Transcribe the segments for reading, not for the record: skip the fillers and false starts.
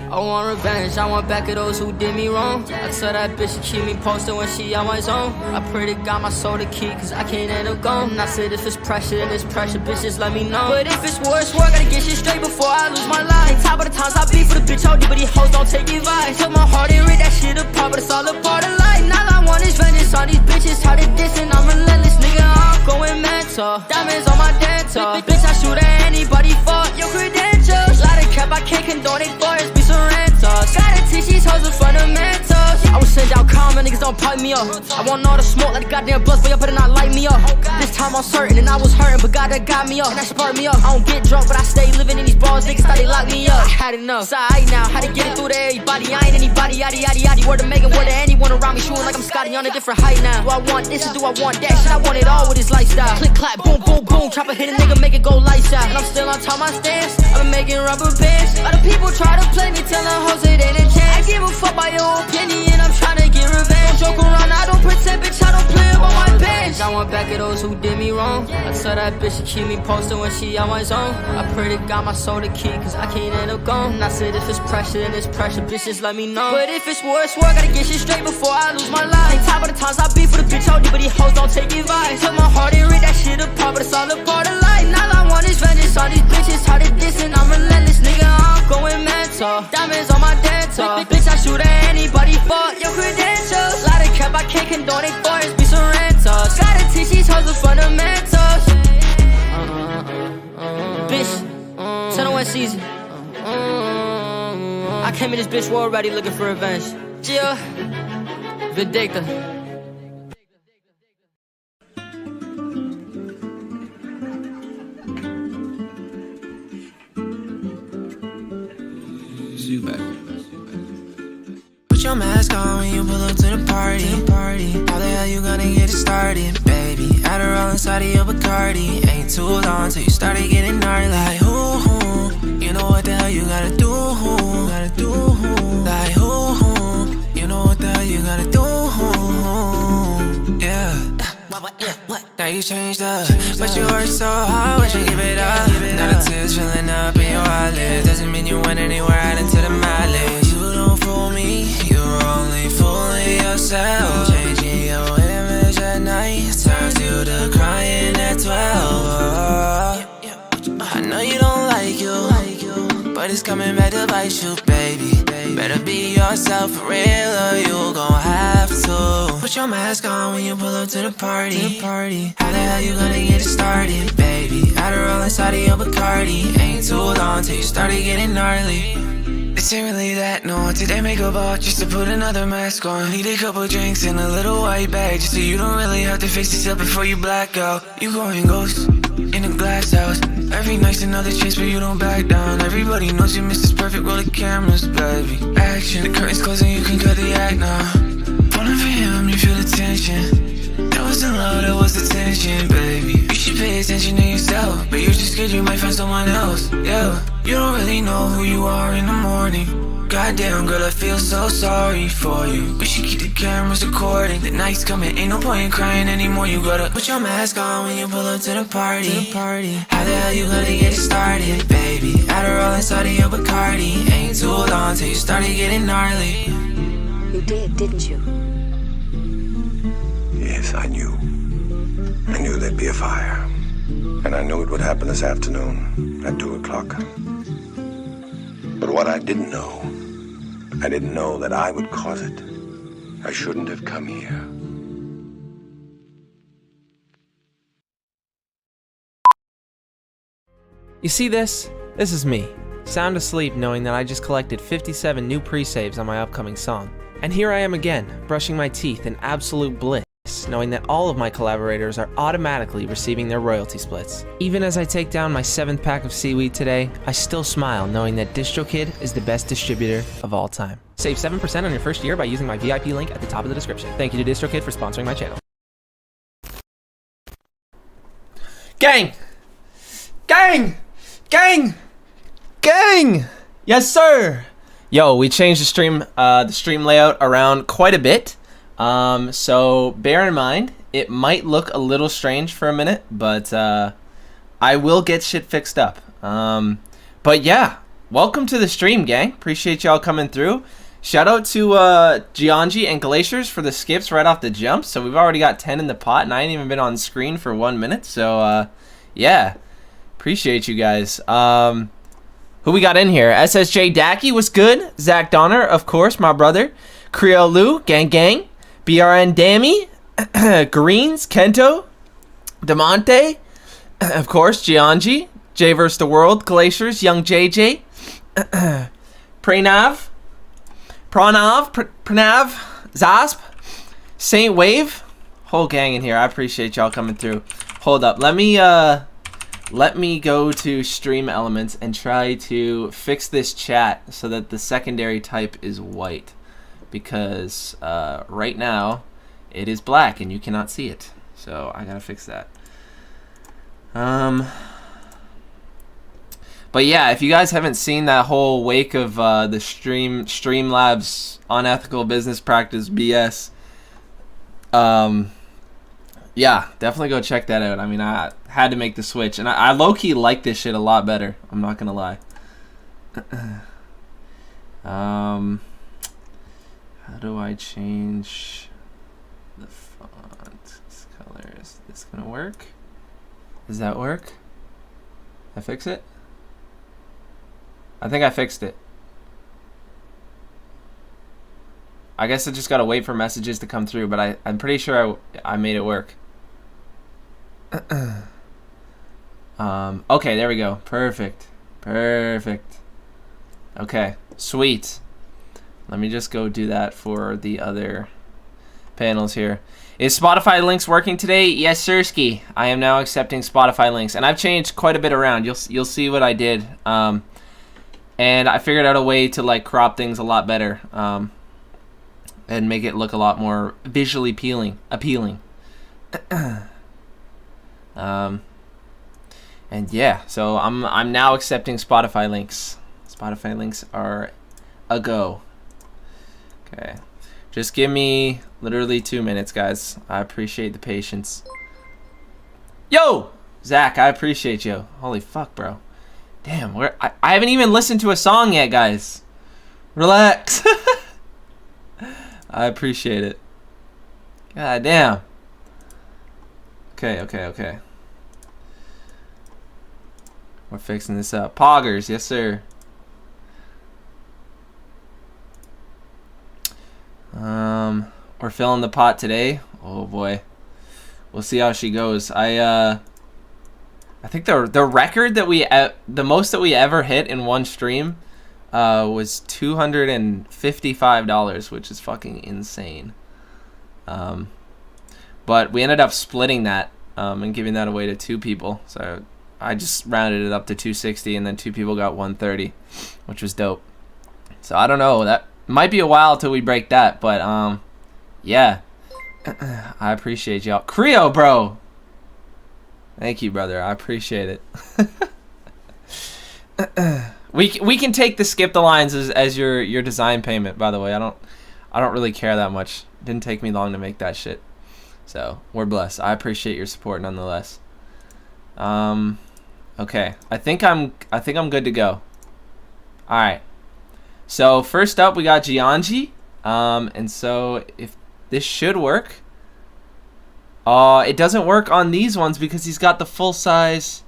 I want revenge, I want back of those who did me wrong. I tell that bitch to keep me posted when she on my zone. I pray to God my soul to keep, cause I can't end up gone. I said if it's pressure, then it's pressure, bitch, just let me know. But if it's war, I gotta get shit straight before I lose my life. Top of the times I beat for the bitch OD, but these hoes don't take advice. Took my heart and read that shit apart, but it's all a part of life. Now all I want is vengeance on these bitches, how they dissing, I'm relentless, nigga, I'm going mental. Diamonds on my dental, bitch, I shoot at anybody for your credentials. Lot of cap, I can't condone it for it, be some rentals. Gotta teach these hoes the fundamentals. I was sent out calm, and niggas don't pipe me up. I want all the smoke like the goddamn buzz, but y'all better not light me up. This time I'm certain, and I was hurting, but God that got me up, and that spurred me up. I don't get drunk, but I stay living in these balls, niggas thought they locked me up. I had enough, so I now, how to get it through to everybody. I ain't anybody, yaddy yaddy yaddy. Word to Megan, word to anyone around me, shooting like I'm Scotty on a different height now. Do I want this or do I want that? Shit, I want it all with his lifestyle. Click clap, boom boom boom, chopper hit a nigga, make it go lights out. And I'm still on top of my stance, I've been making rubber bands. A lot of people try to play me, telling hoes it ain't a chance. I give a fuck by your opinion, I'm tryna get revenge. Joke around, I don't pretend, bitch, I don't play about my bench. I want back of those who did me wrong. I tell that bitch to keep me posted when she on my zone. I pray to God my soul to keep, cause I can't end up gone. And I said if it's pressure, then it's pressure, bitch, just let me know. But if it's war, I gotta get shit straight before I lose my life. Top of the times I beat for the bitch OD, but these hoes don't take advice. Took my heart and read that shit apart, but it's all a part of life. Now all I want is vengeance on these bitches, how they dissing, I'm relentless, nigga, I'm going mental. Diamonds on my dental, bitch, I shoot at anybody for your credentials. Lot of cap, I can't condone it for it, be some rentals. Gotta teach these hoes the fundamentals. Bitch, 1001 season. I came in this bitch world ready looking for revenge. Yeah, Vindicta. Put your mask on when you pull up to the party. How the hell you gonna get it started, baby? Adderall inside of your Bacardi. Ain't too long till you started getting gnarly. Like, ooh, you know what the hell you gotta do. Like, ooh, you know what the hell you gotta do. Yeah. Now you changed up, but you worked so hard, but you give it up. Now the tears filling up in your eyelids. Doesn't mean you went anywhere out into the mileage. You don't fool me, you're only fooling yourself. Changing your image at night turns you to crying at 12. I know you don't like you, but it's coming back to bite you, baby. Better be yourself for real or you gon' have to. Put your mask on when you pull up to the party. How the hell you gonna get it started, baby? Adderall inside of your Bacardi. Ain't too long till you started getting gnarly. This ain't really that, no. Today make a ball just to put another mask on. Need a couple drinks and a little white bag, just so you don't really have to fix yourself before you black out. You going ghost in a glass house. Every night's another chance, but you don't back down. Everybody knows you miss this perfect, roll the cameras, baby. Action, the curtains closing, you can cut the act now. Falling for him, you feel the tension. That wasn't love, that was the tension, baby. You should pay attention to yourself, but you're just scared you might find someone else, yeah. You don't really know who you are in the morning. Goddamn, girl, I feel so sorry for you. We should keep the cameras recording. The night's coming, ain't no point in crying anymore. You gotta put your mask on when you pull up to the party. How the hell you gonna get it started, baby? Adderall inside of your Bacardi. Ain't too long till you started getting gnarly. You did, didn't you? Yes, I knew. I knew there'd be a fire. And I knew it would happen this afternoon at 2 o'clock. But what I didn't know that I would cause it. I shouldn't have come here. You see this? This is me, sound asleep knowing that I just collected 57 new pre-saves on my upcoming song. And here I am again, brushing my teeth in absolute bliss, knowing that all of my collaborators are automatically receiving their royalty splits. Even as I take down my 7th pack of seaweed today, I still smile knowing that DistroKid is the best distributor of all time. Save 7% on your first year by using my VIP link at the top of the description. Thank you to DistroKid for sponsoring my channel. Gang! Gang! Gang! Gang! Yes, sir! Yo, we changed the stream layout around quite a bit. So bear in mind, it might look a little strange for a minute, but I will get shit fixed up. But yeah, welcome to the stream, gang. Appreciate y'all coming through. Shout out to Gianji and Glaciers for the skips right off the jump. So we've already got 10 in the pot, and I ain't even been on screen for 1 minute. So yeah, appreciate you guys. Who we got in here? SSJ Dacky was good. Zach Donner, of course, my brother. Creole Lou, gang gang. BRN Dammy, Greens, Kento, Demonte, of course, Gianji, J vs. the World, Glaciers, Young JJ, Pranav, Zasp, Saint Wave, whole gang in here. I appreciate y'all coming through. Hold up, let me go to Stream Elements and try to fix this chat so that the secondary type is white, because right now it is black and you cannot see it. So I gotta fix that. But yeah, if you guys haven't seen that whole wake of the Streamlabs unethical business practice BS, yeah, definitely go check that out. I mean, I had to make the switch, and I low-key like this shit a lot better. I'm not gonna lie. How do I change the font color? Is this gonna work? Does that work? I fix it? I think I fixed it. I guess I just gotta wait for messages to come through, but I'm pretty sure I made it work. Okay, there we go. Perfect. Perfect. Okay, sweet. Let me just go do that for the other panels here. Is Spotify links working today? Yes, sirski. I am now accepting Spotify links, and I've changed quite a bit around. You'll see what I did. And I figured out a way to like crop things a lot better, and make it look a lot more visually appealing. And yeah, so I'm now accepting Spotify links. Spotify links are a go. Okay, just give me literally 2 minutes, guys. I appreciate the patience. Yo, Zach, I appreciate you. Holy fuck, bro. Damn, I haven't even listened to a song yet, guys. Relax. I appreciate it. God damn. Okay. We're fixing this up. Poggers, yes sir. We're filling the pot today. Oh boy. We'll see how she goes. I think the record that the most that we ever hit in one stream was $255, which is fucking insane. But we ended up splitting that and giving that away to 2 people. So I just rounded it up to 260, and then 2 people got 130, which was dope. So I don't know, that might be a while till we break that, but yeah. I appreciate y'all. Creo, bro. Thank you, brother. I appreciate it. We can take the skip the lines as your design payment, by the way. I don't really care that much. It didn't take me long to make that shit. So, we're blessed. I appreciate your support nonetheless. Okay. I think I'm good to go. All right. So, first up we got Gianji. And so if this should work. It doesn't work on these ones because he's got the full size.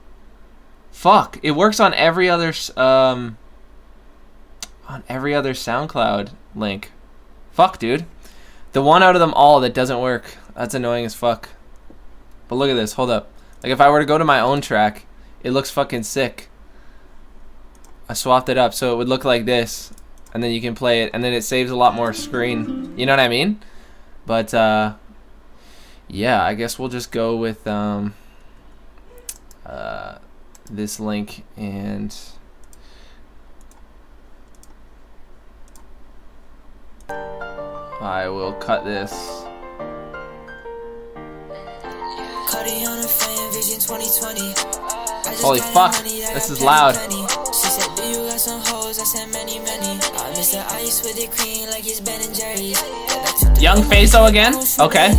Fuck, it works on every other SoundCloud link. Fuck, dude. The one out of them all that doesn't work. That's annoying as fuck. But look at this, hold up. Like if I were to go to my own track, it looks fucking sick. I swapped it up so it would look like this, and then you can play it, and then it saves a lot more screen. You know what I mean? But yeah, I guess we'll just go with this link, and I will cut this. Holy fuck, this is loud. She said, you got some hoes, I said many. I miss the ice with the cream like it's Ben and Jerry's. Young Faso again? Okay.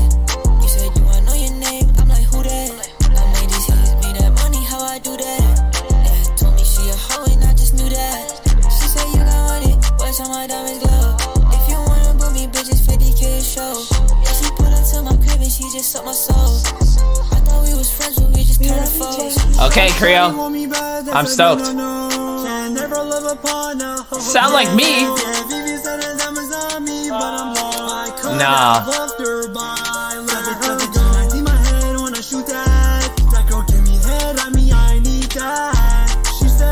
You said you wanna know your name, I'm like, who that? I made these hits, made that money, how I do that? Yeah, told me she a hoe and I just knew that. She said you got money, watch how my diamonds glow. If you wanna book me, bitches, 50K a show. Yeah, she put up to my crib and she just sucked my soul. I thought we was friends, but we just turned foes. Okay, Creo. I'm stoked. Sound like me? Nah.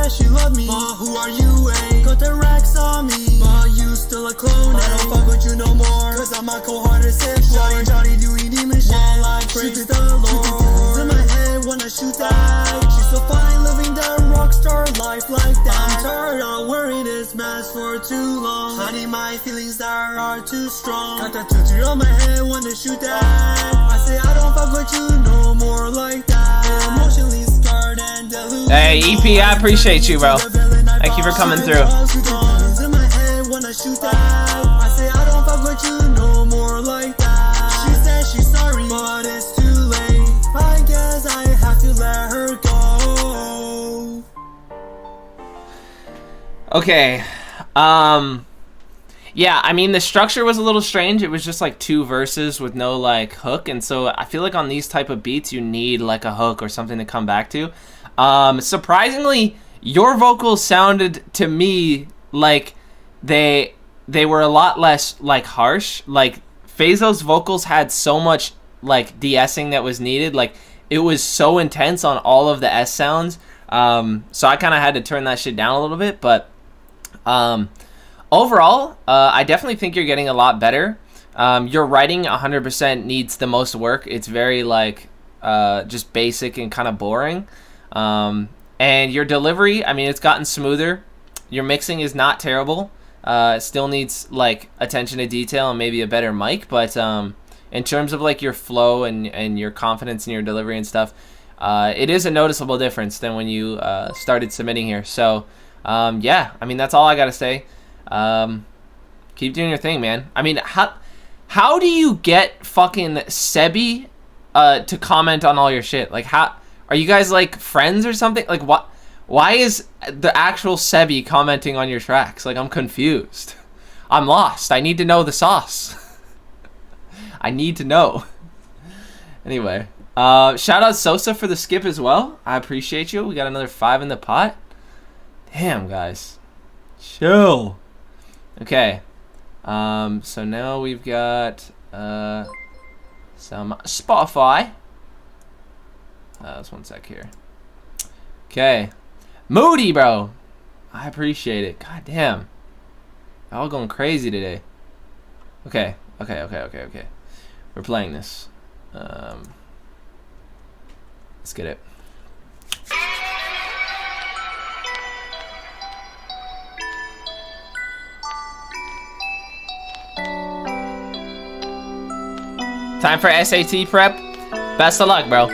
She love me, but who are you, eh? Got the racks on me, but you still a clone, eh? I don't fuck with you no more, cause I'm a cold-hearted sip boy. Johnny doing demon shit, while I praise the Lord. In my head when I shoot that, she's so fine living the rockstar life like that. I'm tired of wearing this mask for too long, hiding my feelings that are too strong. Got that tattoo on my head when I shoot that. I say I don't fuck with you no more like that. Emotionally scarred and deluded. Hey, EP, I appreciate you, bro. Thank you for coming through. In my head when I shoot that. I say I don't fuck with you no more like that. She said she's sorry, but it's too late. I guess I have to let her go. Okay. Yeah, I mean, the structure was a little strange. It was just like 2 verses with no like hook, and so I feel like on these type of beats you need like a hook or something to come back to. Surprisingly, your vocals sounded to me like they were a lot less like harsh. Like Fazo's vocals had so much like de-essing that was needed. Like it was so intense on all of the S sounds. So I kind of had to turn that shit down a little bit, but overall, I definitely think you're getting a lot better. Your writing 100% needs the most work. It's very like just basic and kind of boring. And your delivery, I mean, it's gotten smoother. Your mixing is not terrible. It still needs like attention to detail and maybe a better mic, but in terms of like your flow and your confidence in your delivery and stuff, it is a noticeable difference than when you started submitting here. So yeah, I mean, that's all I gotta say. Keep doing your thing, man. I mean, how do you get fucking Sebi to comment on all your shit? Like, how are you guys like friends or something? Like, what? Why is the actual Sebi commenting on your tracks? Like, I'm confused. I'm lost. I need to know the sauce. I need to know. Anyway, shout out Sosa for the skip as well. I appreciate you. We got another 5 in the pot. Damn, guys. Chill. Okay. So now we've got some Spotify. Just one sec here. Okay. Moody, bro. I appreciate it. God damn. All going crazy today. Okay. We're playing this. Let's get it. Time for SAT prep. Best of luck, bro.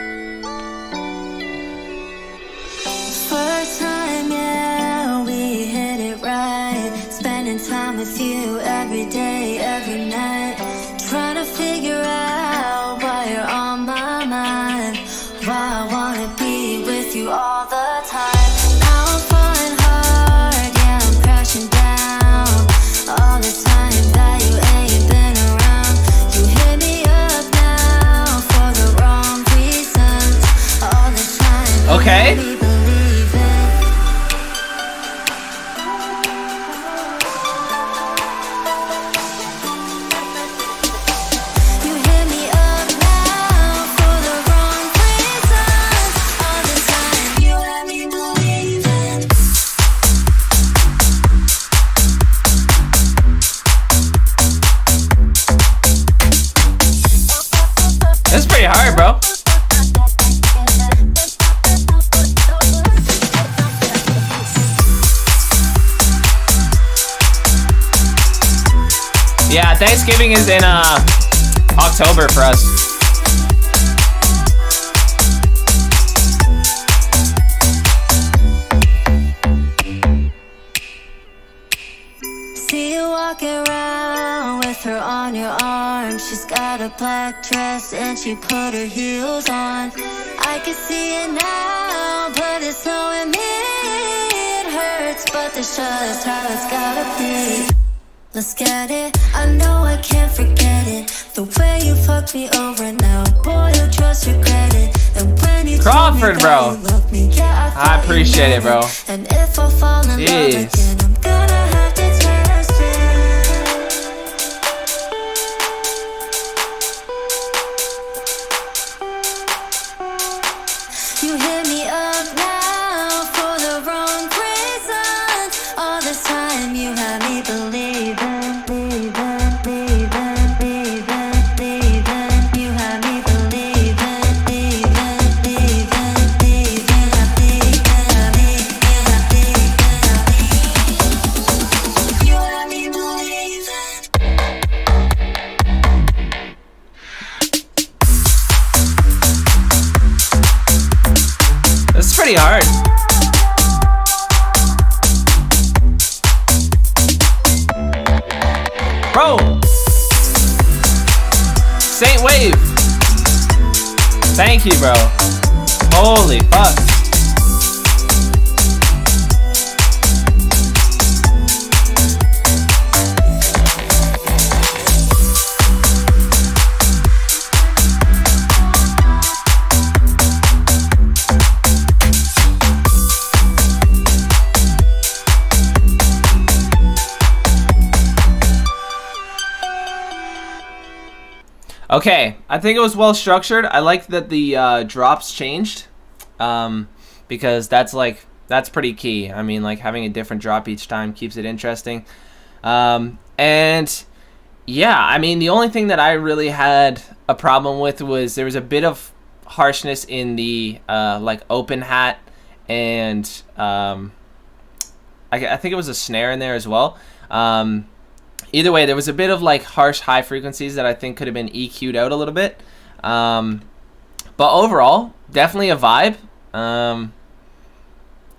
First time, yeah, we hit it right. Spending time with you every day, every night. Trying to figure out why you're on my mind. Why I wanna be with you all the time. Now I'm falling hard, yeah, I'm crashing down. All the time that you ain't been around. You hit me up now for the wrong reasons. All the time. Okay. That's pretty hard, bro. Yeah, Thanksgiving is in October for us. see you walking around with her on your arm. She's got a black dress and she put her heels on. I can see it now, but it's knowing me. It hurts, but that's just how it's gotta be. Let's get it, I know I can't forget it. The way you fucked me over now, boy, you'll just regret it. And when you Crawford, bro. you love me, yeah, I appreciate it, bro. and if I fall in love again, I'm gonna have to test it. You hit me up now for the wrong reason. All this time you had me believing. You had me It's pretty hard. Bro! Saint Wave! Thank you, bro. Holy fuck. Okay, I think it was well structured. I like that the drops changed, because that's pretty key. I mean, like having a different drop each time keeps it interesting. And yeah, I mean, the only thing that I really had a problem with was there was a bit of harshness in the like open hat, and I think it was a snare in there as well. Either way, there was a bit of like harsh high frequencies that I think could have been EQ'd out a little bit. But overall, definitely a vibe. And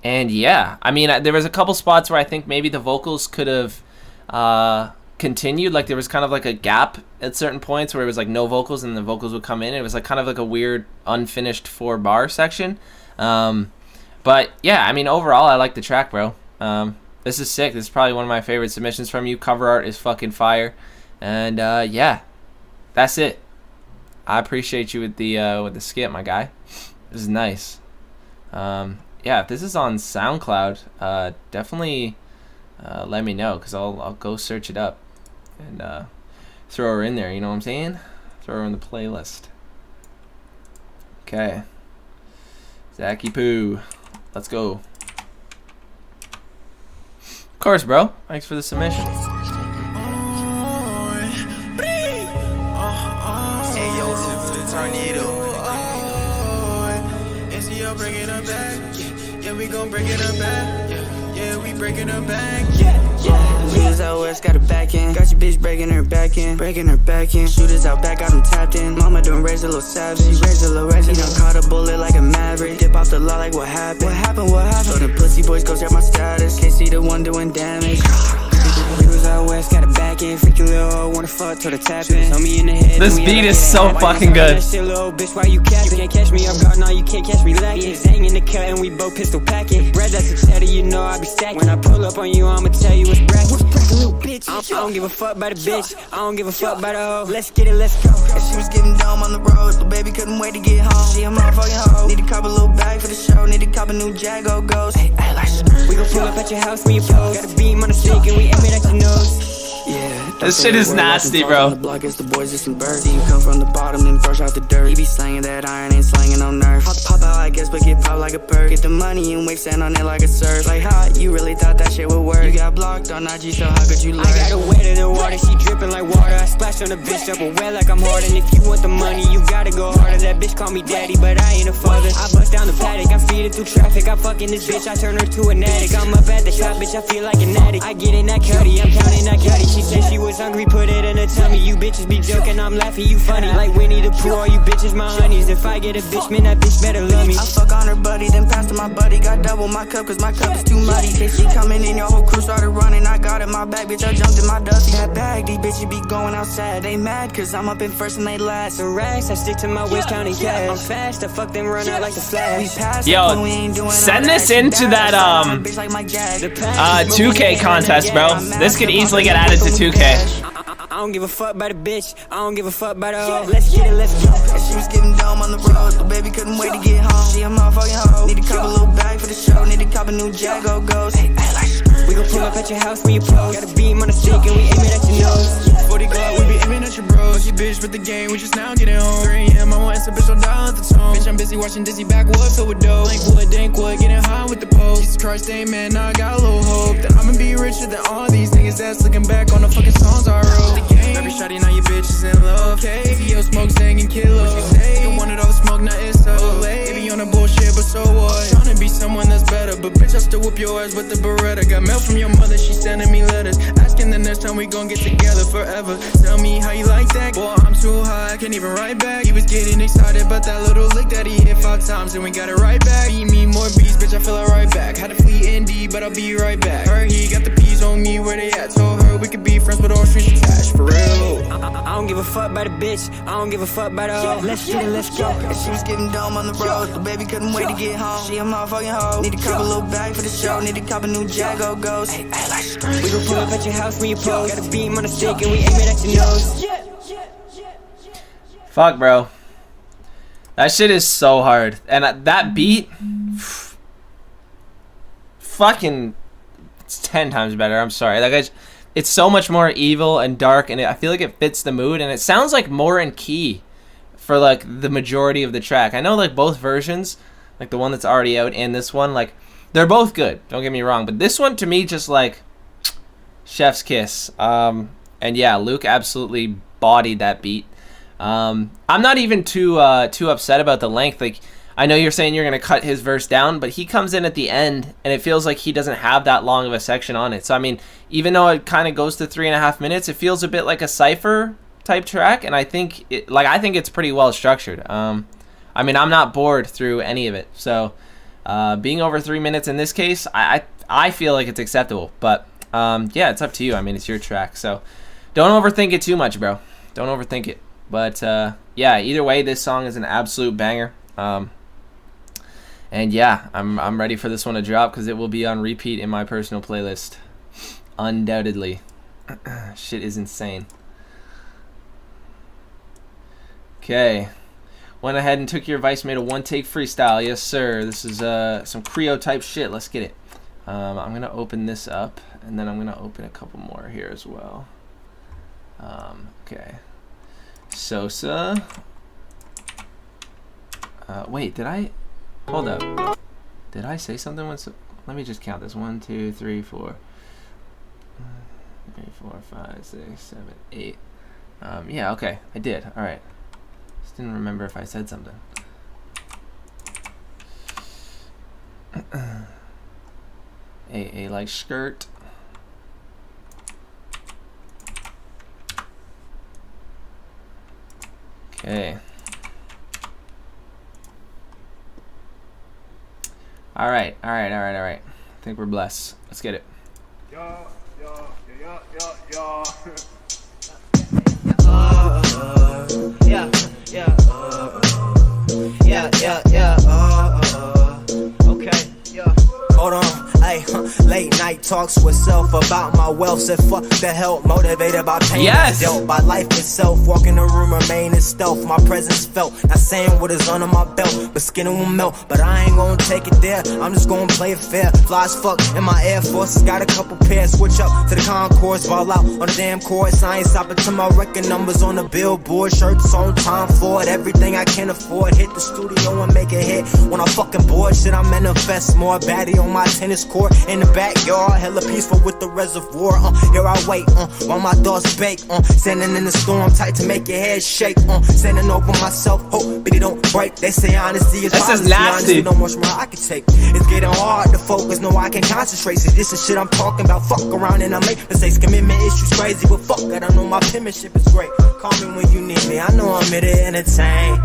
yeah, I mean, there was a couple spots where I think maybe the vocals could have continued. Like there was kind of like a gap at certain points where it was like no vocals and the vocals would come in. It was like kind of like a weird unfinished 4-bar section. But yeah, I mean, overall, I like the track, bro. This is sick. This is probably one of my favorite submissions from you. Cover art is fucking fire. And yeah, that's it. I appreciate you with the skit, my guy. This is nice. Yeah, if this is on SoundCloud, definitely let me know, because I'll go search it up and throw her in there, you know what I'm saying? Throw her in the playlist. Okay. Zachy Poo. Let's go. Of course, bro. Thanks for the submission. Hey, yo, to the tornado. NCO bringing her back. Yeah, we gon' bring it her back. Yeah, we breaking her back. Niggas out west got her back in. Got your bitch breaking her back in. Breaking her back in. Shooters out back, got them tapped in. Mama done raised a little savage. Raised a little raised. He done caught a bullet like a maverick. Dip off the law like what happened? What happened? What happened? So them pussy boys go check my status. Can't see the one doing damage. Niggas out west got her back in. Freaky little hoe, wanna fuck, told her tap in. Saw me in the head. This beat is so fucking good. Shit, little bitch, why you capping? You can't catch me up guard, no, you can't catch me lacking. Hang in the cut and we both pistol packing. Bread that's a cheddar, you know I be stacking. When I pull up on you, I'ma tell you what's bracket. What's bracket, little bitch? I don't give a fuck by the bitch. I don't give a fuck by the hoe. Let's get it, let's go. And she was getting dumb on the road. The baby couldn't wait to get home. She a motherfucking hoe. Need to cop a little bag for the show. Need to cop a new Jago Ghost. Hey, we gon' pull up at your house when you pose. Got a beam on the stick and we aim it at your nose. Yeah, this shit is nasty, bro. The block is the boys, just some birds. You come from the bottom and brush out the dirt. You be slanging that iron, ain't slanging no nerve. Pop out, I guess, but get popped like a perk. Get the money and wake sand on it like a surf. Like how you really thought that shit would work? You got blocked on IG, so how could you learn? I got her wetter than water, she dripping like water. I splash on the bitch up and wet like I'm hard. And if you want the money, you gotta go harder. That bitch call me daddy, but I ain't a father. I bust down the paddock, I'm speeding through traffic. I'm fucking this bitch, I turn her to an addict. I'm up at the shop, bitch, I feel like an addict. I get in that cutty, I'm counting that cutty. She said she was hungry, put it in her tummy. You bitches be joking, I'm laughing, you funny. Like Winnie the Pooh, all you bitches my honeys. If I get a bitch, man, that bitch better love me. me. I fuck on her buddy, then pass to my buddy. Got double my cup, cause my cup is too muddy. If she coming in, your whole crew started running. I got in my bag, bitch, I jumped in my dusty. That bag, these bitches be going outside. They mad, cause I'm up in first and they last. The racks, I stick to my West County cash. I'm fast, I fuck them run out like the Flash. Yo, send this into that 2K contest, bro. This could easily get added to 2K. I don't give a fuck about a bitch, I don't give a fuck about a hoe. Let's get it, let's go. And she was getting dumb on the road. The baby couldn't wait to get home. She a motherfucking hoe. Need to cop a little bag for the show. Need to cop a new Jago Ghost. We gon' pull up at your house when you pose. Got a beam on the stick and we aim it at your nose. 40 Glock, we be aiming at your bros. Fuck your bitch with the game, we just now getting home. 3 AM, I want some bitch on dial at the tone. Bitch, I'm busy watching Dizzy backwoods filled with dough. Dank wood, getting high with the post. Jesus Christ, amen, now I got a little hope that I'ma be richer than all these niggas that's looking back on the fucking songs I wrote. The game, every shawty, now your bitch is in love. Okay, VO smoke, staying killer. What you say? You wanted all the smoke, now it's so late. Baby on the bullshit, but so what? Tryna be someone that's better, but bitch, I still whoop your ass with the Beretta. Got mail from your mother, she sending me letters, asking the next time we gon' get together forever. Tell me how you like that. Boy, I'm too high, I can't even write back. He was getting excited about that little lick that he hit 5 times, and we got it right back. Beat me more beats, bitch, I feel it right back. Had to flee ND, but I'll be right back. Heard he got the peas on me, where they at? Told her we could be friends, but all streets attached, for real. I don't give a fuck about a bitch, I don't give a fuck about a hoe. Let's get it, let's go. And she was getting dumb on the road. The baby couldn't wait to get home. She a motherfucking hoe. Need to cop a little bag for the show. Need to cop a new Jago Ghost. We gon' pull up at your house when you pose. Got a beam on the stick and we aim it at your nose. Fuck, bro. That shit is so hard. And that beat, fucking, it's 10 times better. I'm sorry. Like, it's so much more evil and dark, and I feel like it fits the mood, and it sounds like more in key for like the majority of the track. I know like both versions, like the one that's already out and this one, like they're both good. Don't get me wrong, but this one to me just like chef's kiss. And yeah, Luke absolutely bodied that beat. I'm not even too upset about the length. Like, I know you're saying you're gonna cut his verse down, but he comes in at the end, and it feels like he doesn't have that long of a section on it. So I mean, even though it kind of goes to 3.5 minutes, it feels a bit like a cypher type track, and I think it's pretty well structured. I mean, I'm not bored through any of it. So being over 3 minutes in this case, I feel like it's acceptable. But yeah, it's up to you. I mean, it's your track, so don't overthink it too much, bro. Don't overthink it. But yeah, either way, this song is an absolute banger. And yeah, I'm ready for this one to drop because it will be on repeat in my personal playlist. Undoubtedly. Shit is insane. Okay. Went ahead and took your advice, made a one-take freestyle. Yes, sir. This is some Creo type shit. Let's get it. I'm going to open this up, and then I'm going to open a couple more here as well. Okay. Sosa. Wait, did I... Hold up. Did I say something? Let me just count this. 1, 2, 3, 4. 3, 4, 5, 6, 7, 8. Yeah, okay. I did. Alright. Just didn't remember if I said something. A like skirt. Okay. All right. I think we're blessed. Let's get it. Okay. Hold on. Hey, late night talks with self about my wealth. Said fuck the help, motivated by pain. Yes. Dealt by life itself. Walk in the room, remain in stealth. My presence felt. Not saying what is under my belt, but skin will melt. But I ain't gonna take it there. I'm just gonna play it fair. Fly as fuck in my Air Forces. Got a couple pairs. Switch up to the concourse. Fall out on the damn course. I ain't stopping till my record numbers on the billboard. Shirts on time for it. Everything I can afford. Hit the studio and make a hit. When I'm fucking bored, shit, I manifest more. Baddie on my tennis court. In the backyard, hella peaceful with the reservoir. Here I wait, while my thoughts bake. Standing in the storm, tight to make your head shake. Standing over myself, hope it don't break. They say honesty is policy. Nasty. No much more I can take. It's getting hard to focus, no I can't concentrate. See, this is shit I'm talking about. Fuck around and I make mistakes. Commitment issues crazy, but fuck it, I know my penmanship is great. Call me when you need me, I know I'm here to entertain.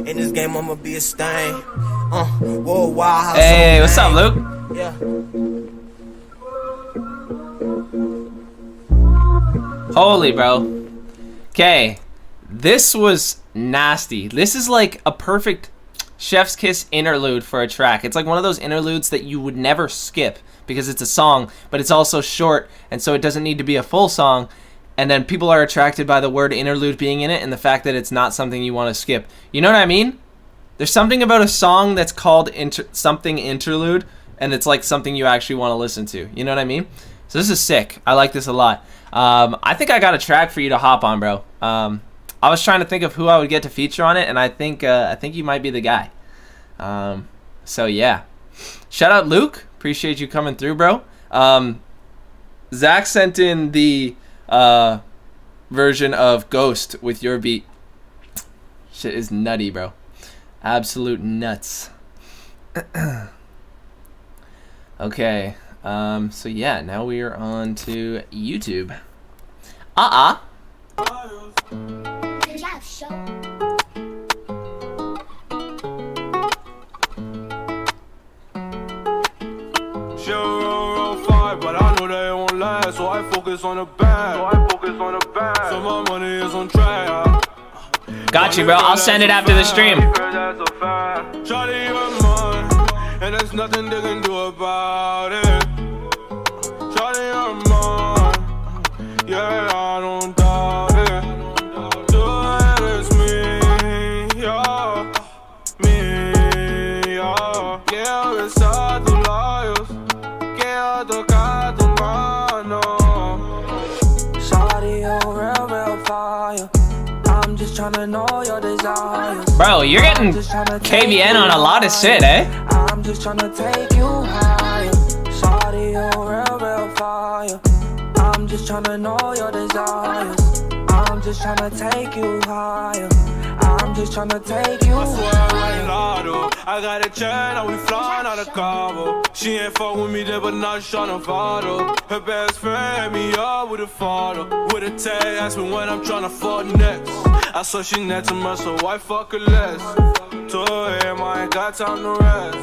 In this game I'ma be a stain. Whoa, wow. Hey, what's up, Luke? Yeah. Holy, bro. Okay, this was nasty. This is like a perfect chef's kiss interlude for a track. It's like one of those interludes that you would never skip because it's a song, but it's also short, and so it doesn't need to be a full song. And then people are attracted by the word interlude being in it and the fact that it's not something you want to skip. You know what I mean? There's something about a song that's called something interlude, and it's like something you actually want to listen to. You know what I mean? So this is sick. I like this a lot. I think I got a track for you to hop on, bro. I was trying to think of who I would get to feature on it, and I think you might be the guy. So yeah, shout out Luke. Appreciate you coming through, bro. Zach sent in the version of Ghost with your beat. Shit is nutty, bro. Absolute nuts. Okay. So yeah, now we are on to YouTube. But I know they won't last, so I focus on the bag. So my money is on track. Got you, bro. I'll send it after the stream. Shawty, you're mine, and there's nothing they can do about it. Shawty, you're mine, yeah, I don't doubt it. Do it, it's me, yeah, me, yeah. Yeah, it's hard to liars. Quiero tocar tu mano. Shawty, you're real fire. I'm just tryna know your desires. Bro, you're getting KVN on a lot of shit, eh? I'm just tryna take you higher. Shawty, you're real fire. I'm just tryna know your desires. I'm just tryna take you higher. I'm just tryna take you higher. I got a chain, now we flying out of Cabo. She ain't fuck with me there, but now she tryna follow. Her best friend hit me up with a photo. With a tag, ask me when I'm tryna fuck next. I saw she next to me, so why fuck her less? 2 a.m., I ain't got time to rest.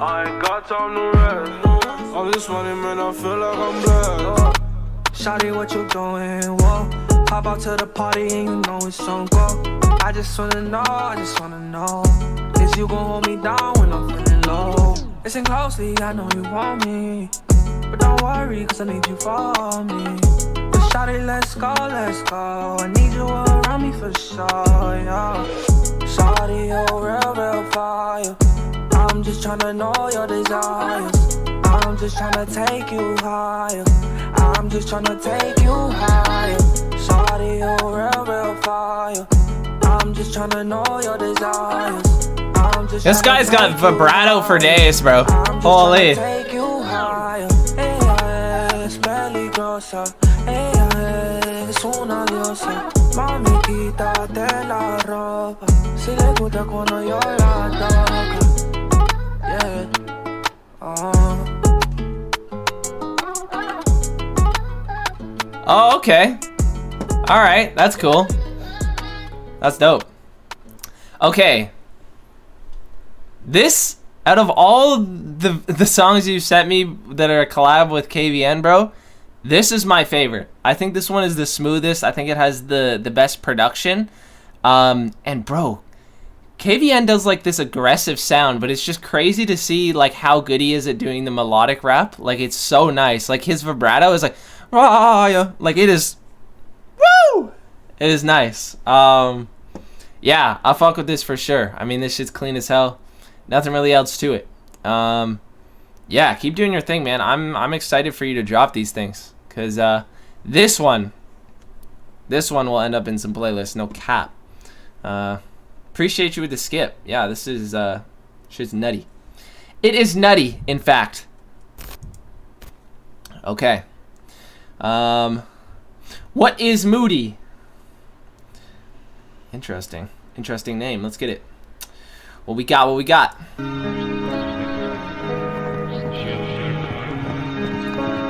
I ain't got time to rest. All this money, man, I feel like I'm blessed. Shawty, what you doing? Whoa, hop out to the party and you know it's on go. I just wanna know, is you gon' hold me down when I'm feeling low? Listen closely, I know you want me, but don't worry, cause I need you for me. But shawty, let's go, I need you around me for sure, yeah. Shawty, you're real fire. I'm just tryna know your desires. I'm just tryna take you higher. I'm just tryna take you higher. Shawty, you're real fire. I'm just tryna know your desires. I'm just This guy's got vibrato for days, bro. Holy. take you higher. Ella es peligrosa. Ella es una diosa. Mami, quítate la ropa. Si le gusta cuando yo la toco. Yeah. Oh, okay. Alright, that's cool. That's dope. Okay. This, out of all the songs you sent me that are a collab with KVN, bro, this is my favorite. I think this one is the smoothest. I think it has the best production. And bro, KVN does like this aggressive sound, but it's just crazy to see like how good he is at doing the melodic rap. Like it's so nice. Like his vibrato is like, rah, like it is, woo! It is nice. Yeah, I'll fuck with this for sure. I mean, this shit's clean as hell. Nothing really else to it. Yeah, keep doing your thing, man. I'm excited for you to drop these things, cause this one will end up in some playlists. No cap. Appreciate you with the skip. Yeah, this is shit's nutty. It is nutty, in fact. Okay. What is Moody? Interesting name. Let's get it. What we got?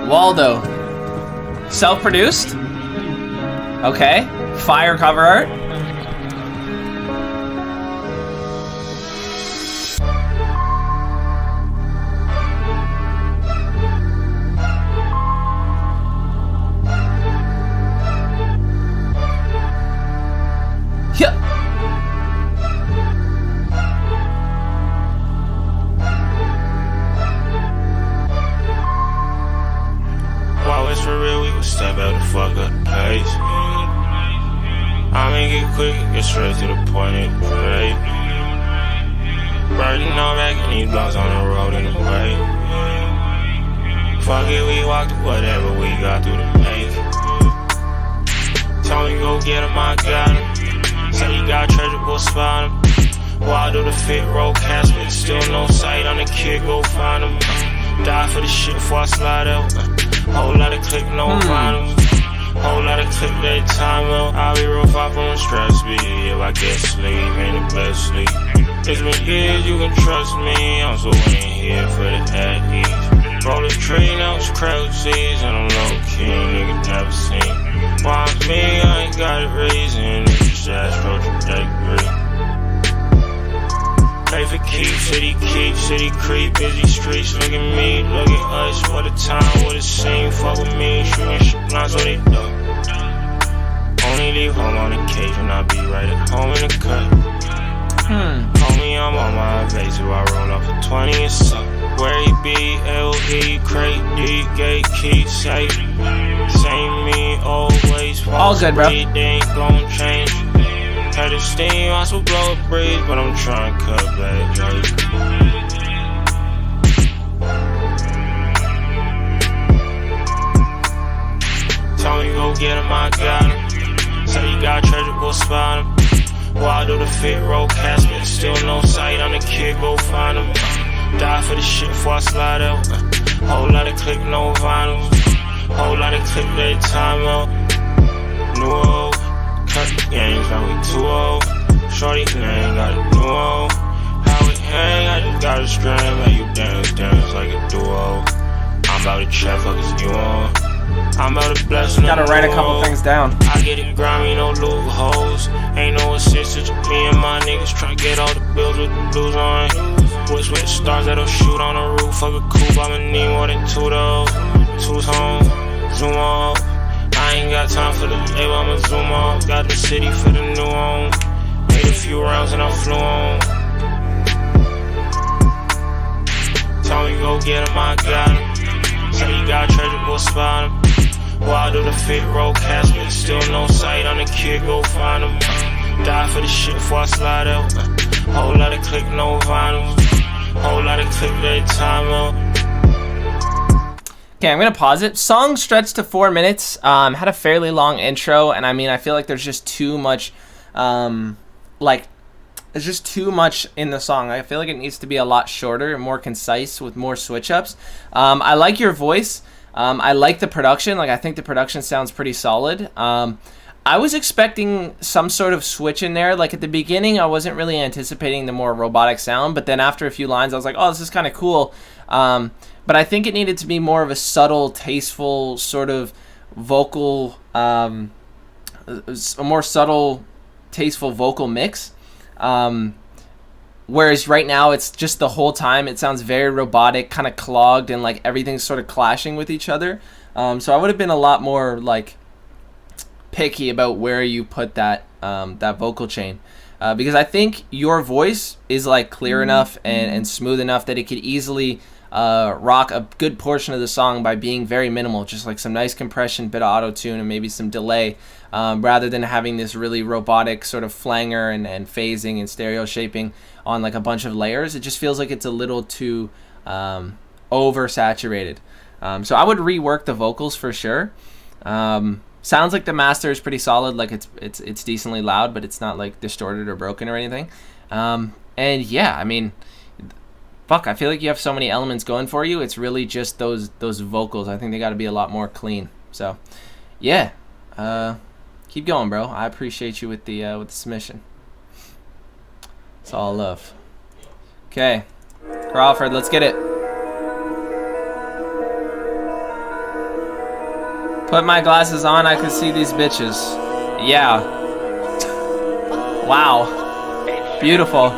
Waldo. Self-produced? Okay. Fire cover art. a step out the fuck up the pace. I make it quick, get straight to the point, it great. Burning on back and these blocks on the road in the way. Fuck it, we walk to whatever we got through the make. Tell me go get him, I got him. Say you got treasure, we'll spot him. Why do the fit roll casket? Still no sight on the kid, go find him. Die for the shit before I slide out. Whole lot of click, no vinyl. Whole lot of click that time out. I'll be real far from stress me. If I get sleep, ain't the best sleep. It's been years, you can trust me. I'm so in here for the at ease. Roll the tree, now it's crowd seas. And I'm low key, nigga never seen. Why it's me, I ain't got a reason. It's just astro trajectory. Pray for keep, city creep, busy streets. Look at me, look at us. What a time, what a scene. Fuck with me, shooting shit blind so they duck. Only leave home on occasion, I'll be right at home in the cut. Homie, I'm on my evasive, I roll off for 20 and suck. Where he be, LE, crate, D, gate, key, safe. Same me, always. All good, bro. They ain't gon' change. Had the steam, I still blow a breeze, but I'm trying to cut back, like. Tell me go get him, I got him. Say you got treasure, we'll spot him. Why do the fit roll casket? Still no sight on the kid, go find him. Die for the shit before I slide out. Whole lot of click, no vinyl. Whole lot of click, that time out. New old. Cut the games, now we too old. Shorty name got a duo. How we hang, I just got a string. Make you dance like a duo. I'm about to check, fuck is you on. I'm about to bless no. Gotta write a couple things down. I get it grimy, no loopholes. Ain't no assistance. Me and my niggas try to get all the bills with the blues on. Wish with stars that'll shoot on the roof of a coupe. I'ma need more than two though. Two's home, zoom on. I ain't got time for the label, I'ma zoom on. Got the city for the new home. Made a few rounds and I flew on. Tell me go get him, I got him. Say you got treasure, we'll spot him. Why do the fit roll casket? Still no sight on the kid, go find him. Die for the shit before I slide out. Whole lot of click, no vinyl. Whole lot of click, that time out. Okay, I'm gonna pause it. Song stretched to 4 minutes. Had a fairly long intro, and I mean, I feel like there's just too much, there's just too much in the song. I feel like it needs to be a lot shorter and more concise with more switch ups. I like your voice. I like the production. Like, I think the production sounds pretty solid. I was expecting some sort of switch in there. Like, at the beginning, I wasn't really anticipating the more robotic sound, but then after a few lines, I was like, oh, this is kind of cool. But I think it needed to be more of a subtle, tasteful sort of vocal, a more subtle, tasteful vocal mix. Whereas right now, it's just the whole time, it sounds very robotic, kind of clogged, and like everything's sort of clashing with each other. So I would have been a lot more like picky about where you put that that vocal chain. Because I think your voice is like clear enough and smooth enough that it could easily rock a good portion of the song by being very minimal, just like some nice compression, bit of auto-tune, and maybe some delay, rather than having this really robotic sort of flanger and phasing and stereo shaping on like a bunch of layers. It just feels like it's a little too oversaturated. So I would rework the vocals for sure. Sounds like the master is pretty solid, like it's decently loud, but it's not like distorted or broken or anything. And yeah, I mean, fuck, I feel like you have so many elements going for you. It's really just those vocals. I think they got to be a lot more clean. So, yeah, keep going, bro. I appreciate you with the submission. It's all love. Okay, Crawford, let's get it. Put my glasses on, I can see these bitches. Yeah. Wow. Beautiful.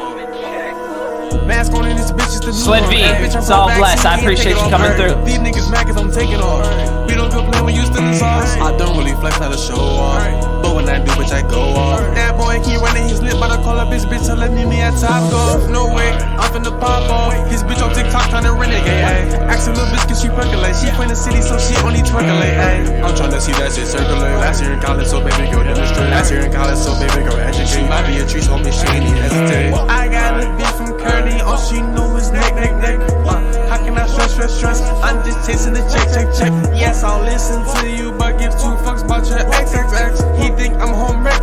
Mask on in this bitch is the Slit V, it's all blessed. I appreciate you coming through. These niggas mad cause I'm taking off. We don't go play when you still in sauce. I don't really flex how to show off, but when I do, bitch, I go off. That boy keep running his lip, but I call up his bitch, telling me at top golf. No way, I'm finna pop off. His bitch on TikTok trying to renegade, ayy. Ask a little bitch cause she percolate. She from the city, so she only twerkulate, ayy. I'm tryna see that shit circling. Last year in college, so baby girl demonstrate. Last year in college, so baby girl educate. She might be a tree, so me she ain't even hesitate. I got a bitch from Curly, all she know is neck. How can I stress? I'm just chasing the check. Yes, I'll listen to you, but give 2 fucks about your XXX. He think I'm home wreck.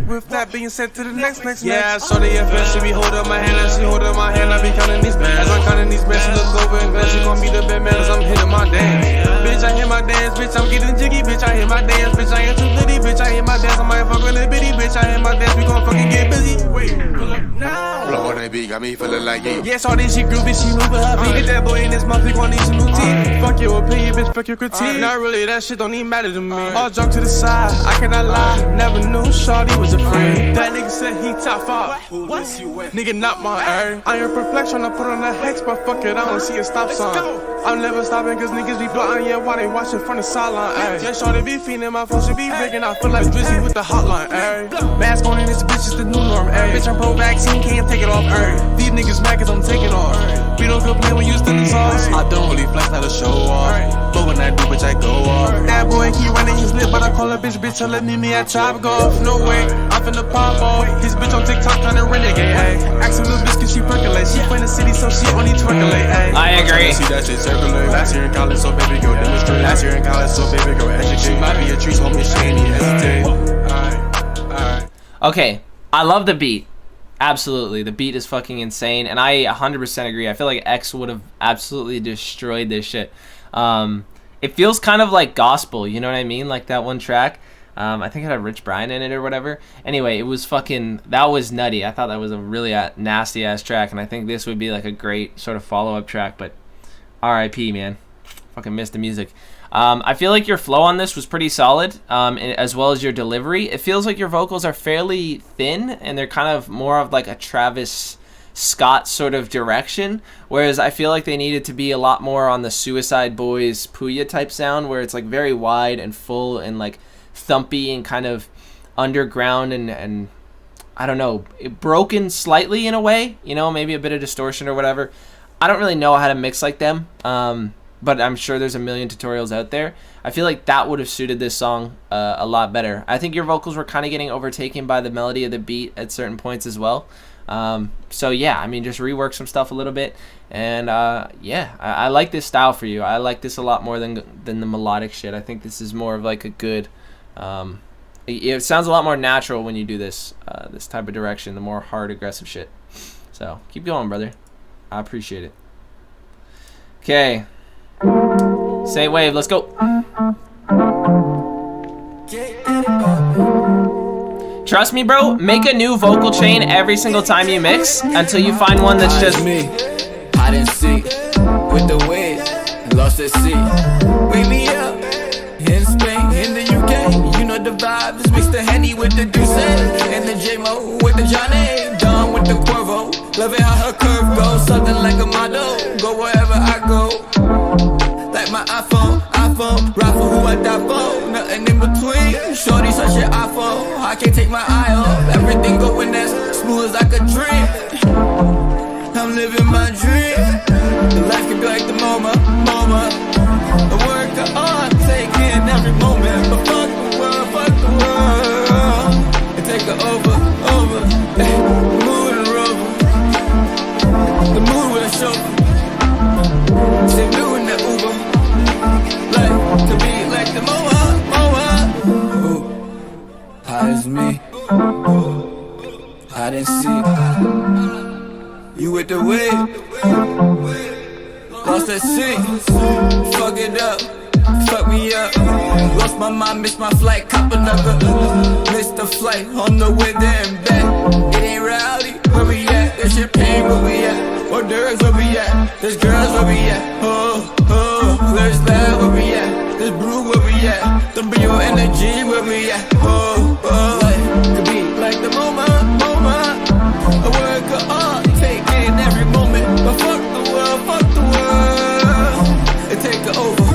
With that being said, to the next. Yeah, I saw the FS, she be holding my hand, and she holding my hand. I be counting these bands. As I'm counting these bands, she look over and glad she gon' be the bad man as I'm hitting my dance. Bitch, I hit my dance, bitch, I'm getting jiggy, bitch, I hit my dance, bitch, I ain't too litty, bitch, I hit my dance, I might fuck with a bitty, bitch, I hit my dance, we gon' fucking get busy. Wait, pull up now. Blow on that beat, got me feeling like it. Yes, all this shit groovy, she moving her feet. Hit that boy in his mouth, he gon' need some new teeth. Fuck your opinion, bitch, fuck your critique. Not really, that shit don't even matter to me. All jokes to the side, I cannot lie. Never knew Shawty was a friend. That nigga said he top 5. What? Nigga, not my ear. I am perplexed tryna put on a hex, but fuck it, I don't see a stop sign. I'm never stopping cause niggas be blind, yeah, why they watching from the sideline, ayy. Yeah, Shawty be feeding, my phone should be ringing, I feel like Drizzy with the hotline, ayy. Mask on and this bitch is the new norm, ayy. Bitch, I'm pro-vaccine, can't take it off, ayy. These niggas mad cause I'm taking off. We don't complain when you still in sauce. I don't really flex, not to show off. But when I do, bitch, I go off. That boy keep running his lip, but I call her bitch, telling me I chop golf. No way, I'm finna pop off. His bitch on TikTok kinda renegade, ayy. Ask a little bitch cause she percolate. She from the city, so she only twerkulate, ayy. I agree. See that shit circling. Last year in college, so baby girl demonstrate. Last year in college, so baby girl educate. She might be a tree, so me she ain't even hesitate. Alright. Okay, I love the beat. Absolutely, the beat is fucking insane, and I 100% agree. I feel like X would have absolutely destroyed this shit. It feels kind of like gospel, you know what I mean? Like that one track. I think it had Rich Brian in it or whatever. Anyway, it was fucking, that was nutty. I thought that was a really nasty ass track, and I think this would be like a great sort of follow-up track, but R.I.P. man. Fucking missed the music. I feel like your flow on this was pretty solid, as well as your delivery. It feels like your vocals are fairly thin, and they're kind of more of like a Travis Scott sort of direction, whereas I feel like they needed to be a lot more on the Suicide Boys Puya type sound, where it's like very wide and full and like thumpy and kind of underground and I don't know, broken slightly in a way, you know, maybe a bit of distortion or whatever. I don't really know how to mix like them, but I'm sure there's a million tutorials out there. I feel like that would have suited this song a lot better. I think your vocals were kind of getting overtaken by the melody of the beat at certain points as well. So yeah, I mean, just rework some stuff a little bit, and yeah, I like this style for you. I like this a lot more than the melodic shit. I think this is more of like a good, it sounds a lot more natural when you do this this type of direction, the more hard aggressive shit. So keep going, brother. I appreciate it. Okay, say wave, let's go. Trust me, bro, make a new vocal chain every single time you mix until you find one that's just me. I didn't see with the wind, lost at sea. Wake me up in Spain, in the UK. You know the vibes, mix the Henny with the Douce and the J-Mo with the Johnny. Done with the Cuervo, loving how her curve goes. Something like a model, go wherever I go. Like my iPhone, ride for who I die for. Nothing in between, shorty such an iPhone. I can't take my eye off, everything going as smooth as I could dream. I'm living my dream. The life could be like the moment. The work of art, taking every moment. But fuck the world, and take it over. The mood and rover, the mood with a chauffeur. Say new in the Uber, like to be like the moment. Ooh, high as me. I didn't see you with the wave. Lost at sea, fuck it up, fuck me up. Lost my mind, missed my flight, cop another. Missed the flight, on the way there and back. It ain't rowdy, where we at? There's champagne, where we at? Hors d'oeuvres, where we at? There's girls, where we at? Oh, there's love, where we at? There's brew, where we at? The bring your energy, where we at? Oh, life could be like the moment. A work of art, taking every moment. But fuck the world, and take it over.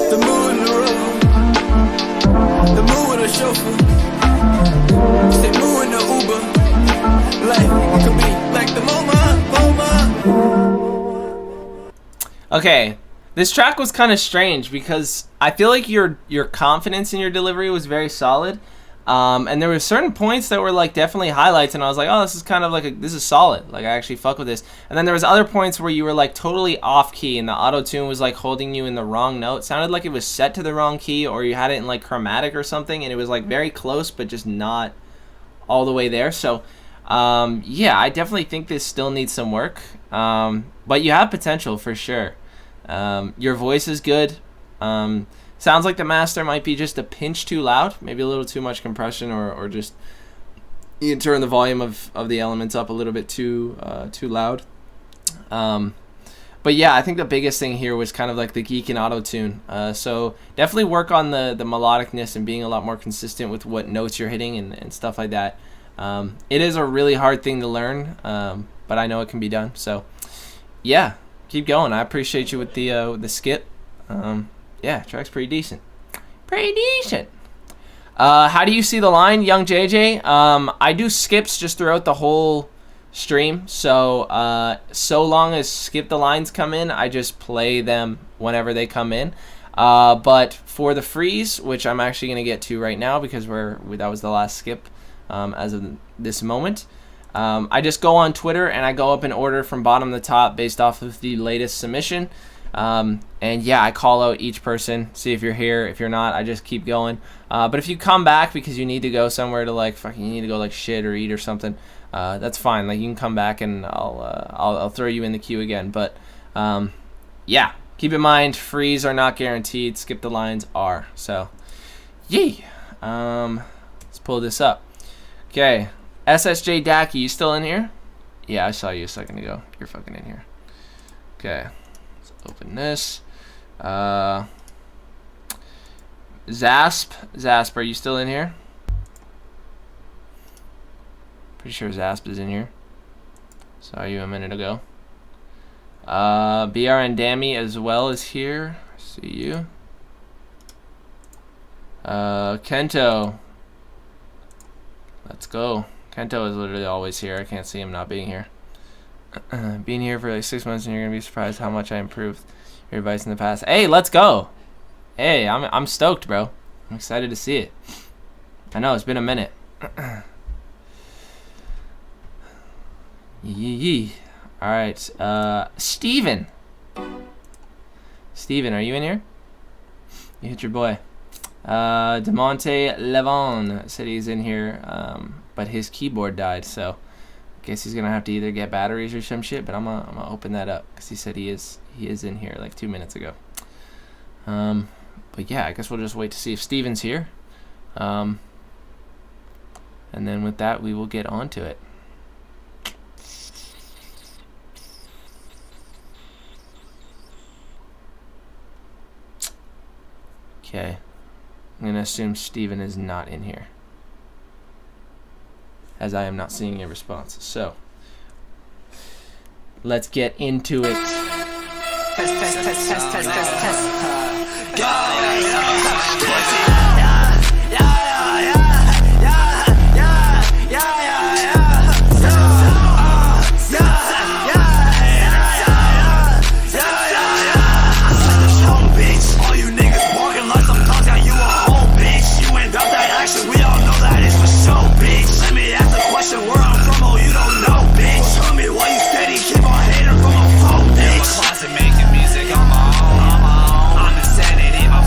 The mood in the rover, the mood with a chauffeur. Say mood in the Uber, life could be like the moment. Okay, This track was kind of strange because I feel like your confidence in your delivery was very solid. And there were certain points that were like definitely highlights, and I was like, oh, this is kind of like this is solid. Like I actually fuck with this. And then there was other points where you were like totally off key, and the auto tune was like holding you in the wrong note. It sounded like it was set to the wrong key, or you had it in like chromatic or something, and it was like very close, but just not all the way there. So, yeah, I definitely think this still needs some work. But you have potential for sure. Your voice is good. Sounds like the master might be just a pinch too loud, maybe a little too much compression, or just you can turn the volume of the elements up a little bit too loud. But yeah, I think the biggest thing here was kind of like the geek and auto tune. So definitely work on the melodicness and being a lot more consistent with what notes you're hitting and stuff like that. It is a really hard thing to learn, but I know it can be done. So yeah, keep going. I appreciate you with the skip. Yeah, track's pretty decent. How do you see the line, Young JJ? I do skips just throughout the whole stream. So long as skip the lines come in, I just play them whenever they come in. But for the freeze, which I'm actually going to get to right now because that was the last skip as of this moment. I just go on Twitter and I go up in order from bottom to top based off of the latest submission. And yeah, I call out each person, see if you're here. If you're not, I just keep going. But if you come back because you need to go somewhere to like you need to go like shit or eat or something, that's fine. Like you can come back and I'll throw you in the queue again. But yeah, keep in mind, frees are not guaranteed. Skip the lines are. So yay. Let's pull this up. Okay, SSJ Dacky, you still in here? Yeah, I saw you a second ago. You're fucking in here. Okay. Open this. Zasp, are you still in here? Pretty sure Zasp is in here. Saw you a minute ago. BRN Dammy as well is here. See you. Kento. Let's go. Kento is literally always here. I can't see him not being here. Being here for like 6 months and you're gonna be surprised how much I improved your advice in the past. Hey, let's go. Hey, I'm stoked, bro. I'm excited to see it. I know it's been a minute. Yee. All right, Steven, are you in here? You hit your boy. Demonte Levon said he's in here, but his keyboard died, so guess he's gonna have to either get batteries or some shit. But I'm gonna open that up because he said he is in here like 2 minutes ago. But yeah, I guess we'll just wait to see if Steven's here, and then with that we will get on to it. Okay, I'm gonna assume Steven is not in here, as I am not seeing a response. So let's get into it. Making music on my own. I'm insanity, my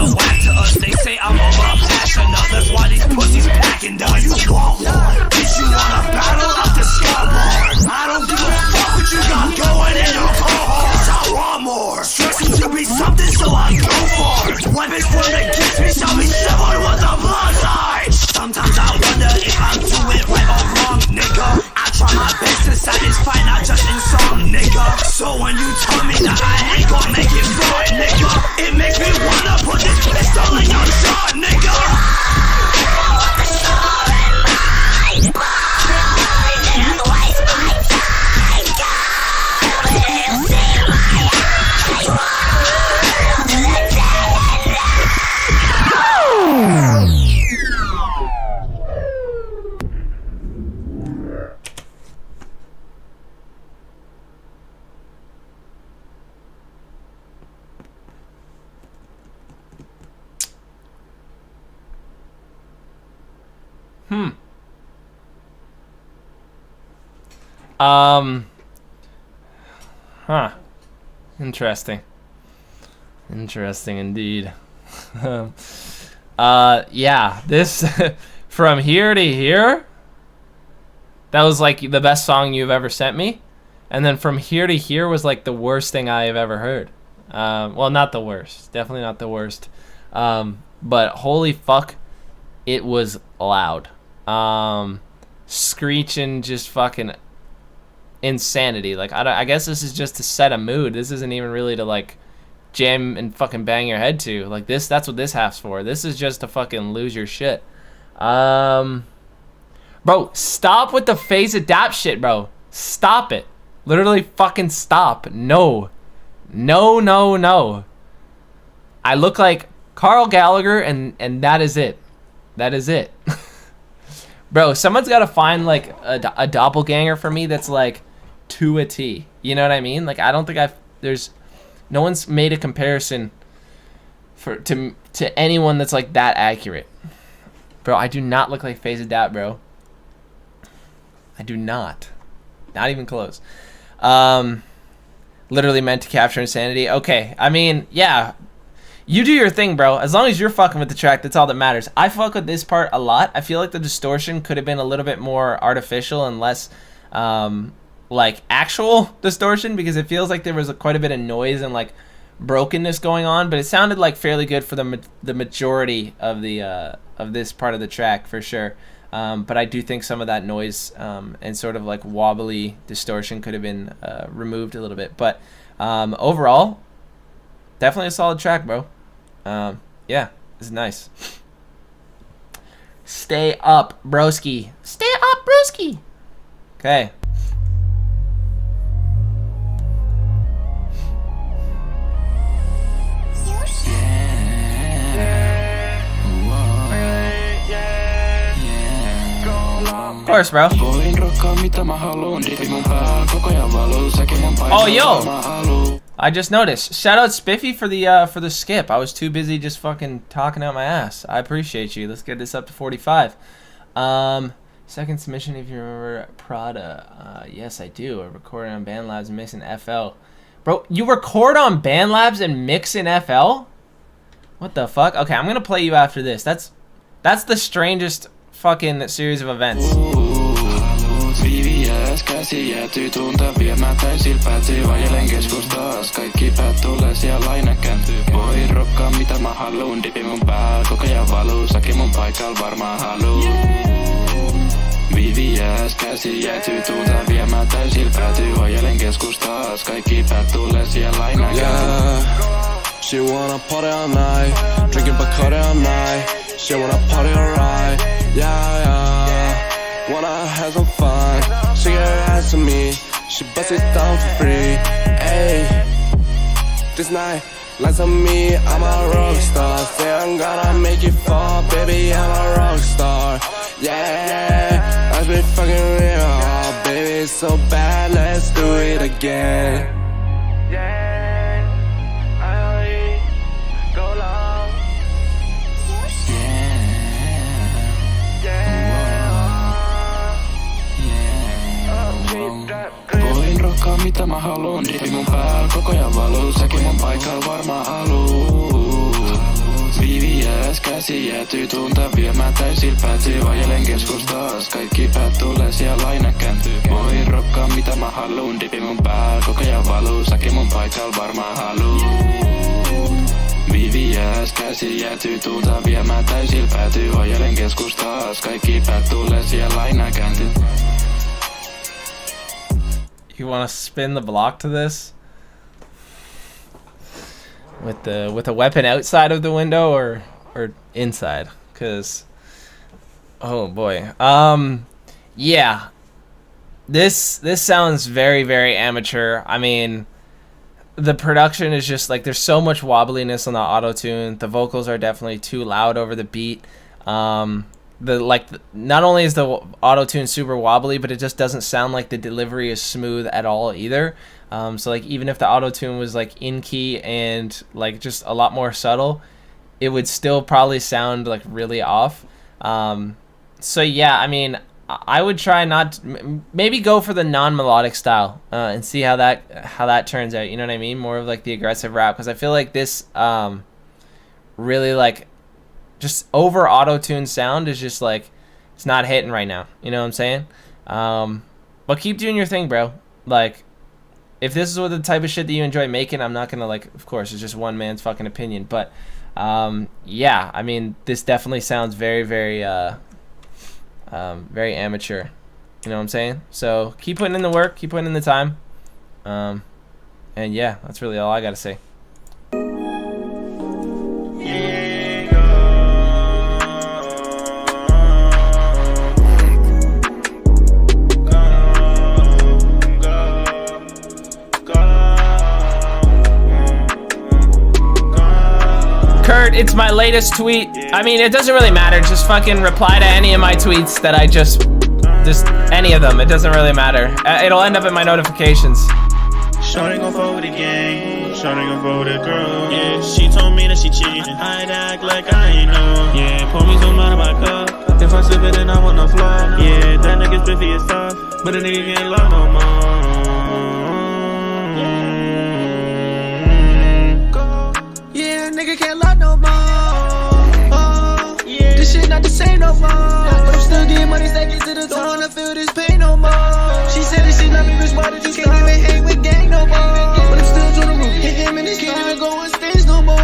nigga whack to us. They say I'm over passionate, that's why these pussies packing dust. You want more? Bitch, you wanna battle up the scoreboard? I don't give a fuck what you got going in your cohort. I want more. Stressing to be something, so I go for it. Weapons formed against me shall be severed with the blood side. Sometimes I wonder if I'm doing right or wrong, nigga. I try my best to satisfy, not just in song, nigga. So when you tell me that I ain't gonna make it right, nigga, it makes me wanna put this pistol in your jaw, nigga. Interesting. Interesting indeed. Yeah, this From Here to Here, that was like the best song you've ever sent me. And then From Here to Here was like the worst thing I have ever heard. Well, not the worst. Definitely not the worst. But holy fuck, it was loud. Screeching, just fucking insanity. Like, I guess this is just to set a mood. This isn't even really to like jam and fucking bang your head to. Like this, that's what this half's for. This is just to fucking lose your shit. Bro, stop with the phase adapt shit, bro. Stop it. Literally fucking stop. No. I look like Carl Gallagher and that is it. That is it. Bro, someone's got to find like a doppelganger for me that's like to a T. You know what I mean? Like, I don't think no one's made a comparison to anyone that's like that accurate. Bro, I do not look like phase adapt, bro. I do not. Not even close. Literally meant to capture insanity. Okay, I mean, yeah. You do your thing, bro. As long as you're fucking with the track, that's all that matters. I fuck with this part a lot. I feel like the distortion could have been a little bit more artificial and less like actual distortion, because it feels like there was quite a bit of noise and like brokenness going on, but it sounded like fairly good for the majority of the of this part of the track for sure. But I do think some of that noise and sort of like wobbly distortion could have been removed a little bit. But overall, definitely a solid track, bro. Yeah, this is nice. Stay up, broski. Stay up, broski. Okay. Of course, bro. Oh, yo. I just noticed. Shout out Spiffy for the skip. I was too busy just fucking talking out my ass. I appreciate you. Let's get this up to 45. Second submission, if you remember Prada. Yes, I do. I recorded on BandLabs and mix in FL. Bro, you record on BandLabs and mix in FL? What the fuck? Okay, I'm gonna play you after this. That's the strangest fucking series of events. Käsi jäätyy tunta viemään täysil päätyy ajelen keskustas. Kaikki päät tulee siellä aina kääntyy. Voin rokkaa mitä mä haluun. Dipi mun pääl koko ajan valuu. Saki mun paikal varmaan haluu. VVS käsi jäätyy tunta viemään täysil päätyy ajelen keskustas. Kaikki päät tulee siellä aina kääntyy. She wanna party all night, drinking Bacardi all night. She wanna party alright, yeah. Wanna have some fun, she get her ass to me. She bust it down for free, ayy. This night, lights on me, I'm a rock star. Say I'm gonna make it fall, baby, I'm a rock star. Yeah, let's be fucking real, baby, it's so bad, let's do it again. Voin rokkaa mitä mä haluun. Dipi mun pääl koko ajan valuu. Säkin mun paikal varmaan haluu. käsi jäätyy tuulta viemään täysin päätyy. Ajelen keskustas, kaikki päät tulee siellä aina kääntyy. Voi rokkaa mitä mä haluun, dipi mun päällä koko ajan valuu. Saki mun paikalla varmaan haluu. VVS, käsi jäätyy tuulta viemään täysin päätyy. Ajelen keskustas, kaikki päät tulee siellä aina kääntyy. You wanna spin the block to this? With a weapon outside of the window or inside? Cause oh boy. Yeah. This sounds very, very amateur. I mean, the production is just like there's so much wobbliness on the auto-tune. The vocals are definitely too loud over the beat. Not only is the auto-tune super wobbly, but it just doesn't sound like the delivery is smooth at all either. So like even if the auto-tune was like in key and like just a lot more subtle, it would still probably sound like really off. So yeah, I mean, I would try not maybe go for the non-melodic style and see how that turns out. You know what I mean? More of like the aggressive rap, because I feel like this really like just over auto-tune sound is just like it's not hitting right now. You know what I'm saying? But keep doing your thing, bro. Like, if this is what the type of shit that you enjoy making, I'm not gonna like. Of course, it's just one man's fucking opinion, but yeah, I mean, this definitely sounds very, very, very amateur. You know what I'm saying? So keep putting in the work, keep putting in the time, and yeah, that's really all I gotta say. Kurt, it's my latest tweet. I mean, it doesn't really matter. Just fucking reply to any of my tweets that I just any of them. It doesn't really matter. It'll end up in my notifications. Shorty gon' fuck with the gang. Shorty gon' fuck with a girl. Yeah, she told me that she cheating. I'd act like I ain't know. Yeah, pour me some out of my cup. If I sip it, then I'm on the floor. Yeah, that nigga's spiffy as tough, but a nigga can't love no more. Yeah, nigga can't love no more. Oh, yeah. This shit not the same no more. But I'm still getting money stacking to the top. Don't wanna feel this pain no more. She said that she love me, bitch, why did you can't even hang with gang no more? But I'm still trying to root. Hit him in his can't even go on stage no more.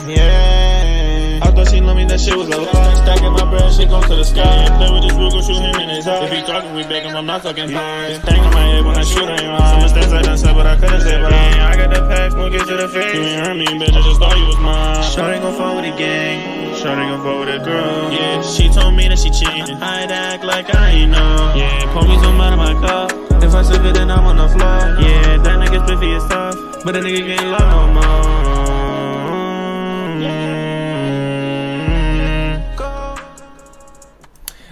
Yeah. I thought she loved me, that shit was a lie. Stacking my bread, shit goes to the sky. Play with this real go shoot him in his eye. If he talking, we beg him, I'm not talking fine. This thing on my head when I shoot, ain't right. Some mistakes I done said, but I couldn't say, but I got the packs, won't get to the face. You ain't hurt me, bitch, I just thought you was mine. Shorty gon' fuck with the gang. Shorty gon' fuck with a girl. Yeah, she told me that she cheating. I'd act like I ain't know. Yeah, pour me some out of my cup. If I sip it, then I'm on the floor. Yeah, that nigga's spiffy as tough, but a nigga can't love no more.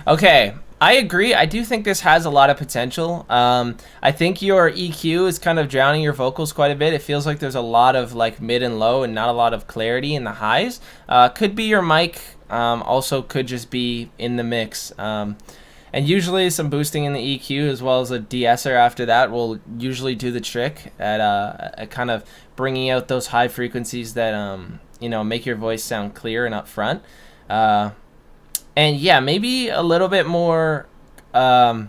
Okay, I agree. I do think this has a lot of potential. I think your EQ is kind of drowning your vocals quite a bit. It feels like there's a lot of like mid and low and not a lot of clarity in the highs. Could be your mic, also could just be in the mix. And usually some boosting in the EQ as well as a de-esser after that will usually do the trick at kind of bringing out those high frequencies that, you know, make your voice sound clear and upfront. And yeah, maybe a little bit more, I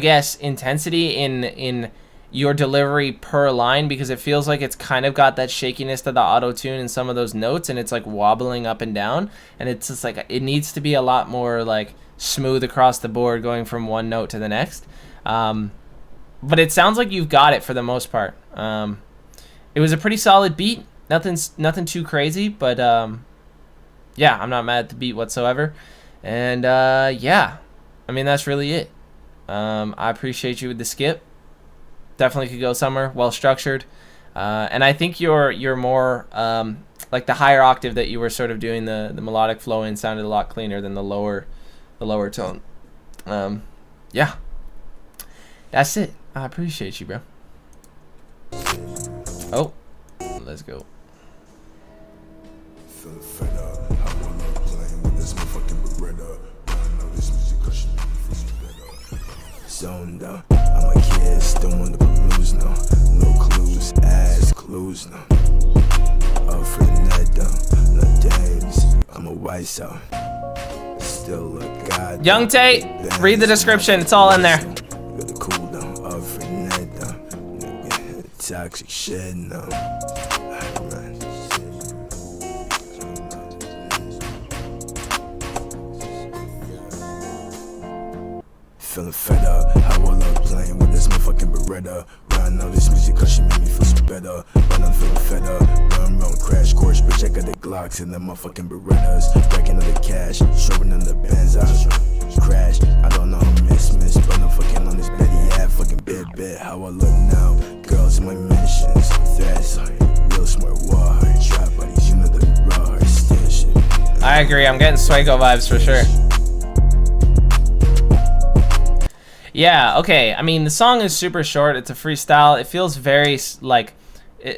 guess, intensity in your delivery per line, because it feels like it's kind of got that shakiness to the auto-tune in some of those notes, and it's like wobbling up and down, and it's just like it needs to be a lot more like smooth across the board going from one note to the next. But it sounds like you've got it for the most part. It was a pretty solid beat, nothing too crazy, but yeah, I'm not mad at the beat whatsoever. And yeah, I mean, that's really it. I appreciate you with the skip. Definitely could go somewhere, well structured. And I think you're more like the higher octave that you were sort of doing the melodic flow in sounded a lot cleaner than the lower tone. Yeah, that's it. I appreciate you, bro. Oh, let's go. Zoned out, I'm a kid, still on the clues, no. No clues, ass clues, no. Up for the night, though. No days, I'm a white cell. Still look God. Young Tate, read the description. It's all in there. Got the cool down. Up for the night, though. Toxic shit, no. Feeling fed up, how I love playing with this motherfucking Beretta. Riding all this music cause she made me feel so better. But I'm feeling fed up, run, crash course, bitch, I got the Glocks and the motherfucking Berettas. Racking on the cash, showing on the Benz, I crash. I don't know how miss, but I'm fucking on this Betty, yeah, fucking bit, how I look now. Girls in my mansions, that's real smart, war, trap buddies, you know the raw, still shit. I agree, I'm getting Swago vibes for sure. Yeah, okay. I mean, the song is super short. It's a freestyle. It feels very, like,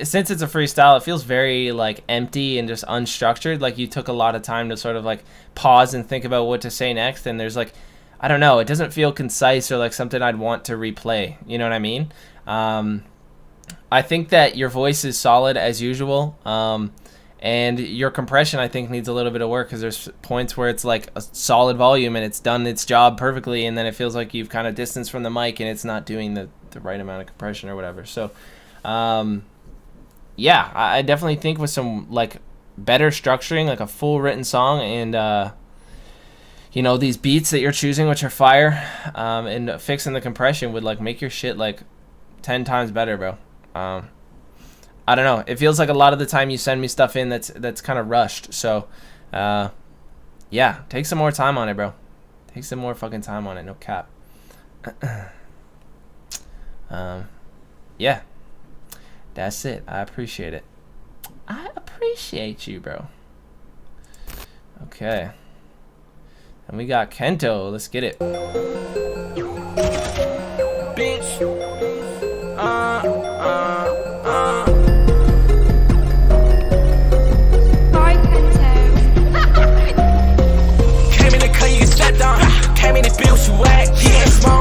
since it's a freestyle, it feels very, like, empty and just unstructured. Like, you took a lot of time to sort of, like, pause and think about what to say next. And there's, like, I don't know. It doesn't feel concise or, like, something I'd want to replay. You know what I mean? I think that your voice is solid as usual. And your compression, I think, needs a little bit of work because there's points where it's like a solid volume and it's done its job perfectly, and then it feels like you've kind of distanced from the mic and it's not doing the right amount of compression or whatever. So, yeah, I definitely think with some like better structuring, like a full written song, and you know, these beats that you're choosing, which are fire, and fixing the compression would like make your shit like 10 times better, bro. I don't know. It feels like a lot of the time you send me stuff in that's kind of rushed. So, yeah, take some more time on it, bro. Take some more fucking time on it. No cap. Yeah, that's it. I appreciate it. I appreciate you, bro. Okay. And we got Kento. Let's get it. Bitch.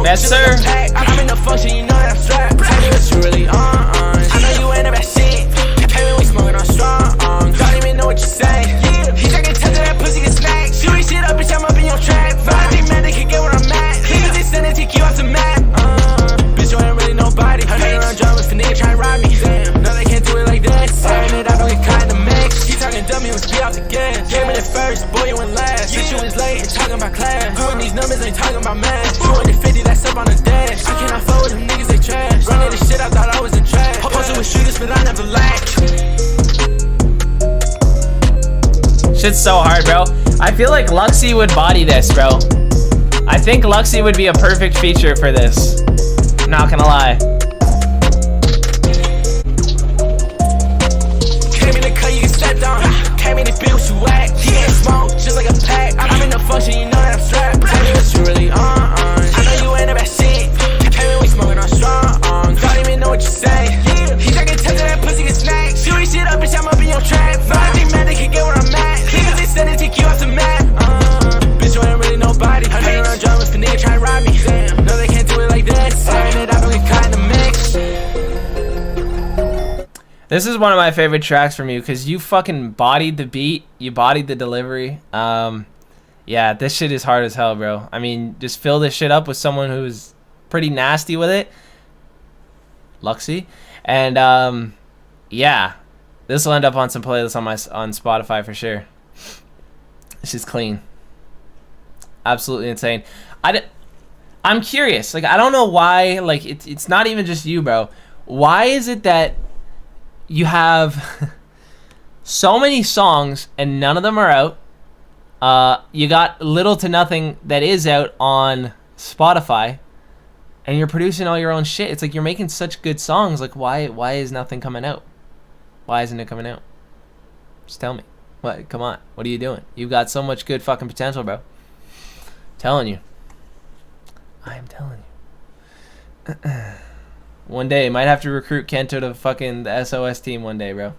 Yes, sir. I'm in the function, you know that I'm strapped. Tell me what you really on. I know you ain't about shit. Pay me, we smoking on strong. Don't even know what you say. He taking touch of that pussy and snack. Shooting shit up, bitch, I'm up in your trap. I think man, they can get where I'm at. Niggas they send it, take you off the map. Bitch, you ain't really nobody. Hang around drummers for nigga try and rob me. No, they can't do it like that. Serving it out, don't get caught in the mix. He talking dumb, he was be off the gas. Gave me the first, boy, you went last. Bitch, you was late and talking about class. Doing these numbers, ain't talking about math. 250, that's up on the dash. I cannot fuck with them niggas, they trash. Running this shit, I thought I was in trash. Posted with shooters, but I never lacked. Shit's so hard, bro. I feel like Luxy would body this, bro. I think Luxy would be a perfect feature for this. Not gonna lie. Came in the cut, you get stepped on. Came in the bill, you whack. He ain't smoke, just like a pack. I'm in the function, you know that I'm strapped. Tell me what you really on. I know you ain't about shit. Pay me, we smoking on strong. Don't even know what you say. He taking touch of that pussy and snack. Shooting shit up, bitch, I'm up in your trap. I think man, they can get where I'm at. Niggas they send it, take you off the map. Bitch, you ain't really nobody. Hang around drummers for nigga try and rob me. No, they can't do it like that. Serving it out, don't get caught in the mix. This is one of my favorite tracks from you because you fucking bodied the beat, you bodied the delivery. Yeah, this shit is hard as hell, bro. I mean, just fill this shit up with someone who's pretty nasty with it, Luxy, and yeah, this will end up on some playlists on Spotify for sure. This is clean, absolutely insane. I'm curious, like I don't know why, like it's not even just you, bro. Why is it that you have so many songs and none of them are out? You got little to nothing that is out on Spotify, and you're producing all your own shit. It's like you're making such good songs. Like why is nothing coming out? Why isn't it coming out? Just tell me. What? Come on. What are you doing? You've got so much good fucking potential, bro. Telling you. I am telling you. One day, might have to recruit Kento to fucking the SOS team one day, bro.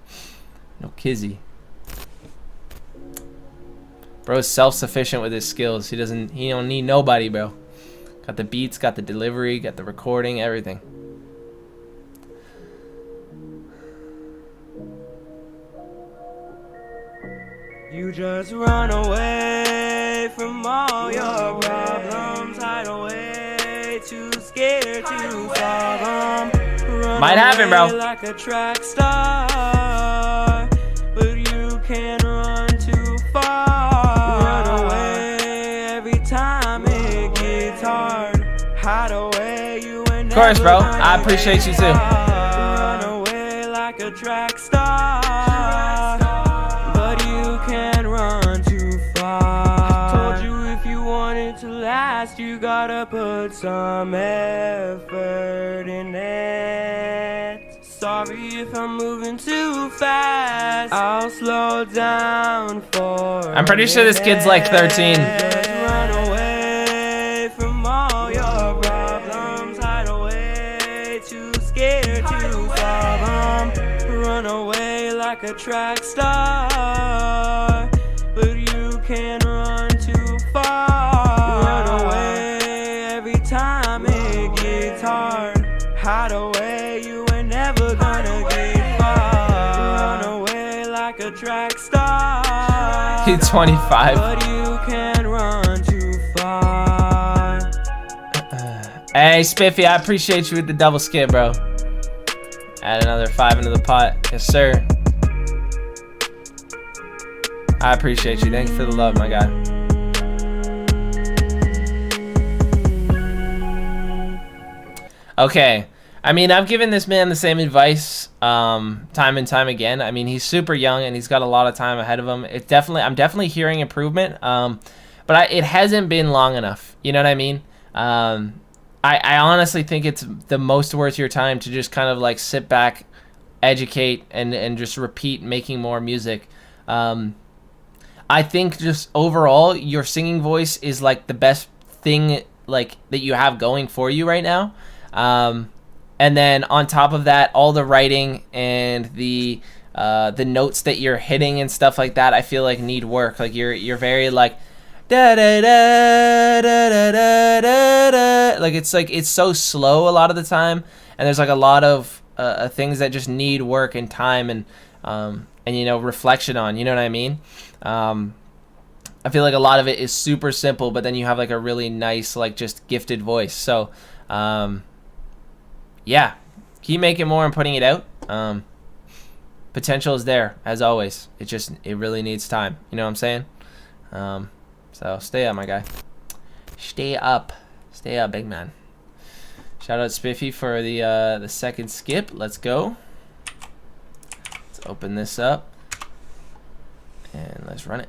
No kizzy. Bro's self-sufficient with his skills. He don't need nobody, bro. Got the beats, got the delivery, got the recording, everything. You just run away from all your problems, hide away, too scared to solve them. Run Might happen, bro. like a track star, but you can't run too far. Run away every time it gets hard. Hide away, you ain't Of course, bro. I appreciate you too. run away like a track star, but you can't run too far. Told you if you want it to last, you gotta put some effort in it. Sorry if I'm moving too fast, I'll slow down for I'm pretty sure this kid's like 13. Just run away from all your problems, hide away, too scared to solve them. Run away like a track star, but you can't run too far. Run away every time it gets hard. Hide away, you ain't never gonna get far. Run away like a track star. He's 25. But you can't run too far. Hey, Spiffy, I appreciate you with the double skip, bro. Add another 5 into the pot. Yes, sir. I appreciate you. Thank you for the love, my guy. Okay. I mean, I've given this man the same advice time and time again. I mean, he's super young and he's got a lot of time ahead of him. I'm definitely hearing improvement, but it hasn't been long enough. You know what I mean? I honestly think it's the most worth your time to just kind of like sit back, educate, and just repeat making more music. I think just overall, your singing voice is like the best thing like that you have going for you right now. And then on top of that, all the writing and the notes that you're hitting and stuff like that, I feel like need work. Like you're very like da da da da da da da. Like it's so slow a lot of the time, and there's like a lot of things that just need work and time and you know, reflection on. You know what I mean? I feel like a lot of it is super simple, but then you have like a really nice like just gifted voice. So yeah, keep making more and putting it out. Potential is there as always. It really needs time. You know what I'm saying? So stay up, my guy. Stay up, big man. Shout out Spiffy for the second skip. Let's go. Let's open this up and let's run it.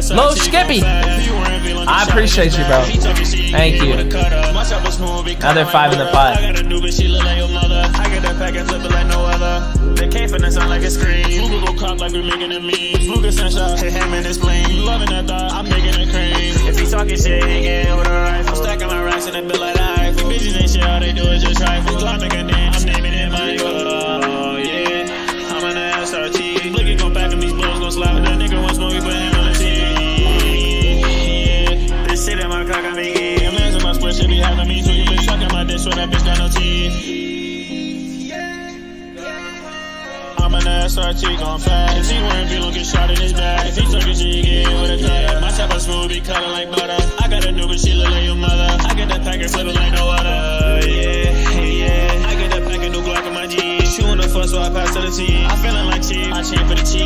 Low Skippy, I appreciate you, bro. Thank you. Another 5 in the pot. They can't finesse sound like a scream. Luga go cop like we making a meme. Luga sunshine, hit him in his plane. You loving that thought, I'm making a cream. If he talking shit, he get with a rifle. Stacking my racks in the bill like life. These bitches ain't shit, all they do is just trifle. Glock make a name, I'm naming it my oh yeah. I'm an SRT. Look, it gon' back and these blows gon' slap. That nigga wants smoke, we put him on the team. Yeah, this shit in my cock, I make it. I'm in my split, shit be having me. So you been sucking my dick, so that bitch got no teeth. I'm an SRT gon' fast. If he wearing V, don't get shot in his back. If he talking shit, he get hit with a cut. My type of smooth be cutting like butter. I got a new bitch, she look like your mother. I get that pack and flip it like no other. Yeah. I get that pack and new Glock in my jeans. Chewing the fuss, so I pass to the T. I'm feeling like cheap, I chain for the cheese.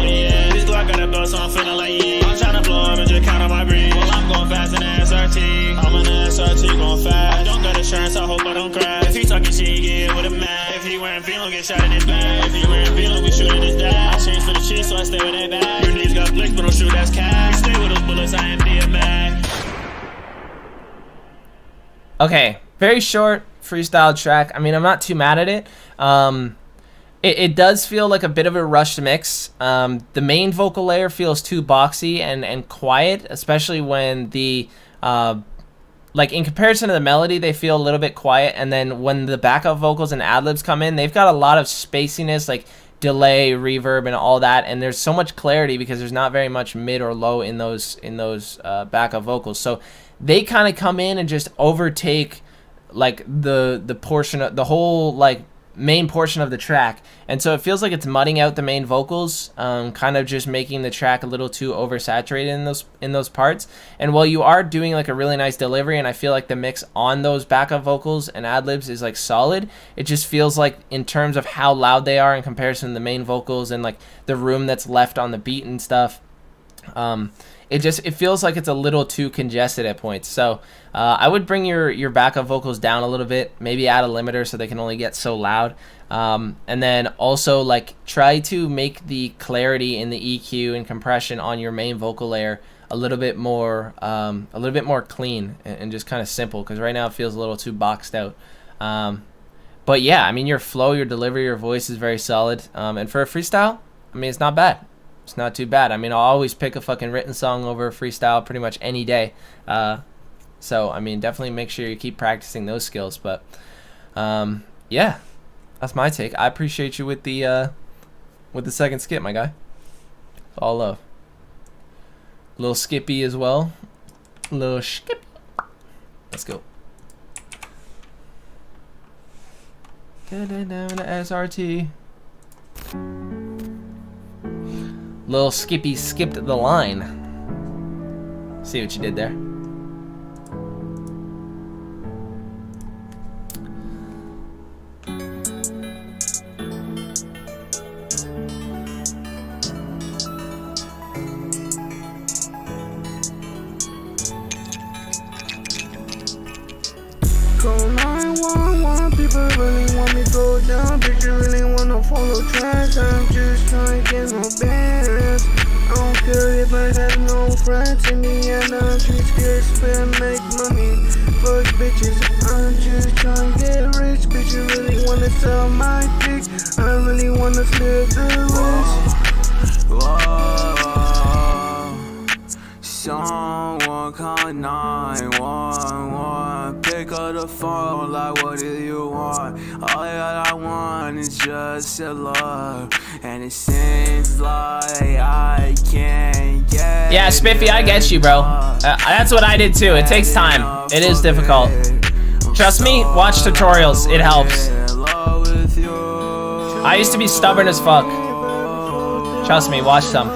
Yeah. This Glock got a belt, so I'm feeling like yeah. I'm tryna blow up and just count on my breeze. Well, I'm going fast in the SRT. I'm an SRT gon' fast. I don't got insurance, I hope I don't crash. If he talking shit, he get hit with a mag. If he wearing V, don't get shot in his back. If he wearing V, don't get shooting his dad. I change for the cheese, so I stay with that bag. Your knees got flicks, but don't shoot, that's cash. Stay with those bullets, I am DMAG. Okay, very short freestyle track. I mean, I'm not too mad at it. It does feel like a bit of a rushed mix. The main vocal layer feels too boxy and quiet, especially when the like in comparison to the melody, they feel a little bit quiet, and then when the backup vocals and ad-libs come in, they've got a lot of spaciness, like delay, reverb, and all that, and there's so much clarity because there's not very much mid or low in those backup vocals. So they kind of come in and just overtake like the portion of the whole like main portion of the track, and so it feels like it's mudding out the main vocals, kind of just making the track a little too oversaturated in those parts. And while you are doing like a really nice delivery, and I feel like the mix on those backup vocals and ad-libs is like solid, it just feels like in terms of how loud they are in comparison to the main vocals and like the room that's left on the beat and stuff, it feels like it's a little too congested at points. So I would bring your backup vocals down a little bit, maybe add a limiter so they can only get so loud, and then also like try to make the clarity in the EQ and compression on your main vocal layer a little bit more clean and just kind of simple, because right now it feels a little too boxed out. But yeah, I mean, your flow, your delivery, your voice is very solid, and for a freestyle, I mean, it's not bad. It's not too bad. I mean, I'll always pick a fucking written song over a freestyle pretty much any day. So, I mean, definitely make sure you keep practicing those skills. But, yeah, that's my take. I appreciate you with the second skip, my guy. It's all love. Little Skippy as well. Little Skippy. Let's go. Get it down to SRT. Little Skippy skipped the line. See what you did there. Call 911, people really want me to go down. Bitch, really wanna follow tracks. I'm just trying to get my bands. I don't care if I have no friends. In the end, I'm too scared to spend, make money. Fuck bitches, I'm just trying to get rich. Bitch, you really wanna sell my dick. I really wanna split the rich. Whoa. Someone call 911. Pick up the phone like, what do you want? All that I want is just your love. And it seems like I can't get. Yeah, Spiffy, I get you, bro. That's what I did too. It takes time. It is difficult. Trust me, watch tutorials. It helps. I used to be stubborn as fuck. Trust me, watch some.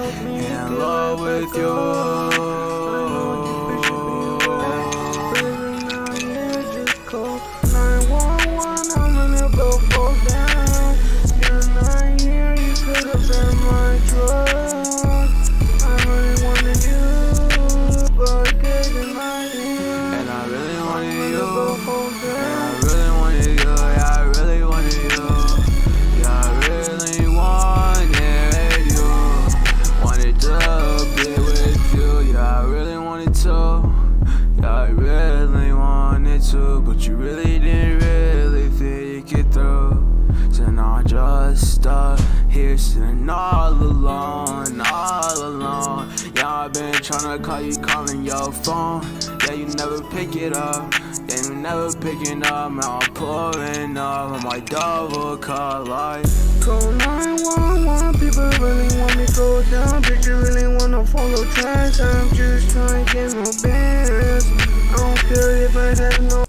But you really didn't really think it through. So now I just stuck here sitting all alone, all alone. Yeah, I've been trying to call you, calling your phone. Yeah, you never pick it up. Yeah, you never picking up. Now I'm pulling up on my double call like. Call 911, people really want me to go down. Bitch, you really wanna follow tracks. I'm just trying to get my bands. I don't care if I have no.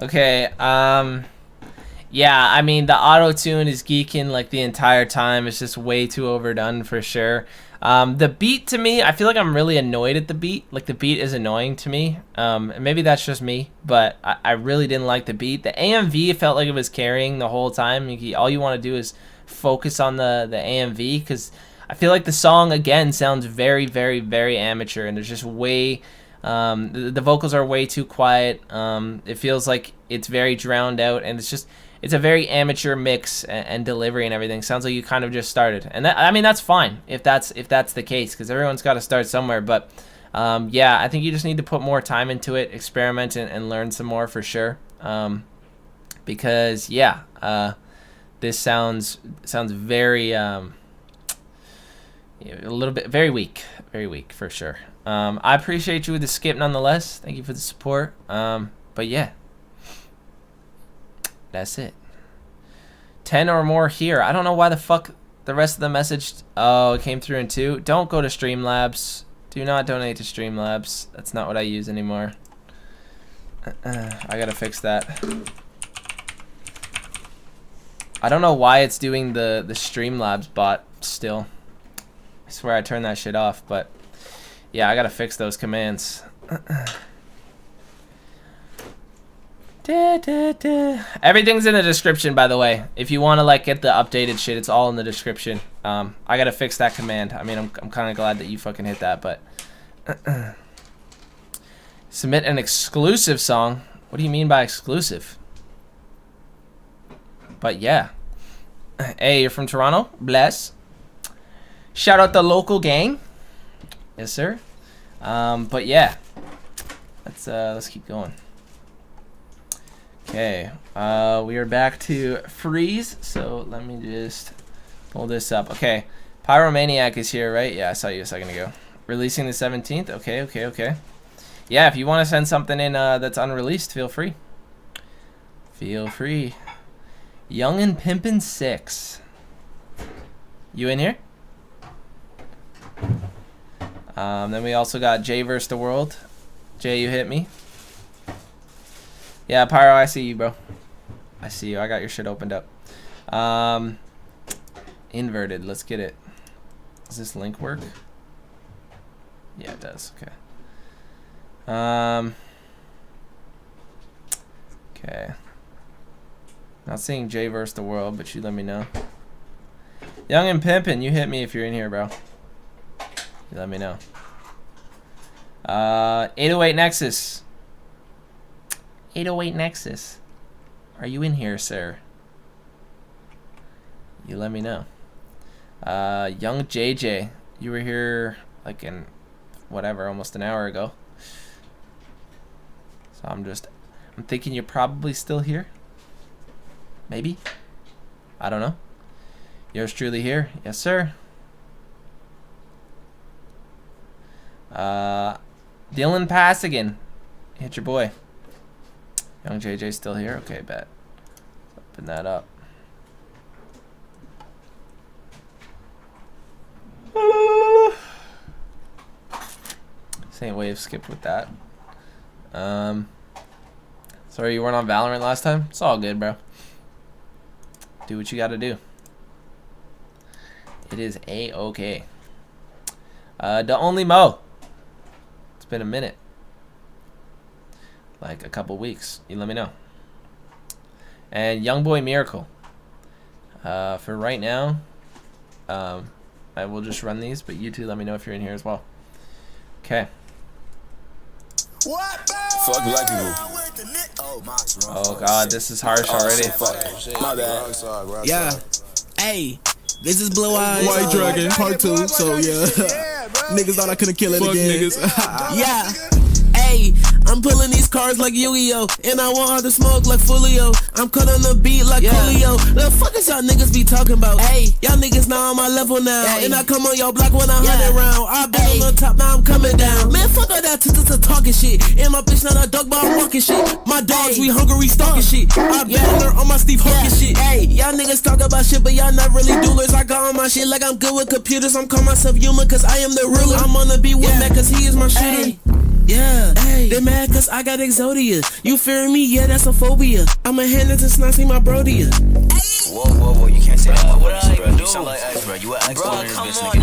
Okay, yeah, I mean, the auto-tune is geeking like the entire time. It's just way too overdone for sure. The beat, to me, I feel like I'm really annoyed at the beat. Like, the beat is annoying to me. And maybe that's just me, but I really didn't like the beat. The AMV felt like it was carrying the whole time. All you want to do is focus on the AMV, because I feel like the song, again, sounds very, very, very amateur, and there's just way... the vocals are way too quiet. It feels like it's very drowned out, and it's a very amateur mix and delivery and everything. Sounds like you kind of just started, and I mean, that's fine if that's the case, because everyone's got to start somewhere. But yeah, I think you just need to put more time into it, experiment and learn some more for sure. Because yeah, this sounds very a little bit very weak for sure. I appreciate you with the skip nonetheless. Thank you for the support. But yeah, that's it. 10 or more here. I don't know why the fuck the rest of the message. Oh, it came through in 2. Don't go to Streamlabs. Do not donate to Streamlabs. That's not what I use anymore. I gotta fix that. I don't know why it's doing the Streamlabs bot still. I swear I turned that shit off, but yeah, I gotta fix those commands. Everything's in the description, by the way. If you want to like get the updated shit, it's all in the description. I gotta fix that command. I mean, I'm kind of glad that you fucking hit that, but submit an exclusive song. What do you mean by exclusive? But yeah. Hey, you're from Toronto? Bless. Shout out the local gang. Yes, sir. But yeah. Let's keep going. Okay. We are back to freeze. So let me just pull this up. Okay. Pyromaniac is here, right? Yeah, I saw you a second ago. Releasing the 17th. Okay. Yeah, if you want to send something in that's unreleased, feel free. Feel free. Young and Pimpin' 6. You in here? Then we also got Jay vs. the World. Jay, you hit me. Yeah, Pyro, I see you, bro. I see you. I got your shit opened up. Inverted. Let's get it. Does this link work? Yeah, it does. Okay. Okay. Not seeing Jay vs. the World, but you let me know. Young and Pimpin', you hit me if you're in here, bro. You let me know. 808 Nexus. 808 Nexus. Are you in here, sir? You let me know. Young JJ. You were here like in whatever, almost an hour ago. So I'm thinking you're probably still here. Maybe. I don't know. Yours truly here. Yes, sir. Dylan Passigan. Hit your boy. Young JJ still here? Okay, bet. Open that up. Same wave skipped with that. Sorry you weren't on Valorant last time? It's all good, bro. Do what you gotta do. It is A-okay. The only Mo. It's been a minute. Like a couple weeks. You let me know. And Young Boy Miracle. For right now, I will just run these, but you two let me know if you're in here as well. Okay. Fuck black people. Oh god, this is harsh already. My bad. Yeah. Hey, this is Blue Eyes White Dragon Part 2. So yeah, niggas thought I couldn't kill it again. Yeah. Hey, I'm pulling these cards like Yu-Gi-Oh! And I want all the smoke like Fulio. I'm cutting the beat like Coolio. The fuck is y'all niggas be talking about? Hey, y'all niggas now on my level now. And I come on y'all block when I 100 round. I been on the top, now I'm coming down. Man, fuck all that to talking shit. And my bitch not a dog, but I'm walking shit. My dogs, we hungry, we stalking shit. I been her on my Steve Hawkins shit. Hey, y'all niggas talk about shit, but y'all not really doers. I got on my shit like I'm good with computers. I'm calling myself human, cause I am the ruler. I'm on the beat with Mac, cause he is my shooter. Yeah, they mad cause I got Exodia. You fearing me? Yeah, that's a phobia. I'ma hand it to Snotty, my brodia. Whoa, you can't say that my voice, bro. You sound like X, bro. You an X on this bitch, nigga.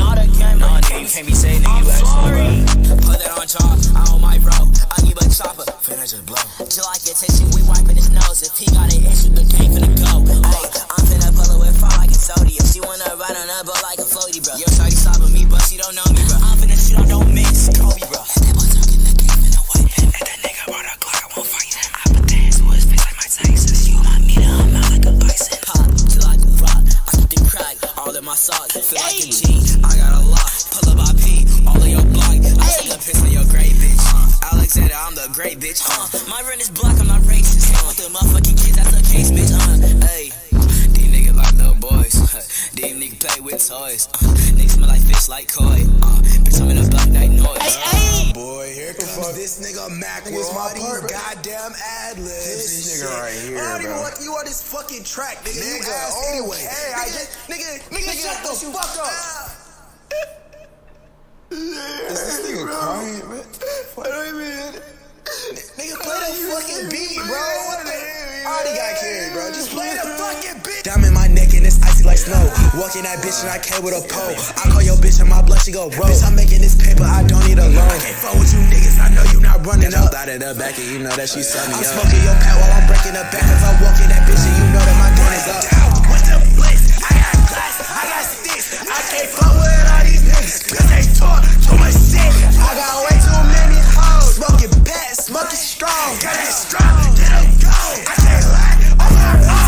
Nah, nigga, you can't be saying nigga, you X on, bro. Put it on charge, I own my bro. I give a chopper, finna just blow. Just like your tissue, we wiping his nose. If he got an issue, the game finna go. Ay, I'm finna pull it with fire like Exodia. She wanna ride on her boat like a floaty, bro. Yo, shawty stopping me, but she don't know me, bro. I'm finna shoot, I don't mix, Kobe, bro. My sock, feel like a G. I got a lot, pull up IP, all of your block. I take a piss on your great bitch. Alexander, I'm the great bitch. My rent is black, I'm not racist. With the motherfucking kids, that's the case, bitch. Hey, these niggas like little boys. These niggas play with toys. Niggas smell like fish, like koi. Bitch, I'm in a black night noise. Hey, boy, here comes this nigga Mac with all these goddamn ad-libs. This nigga right here, bro. I don't even want you on this fucking track, nigga. You ass anyway. Hey, nigga, shut the fuck up. Is this nigga crying, man? What do you mean? Nigga, play the fucking beat, bro. I already got carried, bro. Just play the fucking Diamond in my neck and it's icy like snow. Walking that bitch and I came with a pole. I call your bitch and my blood she go roll. Bitch, I'm making this paper, I don't need a loan. I can't fuck with you niggas, I know you not running up. Out of the back and you know that she set me up. I'm smoking your pad while I'm breaking the back. Cause I'm walking that bitch and you know that my gun is up. With the blitz, I got glass, I got sticks. I can't fuck with all these niggas. Cause they talk too much shit. I got way too many hoes. Smoking bad, smoking strong. Got it strong, get them go. I can't lie on my own.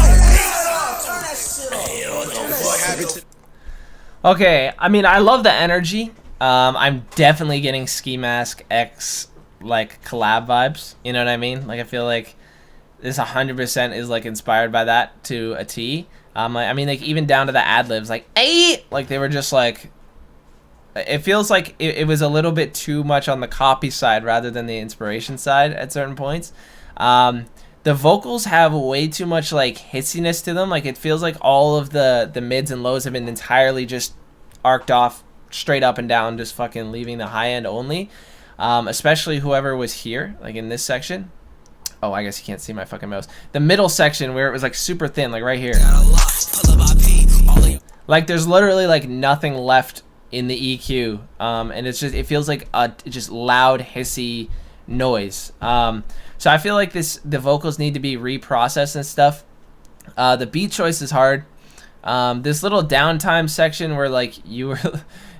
Okay, I mean, I love the energy. I'm definitely getting Ski Mask X like collab vibes. You know what I mean? Like, I feel like this 100% is like inspired by that to a T. I mean, like even down to the ad libs, like like they were just like. It feels like it was a little bit too much on the copy side rather than the inspiration side at certain points. The vocals have way too much like hissiness to them. Like it feels like all of the mids and lows have been entirely just arced off straight up and down, just fucking leaving the high end only. Especially whoever was here, like in this section. Oh, I guess you can't see my fucking mouse. The middle section where it was like super thin, like right here. Like there's literally like nothing left in the EQ, and it's just, it feels like a just loud hissy noise. So I feel like the vocals need to be reprocessed and stuff. The beat choice is hard. This little downtime section where like you were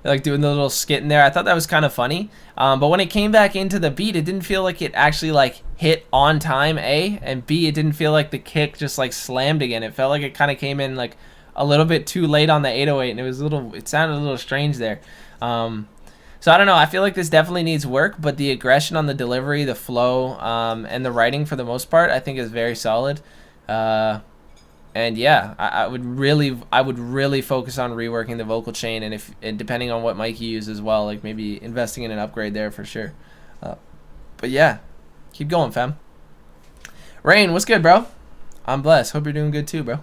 like doing the little skit in there, I thought that was kind of funny. But when it came back into the beat, it didn't feel like it actually like hit on time, A, and B, it didn't feel like the kick just like slammed again. It felt like it kind of came in like a little bit too late on the 808, and it sounded a little strange there. So I don't know, I feel like this definitely needs work, but the aggression on the delivery, the flow, and the writing for the most part, I think is very solid. And yeah, I would really focus on reworking the vocal chain, and depending on what mic you use as well, like maybe investing in an upgrade there for sure. But yeah, keep going, fam. Rain, what's good, bro? I'm blessed. Hope you're doing good too, bro.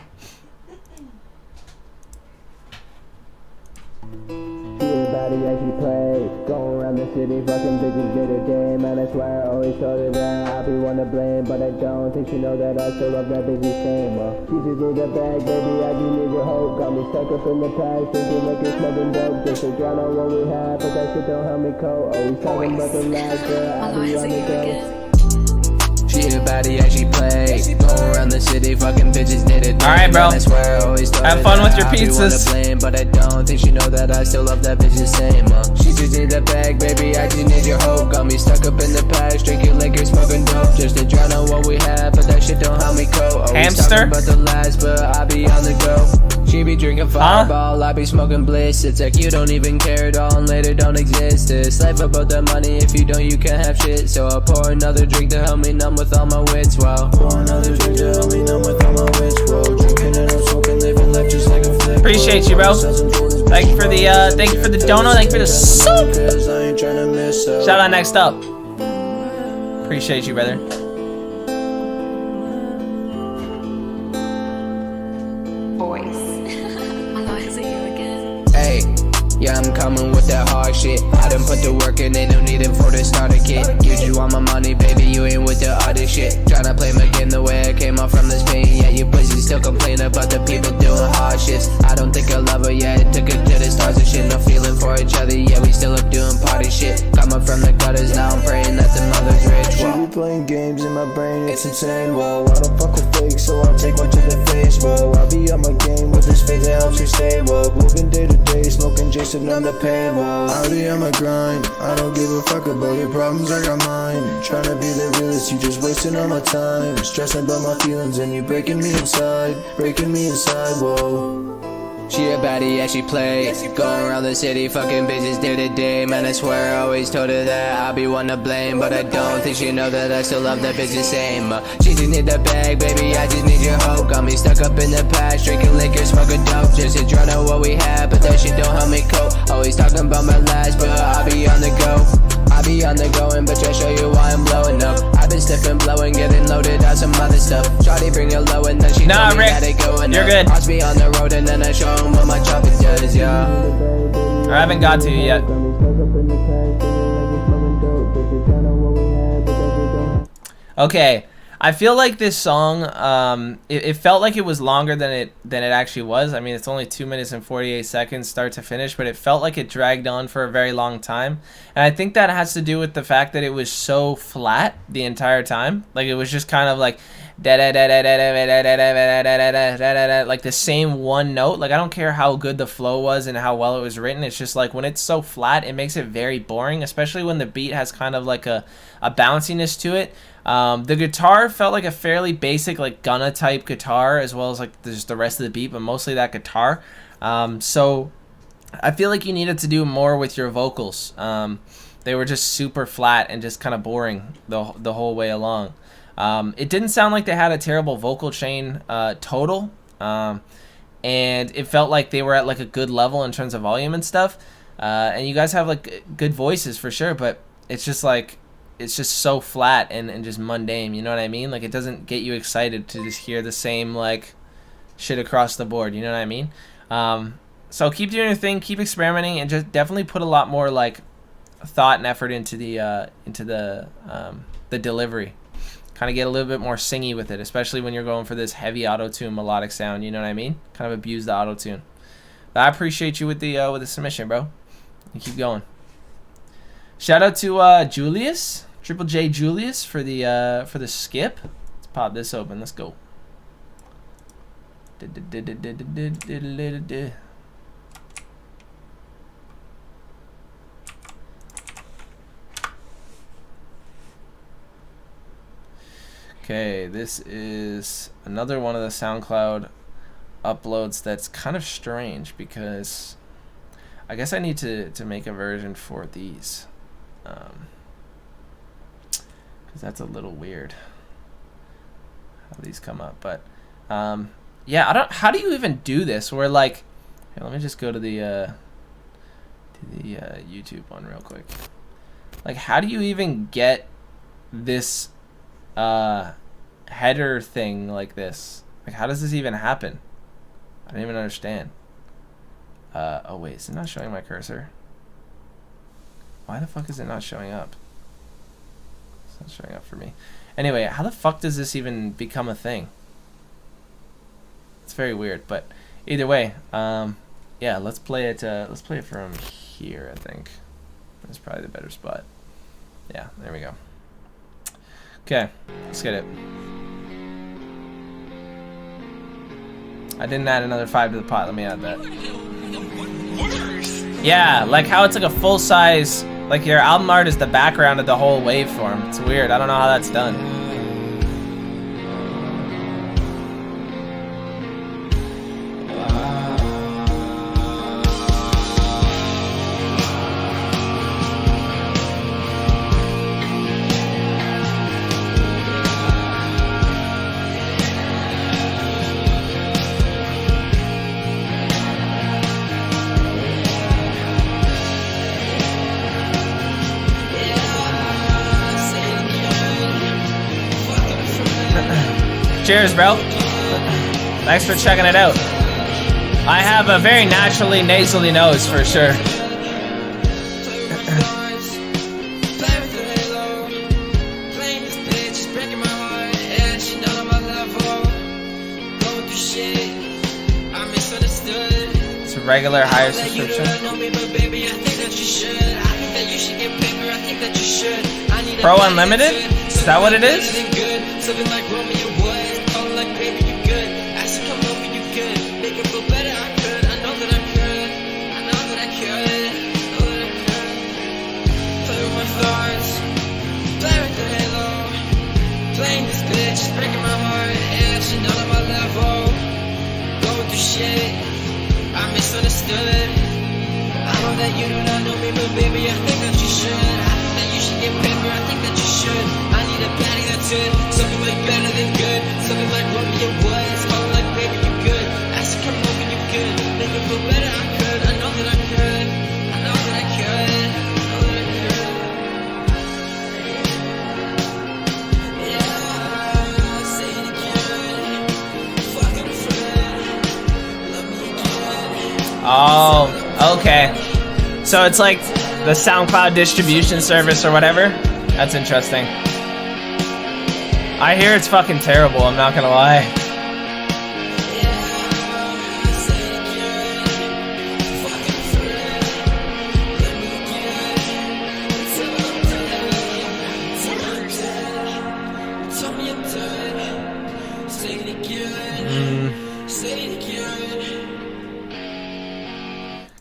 Everybody actually play, going around the city, fucking bitches get a game, and I swear I always told her that I'll be one to blame, but I don't think she know that I still love that bitch the same. She just need a bag, baby, I just need your hope, got me stuck up in the past, thinking like it's smoking dope, just to drown on what we have, but that shit don't help me cope, always talking about the last girl, I'll be on the go. She a baddie, yeah, she play. Go around the city, fucking bitches did it. Alright, bro. Have fun with your pizzas. Blame, but I don't think she know that I still love that bitch the same. She just need that bag, baby, I just need your hope. Got me stuck up in the past, drinking liquor, smoking dope, just to drown on what we have, but that shit don't help me cope. Hamster? About the last, but I be on the go. She be drinking Fireball, I be smoking Bliss. It's like you don't even care at all, and later don't exist. It's life about that money, if you don't, you can't have shit. So I pour another drink to help me numb with all my wits, wow. Pour another drink to help me numb with all my wits, whoa. Drinking and I'm smoking, living life just like a flick. Appreciate you, bro. Thank you for the dono, thank you for the soup. Shout out next up. Appreciate you, brother. Yeah, I'm coming with that hard shit. I done put the work in, ain't no need it for the starter kit. Use you on my money, baby, you ain't with the other shit. Tryna play my game the way I came out from this pain. Yeah, you pussies still complain about the people doing hard shifts. I don't think I love her yet, took her to the stars and shit. No feeling for each other, yeah, we still up doing party shit. Coming from the gutters, now I'm praying that the mother's rich. She be playing games in my brain, it's insane, whoa. I don't fuck with fake, so I'll take one to the face, whoa. I'll be on my game with this face that helps you stay, whoa. Moving day to day, smoking Jason on the pain, whoa. I'll be on my grind, I don't give a fuck about your problems, I got mine. Tryna be the realest, you just wasting all my time. Stressing about my feelings and you breaking me inside, whoa. She a baddie, yeah, she play. Going around the city, fucking bitches day to day. Man, I swear I always told her that I'll be one to blame, but I don't think she know that I still love that bitch the same. She just need that bag, baby, I just need your hope. Got me stuck up in the past, drinking liquor, smoking dope, just to drown out what we had, but that shit don't help me cope. Always talking about my last, but I'll be on the go. I be on the going, but I show you why I'm blowing up. I've been sniffing, blowing, getting loaded on some other stuff. Shawty bring it low and then she told me that it going you're up. good. Watch me on the road and then I show him what my trumpet does, yeah. I haven't got to you yet. Okay, I feel like this song, it felt like it was longer than it actually was. I mean, it's only 2 minutes and 48 seconds start to finish, but it felt like it dragged on for a very long time. And I think that has to do with the fact that it was so flat the entire time. Like, it was just kind of like like the same one note. Like, I don't care how good the flow was and how well it was written. It's just like when it's so flat, it makes it very boring, especially when the beat has kind of like a bounciness to it. The guitar felt like a fairly basic, like Gunna type guitar, as well as like just the rest of the beat, but mostly that guitar. So I feel like you needed to do more with your vocals. They were just super flat and just kind of boring the whole way along. It didn't sound like they had a terrible vocal chain total, and it felt like they were at like a good level in terms of volume and stuff. And you guys have like good voices for sure, but it's just like, it's just so flat and just mundane, you know what I mean? Like, it doesn't get you excited to just hear the same like shit across the board, you know what I mean? So keep doing your thing, keep experimenting, and just definitely put a lot more like thought and effort into the delivery. Kind of get a little bit more singy with it, especially when you're going for this heavy auto-tune melodic sound, you know what I mean? Kind of abuse the auto-tune. But I appreciate you with the submission, bro. You keep going. Shout out to Julius, Triple J Julius, for the skip. Let's pop this open. Let's go. Okay, this is another one of the SoundCloud uploads that's kind of strange, because I guess I need to make a version for these. Because that's a little weird how these come up, but yeah, how do you even do this where like, here, let me just go to the YouTube one real quick. Like, how do you even get this header thing like this? Like, how does this even happen? I don't even understand. Oh wait, is it not showing my cursor? Why the fuck is it not showing up? It's not showing up for me. Anyway, how the fuck does this even become a thing? It's very weird, but either way, yeah, let's play it from here, I think. That's probably the better spot. Yeah, there we go. Okay, let's get it. I didn't add another 5 to the pot. Let me add that. Yeah, like how it's like a full size, like your album art is the background of the whole waveform. It's weird. I don't know how that's done. Cheers, bro. Thanks for checking it out. I have a very naturally nasally nose for sure. It's a regular higher subscription. Pro Unlimited? Is that what it is? Misunderstood. I know that you do not know me, but baby, I think that you should. I think that you should get paper, I think that you should. I need a baddie that's it, something like better than good, something like Romeo was. Falling like baby, you good. Ask to come over, you good. Make it feel better, I could. I know that I could. I know that I could. I know that I could. Yeah, say it again. Fucking friend. Love me again. Oh, okay. So it's like the SoundCloud distribution service or whatever? That's interesting. I hear it's fucking terrible, I'm not gonna lie.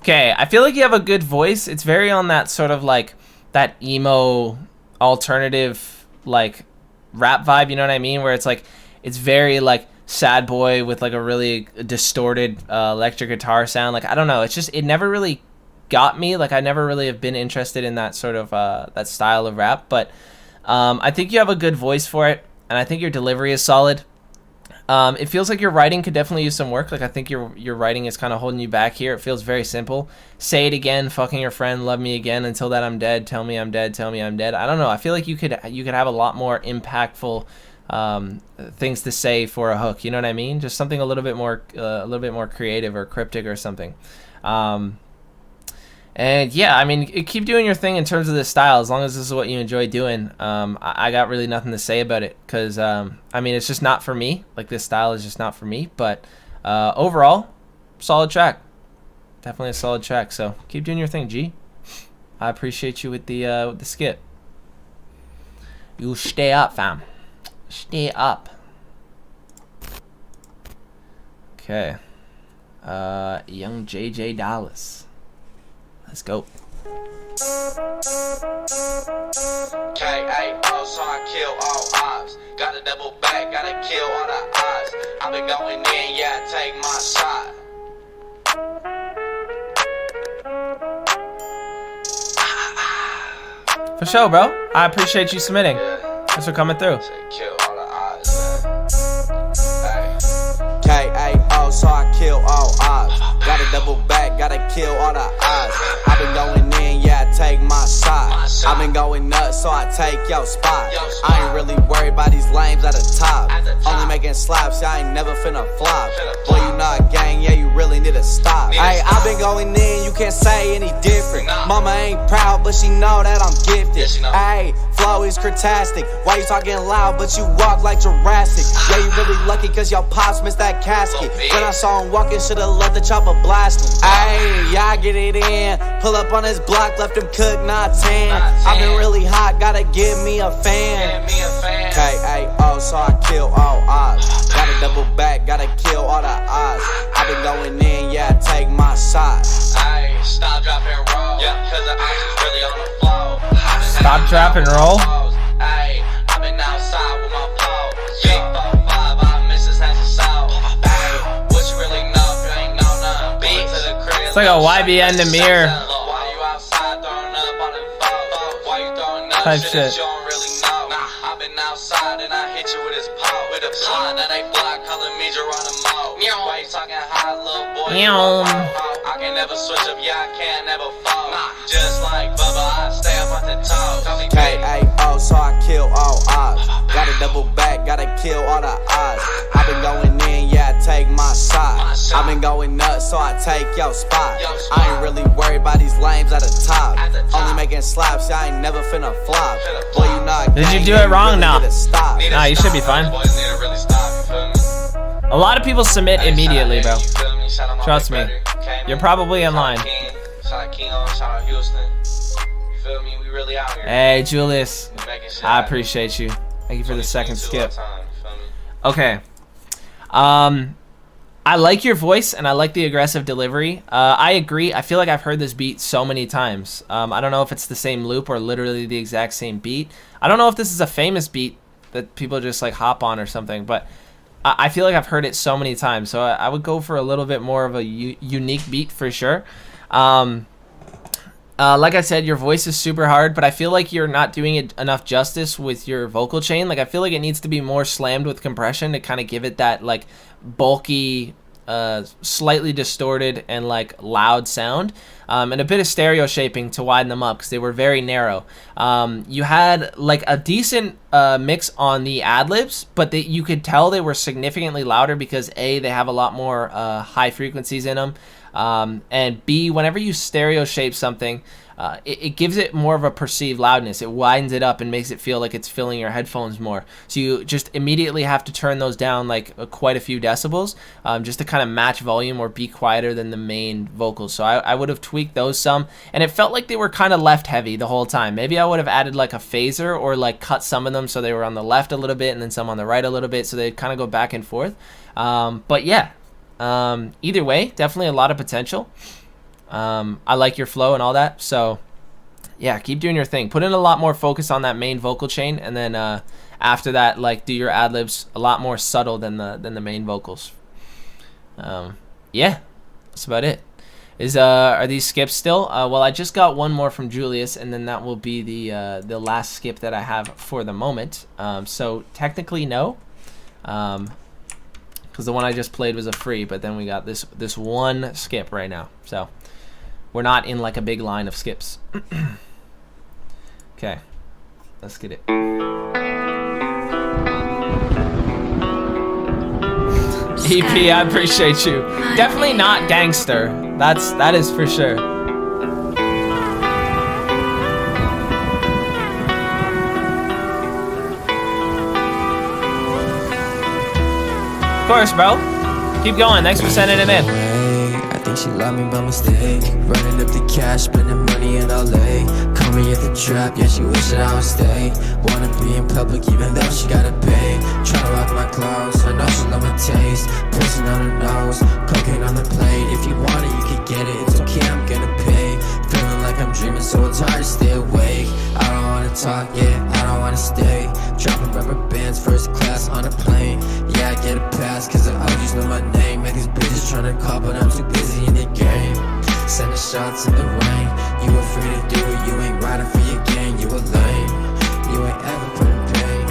Okay, I feel like you have a good voice. It's very on that sort of like that emo alternative like rap vibe, you know what I mean? Where it's like it's very like sad boy with like a really distorted electric guitar sound. Like I don't know, it's just it never really got me. Like I never really have been interested in that sort of that style of rap, but I think you have a good voice for it, and I think your delivery is solid. It feels like your writing could definitely use some work. Like I think your writing is kind of holding you back here. It feels very simple. Say it again, fucking your friend, love me again, until that I'm dead, tell me I'm dead, tell me I'm dead. I don't know. I feel like you could have a lot more impactful things to say for a hook. You know what I mean? Just something a little bit more creative or cryptic or something. And yeah, I mean, keep doing your thing in terms of this style, as long as this is what you enjoy doing. I got really nothing to say about it, because I mean, it's just not for me. Like this style is just not for me. But overall, solid track, definitely a solid track. So keep doing your thing, G. I appreciate you with the skip. You stay up, fam. Stay up. Okay. Young JJ Dallas. Let's go. K.A.O. so I kill all odds. Gotta double back, gotta kill all the odds. I've been going in, yeah, take my shot. For sure, bro. I appreciate you submitting. Thanks for coming through. Kill all the odds, man. K.A.O. so I kill all odds. Gotta double back, gotta kill all the odds. I've been going in, yeah, I take my shot. I've been going nuts, so I take your spot. I ain't really worried about these lames at the top. Only making slaps, I ain't never finna flop. Boy, you not gang, yeah, you really need to stop. Hey, I've been going in, you can't say any different. Mama ain't proud, but she know that I'm gifted. Hey, flow is critastic. Why you talking loud, but you walk like Jurassic? Yeah, you really lucky, cause your pops missed that casket. When I saw him walking, should've let the chopper blast him. Ayy, yeah, I get it in. Pull up on his block, left him cooked, not 10. I've been really hot, gotta give me a fan. K.A.O. so I kill all odds. Gotta double back, gotta kill all the odds. I've been going in, yeah, I take my shot. Ayy, stop, drop, and roll. Cause the ice is really on the floor. Stop, drop, and roll. Ayy, I've been outside with my pole. Big 4-5, I miss his hands of soul. Ayy, what you really know if you ain't know nothing? Beat to the crib. It's like a YBN to mirror type shit. You don't really know. I've been outside and I hit you with his pole. With a plot that they block, calling me Geronimo. Why you talking high, little boy? I can never switch up, yeah, I can't never fall. Just like Bubba, I stay up on the top. K.A.O. so I kill all odds. Gotta double back, gotta kill all the odds. I've been going in, yeah, I take my shot. I've been going nuts, so I take your spot. I ain't really worried about these lames at the top. Only making slaps, I ain't never finna flop. Boy, you not Did you do it wrong now? Nah, you should be fine. A lot of people submit immediately, bro. Trust me. You're probably in line. Hey, Julius. I appreciate you. Thank you for the second skip. Okay. I like your voice and I like the aggressive delivery. I agree. I feel like I've heard this beat so many times. I don't know if it's the same loop or literally the exact same beat. I don't know if this is a famous beat that people just like hop on or something, but I feel like I've heard it so many times. So I would go for a little bit more of a unique beat for sure. Like I said, your voice is super hard, but I feel like you're not doing it enough justice with your vocal chain. Like I feel like it needs to be more slammed with compression to kind of give it that like bulky, slightly distorted and like loud sound, and a bit of stereo shaping to widen them up because they were very narrow. You had like a decent mix on the ad-libs, but you could tell they were significantly louder because A, they have a lot more high frequencies in them, and B, whenever you stereo shape something, it gives it more of a perceived loudness. It widens it up and makes it feel like it's filling your headphones more. So you just immediately have to turn those down like quite a few decibels, just to kind of match volume or be quieter than the main vocals. So I would have tweaked those some, and it felt like they were kind of left heavy the whole time. Maybe I would have added like a phaser or like cut some of them so they were on the left a little bit and then some on the right a little bit, so they'd kind of go back and forth. But yeah, either way, definitely a lot of potential. I like your flow and all that, so yeah, keep doing your thing. Put in a lot more focus on that main vocal chain, and then after that, like, do your ad-libs a lot more subtle than the main vocals. Yeah, that's about it. Are these skips still? Well, I just got one more from Julius, and then that will be the last skip that I have for the moment. So technically no, because the one I just played was a free, but then we got this one skip right now. So we're not in like a big line of skips. Okay, let's get it. EP, I appreciate you. Definitely not gangster. That is for sure. Of course, bro. Keep going. Thanks for sending him in. I think she love me by mistake. Running up the cash, spending money in LA. Call me at the trap, yeah, she wish that I would stay. Wanna be in public even though she gotta pay. Tryna rock my clothes, I know she love my taste. Pressing on her nose, cocaine on the plate. If you want it, you can get it, it's okay, I'm gonna pay. Feeling like I'm dreaming, so it's hard to stay awake. I don't wanna talk, yeah, I don't wanna stay. Dropping rubber bands, first class on a plane. Yeah, I get a pass, cause the OGs know my name. Man, these bitches tryna call, but I'm too busy in the game. Sending shots in the rain. You afraid to do it, you ain't riding for your gang. You a lame, you ain't ever put in pain.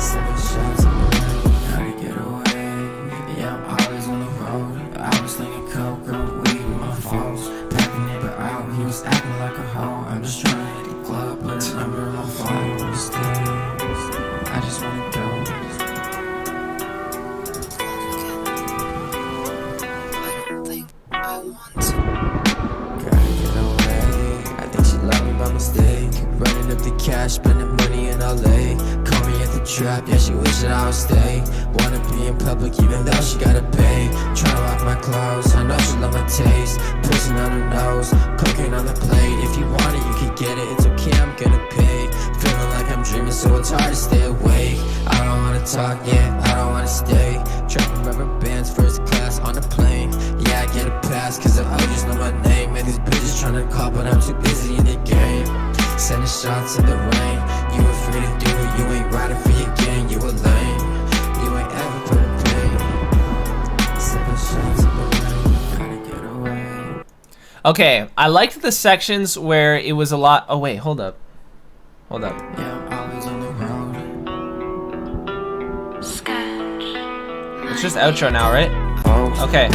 Sending shots in the rain. Gotta get away. Yeah, I'm always on the road. I was slinging coke, girl, weed with my phones. Packing neighbor out, he was acting like a hoe. I'm just trying to hit the club, put a number on my phone. Stay, I just wanna go. Mistake. Running up the cash, spending money in LA. Call me at the trap, yeah, she wish that I would stay. Wanna be in public even though she gotta pay. Tryna rock my clothes, I know she love my taste. Pressing on her nose, cocaine on the plate. If you want it, you can get it, it's okay, I'm gonna pay. Feeling like I'm dreaming, so it's hard to stay awake. I don't wanna talk, yeah, I don't wanna stay. Dropping rubber bands, first class on a plane. Yeah, I get a pass, cause the OGs know my name. Man, these bitches tryna call, but I'm too busy in the game. Sending shots in the rain. You afraid to do it, you ain't riding for your gang. You a lame, you ain't ever put in pain. Sending shots in the rain. Gotta get away. Okay, I liked the sections where it was a lot. Oh wait, hold up. Yeah, I'm always on the road. It's just outro now, right? Okay.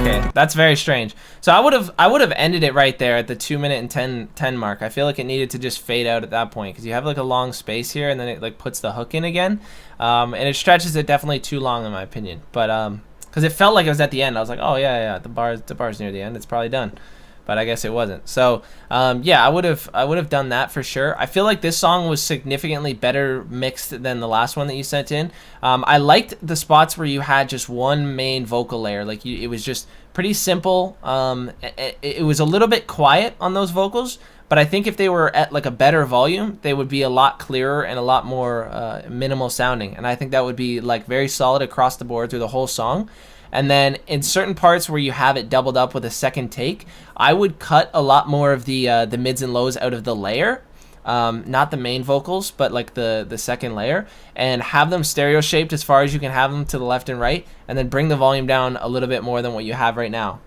Okay, that's very strange. So I would have ended it right there at the 2 minute and 10 mark. I feel like it needed to just fade out at that point because you have like a long space here, and then it like puts the hook in again, and it stretches it definitely too long in my opinion. But because it felt like it was at the end, I was like, oh yeah, the bar's near the end, it's probably done. But I guess it wasn't. So yeah, I would have done that for sure. I feel like this song was significantly better mixed than the last one that you sent in. I liked the spots where you had just one main vocal layer. Like it was just pretty simple. It was a little bit quiet on those vocals, but I think if they were at like a better volume, they would be a lot clearer and a lot more minimal sounding. And I think that would be like very solid across the board through the whole song. And then in certain parts where you have it doubled up with a second take, I would cut a lot more of the mids and lows out of the layer, not the main vocals, but like the second layer, and have them stereo shaped as far as you can have them to the left and right, and then bring the volume down a little bit more than what you have right now.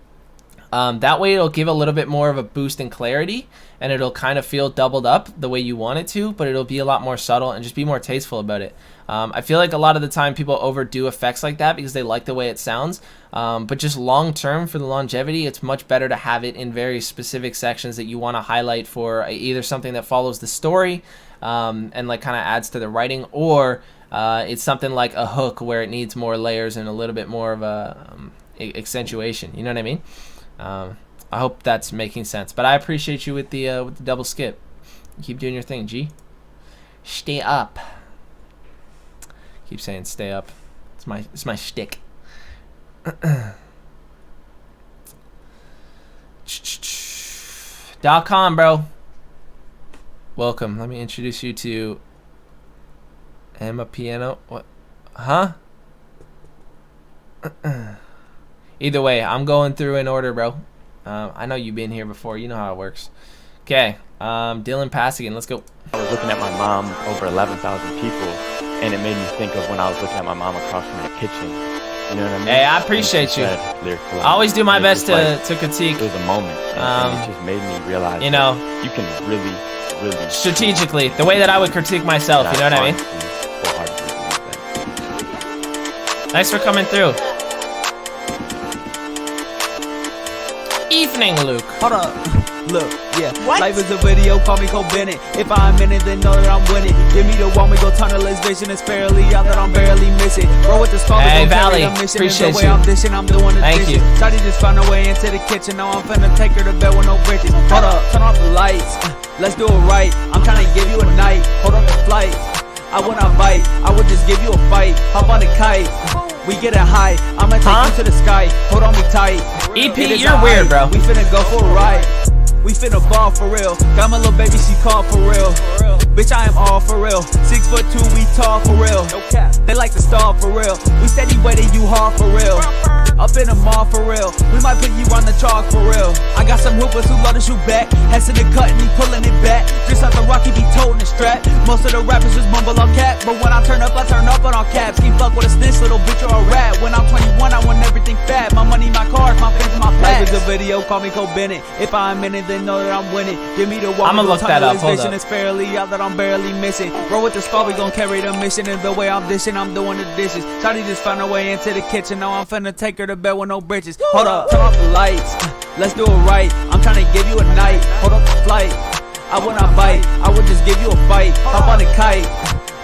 That way it'll give a little bit more of a boost in clarity, and it'll kind of feel doubled up the way you want it to, but it'll be a lot more subtle and just be more tasteful about it. I feel like a lot of the time people overdo effects like that because they like the way it sounds. But just long term for the longevity, it's much better to have it in very specific sections that you want to highlight for either something that follows the story and like kind of adds to the writing, or it's something like a hook where it needs more layers and a little bit more of a accentuation. You know what I mean? I hope that's making sense. But I appreciate you with the double skip. Keep doing your thing, G. Stay up. Keep saying stay up. It's my shtick. .com, bro. Welcome. Let me introduce you to Emma Piano. What? Huh? Either way, I'm going through in order, bro. I know you've been here before. You know how it works. Okay. Dylan Passigan. Let's go. I was looking at my mom over 11,000 people, and it made me think of when I was looking at my mom across from the kitchen. You know what I mean? Hey, I appreciate you. I always do my best to critique. It was a moment. And it just made me realize, you know, you can really strategically, the way that I would critique myself. You know what I mean? Thanks for coming through. Evening, Luke. Hold up. Look, yeah. What? Life is a video, call me Cole Bennett. If I'm in it, then know that I'm winning. Give me the one, we go tunnelist vision. It's fairly out that I'm barely missing. Bro, with the skull, hey, Valley, appreciate the way you. I'm dishing, I'm doing the Thank dishes. you. Shawty just found her way into the kitchen. Now I'm finna take her to bed with no bridges. Hold up, turn off the lights. Let's do it right. I'm trying to give you a night. Hold up the flight. I would not bite. I would just give you a fight. Hop on the kite. We get it high. I'ma take you to the sky. Hold on me tight. EP, you're weird, bro. We finna go for a ride. We finna ball for real. Got my little baby, she called for real. Bitch, I am all for real. 6'2", we tall for real. They like to stall for real. We steady waiting you hard for real. Up in the mall for real. We might put you on the chalk for real. I got some hoopers who love to shoot back. Heads to the cut and he pulling it back. Just out the rocky be toting the strap. Most of the rappers just mumble on cap. But when I turn up on all caps. Can't fuck with a snitch, little bitch or a rat. When I'm 21, I want everything fat. My money, my cars, my fans, and my packs. Life is a video, call me Cole Bennett. If I'm in it, then know that I'm winning. Give me the one. I'ma look that up. Hold up. It's fairly out that I'm barely missing. Bro, with the skull, we gon' carry the mission. And the way I'm dishing, I'm doing the dishes. Shawty just found her way into the kitchen. Now I'm finna take her to bed with no bridges. Hold up, turn off the lights. Let's do it right. I'm trying to give you a night. Hold up the flight. I would not bite. I would just give you a fight. Hop on the kite.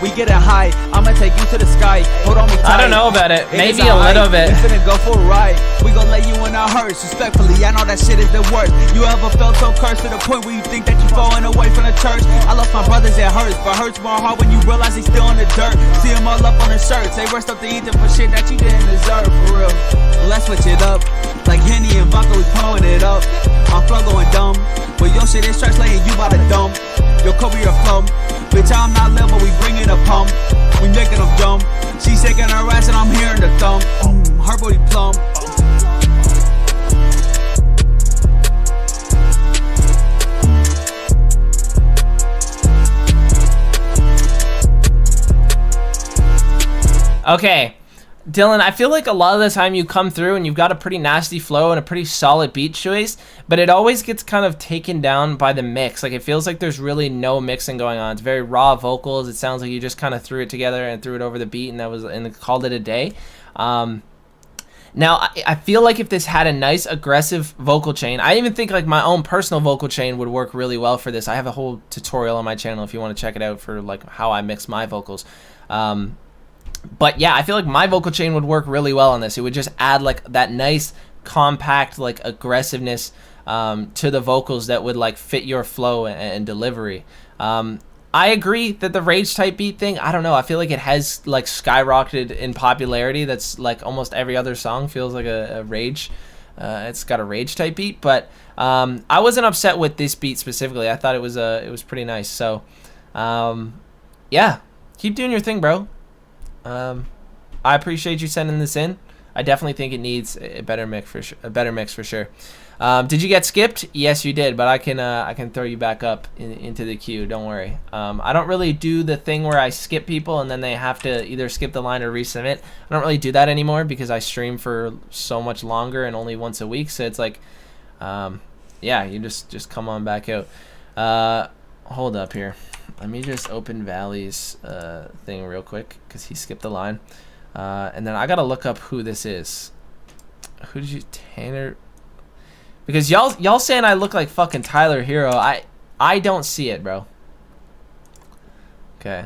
We get it high. I'ma take you to the sky. Hold on me tight. I don't know about it. Maybe a little bit. We finna go for a ride. We gon' lay you in our hearts. Respectfully, I know that shit is the worst. You ever felt so cursed to the point where you think that you falling away from the church? I lost my brothers, it hurts. But hurts more hard when you realize they still in the dirt. See them all up on the shirts. They rushed up to eat them for shit that you didn't deserve, for real. Let's switch it up. Like Henny and vodka, we pouring it up. My flow going dumb. But your shit is trash laying you by the dump. Yo, Kobe, your flum. Bitch, I'm not little, but we bringing a pump. We making them jump. She shaking her ass and I'm hearing the thump. Her booty plump. Okay, Dylan, I feel like a lot of the time you come through and you've got a pretty nasty flow and a pretty solid beat choice, but it always gets kind of taken down by the mix. Like, it feels like there's really no mixing going on. It's very raw vocals. It sounds like you just kind of threw it together and threw it over the beat and called it a day. Now, I feel like if this had a nice aggressive vocal chain, I even think like my own personal vocal chain would work really well for this. I have a whole tutorial on my channel if you want to check it out for like how I mix my vocals. But yeah, I feel like my vocal chain would work really well on this. It would just add like that nice compact like aggressiveness to the vocals that would like fit your flow and delivery. I agree that the rage type beat thing, I don't know, I feel like it has like skyrocketed in popularity. That's like almost every other song feels like a rage. It's got a rage type beat, but I wasn't upset with this beat specifically. I thought it was pretty nice. So yeah, keep doing your thing, bro. I appreciate you sending this in. I definitely think it needs a better mix for sure. Did you get skipped? Yes, you did, but I can throw you back up into the queue. Don't worry. I don't really do the thing where I skip people and then they have to either skip the line or resubmit. I don't really do that anymore because I stream for so much longer and only once a week. So it's like, yeah, you just come on back out. Hold up here. Let me just open Valley's thing real quick because he skipped the line. And then I gotta look up who this is. Who did you, Tanner? Because y'all saying I look like fucking Tyler Hero. I don't see it, bro. Okay.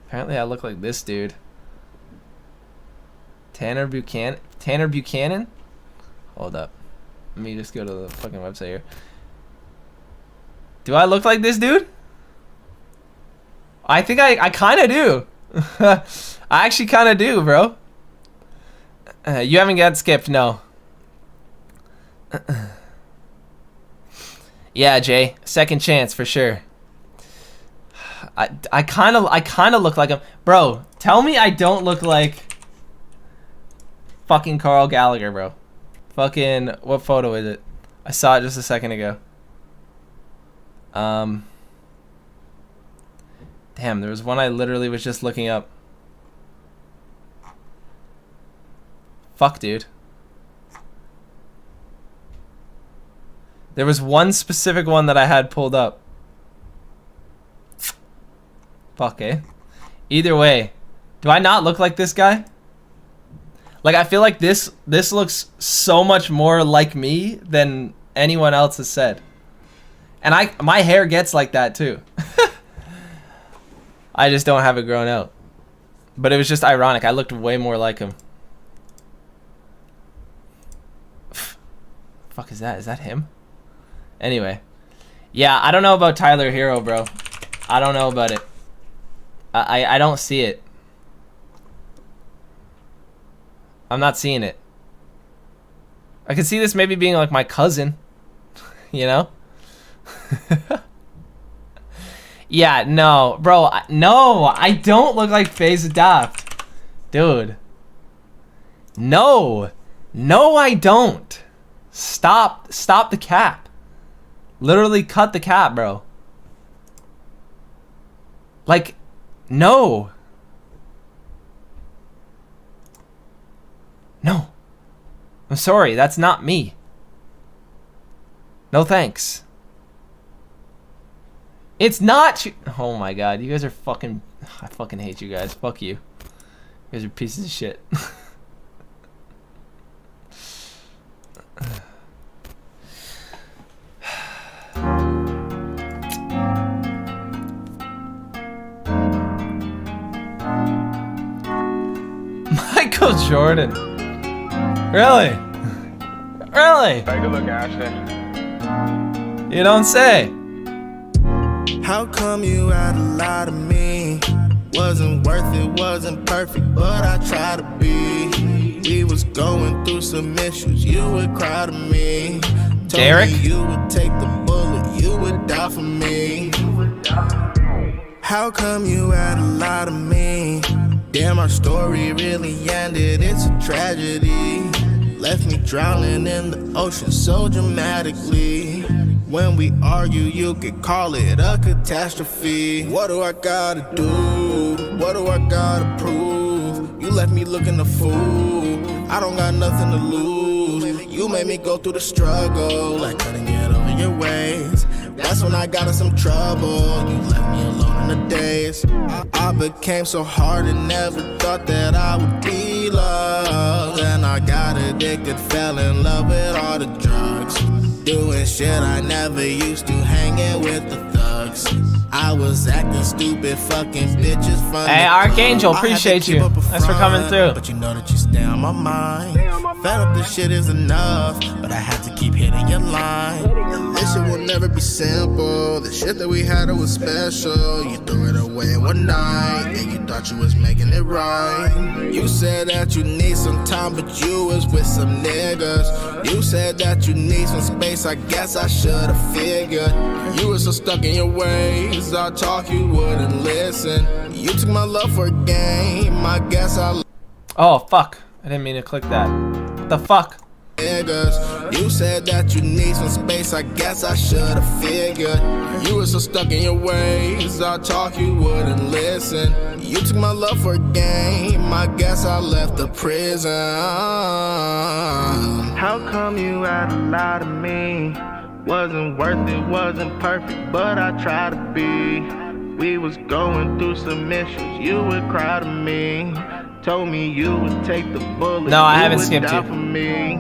Apparently I look like this dude. Tanner Buchanan? Tanner Buchanan? Hold up. Let me just go to the fucking website here. Do I look like this dude? I think I kind of do. I actually kind of do, bro. You haven't got skipped, no. Yeah, Jay. Second chance for sure. I kind of look like him. Bro, tell me I don't look like fucking Carl Gallagher, bro. Fucking, what photo is it? I saw it just a second ago. Damn, there was one I literally was just looking up. Fuck, dude. There was one specific one that I had pulled up. Fuck, eh? Either way, do I not look like this guy? Like, I feel like this looks so much more like me than anyone else has said. And my hair gets like that too. I just don't have it grown out. But it was just ironic. I looked way more like him. Fuck is that? Is that him? Anyway. Yeah, I don't know about Tyler Hero, bro. I don't know about it. I don't see it. I'm not seeing it. I could see this maybe being like my cousin. You know? Yeah, no. Bro, no. I don't look like FaZe Adopt. Dude. No. No, I don't. Stop the cap. Literally cut the cap, bro. Like, no. No. I'm sorry, that's not me. No thanks. It's not you. Oh my god, you guys are fucking... I fucking hate you guys. Fuck you. You guys are pieces of shit. Michael Jordan. Really? Really? Take a look, Ashton. You don't say. How come you had a lot of me? Wasn't worth it, wasn't perfect, but I tried to be. We was going through some issues, you would cry to me. Told Derek? me you would take the bullet, you would die for me. How come you had a lot of me? Damn, our story really ended, it's a tragedy. Left me drowning in the ocean so dramatically. When we argue, you could call it a catastrophe. What do I gotta do? What do I gotta prove? You left me looking a fool. I don't got nothing to lose. You made me go through the struggle, like couldn't get over your ways. That's when I got in some trouble. You left me alone in the days. I became so hard and never thought that I would be loved. And I got addicted, fell in love with all the drugs. Doing shit I never used to, hanging with the thugs. I was acting stupid, fucking bitches from Hey, Archangel, appreciate you. Thanks for coming through. But you know that you stay on my mind. Fed up, this shit is enough, but I had to keep hitting your line. And this shit will never be simple. The shit that we had, it was special. You threw it away one night, and you thought you was making it right. You said that you need some time, but you was with some niggas. You said that you need some space, I guess I should've figured. You were so stuck in your ways, I talk, you wouldn't listen. You took my love for a game, I guess I... Oh, fuck. I didn't mean to click that. What the fuck? Niggas, you said that you need some space, I guess I should've figured. You were so stuck in your ways, I talk, you wouldn't listen. You took my love for a game, I guess I left the prison. How come you had a lot of me? Wasn't worth it, wasn't perfect, but I tried to be. We was going through some issues, you would cry to me. Told me you would take the bullet. No, I you haven't would skipped die you. for me.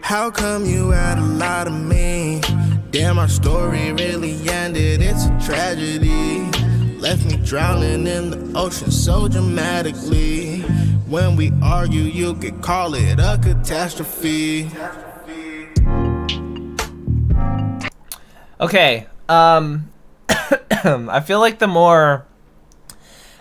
How come you had a lot of me? Damn, our story really ended, it's a tragedy. Left me drowning in the ocean so dramatically. When we argue, you could call it a catastrophe. Okay, I feel like the more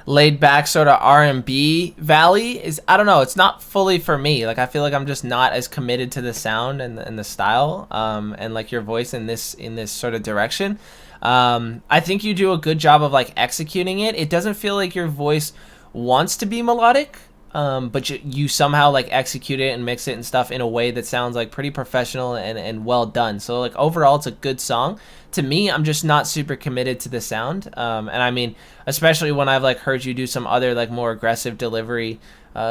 laid back sort of R&B valley is, I don't know, it's not fully for me. Like I feel like I'm just not as committed to the sound and the style and like your voice in this sort of direction. I think you do a good job of like executing it. It doesn't feel like your voice wants to be melodic, but you somehow like execute it and mix it and stuff in a way that sounds like pretty professional and well done. So like overall it's a good song. To me, I'm just not super committed to the sound. And I mean, especially when I've like heard you do some other like more aggressive delivery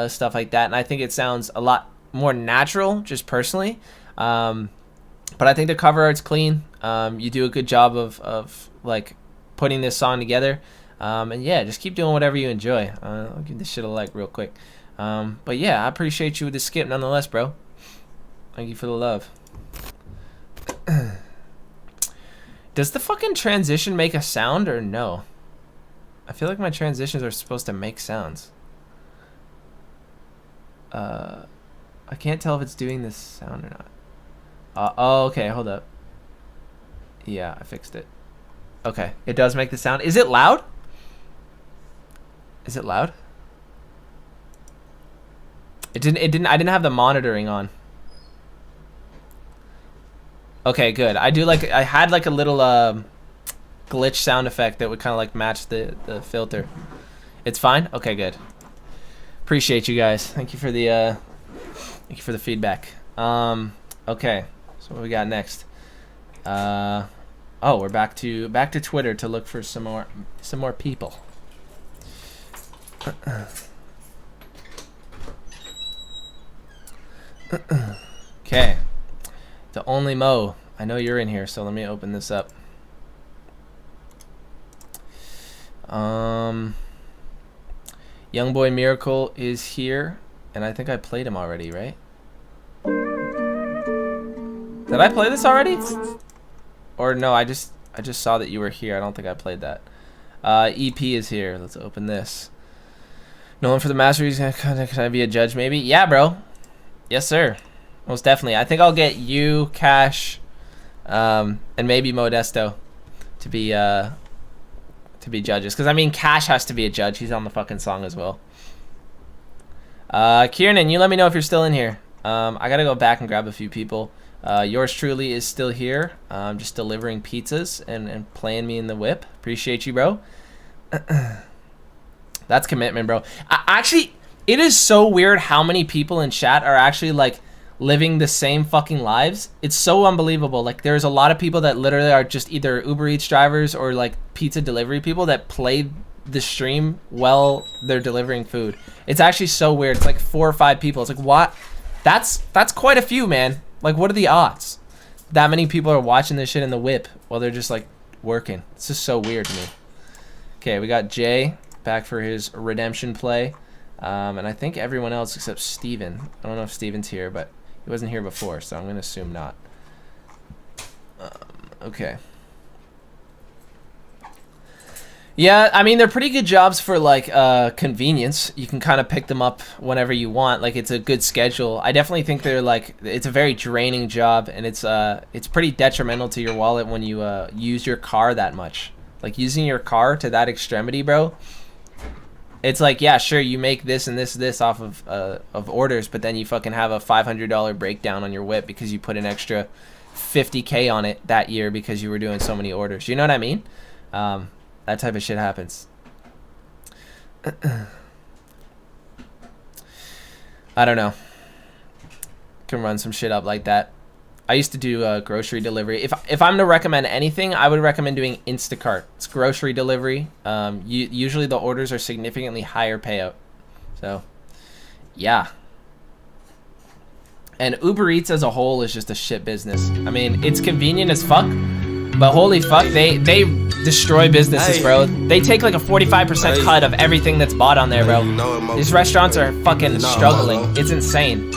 stuff like that. And I think it sounds a lot more natural just personally. But I think the cover art's clean. You do a good job of like putting this song together. And yeah, just keep doing whatever you enjoy. I'll give this shit a like real quick. But yeah, I appreciate you with the skip nonetheless, bro. Thank you for the love. Does the fucking transition make a sound or no? I feel like my transitions are supposed to make sounds. I can't tell if it's doing this sound or not. Oh, okay, hold up. Yeah, I fixed it. Okay, it does make the sound. Is it loud? Is it loud? I didn't have the monitoring on. Okay, good. I had like a little glitch sound effect that would kind of like match the filter. It's fine? Okay, good. Appreciate you guys. Thank you for the feedback. Okay. So what we got next? Oh, we're back to Twitter to look for some more people. Okay. The only Mo. I know you're in here, so let me open this up. Young Boy Miracle is here, and I think I played him already, right? Did I play this already? Or no, I just saw that you were here. I don't think I played that. EP is here. Let's open this. No one for the Masteries. Can I be a judge maybe? Yeah, bro. Yes, sir. Most definitely. I think I'll get you, Cash, and maybe Modesto to be judges. Because I mean, Cash has to be a judge. He's on the fucking song as well. Kieran, you let me know if you're still in here. I gotta go back and grab a few people. Yours truly is still here. Just delivering pizzas and playing me in the whip. Appreciate you, bro. That's commitment, bro. Actually, it is so weird how many people in chat are actually like living the same fucking lives. It's so unbelievable. Like there's a lot of people that literally are just either Uber Eats drivers or like pizza delivery people that play the stream while they're delivering food. It's actually so weird. It's like 4 or 5 people. It's like, what? That's quite a few, man. Like, what are the odds that many people are watching this shit in the whip while they're just like working? It's just so weird to me. Okay, we got Jay back for his redemption play. And I think everyone else except Steven. I don't know if Steven's here, but he wasn't here before, so I'm going to assume not. Okay. Yeah, I mean, they're pretty good jobs for, like, convenience. You can kind of pick them up whenever you want. Like, it's a good schedule. I definitely think they're, like, it's a very draining job, and it's pretty detrimental to your wallet when you use your car that much. Like, using your car to that extremity, bro. It's like, yeah, sure, you make this and this off of orders, but then you fucking have a $500 breakdown on your whip because you put an extra $50K on it that year because you were doing so many orders. You know what I mean? That type of shit happens. I don't know. Can run some shit up like that. I used to do grocery delivery. If I'm to recommend anything, I would recommend doing Instacart. It's grocery delivery. Usually the orders are significantly higher payout. So, yeah. And Uber Eats as a whole is just a shit business. I mean, it's convenient as fuck, but holy fuck, they destroy businesses, bro. They take like a 45% cut of everything that's bought on there, bro. These restaurants are fucking struggling. It's insane.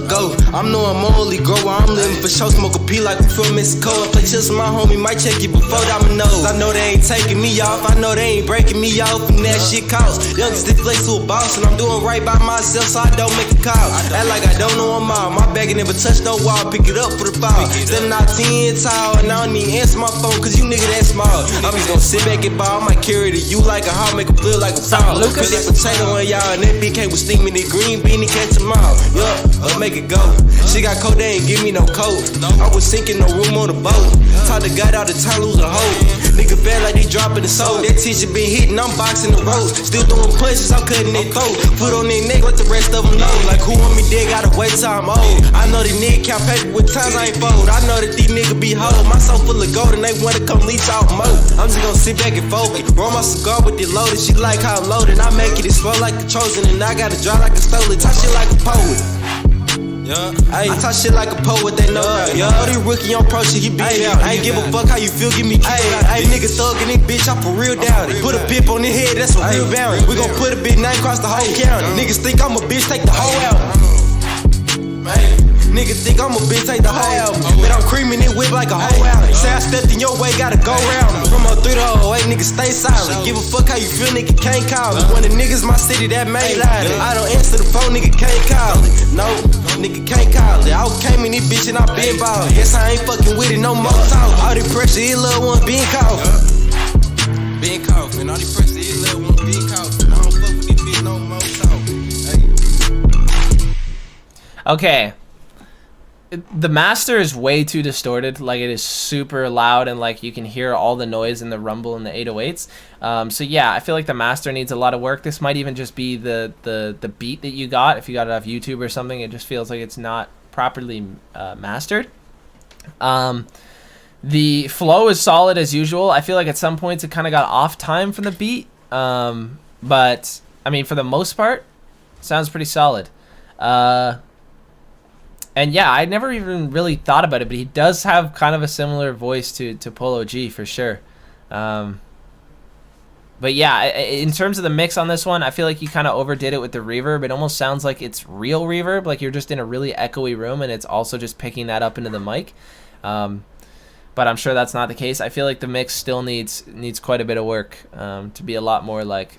Go. I'm no morally grower. I'm living for show. Smoke a pee like I'm from Mexico. I play chills with my homie. Might check you before dominoes. I know they ain't taking me off. I know they ain't breaking me off. And that shit costs. Youngest they flex to a boss. And I'm doing right by myself, so I don't make a call. Act like I don't know them all. My bag ain't never touch no wall. Pick it up for the ball. 7 out 10 tall. And I don't even answer my phone, cause you nigga that small. I'm just gonna sit back and ball. I might carry to you like a hawk. Make a feel like a fall. Feel like potato on y'all. And that bitch came with steaming the green bean and catch them all. Make it go. She got cold, they ain't give me no coat. I was sinking, no room on the boat. Talk to God all the time, lose a hoe. Nigga bad like they dropping the soul. That teacher been hitting, I'm boxing the ropes. Still throwing punches, I'm cutting their throat. Put on their neck, let the rest of them know. Like who want me dead, gotta wait till I'm old. I know these niggas count paper with times I ain't fold. I know that these niggas be whole. My soul full of gold and they wanna come leech out more. I'm just gonna sit back and focus. Roll my cigar with it loaded. She like how I'm loaded. I make it slow like the chosen. And I gotta draw like a stolen. Talk shit like a poet. I talk shit like a poet, they know. All these rookie on pro shit, he beat out. I ain't give a fuck how you feel, give me kick. Hey, nigga thuggin' this bitch, I'm for real down it. Put a pip on his head, that's a real bounty. We gon' put a big name across the whole county. Niggas think I'm a bitch, take the whole album. Niggas think I'm a bitch, take the whole album. But I'm creaming it whip like a whole album. Say I stepped in your way, gotta go round. From 03 to 08, niggas stay silent. Give a fuck how you feel, nigga can't call me. One of the niggas my city that made loud. I don't answer the phone, nigga can't call it. No, nigga can't call it. I came in this bitch and I been ballin'. Guess I ain't fucking with it, no more talk. All the pressure, these little ones being caught. Being caught, and all the pressure, these little ones being caught. I don't fuck with this bitch, no more talk. Okay. The master is way too distorted. Like, it is super loud and like you can hear all the noise and the rumble and the 808s. So yeah, I feel like the master needs a lot of work. This might even just be the beat that you got. If you got it off YouTube or something, it just feels like it's not properly mastered. The flow is solid as usual. I feel like at some points it kind of got off time from the beat. But I mean, for the most part, sounds pretty solid. And yeah, I never even really thought about it, but he does have kind of a similar voice to Polo G for sure. But yeah, in terms of the mix on this one, I feel like you kind of overdid it with the reverb. It almost sounds like it's real reverb, like you're just in a really echoey room and it's also just picking that up into the mic. But I'm sure that's not the case. I feel like the mix still needs quite a bit of work to be a lot more like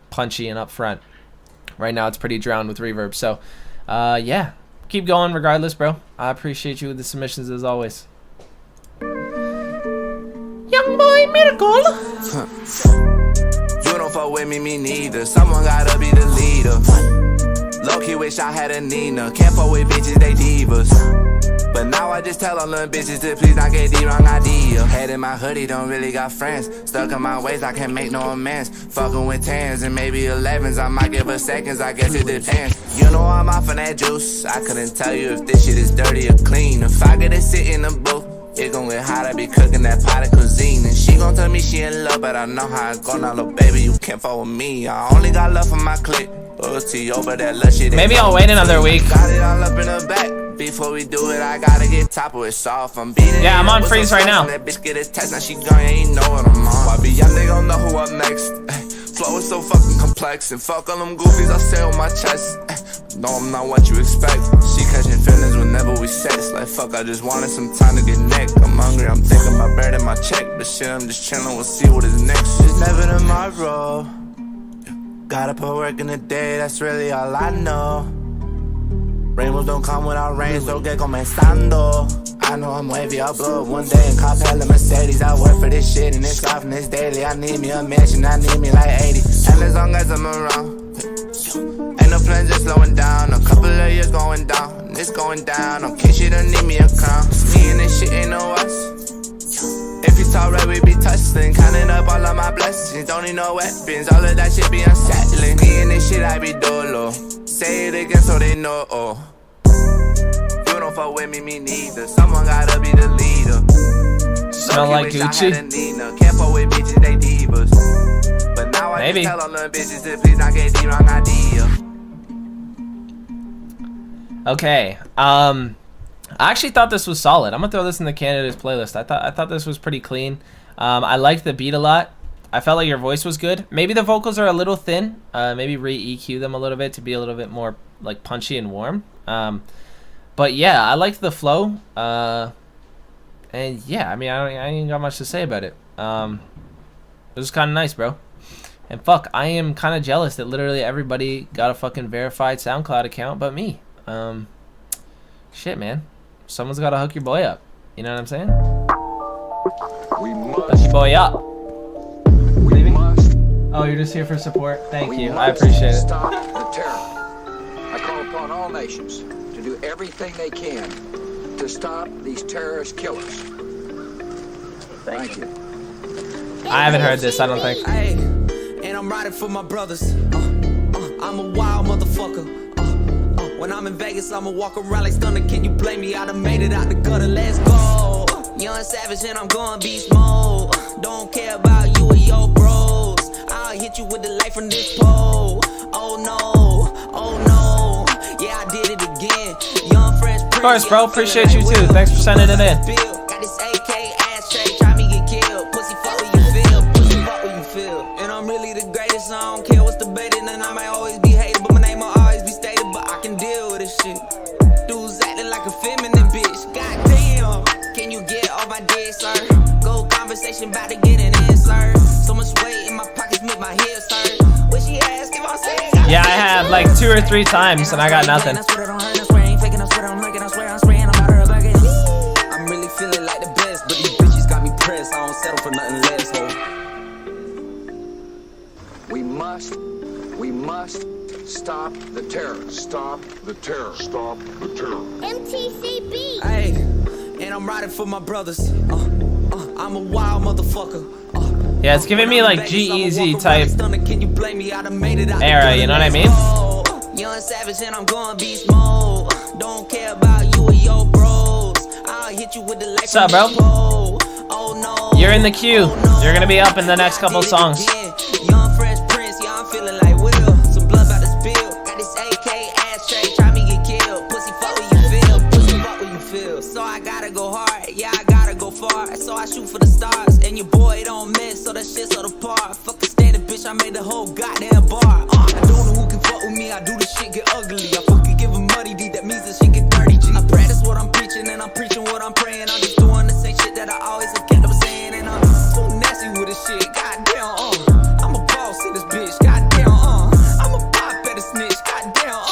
punchy and upfront. Right now it's pretty drowned with reverb. So yeah. Keep going regardless, bro. I appreciate you with the submissions as always. Young boy miracle. You don't fuck with me neither. Someone gotta be the leader. Low-key wish I had a Nina. Can't fuck with bitches, they divas. But now I just tell all them bitches to please not get the wrong idea. Head in my hoodie, don't really got friends. Stuck in my ways, I can't make no amends. Fucking with 10s and maybe 11s. I might give her seconds, I guess it depends. You know I'm off on that juice. I couldn't tell you if this shit is dirty or clean. If I get to sit in the booth, it gon' get hot, I be cooking that pot of cuisine. And she gon' tell me she in love, but I know how I go now, little baby, you can't fuck with me. I only got love for my clique. Loyalty over that lush shit. Maybe I'll wait another week. Got it all up in the back. Before we do it, I gotta get top of it soft. I'm beating yeah, I'm on freeze right now. That bitch get his text, now she gone, ain't know what I'm on. Why be young, they gon' know who up next. Flow is so fucking complex. And fuck all them goofies I say on my chest. No, I'm not what you expect. She catching feelings whenever we sex. Like fuck, I just wanted some time to get neck. I'm hungry, I'm thinking about bread in my check. But shit, I'm just chilling, we'll see what is next. It's never tomorrow. Gotta put work in the day, that's really all I know. Rainbows don't come without rain, so get comenzando. I know I'm wavy, I'll blow up one day and cop hella Mercedes. I work for this shit and it's often it's daily. I need me a mansion, I need me like 80. And as long as I'm around, ain't no plans just slowing down. A couple of years going down, and it's going down. In case you don't need me a crown, me and this shit ain't no us. If you talk right, we be tussling. Counting up all of my blessings, don't need no weapons. All of that shit be unsettling. Me and this shit, I be dolo. Say it again so they know. You don't fuck with me neither. Someone gotta be the leader. Smell like Gucci. Can't fuck with bitches, they divas. But now I just tell all them bitches to please not get the wrong idea. Okay. I actually thought this was solid. I'm gonna throw this in the candidates playlist. I thought this was pretty clean. I liked the beat a lot. I felt like your voice was good. Maybe the vocals are a little thin. Maybe re-EQ them a little bit to be a little bit more like punchy and warm. But yeah, I liked the flow. And yeah, I mean, I ain't got much to say about it. It was kind of nice, bro. And fuck, I am kind of jealous that literally everybody got a fucking verified SoundCloud account but me. Shit, man. Someone's got to hook your boy up. You know what I'm saying? Hook your boy up. Oh, you're just here for support? Thank you. I appreciate it. Stop the terror. I call upon all nations to do everything they can to stop these terrorist killers. Thank you. I haven't heard this, I don't think. Hey, and I'm riding for my brothers. I'm a wild motherfucker. When I'm in Vegas, I'ma walk around like Stunner. Can you blame me? I done made it out the gutter. Let's go. Young Savage and I'm going beast mode. Don't care about you or your bros. I'll hit you with the light from this pole. Oh no, oh no. Yeah, I did it again. Young Fresh Prince. Of course, bro. Appreciate you too. Thanks for sending it in. Got this AK ashtray. Try me get killed. Pussy fuck what you feel. Pussy fuck what you feel. And I'm really the greatest. I don't care what's debated. And I might always be hated, but my name will always be stated. But I can deal with this shit. Dudes acting like a feminine bitch. Goddamn. Can you get off my dick, sir? Go conversation about to get an answer. So much weight in my pockets make my hips hurt. What she ask if I'm saying? Yeah, I have like 2 or 3 times and I got nothing. I swear I don't hurt, I swear I ain't faking, I swear I'm looking, I swear I'm spraying, I'm out of a bucket. I'm really feeling like the best, but these bitches got me pressed. I don't settle for nothing less, ho. We must stop the terror. Stop the terror. Stop the terror. MTCB. Hey, and I'm riding for my brothers. I'm a wild motherfucker. Yeah, it's giving me like G-Eazy type era, you know what I mean? Young Savage and I'm going beast mode. Don't care about you or your bros. I'll hit you with the light. What's up, bro? Oh no. You're in the queue. You're gonna be up in the next couple songs. Young Fresh Prince, yeah, I'm feeling like Will. Some blood about to spill. Got this AK ashtray, try me get killed. Pussy fuck what you feel. Pussy fuck what you feel. So I gotta go hard, yeah, I gotta go far. So I shoot for the stars, and your boy don't miss, so that shit's on the par. Fuck a standard, bitch, I made the whole goddamn bar. I don't know who can fuck with me, I do the shit get ugly. I fucking give him money, D, that means the shit get dirty, G. I practice what I'm preaching, and I'm preaching what I'm praying. I'm just doing the same shit that I always have kept up saying, and I'm so nasty with this shit, goddamn, I'm a boss in this bitch, goddamn, I'm a pop at a snitch, goddamn,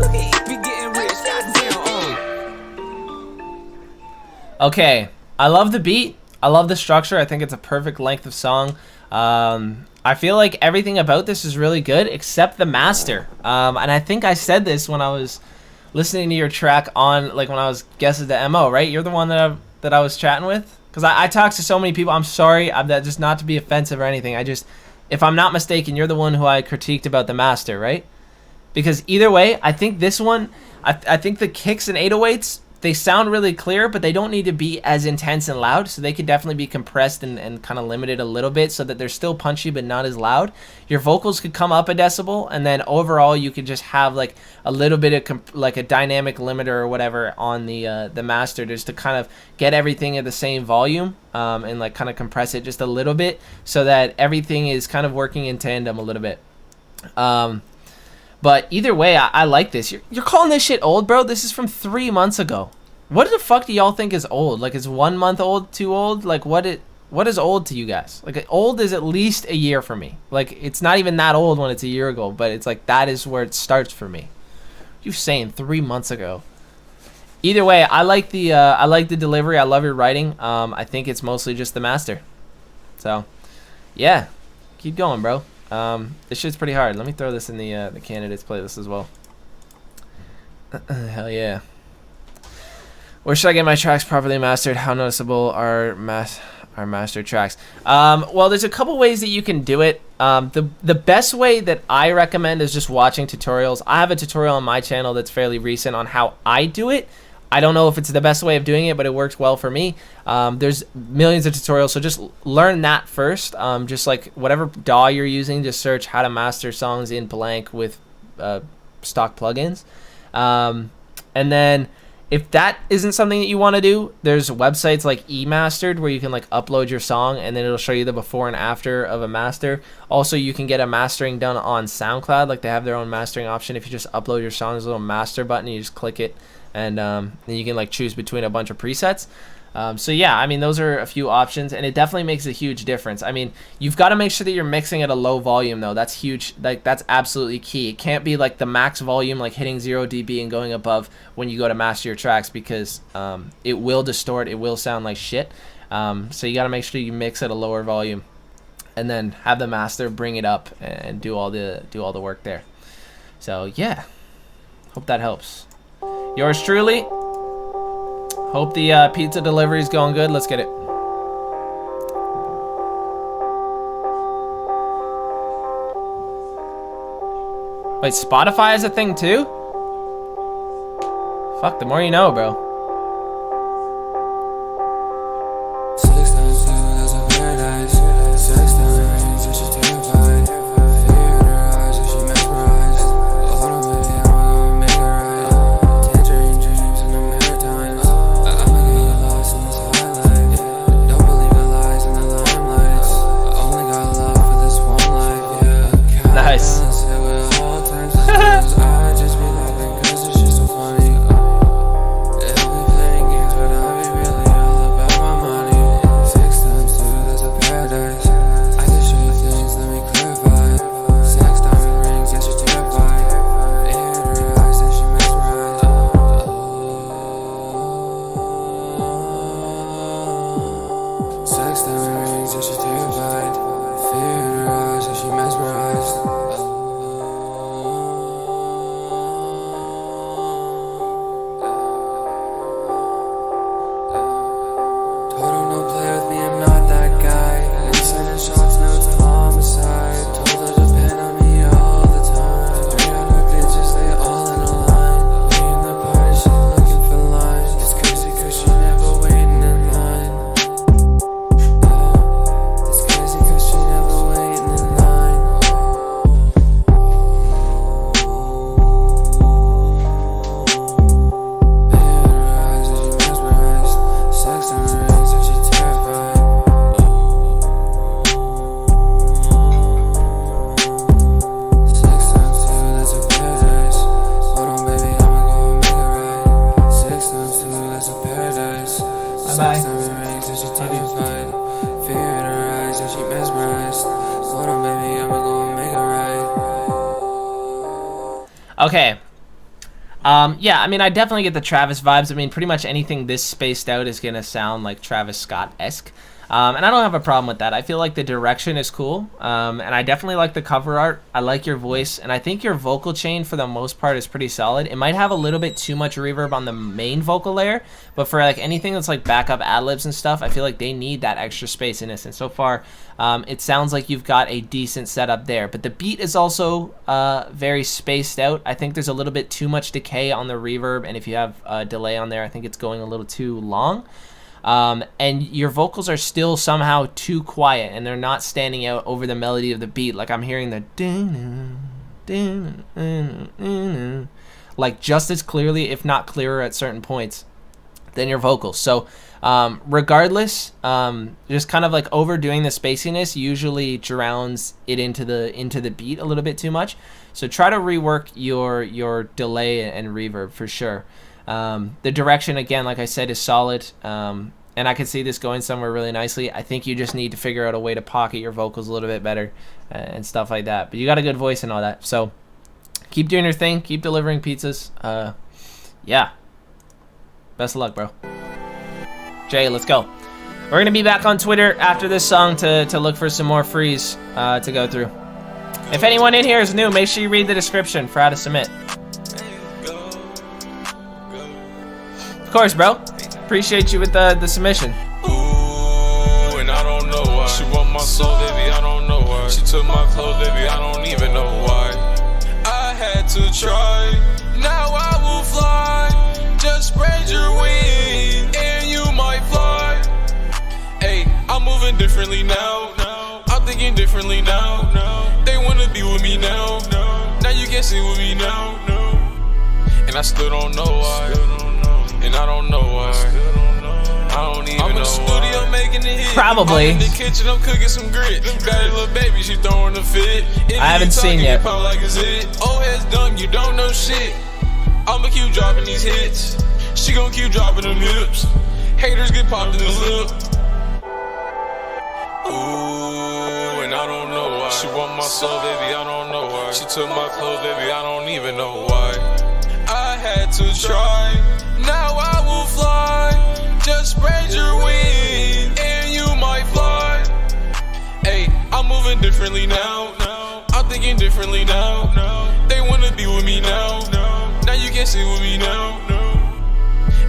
look at EP getting rich, goddamn, Okay, I love the beat. I love the structure. I think it's a perfect length of song. I feel like everything about this is really good except the master. And I think I said this when I was listening to your track on, like when I was guesses the MO, right? You're the one that I was chatting with? Because I talked to so many people. I'm sorry, just not to be offensive or anything. If I'm not mistaken, you're the one who I critiqued about the master, right? Because either way, I think this one, I think the kicks and 808s, they sound really clear, but they don't need to be as intense and loud, so they could definitely be compressed and kind of limited a little bit so that they're still punchy but not as loud. Your vocals could come up a decibel, and then overall you could just have like a little bit of like a dynamic limiter or whatever on the master, just to kind of get everything at the same volume, and like kind of compress it just a little bit so that everything is kind of working in tandem a little bit. But either way, I like this. You're calling this shit old, bro? This is from 3 months ago. What the fuck do y'all think is old? Like, is 1 month old too old? Like, what is old to you guys? Like, old is at least a year for me. Like, it's not even that old when it's a year ago, but it's like that is where it starts for me. You're saying 3 months ago. Either way, I like the delivery. I love your writing. I think it's mostly just the master. So, yeah, keep going, bro. This shit's pretty hard. Let me throw this in the candidates playlist as well. Hell yeah. Where should I get my tracks properly mastered? How noticeable are mastered tracks? Well, there's a couple ways that you can do it. The best way that I recommend is just watching tutorials. I have a tutorial on my channel that's fairly recent on how I do it. I don't know if it's the best way of doing it, but it works well for me. There's millions of tutorials, so just learn that first. Just like whatever DAW you're using, just search how to master songs in blank with stock plugins. And then if that isn't something that you want to do, there's websites like eMastered where you can like upload your song and then it'll show you the before and after of a master. Also, you can get a mastering done on SoundCloud. Like they have their own mastering option. If you just upload your song, there's a little master button. You just click it and then you can like choose between a bunch of presets. So yeah, I mean, those are a few options, and it definitely makes a huge difference. I mean, you've got to make sure that you're mixing at a low volume though. That's huge. Like that's absolutely key. It can't be like the max volume, like hitting 0 dB and going above when you go to master your tracks, because it will distort. It will sound like shit. So you got to make sure you mix at a lower volume, and then have the master bring it up and do all the work there. So yeah, hope that helps. Yours truly. Hope the pizza delivery is going good. Let's get it. Wait, Spotify is a thing too? Fuck, the more you know, bro. Okay. Yeah, I mean, I definitely get the Travis vibes. I mean, pretty much anything this spaced out is going to sound like Travis Scott-esque. And I don't have a problem with that. I feel like the direction is cool. And I definitely like the cover art. I like your voice. And I think your vocal chain, for the most part, is pretty solid. It might have a little bit too much reverb on the main vocal layer. But for like anything that's like backup ad-libs and stuff, I feel like they need that extra space in this. And so far, it sounds like you've got a decent setup there. But the beat is also very spaced out. I think there's a little bit too much decay on the reverb. And if you have a delay on there, I think it's going a little too long. And your vocals are still somehow too quiet, and they're not standing out over the melody of the beat. Like I'm hearing the like just as clearly, if not clearer at certain points than your vocals. So regardless, just kind of like overdoing the spaciness usually drowns it into the beat a little bit too much. So try to rework your delay and reverb for sure. The direction, again, like I said, is solid, and I can see this going somewhere really nicely. I think you just need to figure out a way to pocket your vocals a little bit better and stuff like that. But you got a good voice and all that, so keep doing your thing. Keep delivering pizzas. Yeah. Best of luck, bro. Jay, let's go. We're going to be back on Twitter after this song to look for some more frees to go through. If anyone in here is new, make sure you read the description for how to submit. Of course, bro. Appreciate you with the submission. Ooh, and I don't know why. She want my soul, baby, I don't know why. She took my clothes, baby, I don't even know why. I had to try, now I will fly. Just spread your wings, and you might fly. Hey, I'm moving differently now. I'm thinking differently now. They wanna be with me now. Now you can't see with me now. And I still don't know why. And I don't know why. I don't even know. I'm in the studio making the hit. Probably. I'm in the kitchen, I'm cooking some grit. Got a little baby, she throwing a fit. I haven't seen yet. Like it's it. Oh, head's dumb, you don't know shit. I'ma keep dropping these hits. She gon' keep dropping them hips. Haters get popped in the lip. Ooh, and I don't know why. She want my soul, baby, I don't know why. She took my clothes, baby, I don't even know why. I had to try, now I will fly. Just spread your wings, and you might fly. Hey, I'm moving differently now. I'm thinking differently now. They wanna be with me now. Now you can't sit with me now.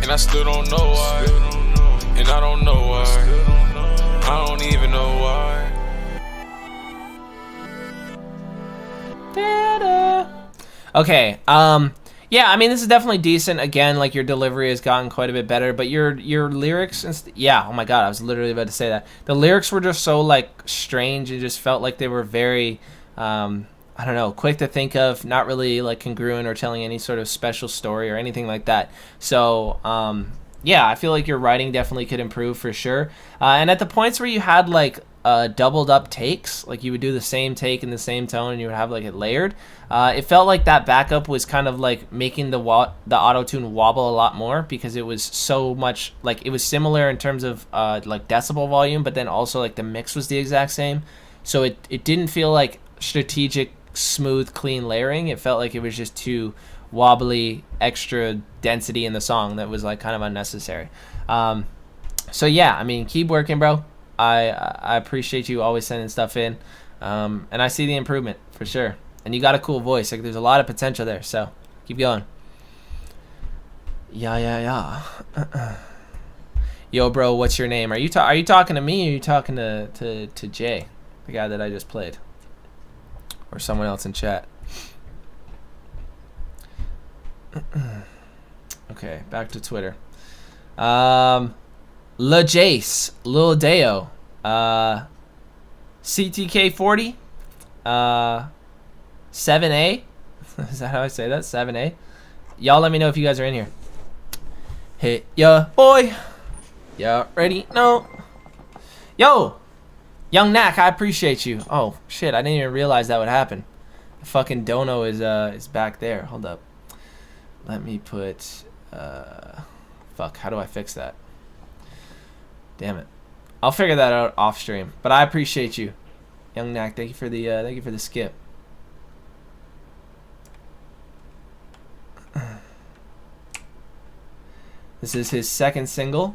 And I still don't know why. And I don't know why. I don't even know why. Okay, yeah, I mean, this is definitely decent. Again, like, your delivery has gotten quite a bit better, but your lyrics, yeah, oh my god, I was literally about to say that. The lyrics were just so, like, strange. It just felt like they were very, I don't know, quick to think of, not really, like, congruent or telling any sort of special story or anything like that. So, yeah, I feel like your writing definitely could improve for sure. And at the points where you had, like, doubled up takes, like you would do the same take in the same tone and you would have like it layered, it felt like that backup was kind of like making the auto-tune wobble a lot more, because it was so much, like, it was similar in terms of like decibel volume, but then also like the mix was the exact same, so it didn't feel like strategic, smooth, clean layering. It felt like it was just too wobbly, extra density in the song that was like kind of unnecessary. So yeah, I mean, keep working, bro. I appreciate you always sending stuff in, and I see the improvement for sure. And you got a cool voice. Like, there's a lot of potential there. So keep going. Yeah. Yo, bro, what's your name? Are you talking to me? Or are you talking to Jay, the guy that I just played, or someone else in chat? Okay, back to Twitter. La Jace, Lil Deo, CTK40, 7A. Is that how I say that? 7A. Y'all let me know if you guys are in here. Hit ya, boy. Ya ready? No. Yo, Young Knack, I appreciate you. Oh shit, I didn't even realize that would happen. The fucking dono is back there. Hold up. Let me put. Fuck. How do I fix that? Damn it. I'll figure that out off stream. But I appreciate you, Young Knack. Thank you for the skip. This is his second single.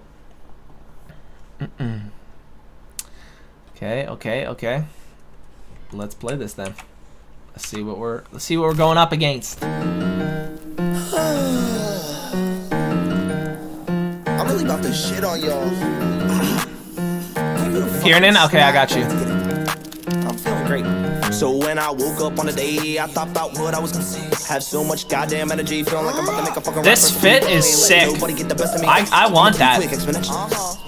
Okay. Let's play this then. Let's see what we're going up against. I'm really about to shit on y'all. Kieran, okay, I got you. I'm feeling great. So when I woke up on the day, I thought about what I was gonna say. Have so much goddamn energy, feeling like I'm about to make a fucking This fit is sick. I want that.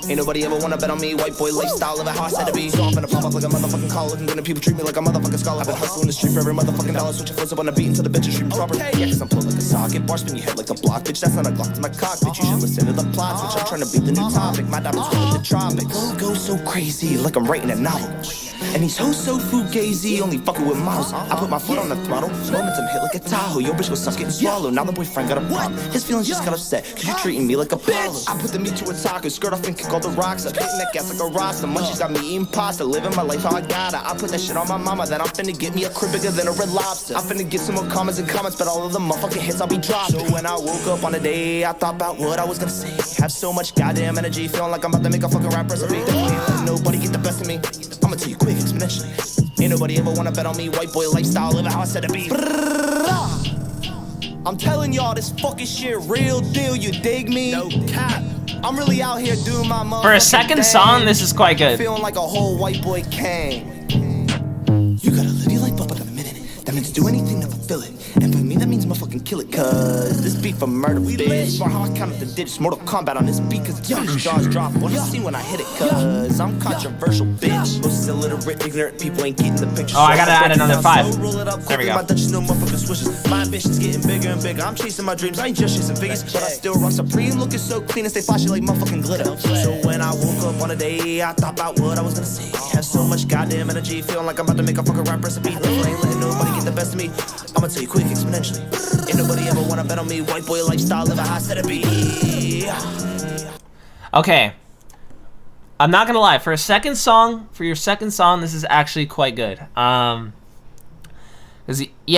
Ain't nobody ever wanna bet on me. White boy lifestyle, living how I said to be. So I'm finna pop up like a motherfucking call. Looking good and people treat me like a motherfucking scholar. I've been hustling the street for every motherfucking dollar. Switching flows up on the beat until the bitches treat me proper. Yeah, cause I'm full like a socket. Bar spin your head like a block. Bitch, that's not a Glock to my cock. Bitch, you should listen to the plots. Bitch, I'm trying to beat the new topic. My diamonds run the tropics. Go so crazy, like I'm writing a novel. And these hoes so fugazi, only fucking with models. I put my foot on the throttle, momentum hit like a Tahoe. Yo, bitch, go suck it and swallow. Now the boyfriend got a problem. His feelings just got upset, cause you treating me like a bitch. I put the meat to a taco, skirt off and kick all the rocks up. Hitting that gas like a rock. The munchies got me eating pasta, living my life how I gotta. I put that shit on my mama, then I'm finna get me a crib bigger than a Red Lobster. I'm finna get some more comments and comments, but all of the motherfucking hits I'll be dropping. So when I woke up on the day, I thought about what I was gonna say. Have so much goddamn energy, feeling like I'm about to make a fucking rap recipe. Ain't let nobody get the best of me. I'ma tell you quick, exponentially. Ain't nobody ever wanna bet on me. White boy lifestyle, living how I said to be. I'm telling y'all, this fucking shit real deal, you dig me? No cap. I'm really out here doing my motherfucking For a second song, this is quite good. Feeling like a whole white boy king. You gotta live your life up in a minute. The need to do anything to fulfill it. And for me, that means motherfucking kill it. Cause this beat for murder, bitch. My heart count up the digits. Mortal Kombat on this beat. Cause young jaws drop. What I see when I hit it. Cause I'm controversial, bitch. Most illiterate, ignorant people ain't getting the picture. Oh, I gotta add another 5. There we go. My Dutch no motherfucking swishes. My ambition's getting bigger and bigger. I'm chasing my dreams. I ain't just chasing figures. But I still rock supreme. Looking so clean and stay flashy like motherfucking glitter. So when I woke up on a day, I thought about what I was gonna say. Have so much goddamn energy. Feeling like I'm about to make a fucking rap recipe. Ain't letting nobody get the best of me. I'ma tell you quick, exponentially. Ain't nobody ever wanna bet on me. White boy lifestyle, live a high set of be. Okay. I'm not gonna lie. For your second song, this is actually quite good. Yeah,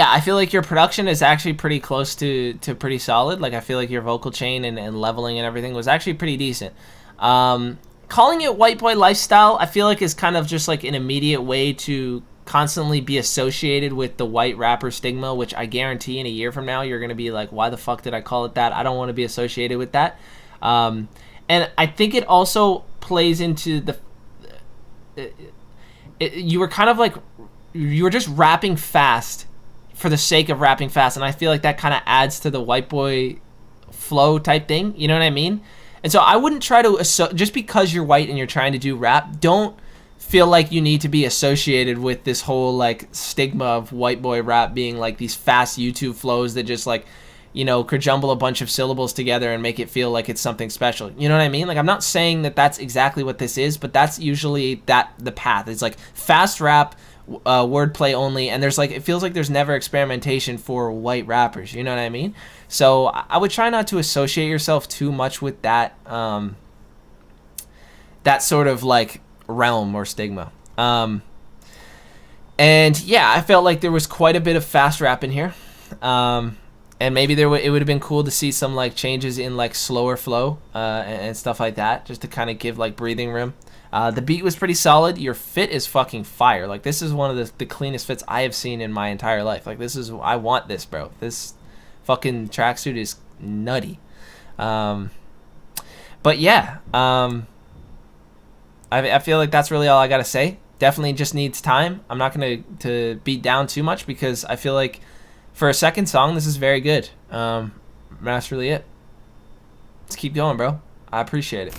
I feel like your production is actually pretty close to pretty solid. Like, I feel like your vocal chain and leveling and everything was actually pretty decent. Calling it white boy lifestyle, I feel like is kind of just like an immediate way to constantly be associated with the white rapper stigma, which I guarantee in a year from now you're going to be like, why the fuck did I call it that? I don't want to be associated with that. And I think it also plays into the you were kind of like, you were just rapping fast for the sake of rapping fast, and I feel like that kind of adds to the white boy flow type thing, you know what I mean? And so I wouldn't try to just because you're white and you're trying to do rap, don't feel like you need to be associated with this whole like stigma of white boy rap being like these fast YouTube flows that just like, you know, jumble a bunch of syllables together and make it feel like it's something special. You know what I mean? Like, I'm not saying that that's exactly what this is, but that's usually the path. It's like fast rap, wordplay only, and there's like, it feels like there's never experimentation for white rappers. You know what I mean? So I would try not to associate yourself too much with that that sort of like realm or stigma. And yeah, I felt like there was quite a bit of fast rap in here. And maybe it would have been cool to see some like changes in like slower flow and stuff like that, just to kind of give like breathing room. The beat was pretty solid. Your fit is fucking fire. Like, this is one of the cleanest fits I have seen in my entire life. Like, I want this, bro. This fucking tracksuit is nutty. But yeah, I feel like that's really all I gotta say. Definitely just needs time. I'm not gonna beat down too much because I feel like for a second song, this is very good. That's really it. Let's keep going, bro. I appreciate it.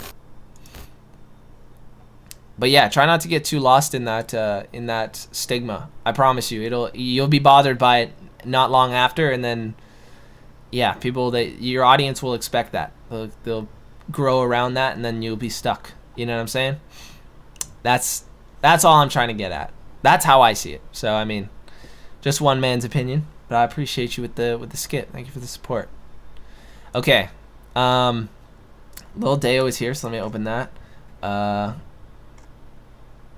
But yeah, try not to get too lost in that stigma. I promise you, you'll be bothered by it not long after, and then yeah, your audience will expect that. They'll grow around that, and then you'll be stuck. You know what I'm saying? That's all I'm trying to get at. That's how I see it. So I mean, just one man's opinion. But I appreciate you with the skit. Thank you for the support. Okay. Lil Deo is here, so let me open that.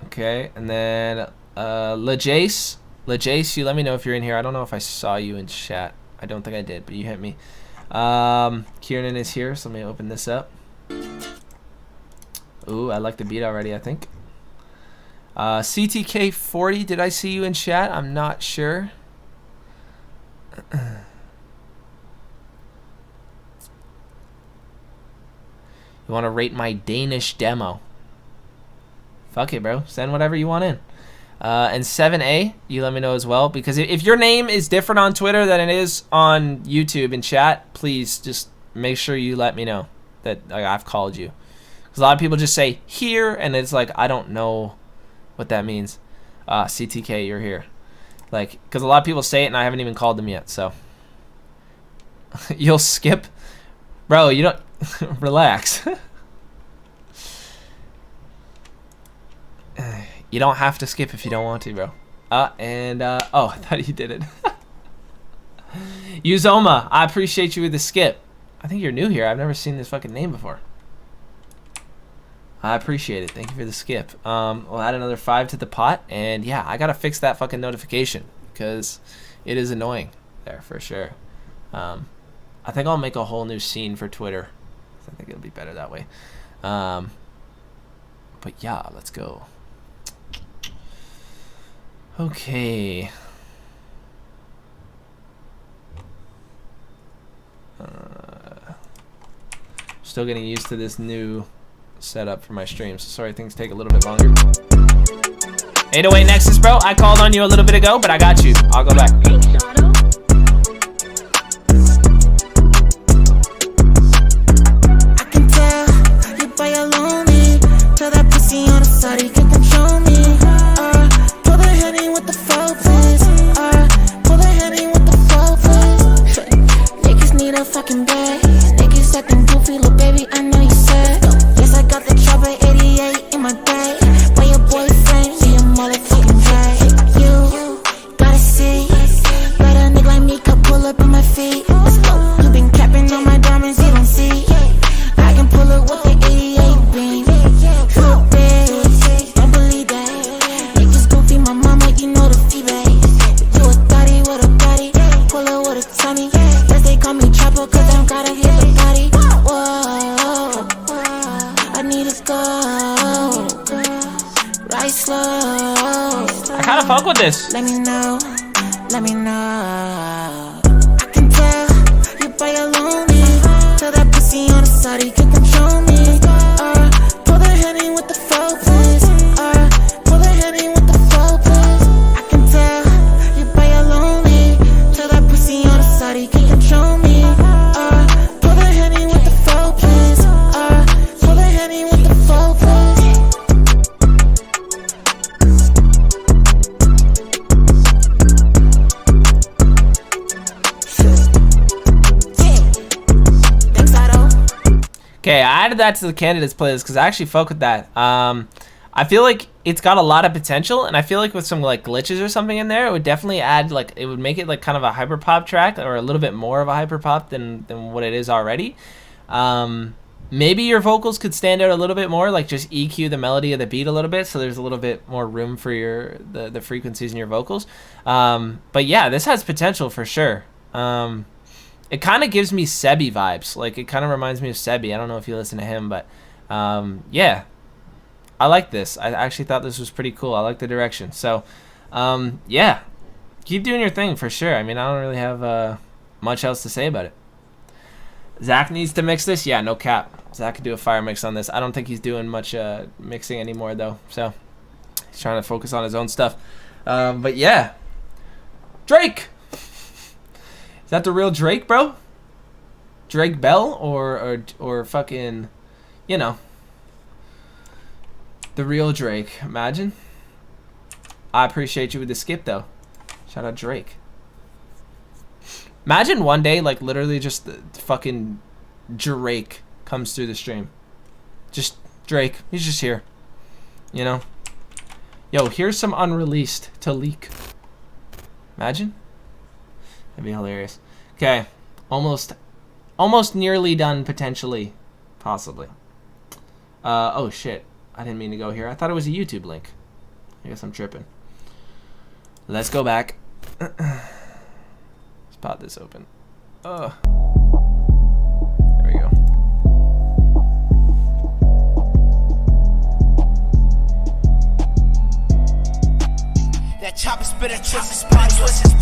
Okay, and then LaJace, you let me know if you're in here. I don't know if I saw you in chat. I don't think I did, but you hit me. Kieran is here, so let me open this up. Ooh, I like the beat already, I think. CTK40, did I see you in chat? I'm not sure. You want to rate my Danish demo? Fuck it, bro. Send whatever you want in. And 7A, you let me know as well. Because if your name is different on Twitter than it is on YouTube in chat, please just make sure you let me know that I've called you. Because a lot of people just say here, and it's like, I don't know what that means. CTK, you're here. Like, because a lot of people say it, and I haven't even called them yet, so. You'll skip? Bro, you don't... Relax. You don't have to skip if you don't want to, bro. Oh, I thought you did it. Uzoma, I appreciate you with the skip. I think you're new here. I've never seen this fucking name before. I appreciate it. Thank you for the skip. We'll add another 5 to the pot, and yeah, I gotta fix that fucking notification because it is annoying there for sure. I think I'll make a whole new scene for Twitter. I think it'll be better that way. But yeah, let's go. Okay. Still getting used to this new setup for my streams. Sorry, things take a little bit longer. 808 Nexus, bro. I called on you a little bit ago, but I got you. I'll go back. I can tell you by your lonely. Tell that pussy on the side, he can control me. Pull the Henny with the focus. Pull the Henny with the focus. Niggas need a fucking bag. Niggas acting goofy, little baby, I know you said. Yes, I got the chopper 88 in my bag. By your boyfriend, be a motherfucking drag. You gotta see. Let a nigga like me come pull up in my feet. Let's go. You been capping on my diamonds, you don't see. I can pull it with the 88 beam. Hook bitch, don't believe that. Niggas goofy, my mama, you know the fee base. You a thotty with a body, pull it with a tummy. Yes, they call me chopper, cause I don't gotta hit the body. Whoa, I need to go. Right slow. I kinda fuck with this. Let me know, let me know. I can tell you by your lonely. Tell that pussy on the side, he can control me. Pull the Henny with the focus. Pull the Henny with the focus. I can tell you by your lonely. Tell that pussy on the side, he can control me. Pull the Henny with the focus. Pull the Henny with the focus. Okay, I added that to the candidates playlist because I actually fuck with that. I feel like it's got a lot of potential, and I feel like with some like glitches or something in there, it would definitely add like, it would make it like kind of a hyperpop track, or a little bit more of a hyperpop than what it is already. Maybe your vocals could stand out a little bit more, like just EQ the melody of the beat a little bit, so there's a little bit more room for the frequencies in your vocals. But yeah, this has potential for sure. It kind of gives me Sebi vibes. Like, it kind of reminds me of Sebi. I don't know if you listen to him, but yeah. I like this. I actually thought this was pretty cool. I like the direction. So, yeah. Keep doing your thing for sure. I mean, I don't really have much else to say about it. Zach needs to mix this? Yeah, no cap. Zach could do a fire mix on this. I don't think he's doing much mixing anymore, though. So, he's trying to focus on his own stuff. But yeah. Drake! Is that the real Drake, bro? Drake Bell or fucking, you know, the real Drake. Imagine. I appreciate you with the skip though. Shout out Drake. Imagine one day, like literally just the fucking Drake comes through the stream. Just Drake. He's just here. You know. Yo, here's some unreleased to leak. Imagine. That'd be hilarious. Okay, almost nearly done, potentially, possibly. Oh shit, I didn't mean to go here. I thought it was a YouTube link. I guess I'm tripping. Let's go back. Let's pop this open. Oh, there we go. That chopper spit a twist,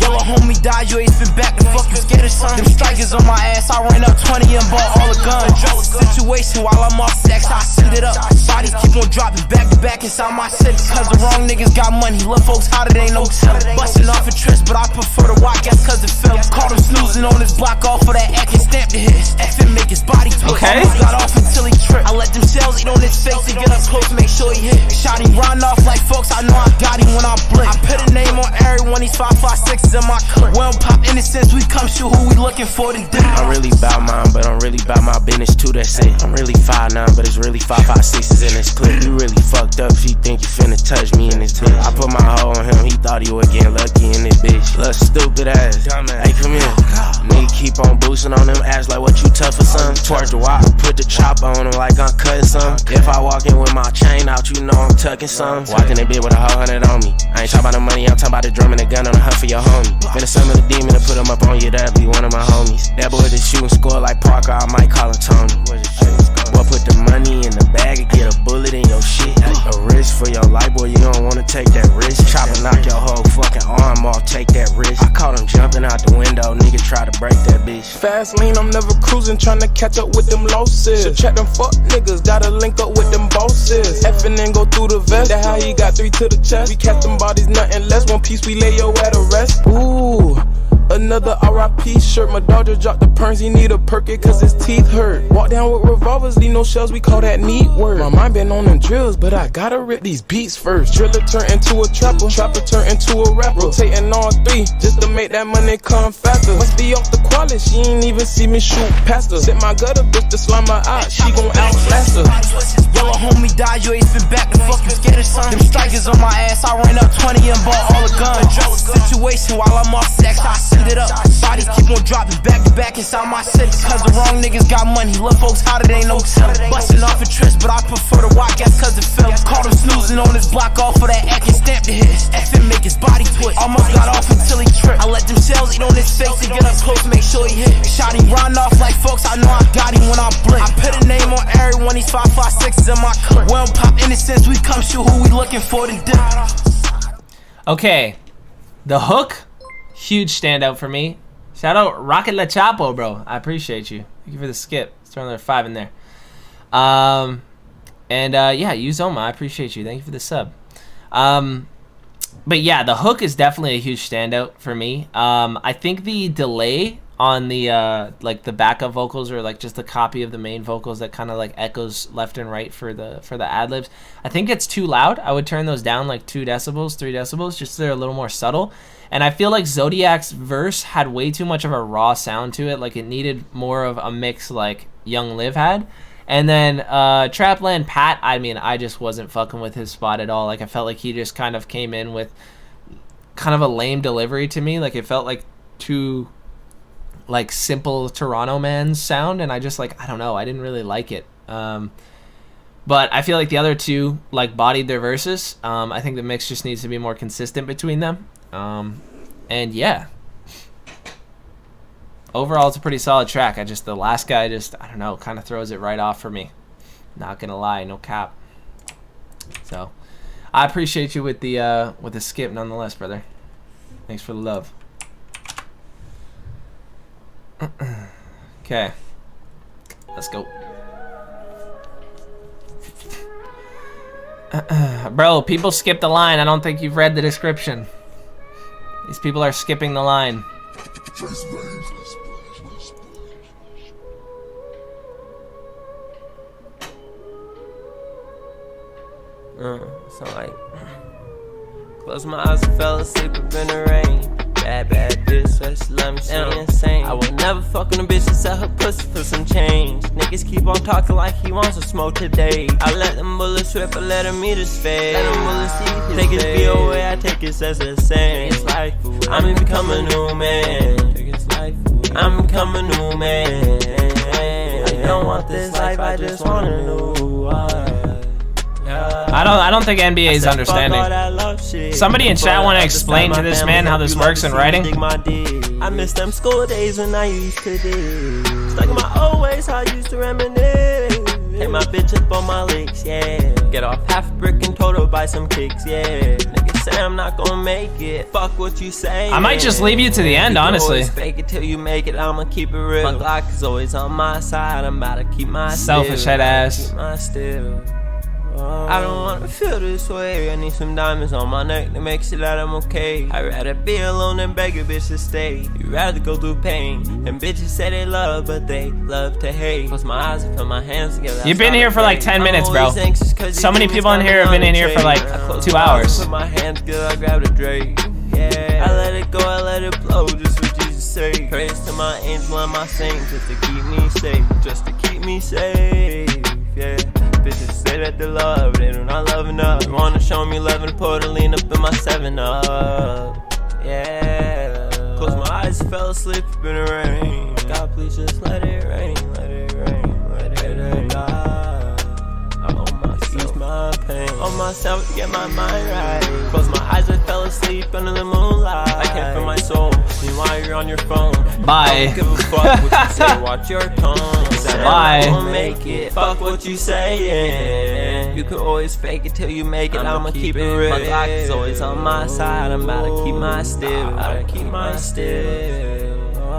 yo, a homie died, you ain't spin back, the fuck you scared of son. Them strikers on my ass, I ran up 20 and bought all the guns. Situation while I'm off sex, I send it up. Bodies keep on dropping back to back inside my city. Cause the wrong niggas got money, little folks hotter, they ain't no telling. Busting off a tryst, but I prefer to watch, guess cause it fell. Caught him snoozing on his block off for that act and stamped the hit. FN make his body twist. Okay. Got off until he tripped. I let them shells eat on his face and get up close, make sure he hit. Shot him run off like folks, I know I got him when I blink. I put a name on everyone, these 5.56s in my clip. We don't pop innocence, we come shoot who we looking for today. I'm really about mine, but I'm really about my business too, that's it. I'm really 5'9", but it's really 5.56s in this clip. You really fucked up if you think you finna touch me in this bitch. I put my hoe on him, he thought he would get lucky in this bitch. Little stupid ass, hey come here. Nigga keep on boosting on them ass like what you tough or something. Twerk the wop, put the chop on him like I'm cutting something. If I walk in with my chain out, you know I'm tucking something. Walking that bitch with a whole 100 on me. I ain't talking about the money, I'm talking about the drum and the gun on the hunt for your homie. Finna summon the demon and put him up on you, that'll be one of my homies. That boy that shooting score like Parker, I might call him Tony. Boy, I'ma put the money in the bag and get a bullet in your shit. A risk for your life, boy, you don't wanna take that risk. Try to knock your whole fucking arm off, take that risk. I caught him jumping out the window, nigga try to break that bitch. Fast lane, I'm never cruising, tryna catch up with them losses. So check them fuck niggas, gotta link up with them bosses. Effing and go through the vest, that how he got 3 to the chest. We catch them bodies, nothing less. One piece, we lay yo at a rest. Ooh. Another RIP shirt, my dog just dropped the perms, he need a perky cause his teeth hurt. Walk down with revolvers, leave no shells, we call that neat work. My mind been on them drills, but I gotta rip these beats first. Driller turn into a trapper, trapper turn into a rapper. Rotating all 3, just to make that money come faster. Must be off the quality, she ain't even see me shoot past her. Sit my gutter, bitch to slime my eye, she gon' outlast her. Yellow homie died, you ain't spin back, the fuck you scared of son. Them strikers on my ass, I ran up 20 and bought all the guns. Situation while I'm off sex, I see it up. Bodies keep on dropping back to back inside my city. Cause the wrong niggas got money. Little folks hotter, they ain't no tell. Busting off a tryst, but I prefer to watch guess cause it fell. Caught him snoozing on his block off for that act and stamp the hit. FN make his body twist. Almost got off until he tripped. I let them shells eat on his face and get up close, make sure he hit. Shot him, run off like folks, I know I got him when I blink. I put a name on everyone, these 5.56s in my clip. We don't pop innocence, we come shoot who we looking for to dip. Okay, the hook, huge standout for me. Shout out Rocket La Chapo, bro. I appreciate you. Thank you for the skip. Let's throw another 5 in there. Yeah, Uzoma, I appreciate you. Thank you for the sub. But yeah, the hook is definitely a huge standout for me. I think the delay on the like the backup vocals or like just the copy of the main vocals that kind of like echoes left and right for the ad-libs, I think it's too loud. I would turn those down like 2 decibels, 3 decibels, just so they're a little more subtle. And I feel like Zodiac's verse had way too much of a raw sound to it. Like it needed more of a mix like Young Liv had. And then Trapland Pat, I mean, I just wasn't fucking with his spot at all. Like I felt like he just kind of came in with kind of a lame delivery to me. Like it felt like too like simple Toronto man's sound, and I just like, I don't know, I didn't really like it. But I feel like the other two like bodied their verses. I think the mix just needs to be more consistent between them. And yeah, overall it's a pretty solid track. The last guy just, I don't know, kind of throws it right off for me. Not gonna lie, no cap. So I appreciate you with the skip nonetheless, brother. Thanks for the love. Okay, let's go. Bro, people skip the line. I don't think you've read the description. These people are skipping the line. So like, close my eyes and fell asleep up in the rain. Bad bitch, so she let me stay insane. I will never fuck on a bitch and sell her pussy for some change. Niggas keep on talking like he wants to smoke today. I let them bullets rip, I let him meet his face. Let them bullets see his take his B away, I take his as the same. I'm becoming a new man. I'm becoming a new man. I don't want this life, I just want a new one. I don't think NBA is understanding. Somebody in chat want to explain to this man how this works in writing. I miss them school days when I used to do. Stuck in my old ways, how I used to reminisce. Hit my bitch up on my legs, yeah. Get off half a brick and total buy some kicks, yeah. Niggas say I'm not gonna make it. Fuck what you say. I might just leave you to the end, honestly. Fake it till you make it, I'ma keep it real. My Glock is always on my side, I'm about to keep my selfish head ass. Keep my still. I don't wanna feel this way. I need some diamonds on my neck to make sure that I'm okay. I'd rather be alone than beg a bitch to stay. You'd rather go through pain. And bitches say they love, but they love to hate. Close my eyes and put my hands together. You've been here for like 10 minutes, bro. So many people in here have been in here for like 2 hours. Put my hands together, I grab the Drake. Yeah, I let it go, I let it blow, just what Jesus say. Praise to my angel and my saint, just to keep me safe. Just to keep me safe, yeah. Bitches say that they love, they do not love enough. You wanna show me love and put a lean up in my 7-Up. Yeah. Close my eyes, fell asleep up in the rain. God, please just let it rain, let it rain, let it rain. I owe myself my pain. On myself to get my mind right. Close my eyes, I fell asleep under the moonlight. I can't feel my soul, meanwhile you're on your phone. Bye. I don't give a fuck what you say, watch your tone. Bye. I'ma make it. Fuck what you saying. You can always fake it till you make it. I'ma keep it real. My Glock is always on my side. I'm about to keep my still.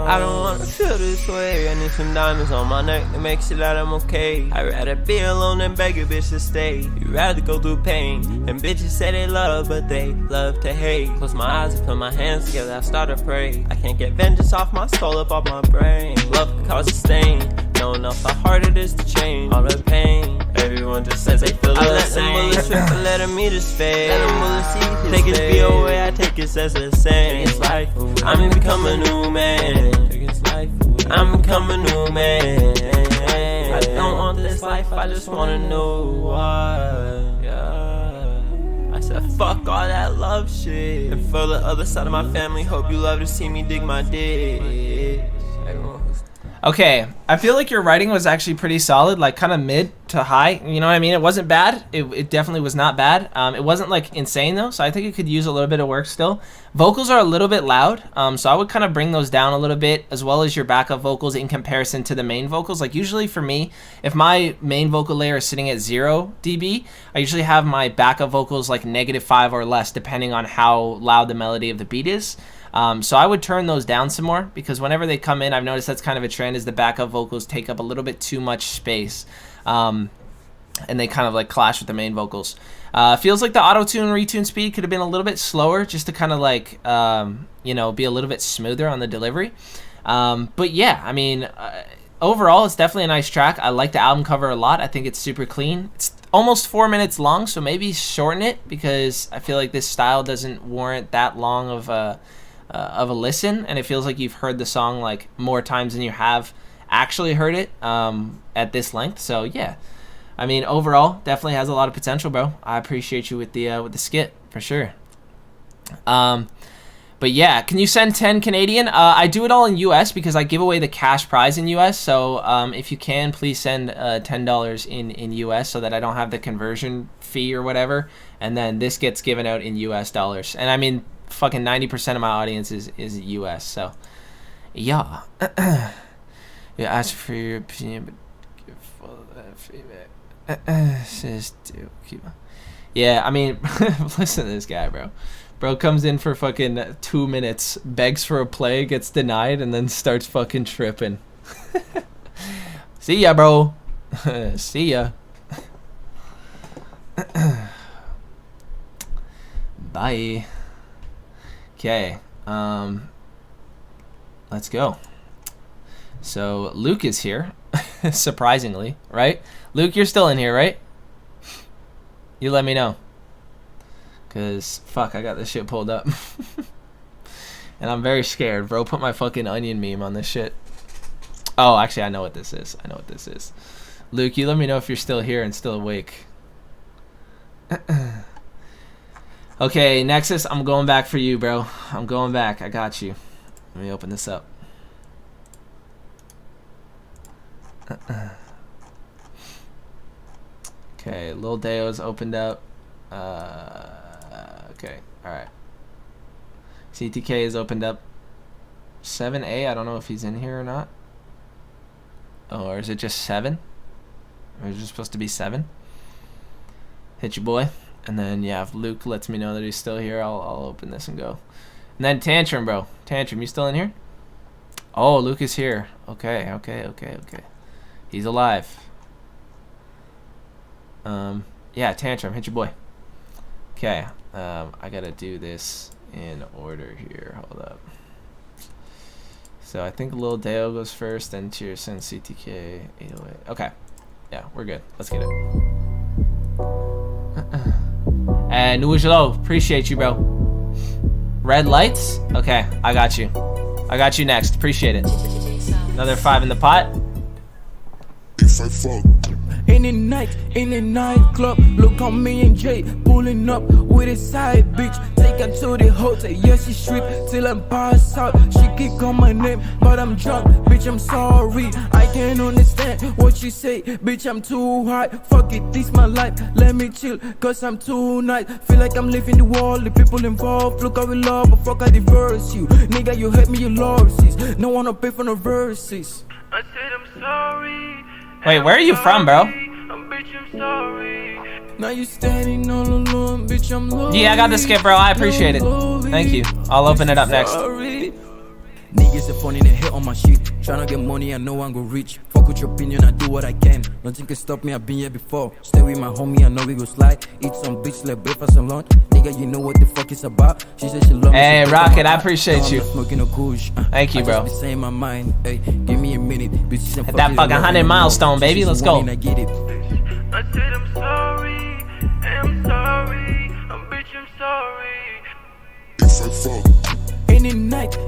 I don't wanna feel this way. I need some diamonds on my neck to make sure that I'm okay. I'd rather be alone than beg a bitch to stay. You'd rather go through pain. And bitches say they love, but they love to hate. Close my eyes and put my hands together, I start to pray. I can't get vengeance off my soul, up off my brain. Love can cause a stain. Know enough how hard it is to change. All the pain. Everyone just says they feel the same. I let them bullets rip and let them eat his face. Let them bullets see his take his B away, I take it as the same. It's life. I'm become a new man. I'm become a new man. I don't want this life, I just wanna know why. Yeah. I said fuck all that love shit. And for the other side of my family, hope you love to see me dig my dick. Okay, I feel like your writing was actually pretty solid, like kind of mid to high. You know what I mean? It wasn't bad. It definitely was not bad. It wasn't like insane though, so I think it could use a little bit of work still. Vocals are a little bit loud, so I would kind of bring those down a little bit, as well as your backup vocals in comparison to the main vocals. Like usually for me, if my main vocal layer is sitting at 0 dB, I usually have my backup vocals like -5 or less, depending on how loud the melody of the beat is. So I would turn those down some more, because whenever they come in, I've noticed that's kind of a trend, is the backup vocals take up a little bit too much space, and they kind of like clash with the main vocals. Feels like the auto-tune retune speed could have been a little bit slower, just to kind of like, you know, be a little bit smoother on the delivery. But yeah, I mean, overall, it's definitely a nice track. I like the album cover a lot. I think it's super clean. It's almost 4 minutes long, so maybe shorten it, because I feel like this style doesn't warrant that long of a listen, and it feels like you've heard the song like more times than you have actually heard it at this length. So yeah, I mean, overall definitely has a lot of potential, bro. I appreciate you with the skit for sure. But yeah, can you send 10 Canadian? I do it all in US because I give away the cash prize in US, so if you can, please send $10 in US so that I don't have the conversion fee or whatever, and then this gets given out in US dollars. And I mean, fucking 90% of my audience is US, so yeah. You ask for your opinion, but give full feedback. Yeah, I mean, listen to this guy, bro. Bro comes in for fucking 2 minutes, begs for a play, gets denied, and then starts fucking tripping. See ya, bro. See ya. Bye. Okay, let's go. So Luke is here, surprisingly, right? Luke, you're still in here, right? You let me know, cause fuck, I got this shit pulled up, and I'm very scared, bro. Put my fucking onion meme on this shit. Oh, actually, I know what this is. Luke, you let me know if you're still here and still awake. Okay, Nexus, I'm going back for you, bro. I'm going back. I got you. Let me open this up. Okay, Lil Deo's opened up. Okay, alright. CTK is opened up. 7A, I don't know if he's in here or not. Oh, or is it just 7? Or is it supposed to be 7? Hit your boy. And then, yeah, if Luke lets me know that he's still here, I'll open this and go. And then Tantrum, bro. Tantrum, you still in here? Oh, Luke is here. Okay. He's alive. Yeah, Tantrum, hit your boy. Okay, I gotta do this in order here. Hold up. So I think Lil Deo goes first, then Cheers and CTK 808. Okay. Yeah, we're good. Let's get it. And Nuujalo, appreciate you, bro. Red lights? Okay, I got you. I got you next. Appreciate it. Another 5 in the pot. If I fuck in the nightclub, look on me and Jay pulling up with a side bitch. Take her to the hotel, yeah, she strip till I'm passed out. She keep calling my name, but I'm drunk, bitch, I'm sorry. I can't understand what she say, bitch, I'm too hot. Fuck it, this my life, let me chill, cause I'm too nice. Feel like I'm living the world, the people involved. Look how we love, but fuck I divorce you. Nigga, you hate me, you losses. No wanna pay for no verses. I said I'm sorry. Wait, where are you from, bro? Now you standing all alone, bitch, I'm lonely. Yeah, I got the skip, bro. I appreciate it. Thank you. I'll open it up next. Niggas are funny, they hit on my shit. Tryna get money, I know I'm gon' reach. Fuck with your opinion, I do what I can. Nothing can stop me, I've been here before. Stay with my homie, I know we go slide. Eat some bitch, let breakfast and lunch. Nigga, you know what the fuck it's about. She said she love me. Hey, Rocket, I appreciate you. Thank you, bro. Say my mind, hey, give me a minute. Hit that fucking 100 milestone, baby. Let's go. I get it. I said I'm sorry, I'm sorry, bitch, I'm sorry. If I fuck.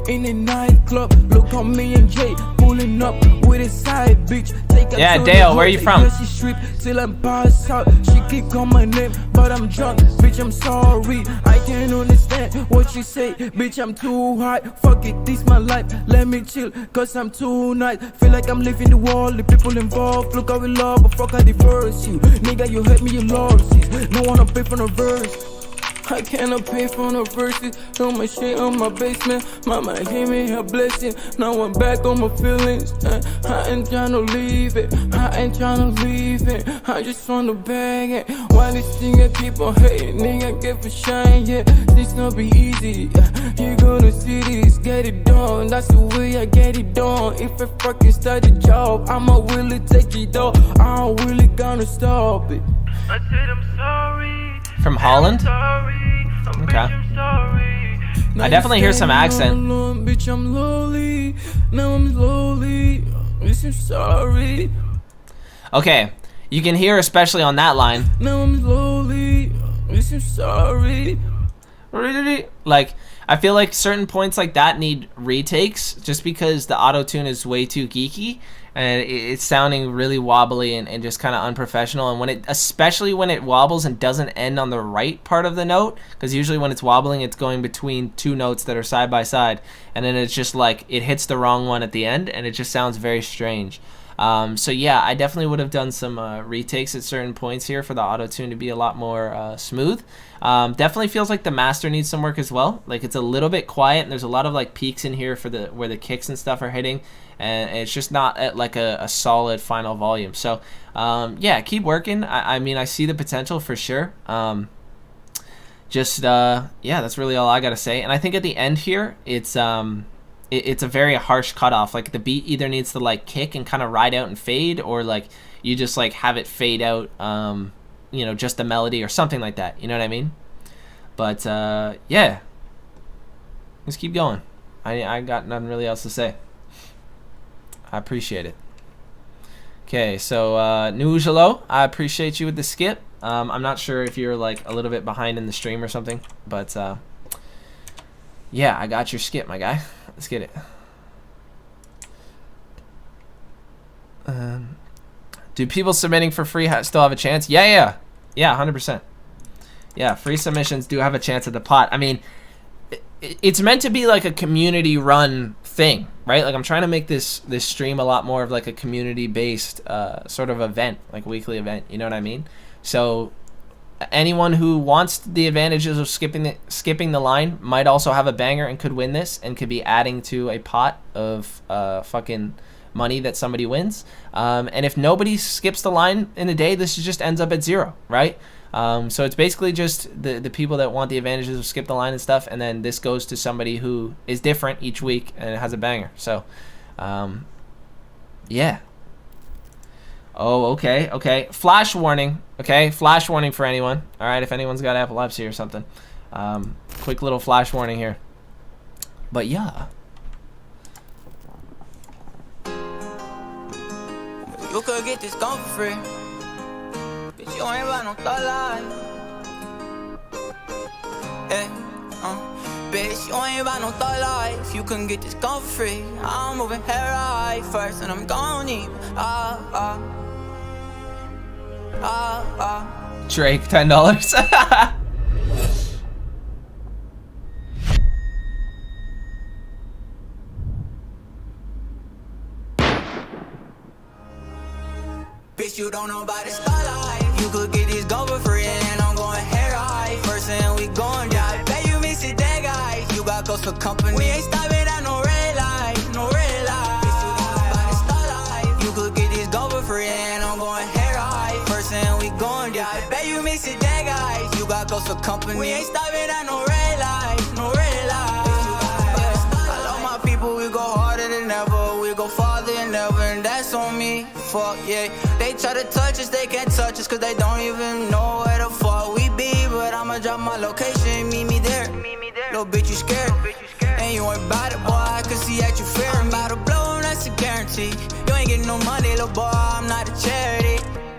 In the nightclub, look on me and Jay pulling up with a side bitch. Yeah, Dale, where are you from? She strip till I'm passed out. She keep calling my name, but I'm drunk. Bitch, I'm sorry. I can't understand what she say. Bitch, I'm too hot. Fuck it, this my life. Let me chill, cause I'm too nice. Feel like I'm leaving the world. The people involved, look how we love, but fuck I divorce you. Nigga, you hurt me, you lost it. No wanna pay for no verse. I cannot pay for no verses. Throw my shit on my basement. Mama gave me her blessing. Now I'm back on my feelings. I ain't tryna leave it. I ain't tryna leave it. I just wanna bang it. Why this thing that keep on hating? Nigga get for shine, yeah. This not be easy. You gonna see this, get it done. That's the way I get it done. If I fucking start a job, I'ma really take it off. I don't really gonna stop it. I said I'm sorry. From Holland? Okay. I definitely hear some accent. Bitch, I'm lonely. Now I'm slowly. I'm sorry. Okay, you can hear especially on that line. Now I'm slowly. I'm sorry. Like, I feel like certain points like that need retakes just because the auto-tune is way too geeky and it's sounding really wobbly and just kind of unprofessional. And when it, especially when it wobbles and doesn't end on the right part of the note, because usually when it's wobbling, it's going between two notes that are side by side, and then it's just like it hits the wrong one at the end, and it just sounds very strange. So yeah, I definitely would have done some retakes at certain points here for the auto-tune to be a lot more smooth. Definitely feels like the master needs some work as well. Like it's a little bit quiet, and there's a lot of like peaks in here for the where the kicks and stuff are hitting, and it's just not at like a solid final volume. So yeah, keep working. I mean, I see the potential for sure. Yeah, that's really all I gotta say. And I think at the end here, it's a very harsh cutoff. Like the beat either needs to like kick and kind of ride out and fade, or like you just like have it fade out, you know, just the melody or something like that, you know what I mean? But yeah, let's keep going. I got nothing really else to say. I appreciate it. Okay, so Nujalo, I appreciate you with the skip. I'm not sure if you're like a little bit behind in the stream or something, but yeah, I got your skip, my guy. Let's get it. Do people submitting for free still have a chance? Yeah, 100%. Yeah, free submissions do have a chance at the pot. I mean, it's meant to be like a community-run thing, right? Like I'm trying to make this stream a lot more of like a community-based sort of event, like weekly event. You know what I mean? So anyone who wants the advantages of skipping the line might also have a banger and could win this and could be adding to a pot of fucking money that somebody wins. And if nobody skips the line in a day, this just ends up at 0, right? So it's basically just the people that want the advantages of skip the line and stuff, and then this goes to somebody who is different each week and it has a banger. So yeah. Oh, okay. Flash warning. Okay, flash warning for anyone. All right, if anyone's got epilepsy or something. Quick little flash warning here. But yeah. You could get this gun for free. Bitch, you ain't run no thug life. Bitch, you ain't about no thug life. You couldn't get this gun for free. I'm moving hair right first, and I'm gon' need Drake, $10. Bitch, you don't know about this thug life. You could get this gun for free, and I'm going hair right first, and we going down. Bet you miss it, that guys. You got close for company. We ain't stopping at no red light, no red light. Bitch, you don't know about this thug life. You could get this gun for free, and company. We ain't stopping at no red light, no red light. I love my people, we go harder than ever. We go farther than ever, and that's on me. Fuck yeah. They try to touch us, they can't touch us, cause they don't even know where the fuck we be. But I'ma drop my location, meet me there. Little bitch, you scared. And you ain't bout it, boy, I can see that you fear. I'm about to blow, that's a guarantee. You ain't getting no money, little boy, I'm not a charity.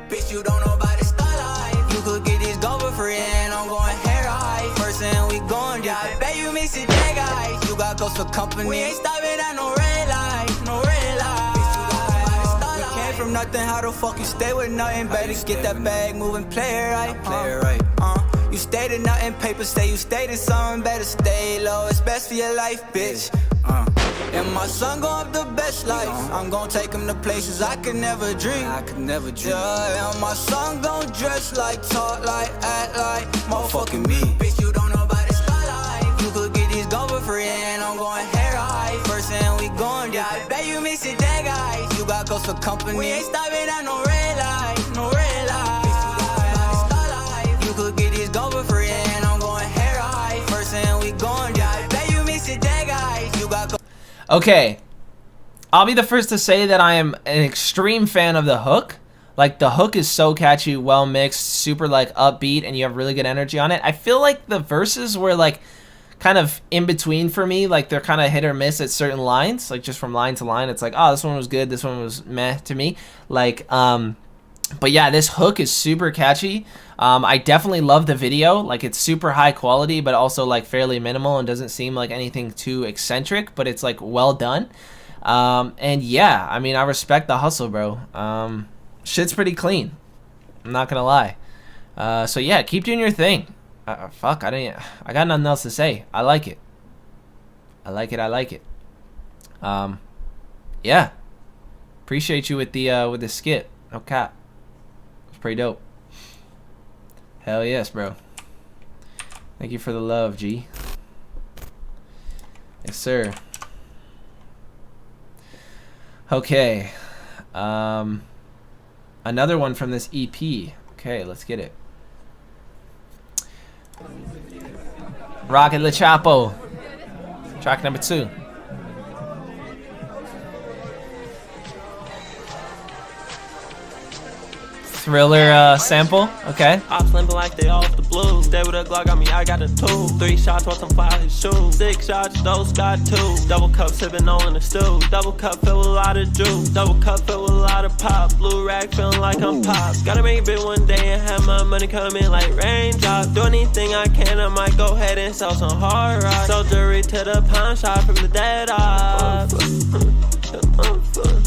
Bitch, you don't know about this star life. You could get these go for free, and I'm going hair high. First and we going down. I bet you miss it, that guys. You got ghosts for company. We ain't stopping at no red light, no red light. We came from nothing, how the fuck you stay with nothing? Better get that bag moving, play it right. Play it right. You stayed in nothing, papers say you stayed in something. Better stay low, it's best for your life, bitch. And my son gon' have the best life. I'm gon' take him to places I could never dream. Yeah, and my son gon' dress like, talk like, act like motherfucking me. Bitch, you don't know about this star life. You could get these go for free, and I'm going hair high. First and we going down. I bet you miss it, that guys. You got ghosts for company. We ain't stopping at no red light, no red light. You could get these go for free, and I'm going hair high. First and we going down. I bet you miss it, that guys. You got Okay, I'll be the first to say that I am an extreme fan of the hook. Like, the hook is so catchy, well mixed, super like upbeat, and you have really good energy on it. I feel like the verses were like kind of in between for me. Like, they're kind of hit or miss at certain lines. Like, just from line to line, it's like, oh, this one was good, this one was meh to me. Like, but yeah, this hook is super catchy. I definitely love the video. Like, it's super high quality, but also like fairly minimal and doesn't seem like anything too eccentric, but it's like well done. And yeah, I mean, I respect the hustle, bro. Shit's pretty clean, I'm not gonna lie. So yeah, keep doing your thing. Fuck, I got nothing else to say. I like it. I like it. Yeah, appreciate you with the skit. No cap, it's pretty dope. Hell yes, bro. Thank you for the love, G. Yes, sir. Okay. Another one from this EP. Okay, let's get it. Rocket Le Chapo. Track number 2. Thriller sample, okay. I'm slimming like they off the blue. Stay with a Glock on me, I got a 2. 3 shots, want some fire his shoes. 6 shots, those got 2. Double cup sipping on in the stew. Double cup filled with a lot of juice. Double cup filled with a lot of pop. Blue rag feeling like I'm pop. Gotta make it big one day and have my money come in like raindrops. Do anything I can, I might go ahead and sell some hard rock. Sell jewelry to the pawn shop from the dead off.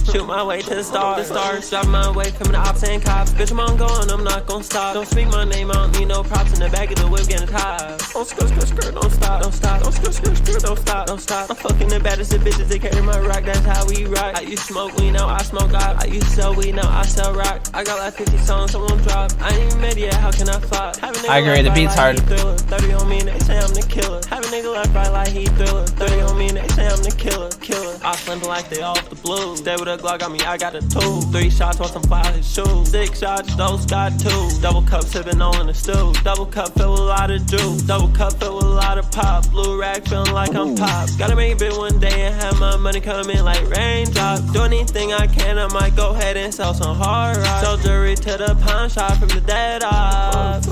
Shoot my way to the stars. Drop my way from the ops and cops. Bitch, I'm on going, I'm not gon' stop. Don't speak my name, I don't need no props. In the back of the whip, getting tired. Don't skirt, don't stop. Don't stop, don't skirt, don't stop. I'm fucking the baddest of bitches, they carry my rock, that's how we rock. I used to smoke weed, now I smoke out. I used to sell weed, now I sell rock. I got like 50 songs, so won't drop. I ain't even made it yet, how can I flop? I agree, the beat's hard. 30 on me and they say I'm the killer. Have a nigga left right like he thriller. 30 on me and they say I'm the killer. I slim like they off the blue. Stay with a Glock on me, I got a 2. 3 shots, want some fire his shoes. 6 shots, those got 2. Double cup sipping on in the stew. Double cup filled with a lot of juice. Double cup filled with a lot of pop. Blue rag feeling like I'm pop. Gotta make it big one day and have my money come in like raindrops. Do anything I can, I might go ahead and sell some hard rock. Sell jewelry to the pawn shop from the dead off.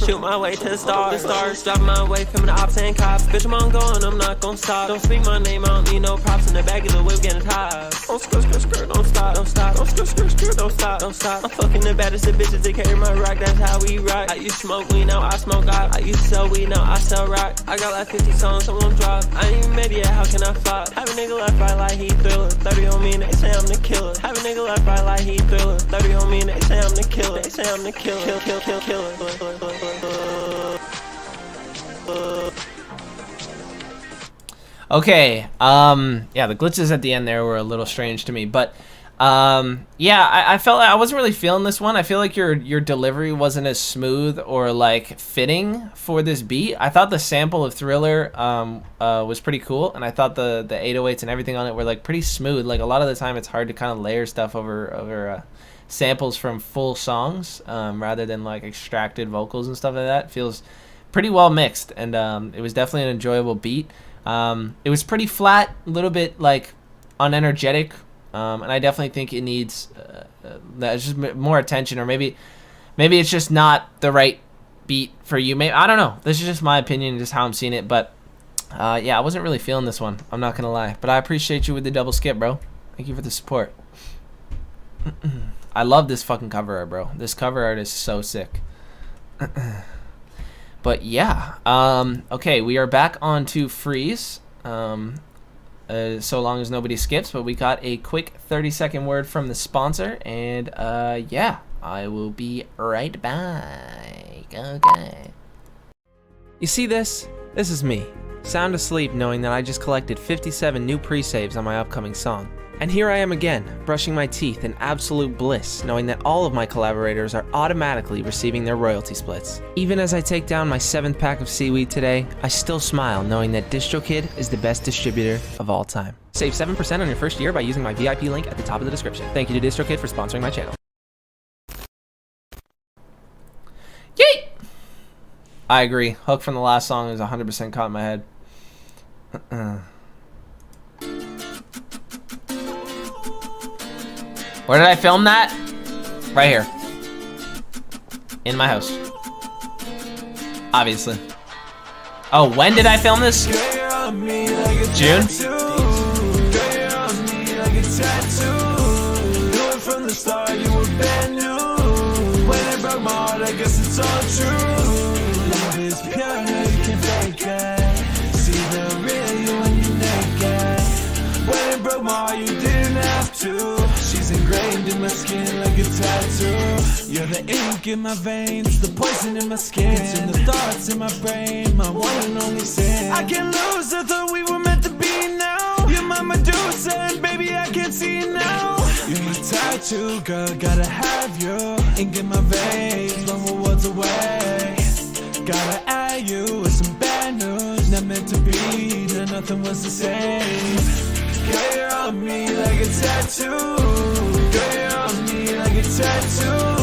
Shoot my way to the stars. Drop my way from the ops and cops. Bitch, I'm on going, I'm not gon' stop. Don't speak my name, I don't need no props. In the back of the whip, getting tired. Don't skirt, don't stop. Don't stop, don't skirt, don't stop. I'm fucking the baddest of bitches, they carry my rock, that's how we rock. I used to smoke weed, now I smoke out. I used to sell weed, now I sell rock. I got like 50 songs, so won't drop. I ain't even made it yet, how can I flop? Have a nigga left right like he thriller. 30 on me and they say I'm the killer. Have a nigga left right like he thriller. 30 on me and they say I'm the killer. They say I'm the killer. Killer. Okay, yeah, the glitches at the end there were a little strange to me, but yeah, I felt like I wasn't really feeling this one. I feel like your delivery wasn't as smooth or like fitting for this beat. I thought the sample of Thriller was pretty cool, and I thought the 808s and everything on it were like pretty smooth. Like a lot of the time it's hard to kind of layer stuff over samples from full songs rather than like extracted vocals and stuff like that. It feels pretty well mixed, and it was definitely an enjoyable beat. It was pretty flat, a little bit like unenergetic, and I definitely think it needs just more attention, or maybe it's just not the right beat for you. Maybe, I don't know. This is just my opinion, just how I'm seeing it. But yeah, I wasn't really feeling this one. I'm not gonna lie. But I appreciate you with the double skip, bro. Thank you for the support. I love this fucking cover art, bro. This cover art is so sick. But yeah, okay, we are back on to freeze. So long as nobody skips, but we got a quick 30-second word from the sponsor, and yeah, I will be right back. Okay. You see this? This is me, sound asleep knowing that I just collected 57 new pre-saves on my upcoming song. And here I am again, brushing my teeth in absolute bliss, knowing that all of my collaborators are automatically receiving their royalty splits. Even as I take down my 7th pack of seaweed today, I still smile knowing that DistroKid is the best distributor of all time. Save 7% on your first year by using my VIP link at the top of the description. Thank you to DistroKid for sponsoring my channel. Yeet! I agree. Hook from the last song is 100% caught in my head. Where did I film that? Right here. In my house. Obviously. Oh, when did I film this? June? From the start, you were brand new. When it broke my heart, I guess it's all true. Love is pure, no, you can fake it. See the real you when you naked. When it broke my heart, you didn't have to. She's ingrained in my skin like a tattoo. You're the ink in my veins, the poison in my skin, and the thoughts in my brain, my one and only sin. I can't lose, I thought we were meant to be now. You're my Medusa, and baby, I can't see now. You're my tattoo, girl, gotta have you. Ink in my veins, when we're worlds away. Gotta add you with some bad news. Not meant to be, no, nothing was the same. Girl, you're on me like a tattoo. Girl, you're on me like a tattoo.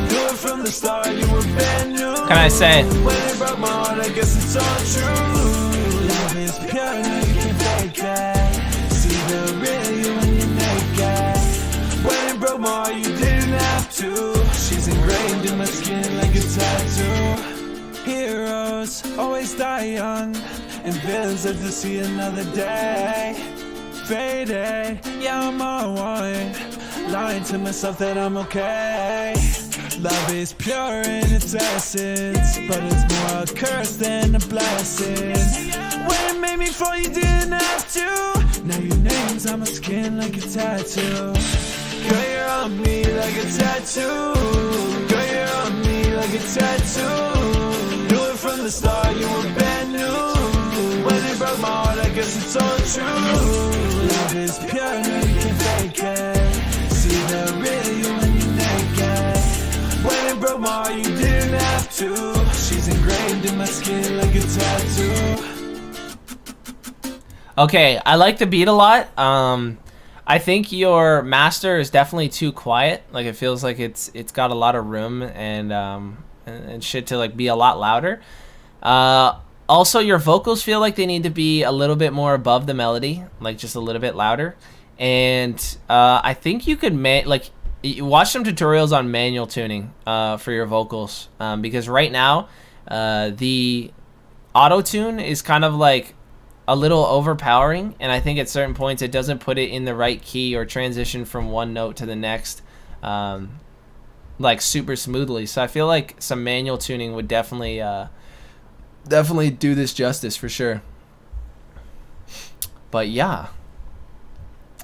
Do it from the start, you were brand new. Can I say? When it broke my heart, I guess it's all true. Love is pure, no, you can fake it. See the real you when you're naked. When it broke my heart, you didn't have to. She's ingrained in my skin like a tattoo. Heroes always die young, and villains live to see another day. Faded, yeah, I'm on one. Lying to myself that I'm okay. Love is pure in its essence, but it's more a curse than a blessing. When it made me fall, you didn't have to. Now your name's on my skin like a tattoo. Girl, you're on me like a tattoo. Girl, you're on me like a tattoo. Knew it from the start, you were brand new. When it broke my heart, I guess it's all true. Love is pure, no, you can fake it. See the real you when you're naked. When it broke my heart, you didn't have to. She's ingrained in my skin like a tattoo. Okay, I like the beat a lot. I think your master is definitely too quiet. Like, it feels like it's got a lot of room and shit to like be a lot louder. Also, your vocals feel like they need to be a little bit more above the melody, like just a little bit louder. And I think you could watch some tutorials on manual tuning for your vocals, because right now the auto tune is kind of like a little overpowering, and I think at certain points it doesn't put it in the right key or transition from one note to the next like super smoothly. So I feel like some manual tuning would definitely do this justice for sure. But yeah,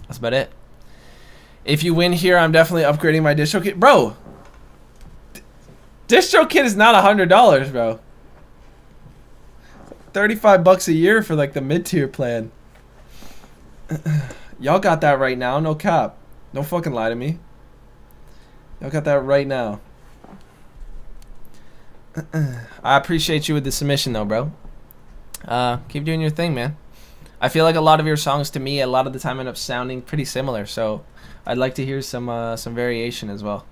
that's about it. If you win here, I'm definitely upgrading my DistroKid. Bro, DistroKid is not $100, bro. $35 a year for like the mid-tier plan. Y'all got that right now, no cap. Don't fucking lie to me. Y'all got that right now. I appreciate you with the submission though, bro. Keep doing your thing, man. I feel like a lot of your songs to me a lot of the time end up sounding pretty similar, so I'd like to hear some variation as well,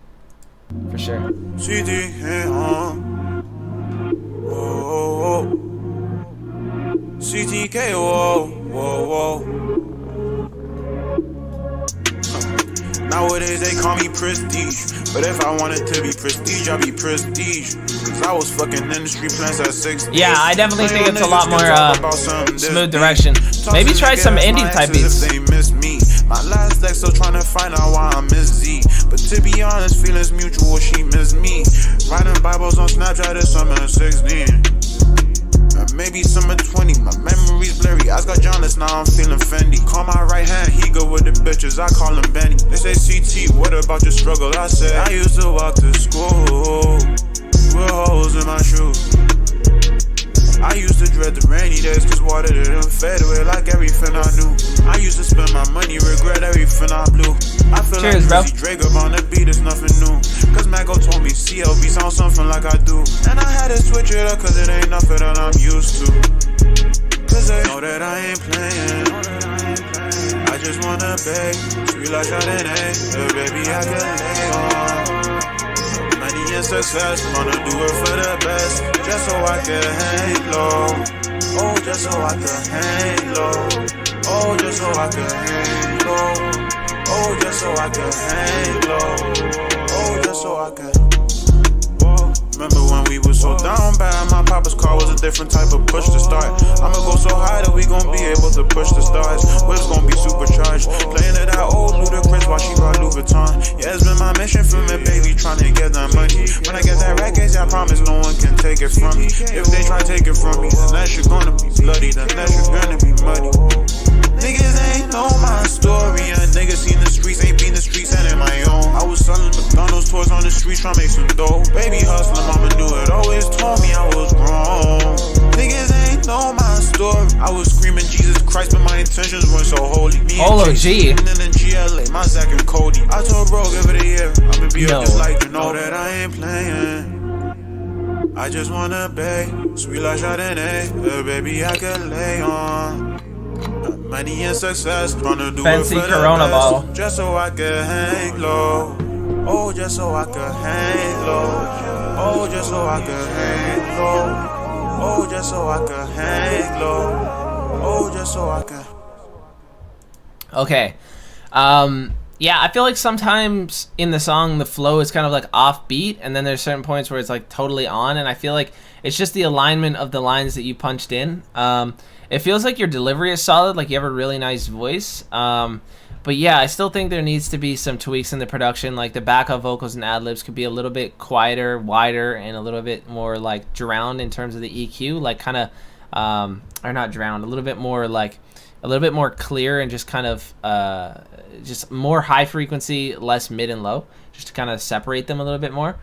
for sure. CTK, whoa, whoa, whoa. Nowadays they call me Prestige, but if I wanted to be Prestige, I'd be Prestige. Cause I was fucking industry plans at 6. Yeah, I definitely think it's a lot more smooth direction. Maybe try some indie type beats. They miss me. My last ex still trying to find out why I miss Z. But to be honest, feelings mutual, she miss me. Writing Bibles on Snapchat is summer 16. Maybe summer 20, my memory's blurry. I got Jonas, now I'm feeling Fendi. Call my right hand, he go with the bitches, I call him Benny. They say CT, what about your struggle? I said, I used to walk to school with holes in my shoes. I used to dread the rainy days, cause water didn't fade away like everything I knew. I used to spend my money, regret everything I blew. I feel Cheers, like Drizzy Drake up on the beat, it's nothing new. Cause Mago told me CLB sounds something like I do. And I had to switch it up cause it ain't nothing that I'm used to. Cause they know that I ain't playing. I just wanna beg, sweet like Chardonnay. Baby, I can lay on. Money and success, wanna do it for the best. Just so I can hang low. Oh, just so I can hang low. Oh, just so I can hang low. Oh, just so I can hang low. Oh, just so I can. Remember when we was so down bad? My papa's car was a different type of push to start. I'ma go so high that we gon' be able to push the stars. Whips gon' be supercharged. Playing it that old Ludacris while she brought Louis Vuitton. Yeah, it's been my mission for me, baby, trying to get that money. When I get that record, I promise no one can take it from me. If they try to take it from me, then that shit gonna be bloody. Then that shit gonna be muddy. Niggas ain't know my story. And niggas seen the streets, ain't been the streets, and in my own. I was selling McDonald's toys on the streets, trying to make some dough. Baby hustling, mama knew it, always told me I was wrong. Niggas ain't know my story. I was screaming Jesus Christ, but my intentions weren't so holy. Me and G. And then in GLA, my Zach and Cody. I told bro, give it a year. I'ma be up just like you know that I ain't playing. I just wanna beg, sweet like Chardonnay. Baby, I can lay on. Money and success, tryna do Fancy it for Corona the bottle. best. Just so I can hang low. Oh, just so I can hang low. Oh, just so I can hang low. Oh, just so I can hang low. Oh, just so I can. Okay. Yeah, I feel like sometimes in the song the flow is kind of like offbeat, and then there's certain points where it's like totally on, and I feel like it's just the alignment of the lines that you punched in. It feels like your delivery is solid, like you have a really nice voice. But yeah, I still think there needs to be some tweaks in the production, like the backup vocals and ad-libs could be a little bit quieter, wider, and a little bit more like drowned in terms of the EQ, like kind of, or not drowned, a little bit more like, a little bit more clear and just kind of, just more high frequency, less mid and low, just to kind of separate them a little bit more.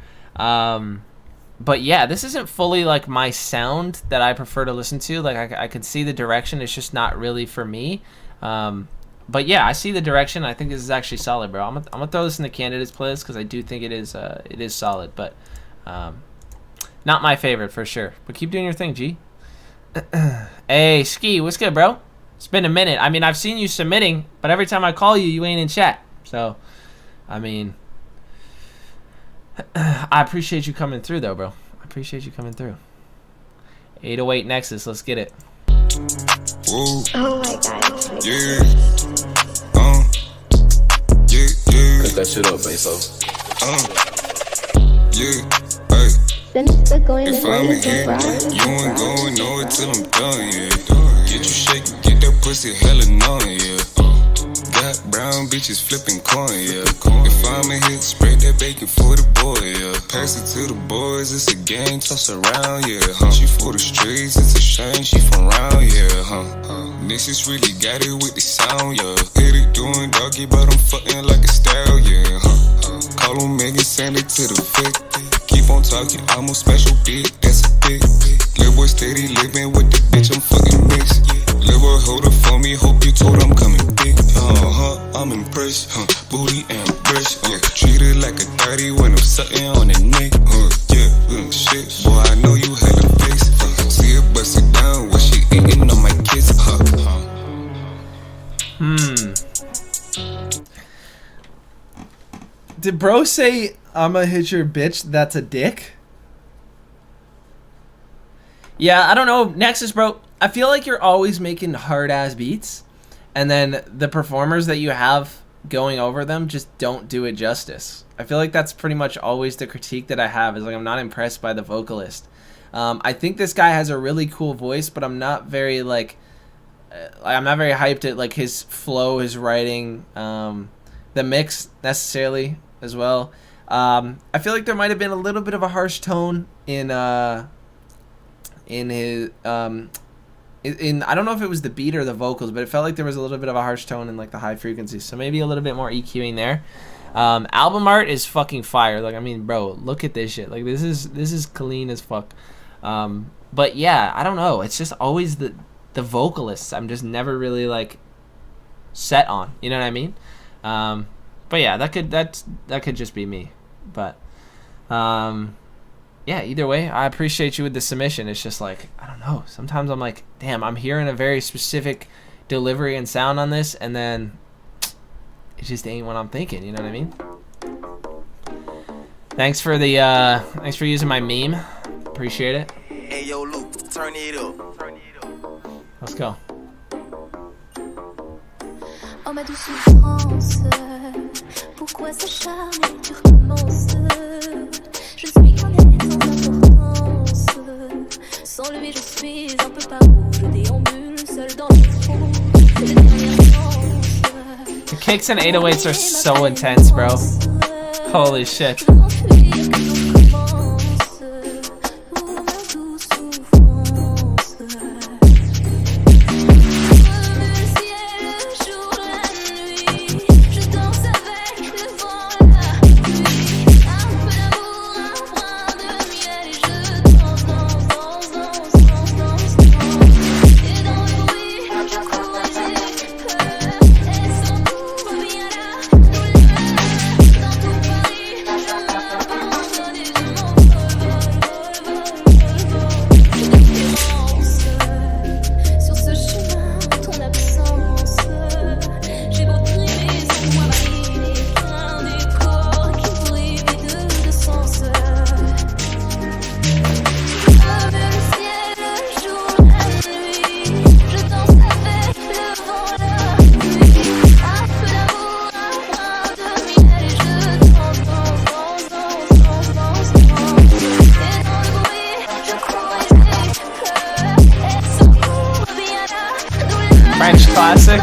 But yeah, this isn't fully like my sound that I prefer to listen to. Like I can see the direction, it's just not really for me. But yeah, I see the direction. I think this is actually solid, bro. I'm gonna throw this in the candidates playlist because I do think it is solid, but not my favorite for sure. But keep doing your thing, G. Hey, Ski, what's good, bro? It's been a minute. I mean, I've seen you submitting, but every time I call you, you ain't in chat. So, I mean, I appreciate you coming through, though, bro. I appreciate you coming through. 808 Nexus, let's get it. Whoa. Oh my god. Yeah. Yeah. Cut that shit up, Beso. Yeah. Hey. Finish the going if to I'm bed, in, you ain't going nowhere till I'm done, yeah. Get you shaking, get that pussy hella numb, yeah. Got brown bitches flipping coin, yeah. If I'm in here, spread that bacon for the boy, yeah. Pass it to the boys, it's a game, toss around, yeah. She for the streets, it's a shame she from round, yeah. Niggas really got it with the sound, yeah. Hit it doing doggy, but I'm fucking like a stallion, Call him Megan, send it to the 50. Keep on talking, I'm a special bitch, that's a big. Little boy steady living with the bitch, I'm fucking mixed. Little boy hold up for me, hope you told I'm coming big. I'm impressed, booty and breast, treat it like a 30 when I'm sucking on the neck, shit, boy, I know you hella face, see her bust it down when she eating on my kiss, Did bro say I'ma hit your bitch? That's a dick. Yeah, I don't know. Nexus, bro. I feel like you're always making hard ass beats, and then the performers that you have going over them just don't do it justice. I feel like that's pretty much always the critique that I have, is like I'm not impressed by the vocalist. I think this guy has a really cool voice, but I'm not very like I'm not very hyped at like his flow, his writing, the mix necessarily as well. I feel like there might have been a little bit of a harsh tone in his I don't know if it was the beat or the vocals, but it felt like there was a little bit of a harsh tone in like the high frequencies, so maybe a little bit more EQing there. Album art is fucking fire. Like, I mean, bro, look at this shit. Like, this is clean as fuck. But yeah, I don't know. It's just always the vocalists I'm just never really like set on. You know what I mean? But yeah, that could just be me. But yeah, either way, I appreciate you with the submission. It's just like, I don't know. Sometimes I'm like, damn, I'm hearing a very specific delivery and sound on this, and then it just ain't what I'm thinking. You know what I mean? Thanks for using my meme. Appreciate it. Hey yo, Luke, turn it up. Let's go. Oh ma douce souffrance, pourquoi s'acharner, tu recommences. Je suis qu'un être sans importance. Sans lui je suis un peu par où je déambule seul dans le fond. Les dernières chances. The kicks and 808s are so intense, bro. Holy shit. French classic.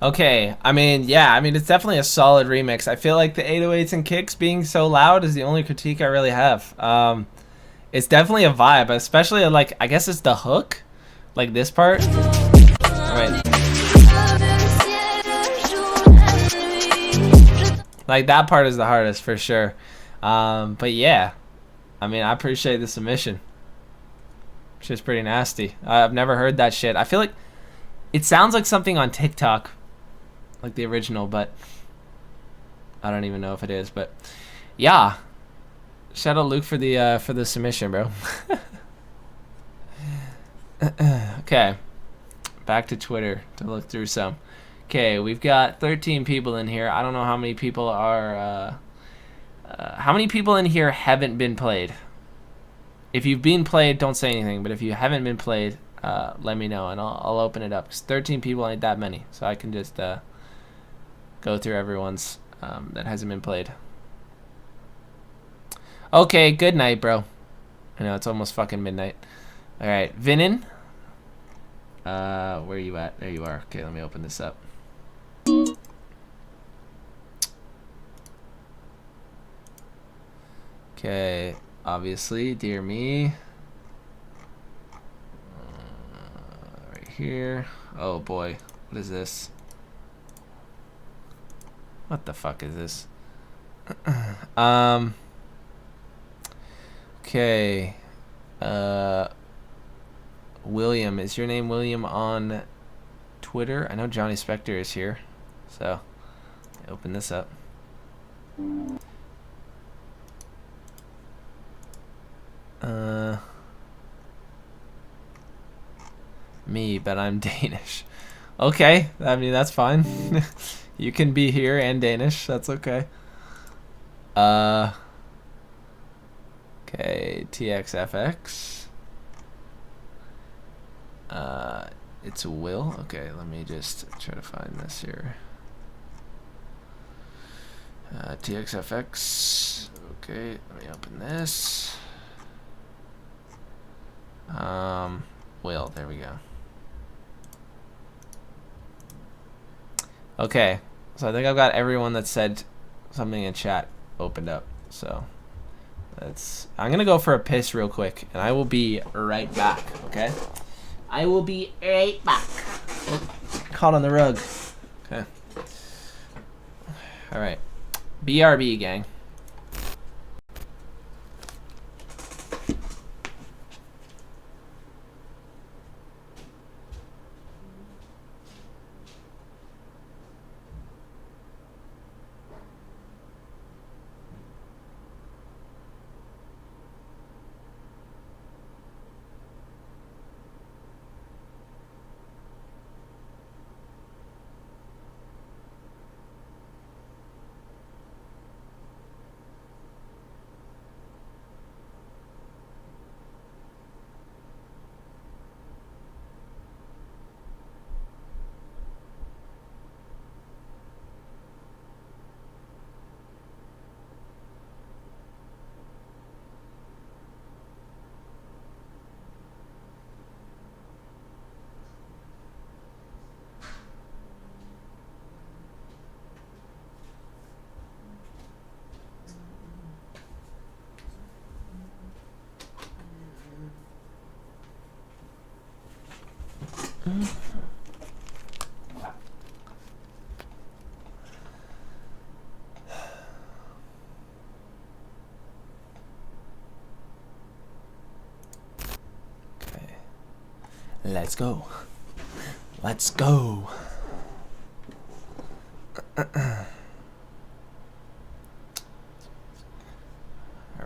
Okay, I mean, yeah, I mean, it's definitely a solid remix. I feel like the 808s and kicks being so loud is the only critique I really have. It's definitely a vibe, especially, like, I guess it's the hook, like this part. Wait. Like, that part is the hardest, for sure. But yeah, I mean, I appreciate the submission. Shit's pretty nasty. I've never heard that shit. I feel like it sounds like something on TikTok, like the original, but I don't even know if it is. But yeah, shout out Luke for the submission, bro. Okay, back to Twitter to look through some. Okay, we've got 13 people in here. I don't know how many people are how many people in here haven't been played. If you've been played, don't say anything, but if you haven't been played, let me know and I'll open it up, because 13 people ain't that many, so I can just go through everyone's that hasn't been played. Okay, good night, bro. I know it's almost fucking midnight. All right, Vinin. Where are you at? There you are. Okay, let me open this up. Okay, obviously, dear me. Right here. Oh boy, what is this? What the fuck is this? Okay. William, is your name William on Twitter? I know Johnny Spector is here, so open this up. Me, but I'm Danish. Okay, I mean that's fine. You can be here and Danish. That's okay. Okay, TXFX. It's Will. Okay, let me just try to find this here. TXFX. Okay, let me open this. Will, there we go. Okay, so I think I've got everyone that said something in chat opened up. So I'm gonna go for a piss real quick, and I will be right back. Okay, I will be right back. Caught on the rug. Okay. All right, BRB gang. Let's go. Let's go. All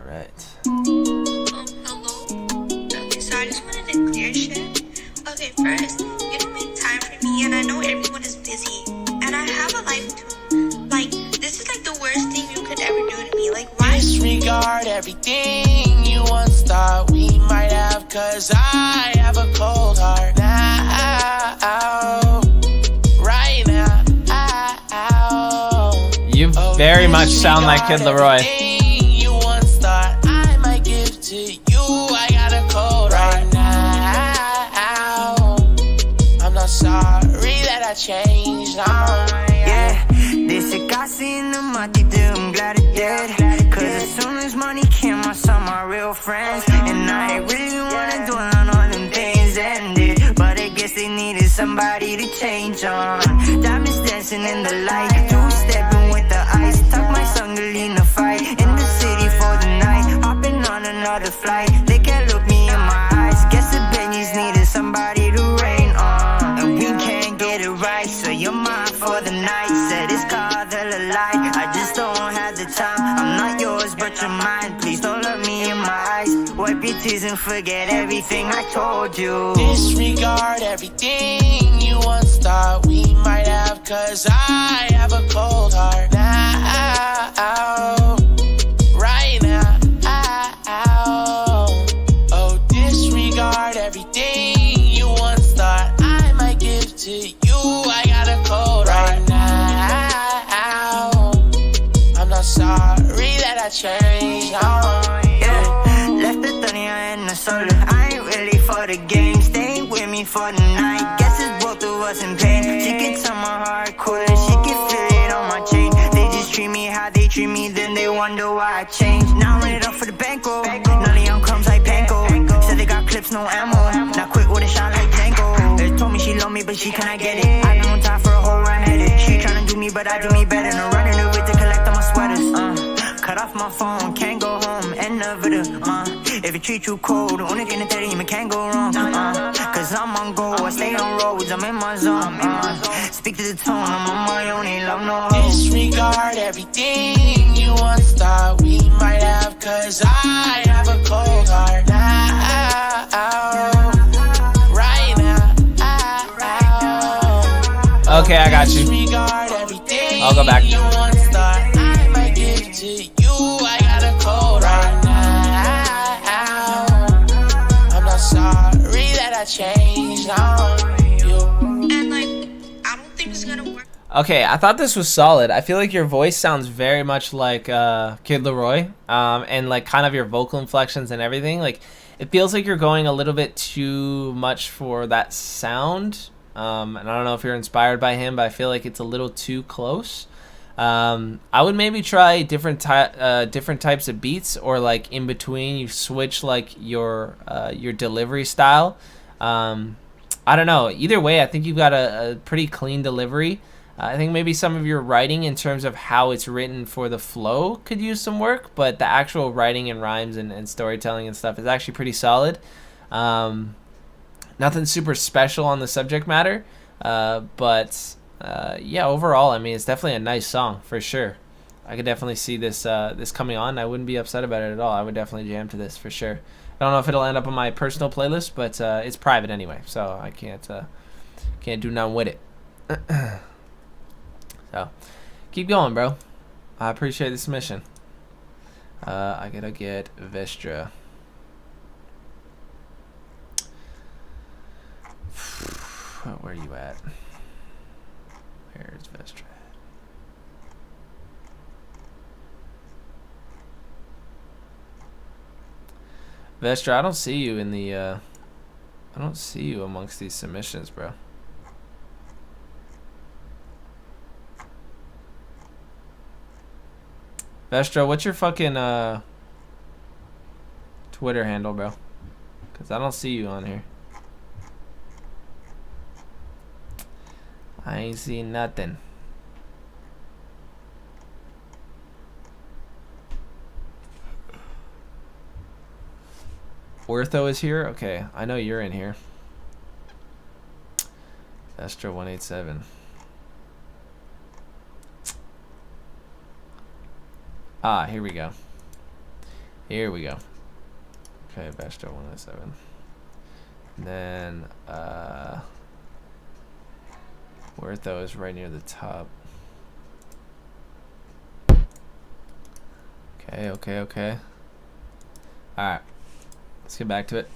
right. Hello. Okay, so I just wanted to clear shit. Okay, first, you didn't make time for me, and I know everyone is busy, and I have a life too. Like, this is like the worst thing you could ever do to me. Like, why? Disregard everything you once thought we might have, 'cause I have a cold heart now. Right now. You very much sound like Kid Leroy. You once thought I might give to you. I got a cold right now. I'm not sorry that I changed. Yeah, this it got in the muddy dude, I'm glad it did. 'Cause as soon as money came, I saw my real friends. And I ain't really wanna dwell on all them things ended, but I guess they needed somebody to change on. Diamonds dancing in the light, two-stepping with the ice. Tuck my son to lean the fight in the city for the night. Hopping on another flight, they can't look me in my eyes. Guess the Benny's needed somebody to rain on, and we can't get it right, so you're mine for the night. Said it's called the light, I just don't have the time. I'm not yours but you're mine, please don't look me in my eyes. Wipe your tears and forget everything I told you. Disregard everything you once thought we might have, 'cause I have a cold heart now. Right now. Oh, disregard everything you once thought I might give to you. I got a cold right now. changed. Yeah, left the 30 in the solar. I ain't really for the game. Stay with me for the night. Guess it's both of us in pain. She can tell my heart quick. She can feel it on my chain. They just treat me how they treat me, then they wonder why I changed. Now I'm ready up for the bankroll. None of young crumbs like Panko. Said they got clips, no ammo. Now quick with a shot like Django. They told me she love me, but she cannot get it. I been on top for a whole run headed. She tryna do me, but I do me better. No running the way to collect all my sweaters. Cut off my phone, can't go home, end of it. If it treat you cold, only can tell you can't go wrong. Cause I'm on go, I stay on roads, I'm in my zone. Speak to the tone, I'm on my own, ain't love no hoes. Disregard everything you once thought we might have, cause I have a cold heart now, right now. Okay, I got you. I'll go back. I might give it to you, I got a cold heart now. I'm not sorry that I changed on you. And like, I don't think it's gonna work. Okay, I thought this was solid. I feel like your voice sounds very much like Kid Leroy, and like kind of your vocal inflections and everything. Like, it feels like you're going a little bit too much for that sound. And I don't know if you're inspired by him, but I feel like it's a little too close. I would maybe try different types of beats, or like in between you switch like your delivery style. I don't know. Either way, I think you've got a pretty clean delivery. I think maybe some of your writing in terms of how it's written for the flow could use some work, but the actual writing and rhymes and storytelling and stuff is actually pretty solid. Nothing super special on the subject matter, but yeah, overall, I mean, it's definitely a nice song for sure. I could definitely see this coming on. I wouldn't be upset about it at all. I would definitely jam to this for sure. I don't know if it'll end up on my personal playlist, but it's private anyway, so I can't do nothing with it. So keep going, bro. I appreciate the submission. I gotta get Vestra. Where are you at? Where's Vestra? Vestra, I don't see you in the I don't see you amongst these submissions, bro. Vestra, what's your fucking Twitter handle, bro? Cause I don't see you on here. I ain't seen nothing. Ortho is here? Okay, I know you're in here. Vestra 187. Ah, here we go. Here we go. Okay, Vestra 187. And then Ortho is right near the top. Okay. Alright. Let's get back to it.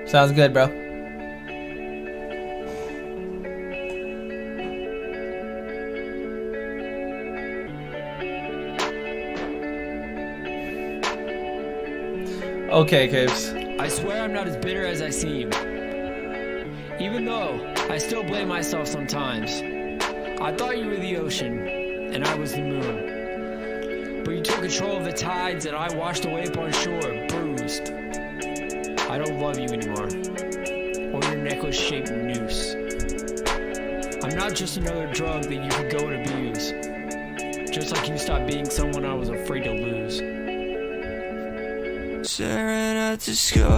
Sounds good, bro. Okay, Caves. I swear I'm not as bitter as I seem. Even though I still blame myself sometimes. I thought you were the ocean, and I was the moon. But you took control of the tides, and I washed away upon shore, bruised. I don't love you anymore, or your necklace-shaped noose. I'm not just another drug that you could go and abuse. Just like you stopped being someone I was afraid to lose. Staring at the sky,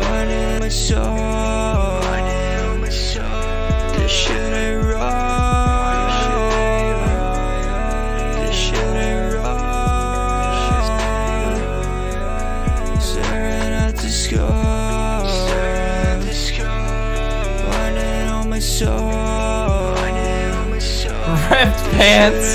running my soul. This shit ain't right. This shit ain't right. Staring at the sky, running on my soul. Ripped pants.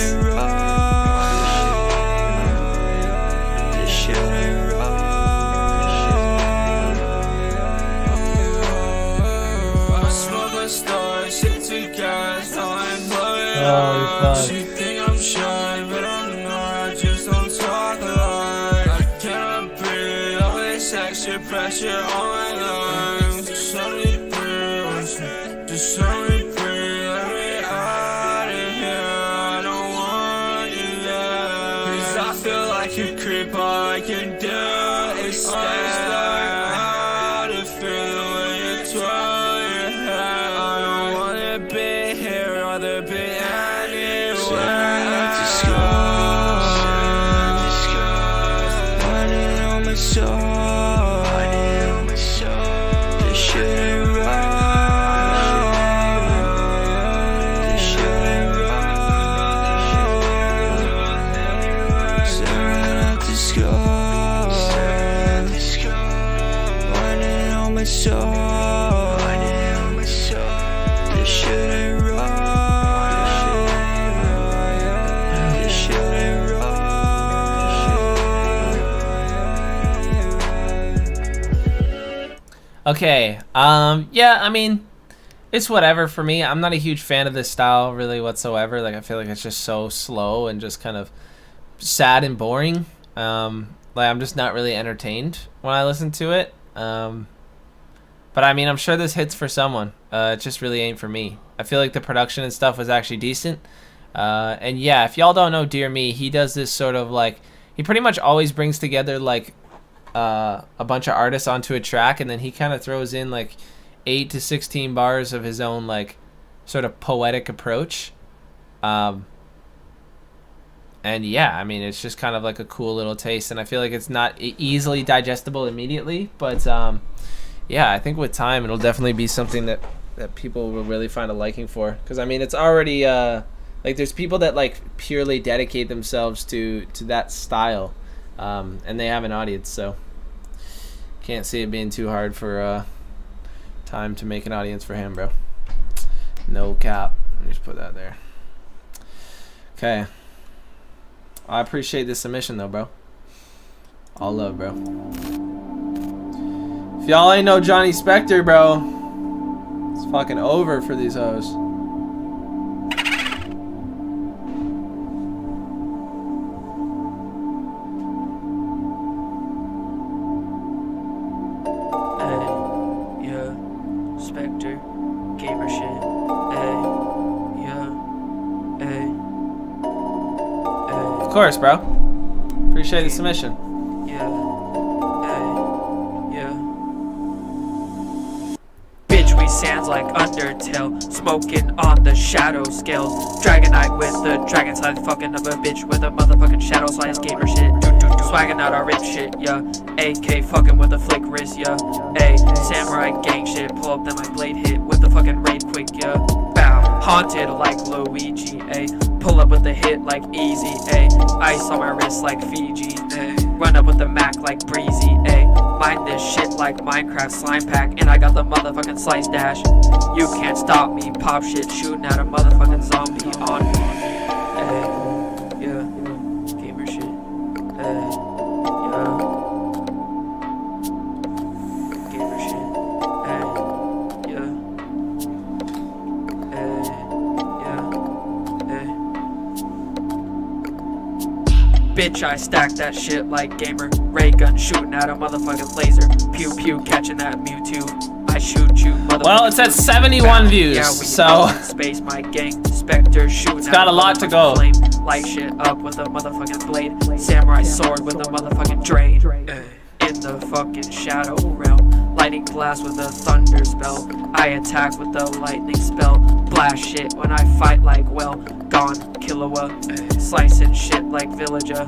my shit together, so I'm blowing Oh, up. fuck. She think I'm shy, but I'm not, I just don't talk a lot. I cannot breathe, all this extra pressure on my lungs. Just let me breathe, just let me breathe, let me out of here, I don't want you there. 'Cause I feel like a creep, all I can do is stare. How to feel the way you twirl your hair. I don't wanna be here, rather be anywhere. Running on my soul, this shit ain't right. This shit ain't right. Staring at the sky, running on my soul, this shit ain't right. This shit ain't right. Okay, yeah, I mean, it's whatever for me. I'm not a huge fan of this style really whatsoever. Like, I feel like it's just so slow and just kind of sad and boring. Like, I'm just not really entertained when I listen to it. But I mean, I'm sure this hits for someone. It just really ain't for me. I feel like the production and stuff was actually decent. And yeah, if y'all don't know Dear Me, he does this sort of like, he pretty much always brings together like a bunch of artists onto a track, and then he kind of throws in like 8 to 16 bars of his own like sort of poetic approach. And yeah, I mean, it's just kind of like a cool little taste, and I feel like it's not easily digestible immediately, but yeah, I think with time it'll definitely be something that people will really find a liking for, because I mean, it's already like there's people that like purely dedicate themselves to that style, and they have an audience, so can't see it being too hard for time to make an audience for him, bro. No cap. Let me just put that there. Okay, I appreciate this submission though, bro. All love, bro. If y'all ain't know Johnny Spector, bro, it's fucking over for these hoes. Yeah, Spectre, gamer shit. Hey, yeah, hey, hey. Of course, bro. Appreciate the submission. Yeah, hey, yeah. Bitch, we sounds like Undertale, smoking on the shadow scales. Dragonite with the dragon side, fucking up a bitch with a motherfucking shadow slice, gamer shit. Swagging out our rip shit, yeah. AK fucking with a flick wrist, yeah. Ay, samurai gang shit, pull up then my blade hit with the fucking raid quick, yeah. Bow, haunted like Luigi, ay. Pull up with the hit like easy, ay. Ice on my wrist like Fiji, ay. Run up with the Mac like breezy, ay. Mind this shit like Minecraft slime pack, and I got the motherfucking slice dash. You can't stop me, pop shit, shooting at a motherfucking zombie on me. Ay, yeah, gamer shit, ay, yeah. Gamer shit, ay, yeah. Ay, yeah, ay. Bitch, I stack that shit like gamer. Ray gun shooting at a motherfucking laser. Pew pew catching that Mewtwo. I shoot you, motherfucker. Well, it's at 71 views, yeah, so space my gang. Spectre shooting. It's got a lot to go. Flame. Light shit up with a motherfucking blade. Samurai sword with a motherfucking drain. In the fucking shadow realm. Lighting blast with a thunder spell. I attack with the lightning spell. Blast shit when I fight like well. Gone, Killua. Slicing shit like villager.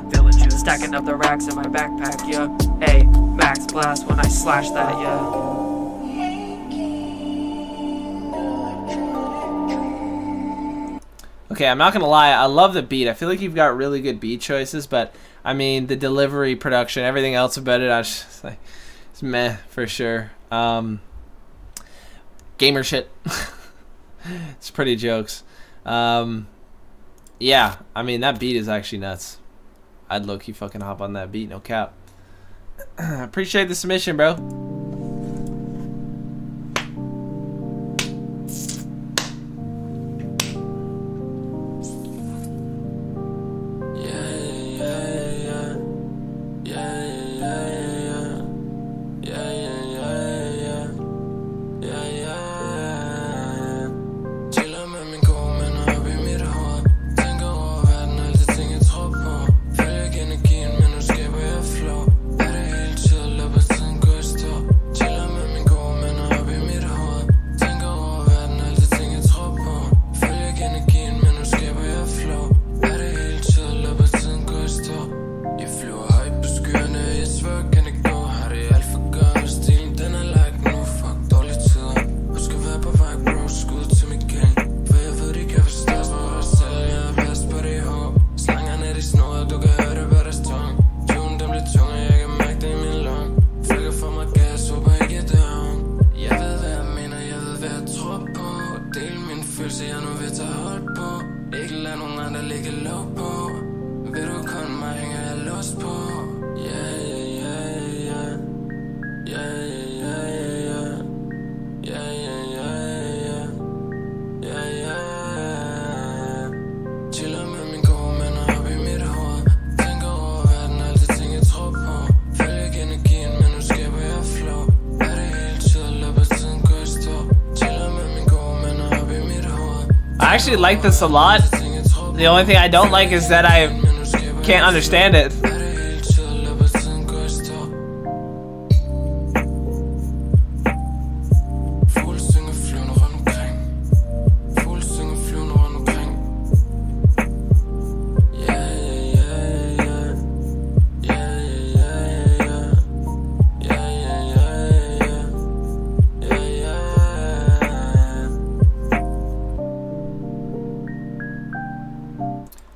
Stacking up the racks in my backpack, yeah. Ay, max blast when I slash that, yeah. okay, I'm not gonna lie, I love the beat. I feel like you've got really good beat choices, but I mean the delivery, production, everything else about it, I was just like, it's meh for sure. Gamer shit. It's pretty jokes. Yeah, I mean that beat is actually nuts. I'd low-key fucking hop on that beat, no cap. Appreciate the submission, bro. følelse jeg nu vil tage hold på. Ikke lad nogen andre ligge låg på. Vil du kun mig, hænger jeg låst på. Yeah, yeah, yeah, yeah, yeah, yeah, yeah, yeah, yeah, yeah, yeah. Chiller med min gode venner op i mit hoved. Tænker over verden, altid ting jeg tror på. Følger ikke energien, men nu skaber jeg flow. Er det hele tiden, løber tiden går i stå. Chiller med min gode venner op i mit hoved. I actually like this a lot. The only thing I don't like is that I can't understand it.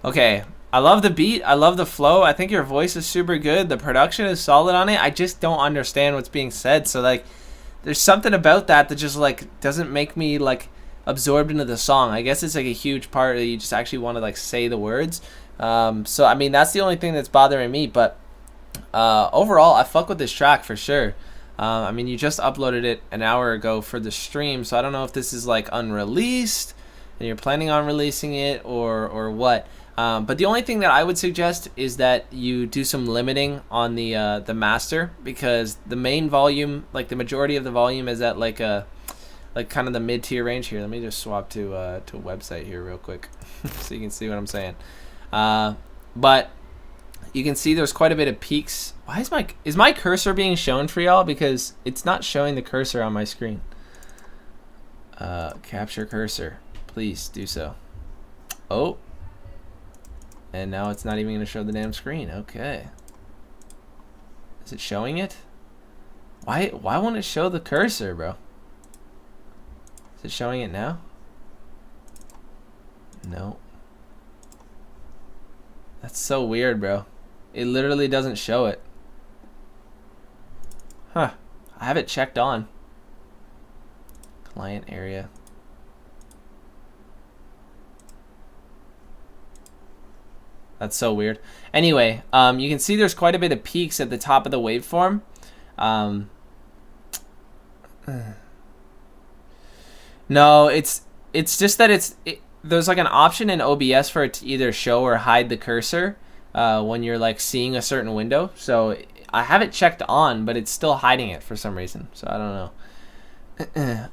Okay, I love the beat, I love the flow, I think your voice is super good, the production is solid on it, I just don't understand what's being said, so like, there's something about that that just like, doesn't make me like, absorbed into the song. I guess it's like a huge part that you just actually want to like, say the words, so I mean, that's the only thing that's bothering me, but, overall, I fuck with this track for sure. I mean, you just uploaded it an hour ago for the stream, so I don't know if this is like, unreleased, and you're planning on releasing it, or what. But the only thing that I would suggest is that you do some limiting on the master, because the main volume, like the majority of the volume, is at like kind of the mid-tier range here. Let me just swap to a website here real quick so you can see what I'm saying. But you can see there's quite a bit of peaks. Why is my cursor being shown for y'all? Because it's not showing the cursor on my screen. Capture cursor, please do so. Oh. And now it's not even going to show the damn screen. Okay. Is it showing it? Why won't it show the cursor, bro? Is it showing it now? No. That's so weird, bro. It literally doesn't show it. Huh. I have it checked on. Client area. That's so weird. Anyway, you can see there's quite a bit of peaks at the top of the waveform. No, it's just that there's like an option in OBS for it to either show or hide the cursor when you're like seeing a certain window. So I have it checked on, but it's still hiding it for some reason. So I don't know.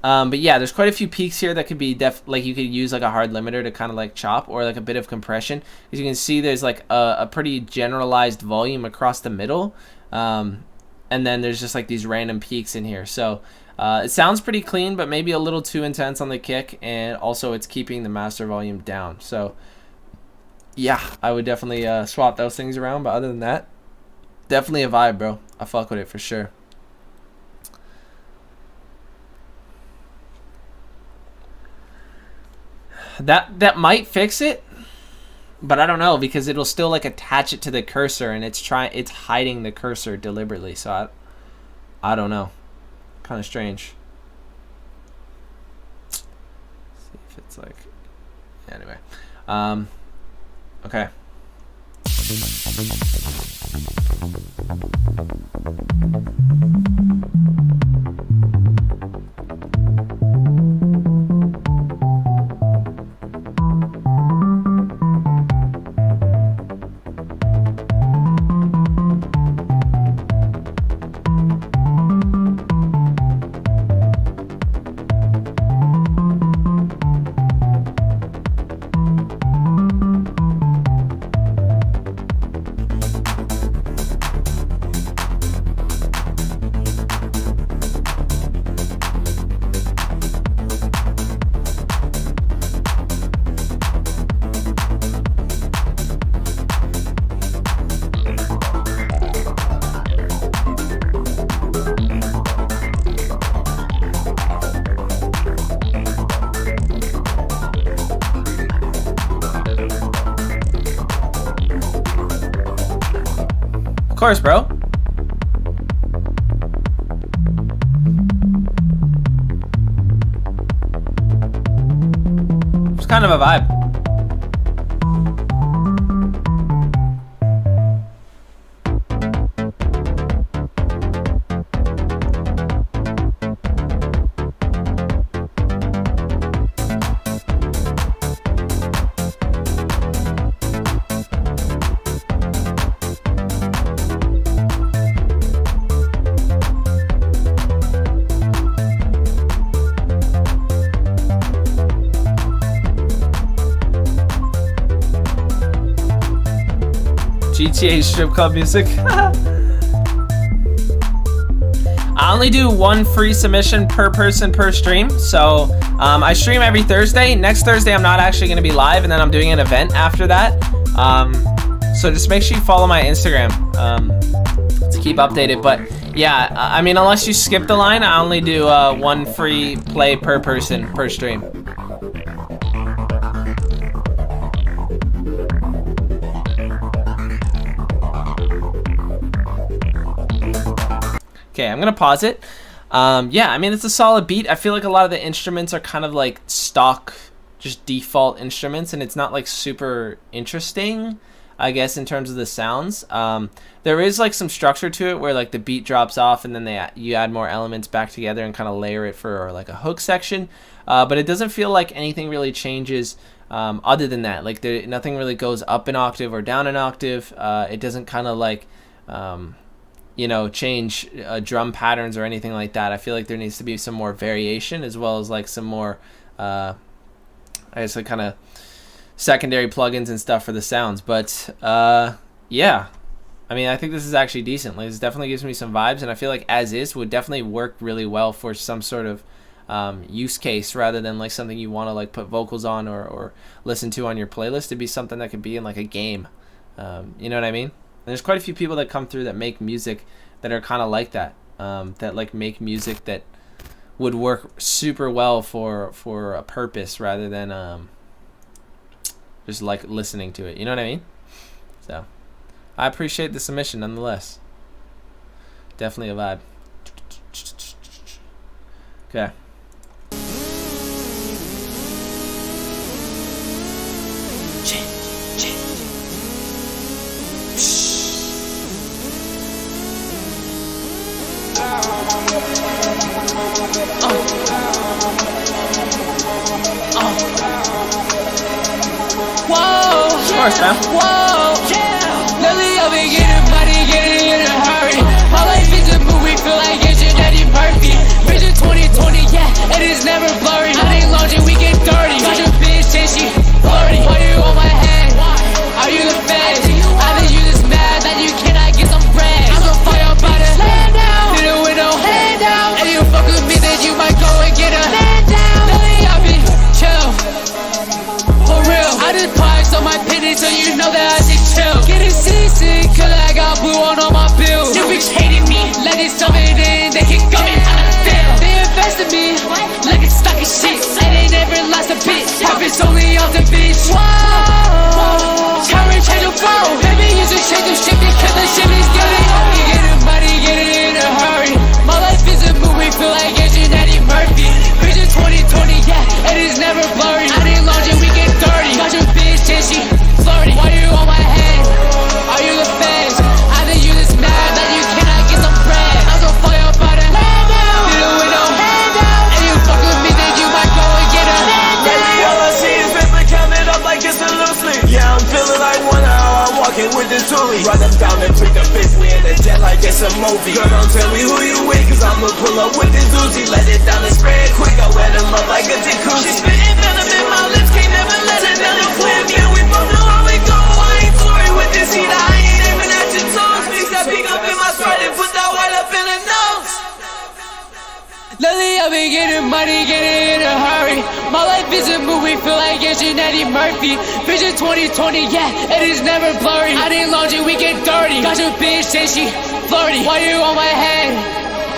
But yeah, there's quite a few peaks here that could be like you could use like a hard limiter to kind of like chop, or like a bit of compression. As you can see, there's like a pretty generalized volume across the middle, and then there's just like these random peaks in here. So it sounds pretty clean, but maybe a little too intense on the kick, and also it's keeping the master volume down. So yeah, I would definitely swap those things around. But other than that, definitely a vibe, bro. I fuck with it for sure. That might fix it, but I don't know, because it'll still like attach it to the cursor, and it's hiding the cursor deliberately. So I don't know, kind of strange. Let's see if it's like, anyway, okay. Of course, bro. It's kind of a vibe. GTA strip club music. I only do one free submission per person per stream. So I stream every Thursday. Next Thursday I'm not actually going to be live, and then I'm doing an event after that. So just make sure you follow my Instagram to keep updated. But yeah, I mean, unless you skip the line, I only do one free play per person per stream. Okay, I'm gonna pause it. Yeah, I mean, it's a solid beat. I feel like a lot of the instruments are kind of like stock, just default instruments, and it's not like super interesting, I guess, in terms of the sounds. There is like some structure to it where like the beat drops off and then you add more elements back together and kind of layer it for like a hook section. But it doesn't feel like anything really changes other than that. Like nothing really goes up an octave or down an octave. It doesn't kind of like you know, change drum patterns or anything like that. I feel like there needs to be some more variation, as well as like some more I guess like kind of secondary plugins and stuff for the sounds. But yeah, I mean, I think this is actually decent. Like, this definitely gives me some vibes, and I feel like as is would definitely work really well for some sort of use case, rather than like something you want to like put vocals on or listen to on your playlist. It'd be something that could be in like a game. You know what I mean? There's quite a few people that come through that make music that are kind of like that, that like make music that would work super well for a purpose, rather than just like listening to it. You know what I mean? So I appreciate the submission nonetheless. Definitely a vibe. Okay. Whoa, of course, man. Whoa, yeah. Lately I've been getting money, getting in a hurry. My life is a movie, feel like it's your Daddy Murphy. Vision 2020, yeah, it is never blurry. I ain't launching, we get dirty. Got your bitch and she flirty. Why you on my head? Are you the feds? I think you just mad that you cannot get some bread. I'm gonna fire up out of land down. Did it with no hand down. And you fuck with me, then you might go and get a hand down. Lately I've been chill. For real, I just parked on my penny, so you know that I say chill. Getting seasick, cause I got blue on all my bills. You bitch hating me, let it summon in, they can go in on the field. They invested me, like it's stock of shit. And they never lost a bitch, profits only off the bitch. Whoa, current change your phone. Baby, you should change your shit because the shit is getting old. You getting money, getting in a hurry. My life is a movie, feel like it's your Daddy Murphy. Vision 2020, yeah, it is never blurry. I didn't launch it, we get dirty. Got your bitch and she flirty. Why you on my head? Are you the feds? I think you just mad that you cannot get some bread. I'm so fire up out of hand down. Did it with no hand down. And you fuck with me, then you might go and get a hand down. Lately all I see is paper counted up like it's a loose leaf. Yeah, I'm feeling like one hour, I'm walking with the toolie. Run them down and pick the bitch, we in the jet like it's a movie. Girl, don't tell me who you with, cause I'ma pull up with this Uzi. Let it down and spray it quick, I wet them up like a jacuzzi. She spitting venom in my lips, can't never let another flip. Yeah, we both know how we go, I ain't sorry with this heat. I ain't aiming at your toes, mix that pink up in my skirt and put that white up in the nose. Lately I've been getting money, getting in a hurry. My life is a movie, feel like it's your Daddy Murphy. Vision 2020, yeah, it is never blurry. I didn't launch it, we get dirty. Got your bitch and she flirty. Why you on my head?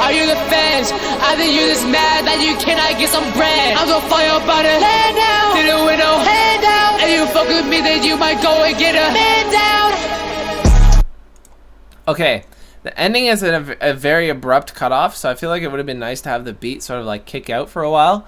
Are you the feds? I think you just mad that you cannot get some bread. I'm gonna fire up out of land down. Did it with no hand down. And you fuck with me, then you might go and get a hand down. Okay, the ending is a very abrupt cutoff, so I feel like it would have been nice to have the beat sort of like kick out for a while.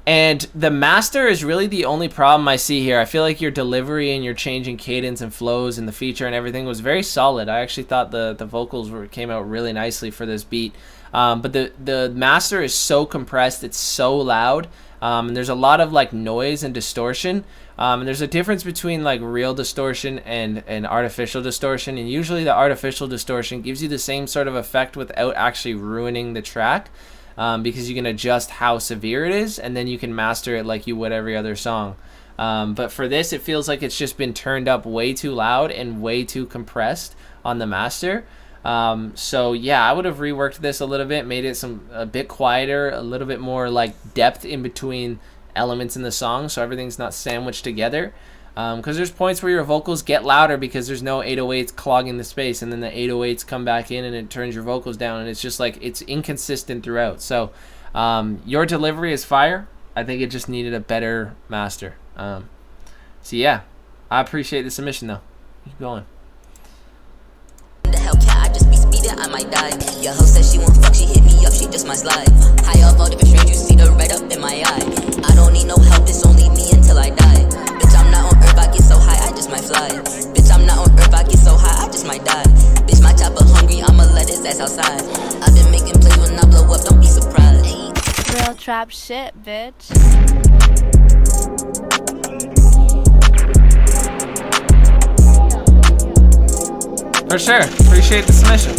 And the master is really the only problem I see here. I feel like your delivery and your changing cadence and flows and the feature and everything was very solid. I actually thought the vocals came out really nicely for this beat. But the master is so compressed, it's so loud. And there's a lot of like noise and distortion. And there's a difference between like real distortion and artificial distortion. And usually the artificial distortion gives you the same sort of effect without actually ruining the track. Because you can adjust how severe it is, and then you can master it like you would every other song. But for this, it feels like it's just been turned up way too loud and way too compressed on the master. So yeah, I would have reworked this a little bit, made it a bit quieter, a little bit more like depth in between elements in the song, so everything's not sandwiched together. Because there's points where your vocals get louder because there's no 808s clogging the space, and then the 808s come back in and it turns your vocals down, and it's just like it's inconsistent throughout. So your delivery is fire. I think it just needed a better master. So yeah, I appreciate the submission though. Keep going. The hell cat, I just be speeding, I might die. Your hoe says she won't fuck, she hit me up, she just my slide. High up all different strings, you see the red up in my eye. I don't need no help, it's only me until I die. Bitch, I'm not on earth, I get so high, I just might fly. Bitch, I'm not on earth, I get so high, I just might die. Bitch, my chopper hungry, I'ma let his ass outside. I've been making plays when I blow up, don't be surprised. Real trap shit, bitch. For sure. Appreciate the submission.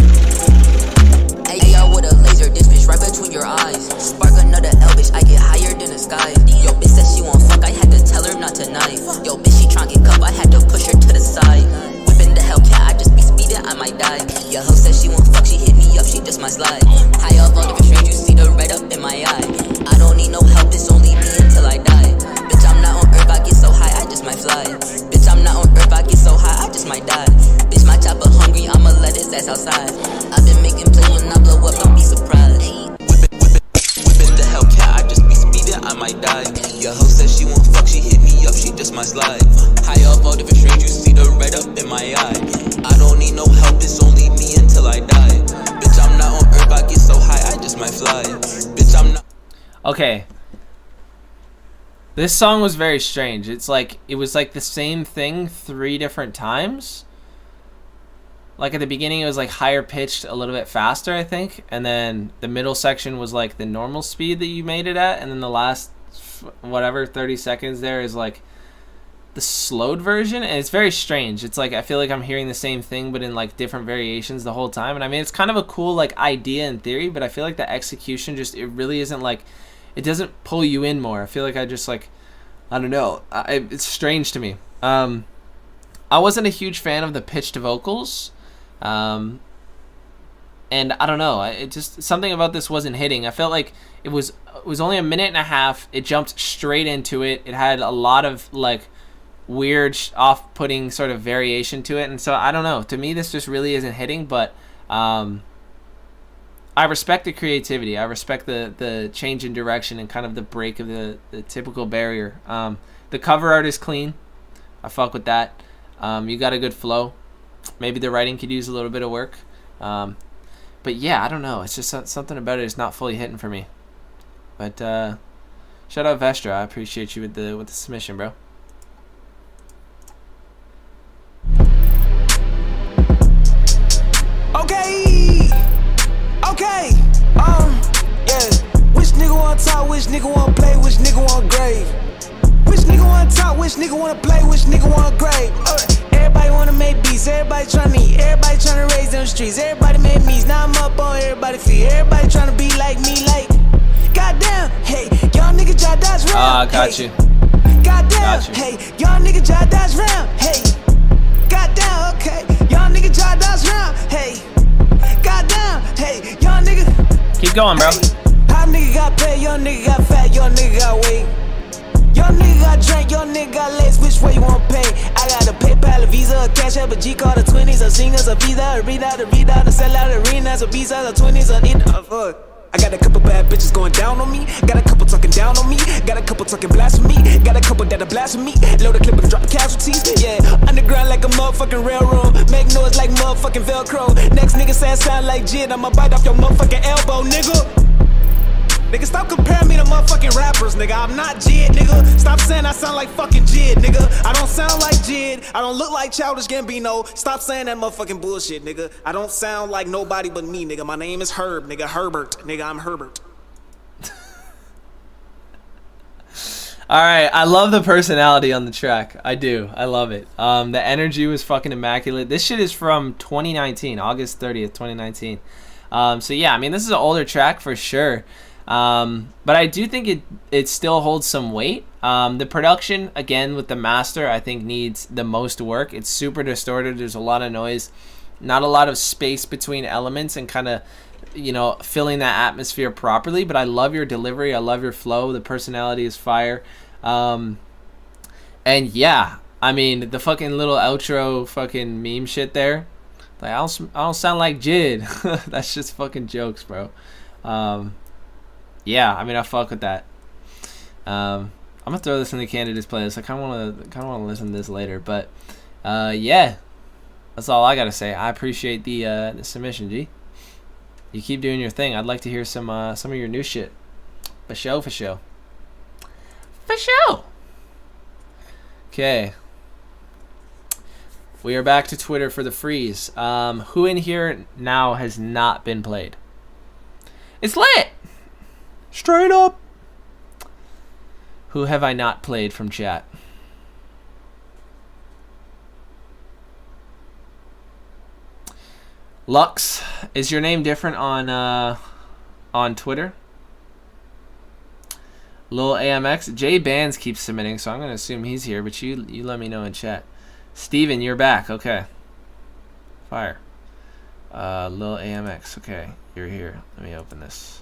AR with a laser, this bitch right between your eyes. Spark another L, bitch, I get higher than the sky. Yo, bitch said she won't fuck, I had to tell her not to knife. Yo, bitch, she tryna get cup, I had to push her to the side. Whipping the Hellcat, I just be speeding, I might die. Yo, hoe said she won't fuck, she hit me up, she just my slide. High up all different strings, you see the red up in my eye. I don't need no help, it's only me until I die. Bitch, I'm not on earth, I get so high, I just might fly. Bitch, I'm not on earth, I get so high, I just might die. Bitch, my chopper hungry, I'ma let his ass outside. I've been making plays when I blow up, don't be surprised. Whipping the Hellcat, I just be speeding, I might die. Your hoe says she won't fuck, she hit me up, she just my slide. High up all different strings, you see the red up in my eye. I don't need no help, it's only me until I die. Bitch, I'm not on earth, I get so high, I just might fly. Bitch, I'm not. Okay. This song was very strange. It was like the same thing 3 different times. Like at the beginning it was like higher pitched, a little bit faster, I think, and then the middle section was like the normal speed that you made it at, and then the last whatever 30 seconds there is like the slowed version, and it's very strange. It's like I feel like I'm hearing the same thing but in like different variations the whole time. And I mean, it's kind of a cool like idea in theory, but I feel like the execution just, it really isn't like, it doesn't pull you in more. I feel like I just like, I don't know, it's strange to me. I wasn't a huge fan of the pitched vocals. And I don't know, it just, something about this wasn't hitting. I felt like it was only a minute and a half. It jumped straight into it. It had a lot of like weird off-putting sort of variation to it, and so I don't know, to me this just really isn't hitting. But I respect the creativity. I respect the change in direction and kind of the break of the typical barrier. The cover art is clean. I fuck with that. You got a good flow. Maybe the writing could use a little bit of work. But yeah, I don't know. It's just something about it is not fully hitting for me. But shout out Vestra. I appreciate you with the submission, bro. Okay. Yeah. Which nigga wanna talk? Which nigga wanna play? Which nigga wanna grave? Which nigga wanna talk? Which nigga wanna play? Which nigga wanna grave? Everybody wanna make beats, everybody tryna eat, everybody tryna raise them streets, everybody make me's, now I'm up on everybody's feet, everybody tryna be like me, like, goddamn, hey, y'all niggas try dodge round, got you. Goddamn, hey, y'all niggas try dodge round, hey, goddamn, okay, y'all niggas try dodge round, hey, goddamn, hey, y'all niggas. Keep going, bro. Hot nigga got paid, y'all nigga got fat, y'all nigga got weight. Y'all nigga got drink, y'all nigga got lace, which way you wanna pay? I got a PayPal, a Visa, a Cash App, a G-Card, a 20s, a singers, a Visa, a readout, a sell out arenas, a Visa, a 20s, a need a fuck. I got a couple bad bitches going down on me, got a couple talking down on me, got a couple talking blasphemy, got a couple that are blasphemy, load a clip and drop casualties, yeah, underground like a motherfucking railroad, make noise like motherfucking Velcro, next nigga say I sound like Jid, I'ma bite off your motherfucking elbow, nigga. Nigga, stop comparing me to motherfucking rappers, nigga. I'm not Jid, nigga. Stop saying I sound like fucking Jid, nigga. I don't sound like Jid. I don't look like Childish Gambino. Stop saying that motherfucking bullshit, nigga. I don't sound like nobody but me, nigga. My name is Herb, nigga. Herbert, nigga. I'm Herbert. Alright, I love the personality on the track. I do. I love it. The energy was fucking immaculate. This shit is from 2019, August 30th, 2019. So yeah, I mean, this is an older track for sure. But I do think it still holds some weight. The production, again, with the master, I think needs the most work. It's super distorted. There's a lot of noise. Not a lot of space between elements and kind of, you know, filling that atmosphere properly. But I love your delivery. I love your flow. The personality is fire. And yeah, I mean, the fucking little outro fucking meme shit there. Like, I don't sound like Jid. That's just fucking jokes, bro. Yeah, I mean, I fuck with that. I'm gonna throw this in the candidates playlist. I kind of want to listen to this later, but yeah, that's all I gotta say. I appreciate the submission, G. You keep doing your thing. I'd like to hear some of your new shit. For show. Okay. We are back to Twitter for the freeze. Who in here now has not been played? It's lit! Straight up! Who have I not played from chat? Lux, is your name different on Twitter? Lil AMX, Jay Bands keeps submitting, so I'm gonna assume he's here. But you let me know in chat. Steven, you're back. Okay. Fire. Lil AMX. Okay, you're here. Let me open this.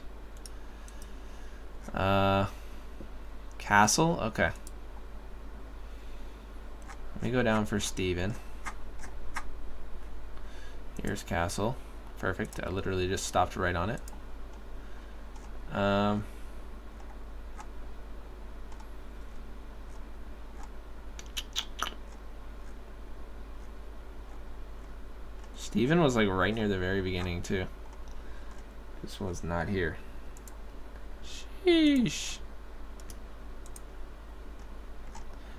Castle. Okay. Let me go down for Steven. Here's Castle. Perfect. I literally just stopped right on it. Steven was like right near the very beginning too. This one's not here. Sheesh.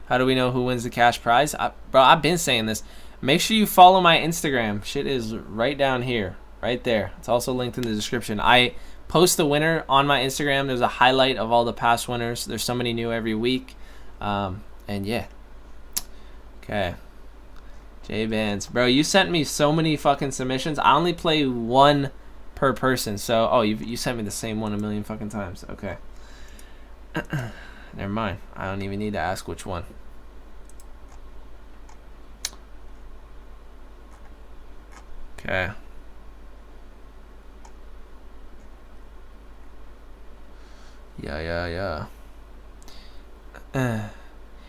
How do we know who wins the cash prize? Bro, I've been saying this. Make sure you follow my Instagram. Shit is right down here. Right there. It's also linked in the description. I post the winner on my Instagram. There's a highlight of all the past winners. There's somebody new every week. And yeah. Okay. J Bands. Bro, you sent me so many fucking submissions. I only play one per person. So, oh, you sent me the same one a million fucking times. Okay. Never mind. I don't even need to ask which one. Okay. Yeah.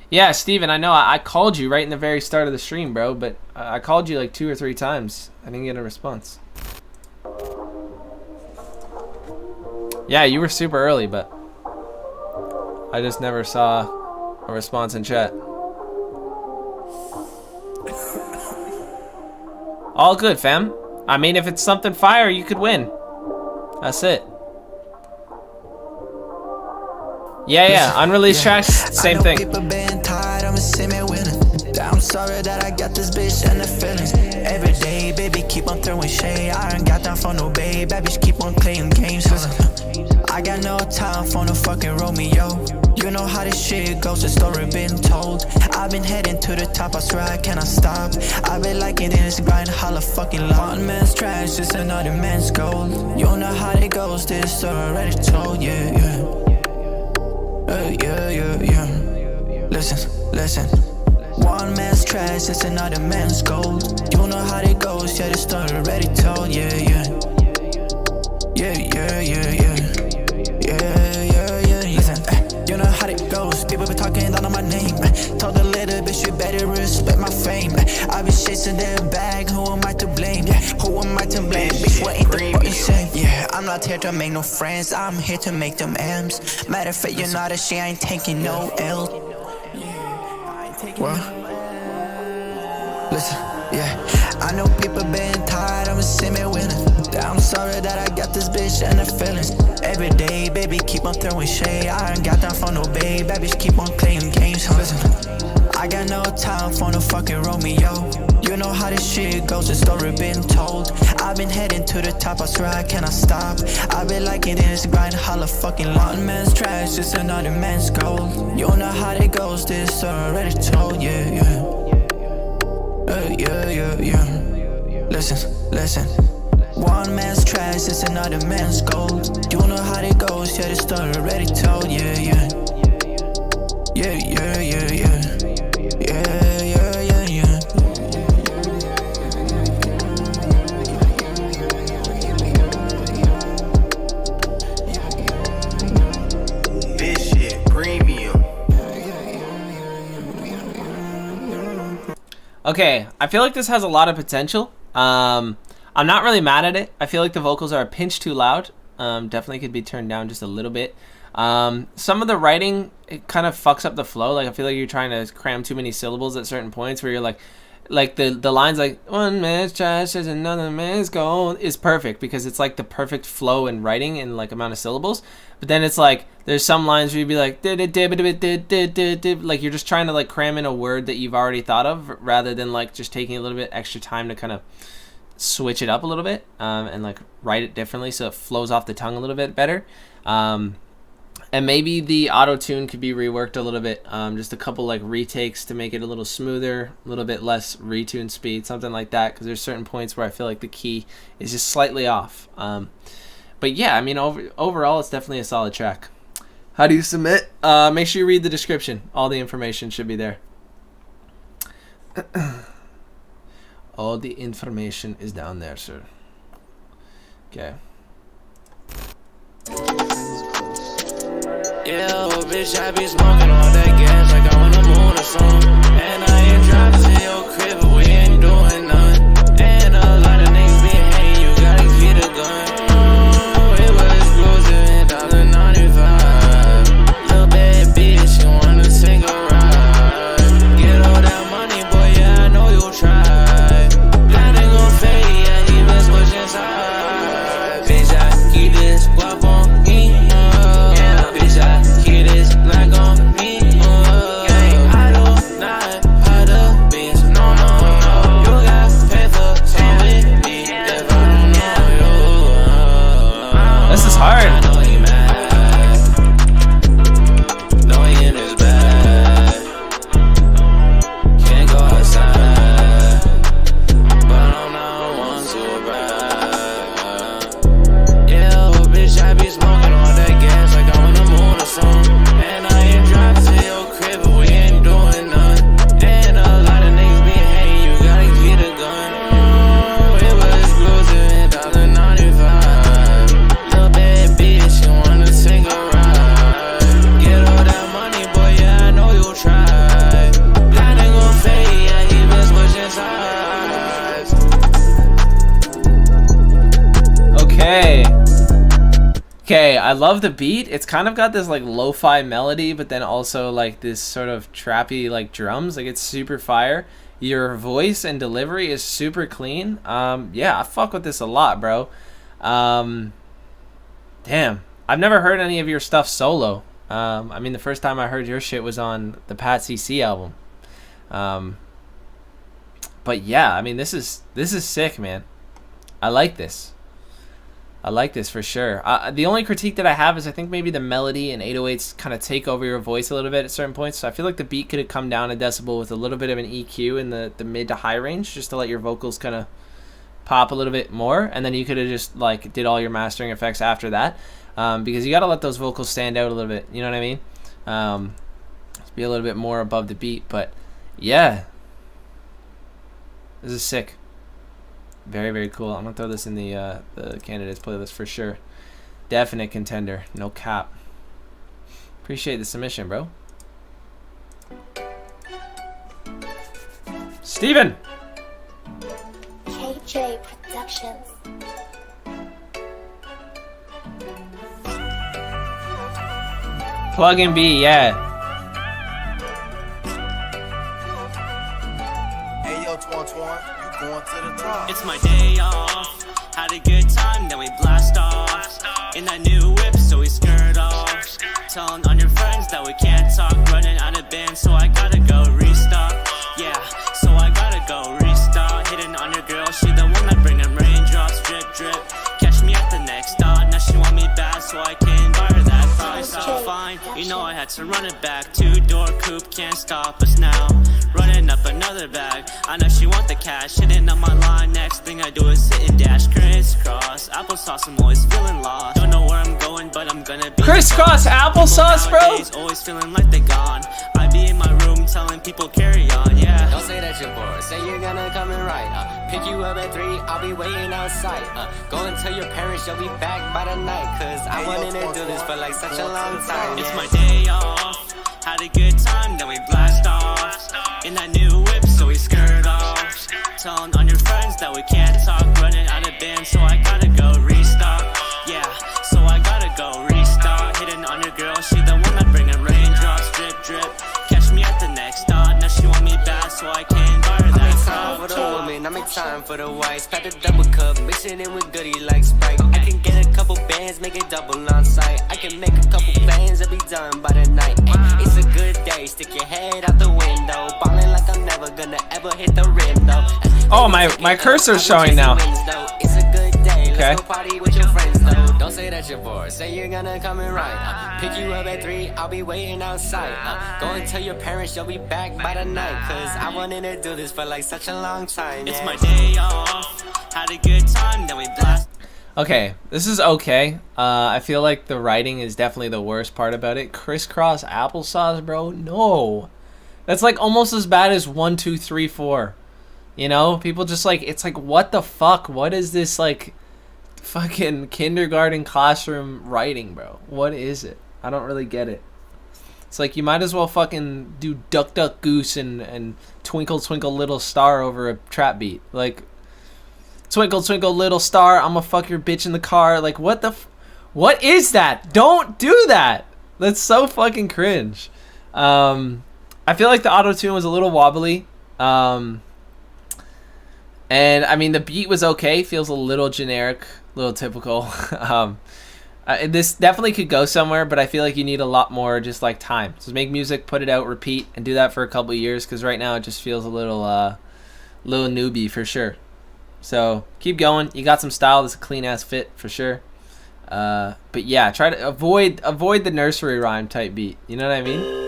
Yeah, Steven, I know I called you right in the very start of the stream, bro, but I called you like 2 or 3 times. I didn't get a response. Yeah, you were super early, but I just never saw a response in chat. All good, fam. I mean, if it's something fire, you could win. That's it. Yeah. Unreleased tracks, same thing. People being tired, I'ma see me winning. I'm sorry that I got this bitch and the feelings. Every day, baby, keep on throwing shade. I ain't got time for no babe, babies keep on playing games. I got no time for no fucking Romeo. You know how this shit goes, the story been told. I've been heading to the top, I swear I cannot stop. I've been like it in this grind, holla fucking long. One man's trash, just another man's gold. You know how it goes, this story already told, yeah. Listen. One man's trash, it's another man's gold. You know how it goes, yeah, the story already told, yeah. Listen, you know how it goes. People be talking down on my name. Told a little bitch you better respect my fame. I be chasing their bag, who am I to blame? Who am I to blame? Bitch, what ain't the fucking same? Yeah, I'm not here to make no friends, I'm here to make them M's. Matter of fact, you know that she ain't taking no L. Well, listen. Yeah, I know people been tired, I'ma see me winning. Yeah, I'm sorry that I got this bitch and her feelings. Every day, baby, keep on throwing shade. I ain't got time for no babe, babies keep on playing games. Listen, I got no time for no fucking Romeo. You know how this shit goes, the story been told. I've been heading to the top, I swear I cannot stop. I've been liking this grind, holla fucking one man's trash, it's another man's goal. You know how it goes, this story already told, yeah, yeah. Yeah. Listen. One man's trash, it's another man's gold. You know how it goes, yeah, the story already told, yeah, yeah. This shit premium. Okay, I feel like this has a lot of potential. I'm not really mad at it. I feel like the vocals are a pinch too loud. Definitely could be turned down just a little bit. Some of the writing, it kind of fucks up the flow. Like, I feel like you're trying to cram too many syllables at certain points where you're like the lines like, one man's trash is another man's gold is perfect because it's like the perfect flow in writing and like amount of syllables. But then it's like, there's some lines where you'd be like, like you're just trying to like cram in a word that you've already thought of rather than like just taking a little bit extra time to kind of switch it up a little bit and like write it differently so it flows off the tongue a little bit better. And maybe the auto-tune could be reworked a little bit, just a couple like retakes to make it a little smoother, a little bit less retune speed, something like that, because there's certain points where I feel like the key is just slightly off. But yeah, I mean, overall it's definitely a solid track. How do you submit? Make sure you read the description. All the information should be there. All the information is down there, sir. Okay. Yeah, oh bitch, I be smoking all that gas like I'm on the moon or something. And I ain't driving to your crib, but we ain't doing none. And a lot of niggas be hating, you gotta get a gun. Oh, it was exclusive in $1.95. Little bad bitch, you wanna take a ride. Get all that money, boy, yeah, I know you'll try. That ain't gon' fade, yeah, he been switching sides. Bitch, I keep this guap on me. Bitch, I keep this black on me. I do not hide the beans, no. You got paid for time with me if I don't know you. This is hard. I know you mad. Know he in his bag. Can't go outside, but I'm not one to brag. Yeah, oh bitch, I be smoking all that gas like I'm on the moon or something. And I ain't driving to your crib, but we ain't doing none. And a lot of niggas be hating, you gotta get a gun. Oh, it was exclusive in $1.95. Little bad bitch, you wanna take a ride. Get all that money, boy, yeah, I know you'll try. That ain't gon' fade, yeah, he been switching sides. Okay, I love the beat. It's kind of got this like lo-fi melody, but then also like this sort of trappy like drums. Like, it's super fire. Your voice and delivery is super clean. Yeah, I fuck with this a lot, bro. Damn, I've never heard any of your stuff solo. I mean, the first time I heard your shit was on the Pat CC album. But yeah, I mean, this is sick, man. I like this. I like this for sure. The only critique that I have is I think maybe the melody and 808s kind of take over your voice a little bit at certain points. So I feel like the beat could have come down a decibel with a little bit of an EQ in the mid to high range, just to let your vocals kind of pop a little bit more. And then you could have just like did all your mastering effects after that, because you got to let those vocals stand out a little bit. You know what I mean? Be a little bit more above the beat. But yeah, this is sick. Very, very cool. I'm gonna throw this in the candidates playlist for sure. Definite contender, no cap. Appreciate the submission, bro. Steven! KJ Productions. Plug and B, yeah. Hey yo, Twan, you going to the top. It's my day off. Had a good time, then we blast off. In that new whip, so we skirt off. Telling on your friends that we can't talk. Running out of band, so I gotta go restock. Yeah, so I gotta go restock. Hitting on your girl, she the one that bring them raindrops. Drip, drip. Catch me at the next stop. Now she want me bad, so I can buy her that price. So fine, you know I had to run it back. 2-door coupe, can't stop us now. Running up another bag. I know she want the cash. Hitting on my line, next thing I do is sit and dash. Crisscross, applesauce, I'm always feeling lost. Don't know where I'm going, but I'm gonna be crisscross applesauce, bro. Always feeling like they gone. I be in my room telling people carry on, yeah. Don't say that you're bored, say you're gonna come and ride. Pick you up at 3, I'll be waiting outside. Go and tell your parents you'll be back by the night. Cause I wanted to do this for like such a long time. It's my day off. Had a good time, then we blast off. In that new whip, so we skirt off. Telling on your friends that we can't talk. Running out of band, so I gotta go restock. Yeah, so I gotta go restock. Hitting on your girl, she the one that bring them raindrops. Drip, drip. Catch me at the next stop. Now she want me bad, so I can buy her that. I make time for the woman, I make time for the wife. Pack a double cup, mix it in with goodie like Sprite. I can get a couple bands, make it double on site. I can make a couple plans, it'll be done by the night. It's a good day, stick your head out the window. Ballin' like I'm never gonna ever hit the rim though. Oh, my cursor's showing now. It's a good day, Okay. let's go party with your friends though. Don't say that you're bored, say you're gonna come and ride. Pick you up at 3, I'll be waiting outside. Go and tell your parents you'll be back by the night. Cause I wanted to do this for like such a long time. It's my day off. Had a good time, then we blast. Okay, this is okay. I feel like the writing is definitely the worst part about it. Crisscross applesauce, bro. No, that's like almost as bad as 1, 2, 3, 4. You know, people just like, it's like, what the fuck? What is this like fucking kindergarten classroom writing, bro? What is it? I don't really get it. It's like you might as well fucking do Duck Duck Goose and Twinkle Twinkle Little Star over a trap beat. Like, twinkle twinkle little star, I'ma fuck your bitch in the car. Like, what the what is that? Don't do that. That's so fucking cringe. I feel like the auto-tune was a little wobbly. And I mean, the beat was okay. Feels a little generic, a little typical. This definitely could go somewhere, but I feel like you need a lot more just like time. So make music, put it out, repeat, and do that for a couple of years. Because right now it just feels a little newbie for sure. So keep going. You got some style. That's a clean ass fit for sure. But yeah, try to avoid the nursery rhyme type beat. You know what I mean?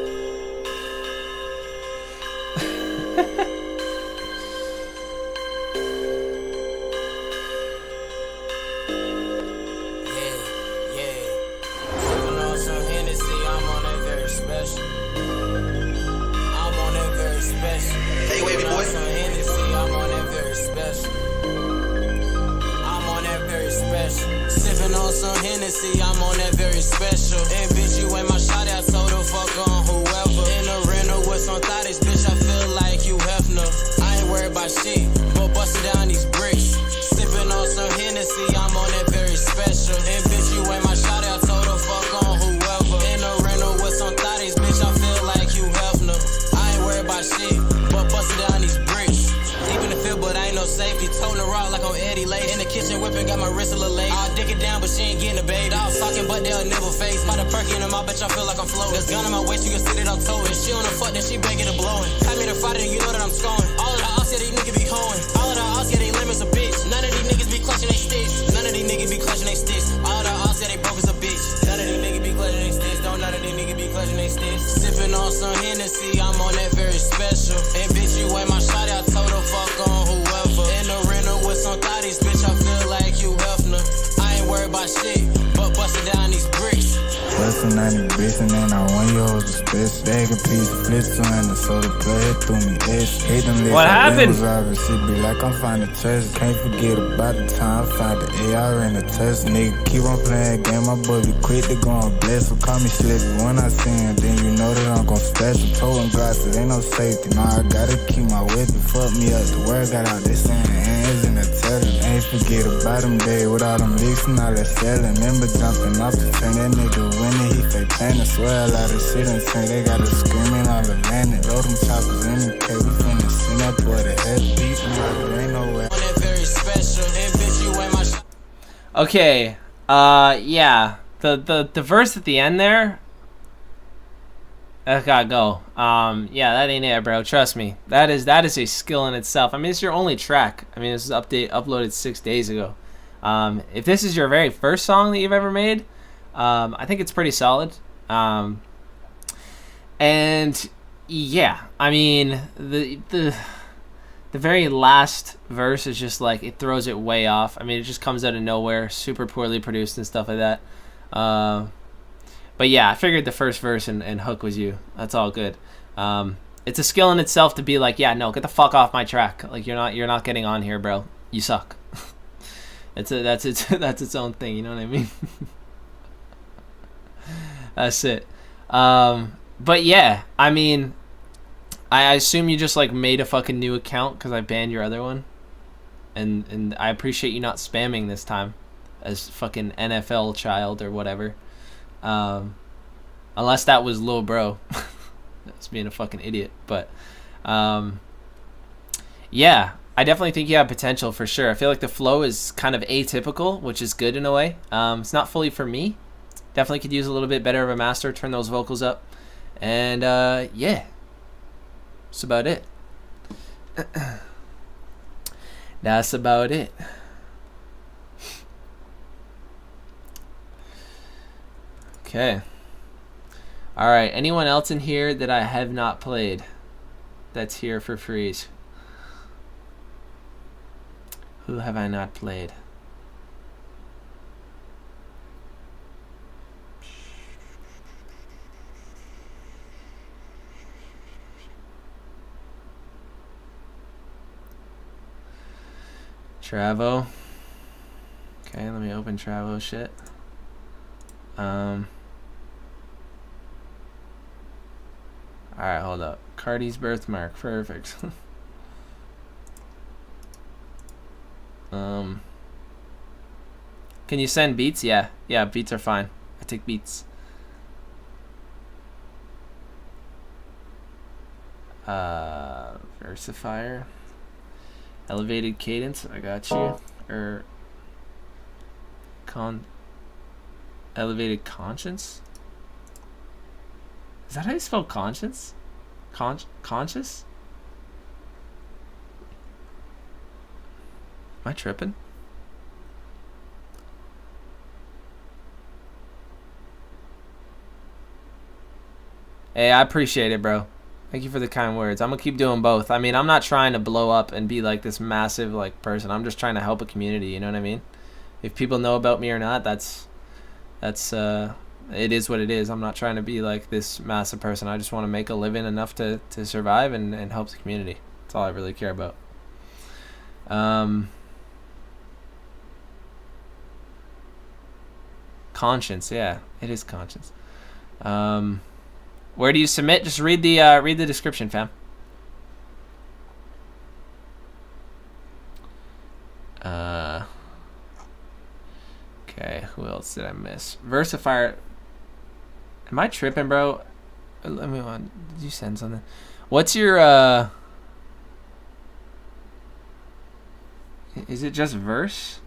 Sipping on some Hennessy, I'm on that very special. And bitch, you ain't my shot out, so the fuck on whoever. In the rental with some thotties, bitch, I feel like you Hefner. I ain't worried about shit, but busting down these bricks. Sipping on some Hennessy, I'm on that very special. And bitch, you ain't my shot out, so the fuck on whoever. In the rental with some thotties, bitch, I feel like you Hefner. I ain't worried about shit, but busting down these bricks. Deep in the field, but I ain't no safety. Toting the rock like I'm Eddie Lay. In the kitchen whipping, got my wrist a little late. I'll dick it down, but she ain't getting a bait. I'll talking, but they'll never face. By the perky in my bitch, I feel like I'm floating. There's gun on my waist, you can see that I'm towing. She on the fuck, then she begging to blowing. Time me to Friday, you know that I'm scoring. All of the odds, yeah, these niggas be hoeing. All of the odds, yeah, they limits a bitch. None of these niggas be clutching they sticks. None of these niggas be clutching they sticks. All of the odds, yeah, they broke as a bitch. None of these niggas be clutching they sticks. Don't none of these niggas be clutching they sticks. Sipping on some Hennessy, I'm on that very special. And bitch, you ain't my shot out, told the fuck on whoever. In the rental with some thotties, bitch, I feel like you Hefner. I ain't worried about shit, but busting down these bricks. Bustin' 90 bricks and then I want you hoes to spit. Bag a piece of flits to and the soda play it through me. Hate them legs. What happened? Shit be like I'm finding treasure. Can't forget about the time I found the AR in the test. Nigga, keep on playing game. My boy be quick to go on bless. So call me slick when I see him. Then you know that I'm gon' splash. I'm towing glass, it ain't no safety. Now I gotta keep my wit to fuck me up. The word got out, they saying hands in the tether. Ain't forget about them days with all them leaks and all that selling. Remember jumping off the train, that nigga winning, he fake pain. I swear a lot of shit insane. They got us screaming all the landing. Load them choppers in the cave, we finna send that boy to head. Okay. Yeah. The verse at the end there. That gotta go. Yeah, that ain't it, bro. Trust me. That is a skill in itself. I mean, it's your only track. I mean, this is uploaded 6 days ago. If this is your very first song that you've ever made, I think it's pretty solid. And yeah, I mean, the very last verse is just like, it throws it way off. I mean, it just comes out of nowhere, super poorly produced and stuff like that. But yeah, I figured the first verse and hook was you. That's all good. It's a skill in itself to be like, yeah, no, get the fuck off my track. Like, you're not getting on here, bro. You suck. That's its own thing. You know what I mean? That's it. But yeah, I mean, I assume you just like made a fucking new account because I banned your other one, and I appreciate you not spamming this time as fucking NFL child or whatever. Unless that was Lil Bro. That's being a fucking idiot. But yeah, I definitely think you have potential for sure. I feel like the flow is kind of atypical, which is good in a way. It's not fully for me. Definitely could use a little bit better of a master, turn those vocals up. And yeah, that's about it. That's about it. Okay. All right. Anyone else in here that I have not played that's here for freeze? Who have I not played? Travo. Okay, let me open Travo shit. Alright, hold up. Cardi's birthmark. Perfect. Can you send beats? Yeah. Yeah, beats are fine. I take beats. Versifier. Elevated cadence. I got you. Elevated conscience? Is that how you spell conscience? Conscious? Am I tripping? Hey, I appreciate it, bro. Thank you for the kind words. I'm gonna keep doing both. I mean, I'm not trying to blow up and be like this massive like person. I'm just trying to help a community, you know what I mean? If people know about me or not, that's it is what it is. I'm not trying to be like this massive person. I just want to make a living enough to survive and help the community. That's all I really care about. Conscience, yeah, it is conscience. Where do you submit? Just read the description, fam. Okay, who else did I miss? Versifier. Am I tripping, bro? Let me on. Did you send something? What's your Is it just verse?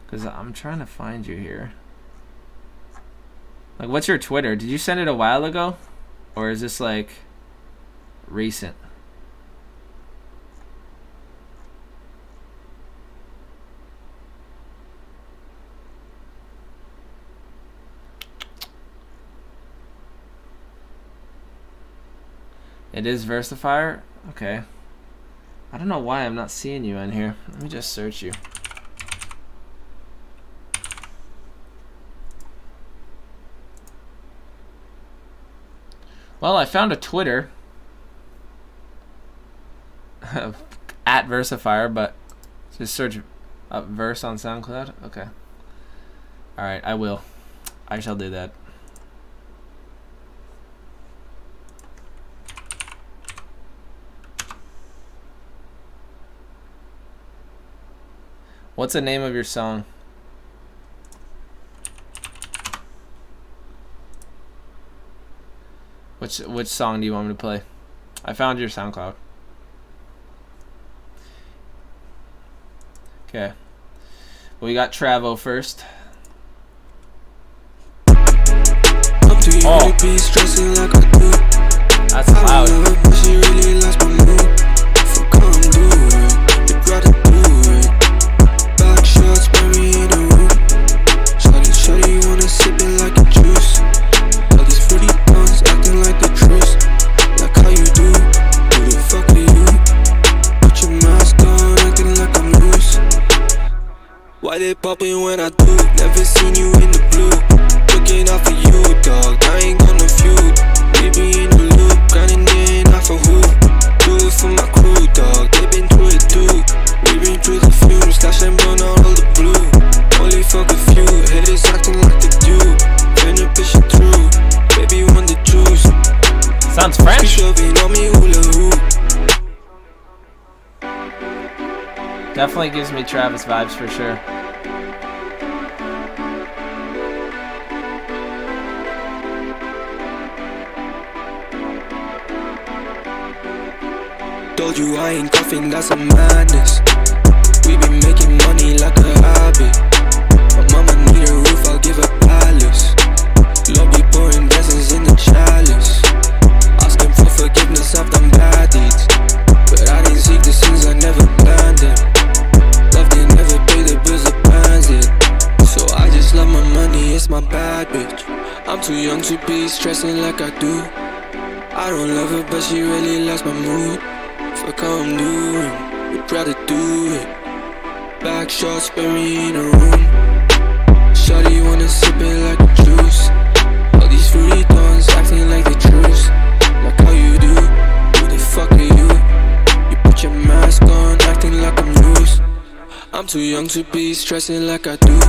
Cause I'm trying to find you here. Like, what's your Twitter? Did you send it a while ago? Or is this like recent? It is Versifier? Okay. I don't know why I'm not seeing you in here. Let me just search you. Well, I found a Twitter at Versifier, but just search up Verse on SoundCloud. Okay. Alright, I will. I shall do that. What's the name of your song? Which song do you want me to play? I found your SoundCloud. Okay. We got Travo first. Oh. That's loud. Why they poppin' when I do? Never seen you in the blue. Looking out for you, dog. I ain't gonna feud. We be in the loop, grinding in off for who? Do it for my crew, dog. They been through it too. We been through the fumes, slash and burn all the blue. Only fuck a few, haters acting like the dude. Finna push it through, baby want the juice. Sounds French. Definitely gives me Travis vibes for sure. Told you I ain't coughing, that's a madness. We been making money like a habit. My mama need a roof, I'll give her palace. Love be pouring blessings in the chalice. Asking for forgiveness, I've done bad deeds, but I didn't seek the sins, I never planned them. Love didn't never pay the bills, the plans did. So I just love my money, it's my bad bitch. I'm too young to be stressing like I do. I don't love her, but she really likes my mood. Fuck how I'm doing, would rather do it. Back shots, spare me in a room. Shawty wanna sip it like a juice. All these fruity thorns acting like the truth. Like how you do, who the fuck are you? You put your mask on, acting like I'm loose. I'm too young to be stressing like I do.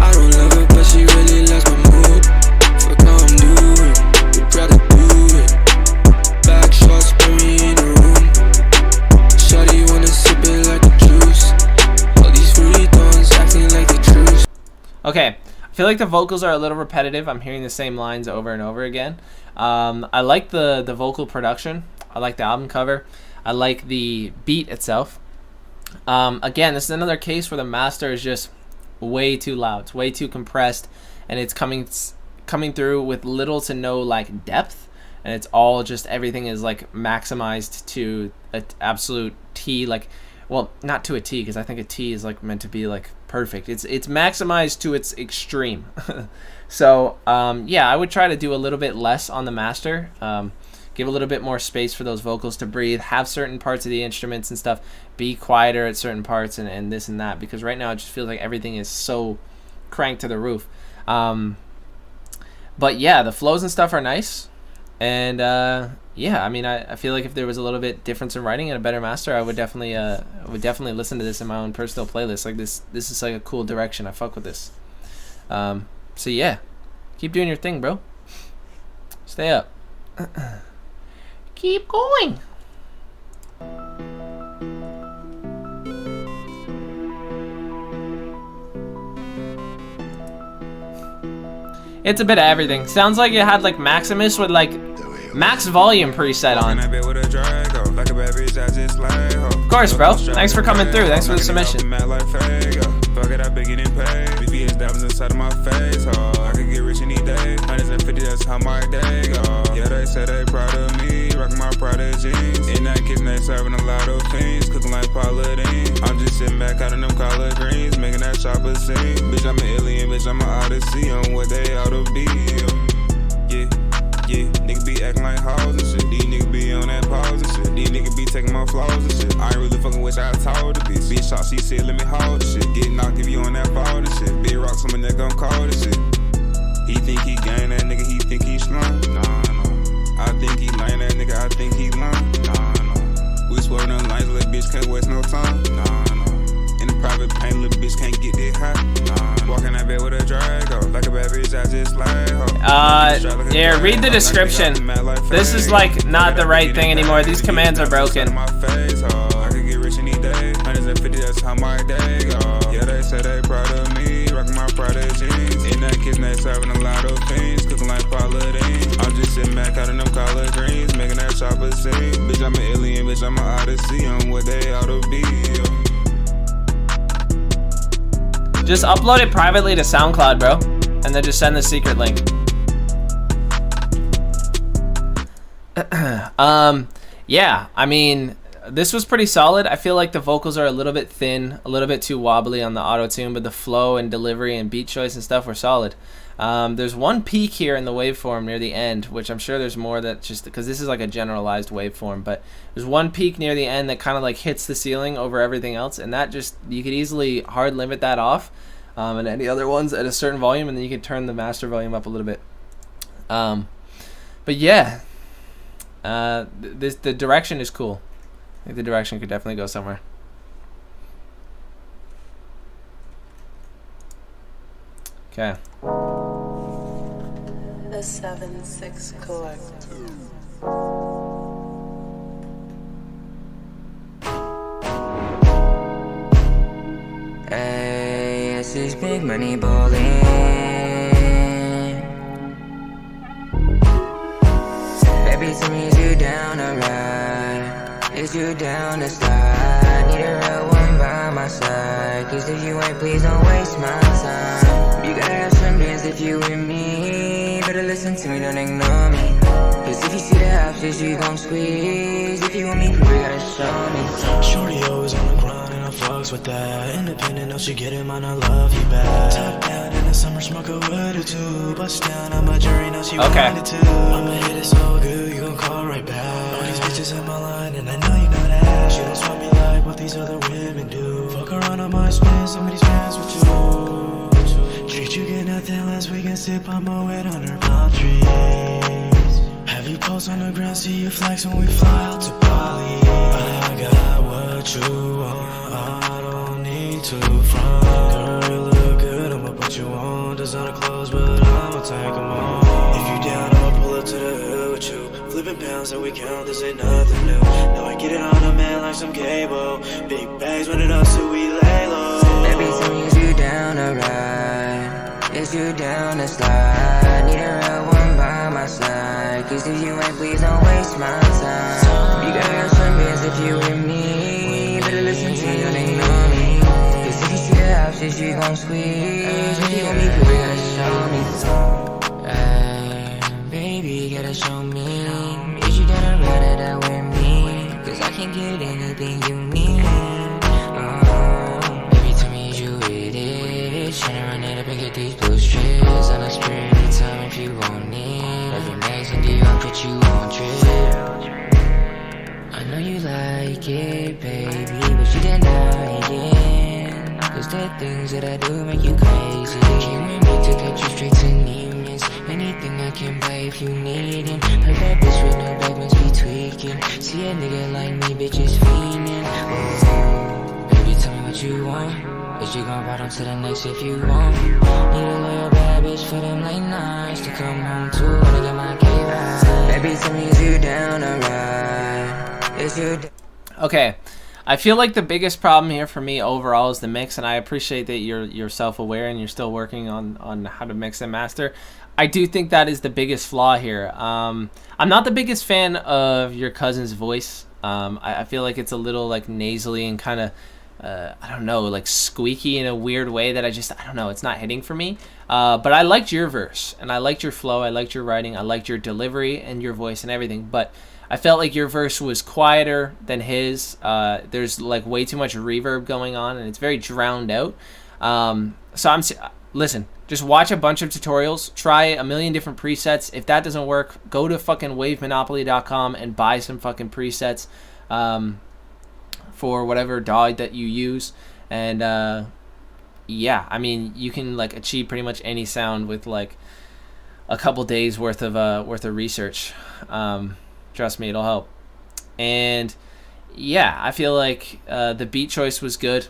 I don't love her, but she really likes my mood. Fuck how I'm doing, would rather do it. Back shots, spare me in a room. Shawty wanna sip it like a juice. All these fruity thorns acting like the truth. Okay, I feel like the vocals are a little repetitive. I'm hearing the same lines over and over again. I like the vocal production. I like the album cover. I like the beat itself. Again, this is another case where the master is just way too loud. It's way too compressed, and it's coming through with little to no like depth, and it's all just everything is like maximized to an absolute T. Like, well, not to a T, because I think a T is like meant to be like perfect. It's maximized to its extreme. So yeah, I would try to do a little bit less on the master. Give a little bit more space for those vocals to breathe, have certain parts of the instruments and stuff be quieter at certain parts, and this and that, because right now it just feels like everything is so cranked to the roof. But yeah, the flows and stuff are nice, and yeah, I mean, I feel like if there was a little bit difference in writing and a better master, I would definitely listen to this in my own personal playlist. Like this is like a cool direction. I fuck with this. So yeah, keep doing your thing, bro. Stay up. Keep going. It's a bit of everything. Sounds like it had like Maximus with like max volume preset on. Of course, bro. Thanks for coming through. Thanks for the submission. Fuck it, I been getting paid. BBS diamonds inside of my face. I could get rich any day. 150, that's how my day go. Yeah, they say they proud of me. Rockin' my Prada jeans. In that kitchen, they serving a lot of fiends. Cooking like Paula Deen. I'm just sitting back out of them collard greens. Making that chopper sing. Bitch, I'm an alien. Bitch, I'm an odyssey. On what they ought to be. Yeah, niggas be acting like hoes and shit. These niggas be on that pause and shit. These niggas be taking my flaws and shit. I ain't really fucking wish I told the bitch. Bitch shot, she said, let me hold the shit. Get knocked if you on that fall and shit. Big rocks on my neck, I'm cold and shit. He think he gang, that nigga, he think he slime. Nah, no. I think he lame, that nigga, I think he lame. Nah, no. We swear no lines, little bitch can't waste no time. Nah, no. In the private pain, little bitch can't get that hot. Nah, walking that bed with a Drago. Like a bad bitch, I just like her. Yeah, read the description. This is like not the right thing anymore. These commands are broken. I could get rich any day. 150, that's how my day go. Yeah, they say they proud of me. Rockin' my Prada jeans. In that kitchen, they serving a lot of fiends. Cooking like Paula Deen. I'm just sitting back out of them collard greens. Making that chopper sing. Bitch, I'm an alien. Bitch, I'm an odyssey. On what they ought to be. Just upload it privately to SoundCloud, bro. And then just send the secret link. Yeah, I mean, this was pretty solid. I feel like the vocals are a little bit thin, a little bit too wobbly on the auto-tune, but the flow and delivery and beat choice and stuff were solid. There's one peak here in the waveform near the end, which I'm sure there's more that just, because this is like a generalized waveform, but there's one peak near the end that kind of like hits the ceiling over everything else, and that just, you could easily hard limit that off, and any other ones at a certain volume, and then you can turn the master volume up a little bit. But yeah, the direction is cool. I think the direction could definitely go somewhere. Okay. The 7-6 Collective. Hey, this is big money ballin'. Baby, tell me, is you down to ride? Is you down to slide? Need a real one by my side. Cause if you ain't, please don't waste my time. You gotta have some bands if you with me. Better listen to me, don't ignore me. Cause if you see the options, you gon' squeeze. If you want me, prove you gotta show me. Shorty always on the grind and I fucks with that. Independent, no she get it, man, I love you back. Top down in the summer, smoke a wood or two. Bust down on my jury, now she wanted to. I'ma hit it so good, you gon' call right back. All these bitches in my line and I know you know that. She don't swap me like what these other women do. Fuck around on my spin, some of these fans with you. Treat you get nothing less, we can sip on my wet on her palm trees. Have you post on the ground, see you flex when we fly out to Bali. I got what you want, I don't need to front. Girl, you look good, I'ma put you on. Designer clothes, but I'ma take them on. If you down, I'ma pull up to the hood with you. Flipping pounds that we count, this ain't nothing new. Now I get it on a man like some cable. Big bags running up so we lay low. Baby, tell me, is you down to ride? Is you down to slide? Need a real one by my side. Cause if you ain't, please don't waste my time. You gotta have some bands if you with me. Better listen to me, don't ignore me. Cause if you see the options, you gon' squeeze. If you want me, baby, gotta show me. Hey, baby, gotta show me. Is you down to ride it out with me? Cause I can get anything you need. Baby, tell me, is you with it? Tryna run it up and get these blue strips. On a sprint anytime if you want it. Every max and deal, I'll put you on trip. I know you like it, baby, but you denying. Cause the things that I do make you crazy. Came with me to get you straight to Neiman's. Anything I can buy if you need it. Heard that bitch with no back must be tweaking. See a nigga like me, bitch is fiending. Oh, baby, tell me what you want. Is you gon' ride on to the next if you want? Need a loyal bad bitch for them late nights to come home to when I get my K-ride. Baby, tell me, is you down to ride? Is you Okay, I feel like the biggest problem here for me overall is the mix, and I appreciate that you're self-aware and you're still working on how to mix and master. I do think that is the biggest flaw here. I'm not the biggest fan of your cousin's voice. I feel like it's a little like nasally and kind of I don't know, like squeaky in a weird way that I don't know, it's not hitting for me. But I liked your verse, and I liked your flow, I liked your writing, I liked your delivery and your voice and everything, but I felt like your verse was quieter than his. There's like way too much reverb going on, and it's very drowned out. Listen, just watch a bunch of tutorials, try a million different presets. If that doesn't work, go to fucking wavemonopoly.com and buy some fucking presets for whatever DAW that you use. And yeah, I mean, you can like achieve pretty much any sound with like a couple days worth of research. Trust me, it'll help. And yeah, I feel like the beat choice was good.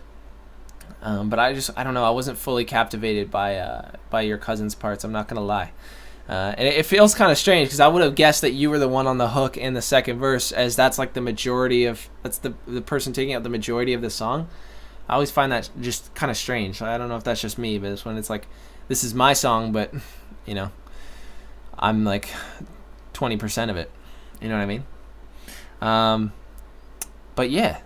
But I don't know, I wasn't fully captivated by your cousin's parts, I'm not gonna lie. And it feels kind of strange because I would have guessed that you were the one on the hook in the second verse, as that's like that's the person taking out the majority of the song. I always find that just kind of strange. I don't know if that's just me, but it's when it's like, this is my song, but you know, I'm like 20% of it. You know what I mean? But yeah,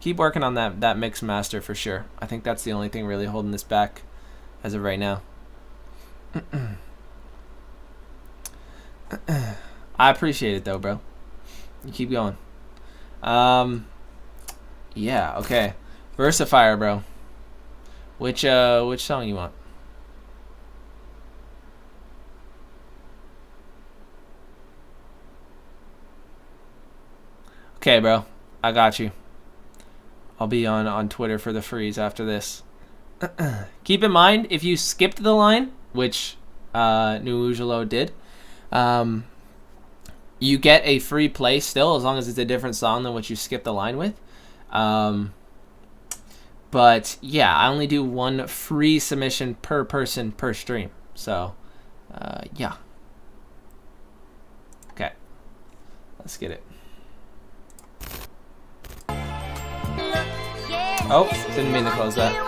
keep working on that mix master for sure. I think that's the only thing really holding this back as of right now. I appreciate it though, bro. You keep going. Yeah, okay. Versifier, bro. Which song you want? Okay, bro. I got you. I'll be on Twitter for the freeze after this. Keep in mind, if you skipped the line, which New Ujalo did, you get a free play still, as long as it's a different song than what you skipped the line with. But yeah, I only do one free submission per person per stream. So, yeah. Okay. Let's get it. Oh, didn't mean to close that.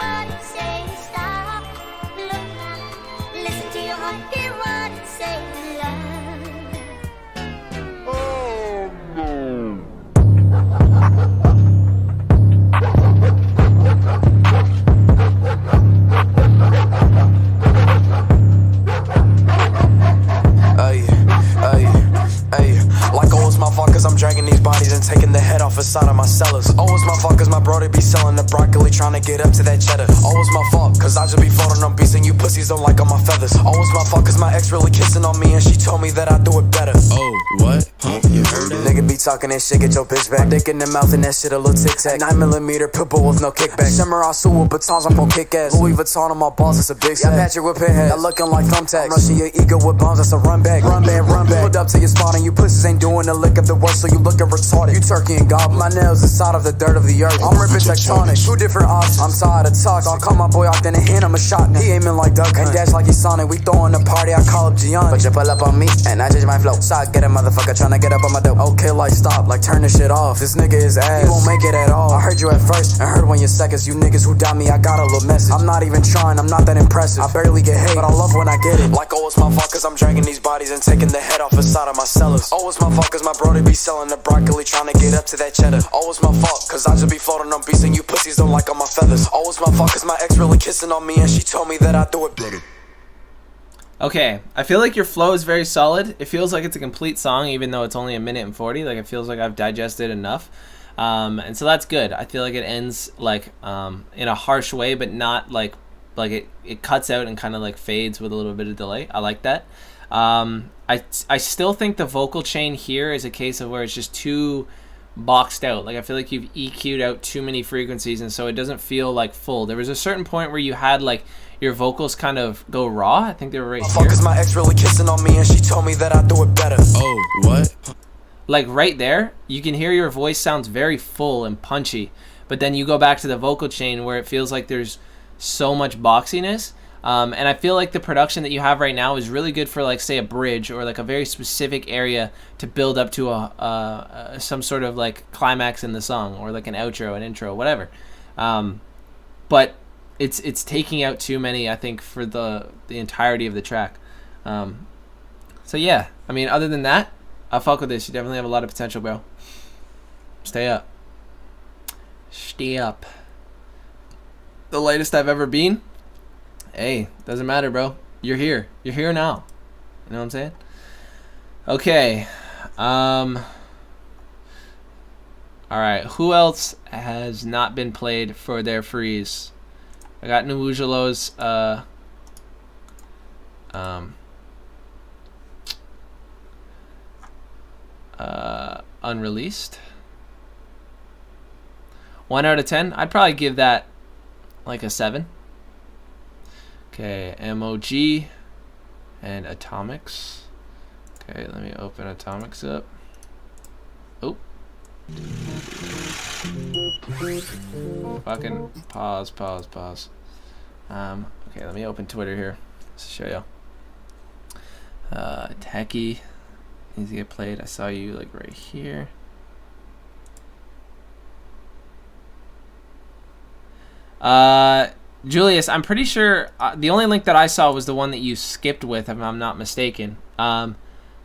Like always my fault cause I'm dragging these bodies and taking the head off inside of my cellars. Always my fault cause my brody be selling the broccoli trying to get up to that cheddar. Always my fault cause I just be floating on beats and you pussies don't like all my feathers. Always my fault cause my ex really kissing on me and she told me that I do it better. Oh, what? Huh? You heard it? Nigga be talking that shit, get your bitch back. Dick in the mouth and that shit a little tic-tac. 9mm pit bull with no kickback. Samurai suit with batons, I'm gon' kick ass. Louis Vuitton on my balls, it's a big sack. Yeah, Patrick with pinhead, I'm looking like thumbtacks. Rushing your ego with bombs, that's a run back. Run back, run back. Put up to your spot and you pussies ain't doing the lick of the work, so you looking retarded. You turkey and goblin. My nails inside of the dirt of the earth. I'm ripping tectonic. Two different options. I'm tired of talks. I'll call my boy out in the hand, I'm a shot. He aiming like Duck and dash like he's Sonic. We throwing the party, I call up Gianni. But you pull up on me and I change my flow. So I get a motherfucker trying to get up on my dope. Okay, like stop, like turn this shit off. This nigga is ass. He won't make it at all. I heard you at first and heard when you're seconds. You niggas who doubt me, I got a little message. I'm not even trying, I'm not that impressive. I barely get hate, but I love when I get it. Like always my fault cause I'm dragging these bodies and taking the head off inside of my cellars. Always my fault cause my brody be selling the broccoli trying to get up to that cheddar. Always my fault cause I just be floating on beats and you pussies don't like all my feathers. Always my fault cause my ex really kissing on me and she told me that I do it better. Okay, I feel like your flow is very solid. It feels like it's a complete song even though it's only 1:40. Like it feels like I've digested enough. And so that's good. I feel like it ends like in a harsh way, but not like it cuts out and kind of like fades with a little bit of delay. I like that. I still think the vocal chain here is a case of where it's just too boxed out. Like I feel like you've EQ'd out too many frequencies and so it doesn't feel like full. There was a certain point where you had like your vocals kind of go raw. I think they were right here. Cause my ex really kissing on me and she told me that I do it better. Oh, what? Like right there, you can hear your voice sounds very full and punchy, but then you go back to the vocal chain where it feels like there's so much boxiness. And I feel like the production that you have right now is really good for like say a bridge or like a very specific area to build up to a some sort of like climax in the song or like an outro, an intro, whatever. But it's taking out too many, I think, for the entirety of the track. So yeah, I mean, other than that, I'll fuck with this. You definitely have a lot of potential, bro. Stay up. Stay up. The latest I've ever been. Hey, doesn't matter, bro. You're here. You're here now. You know what I'm saying? Okay. Alright, who else has not been played for their freeze? I got Nuujalo's unreleased. 1 out of 10. I'd probably give that like a 7. Okay, MOG and Atomics. Okay, let me open Atomics up. Oh. Fucking pause. Okay, let me open Twitter here to show you. Techie needs to get played. I saw you like right here. Julius, I'm pretty sure the only link that I saw was the one that you skipped with, if I'm not mistaken.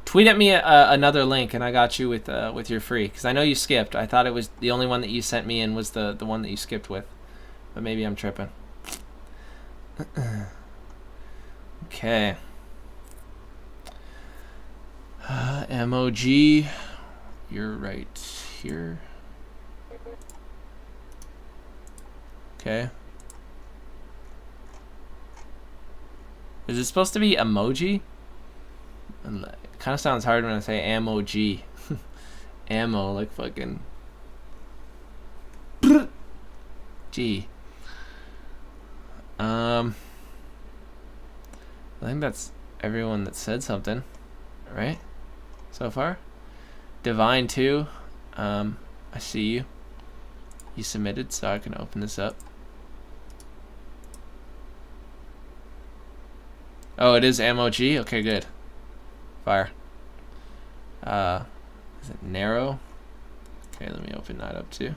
Tweet at me another link, and I got you with your free. Because I know you skipped. I thought it was the only one that you sent me in was the one that you skipped with. But maybe I'm tripping. Okay. MOG. You're right here. Okay. Is it supposed to be emoji? It kind of sounds hard when I say ammo-G. Ammo, like fucking... G. I think that's everyone that said something, right? So far? Divine 2. I see you. You submitted, so I can open this up. Oh, it is ammo G? Okay, good. Fire. Is it narrow? Okay, let me open that up too.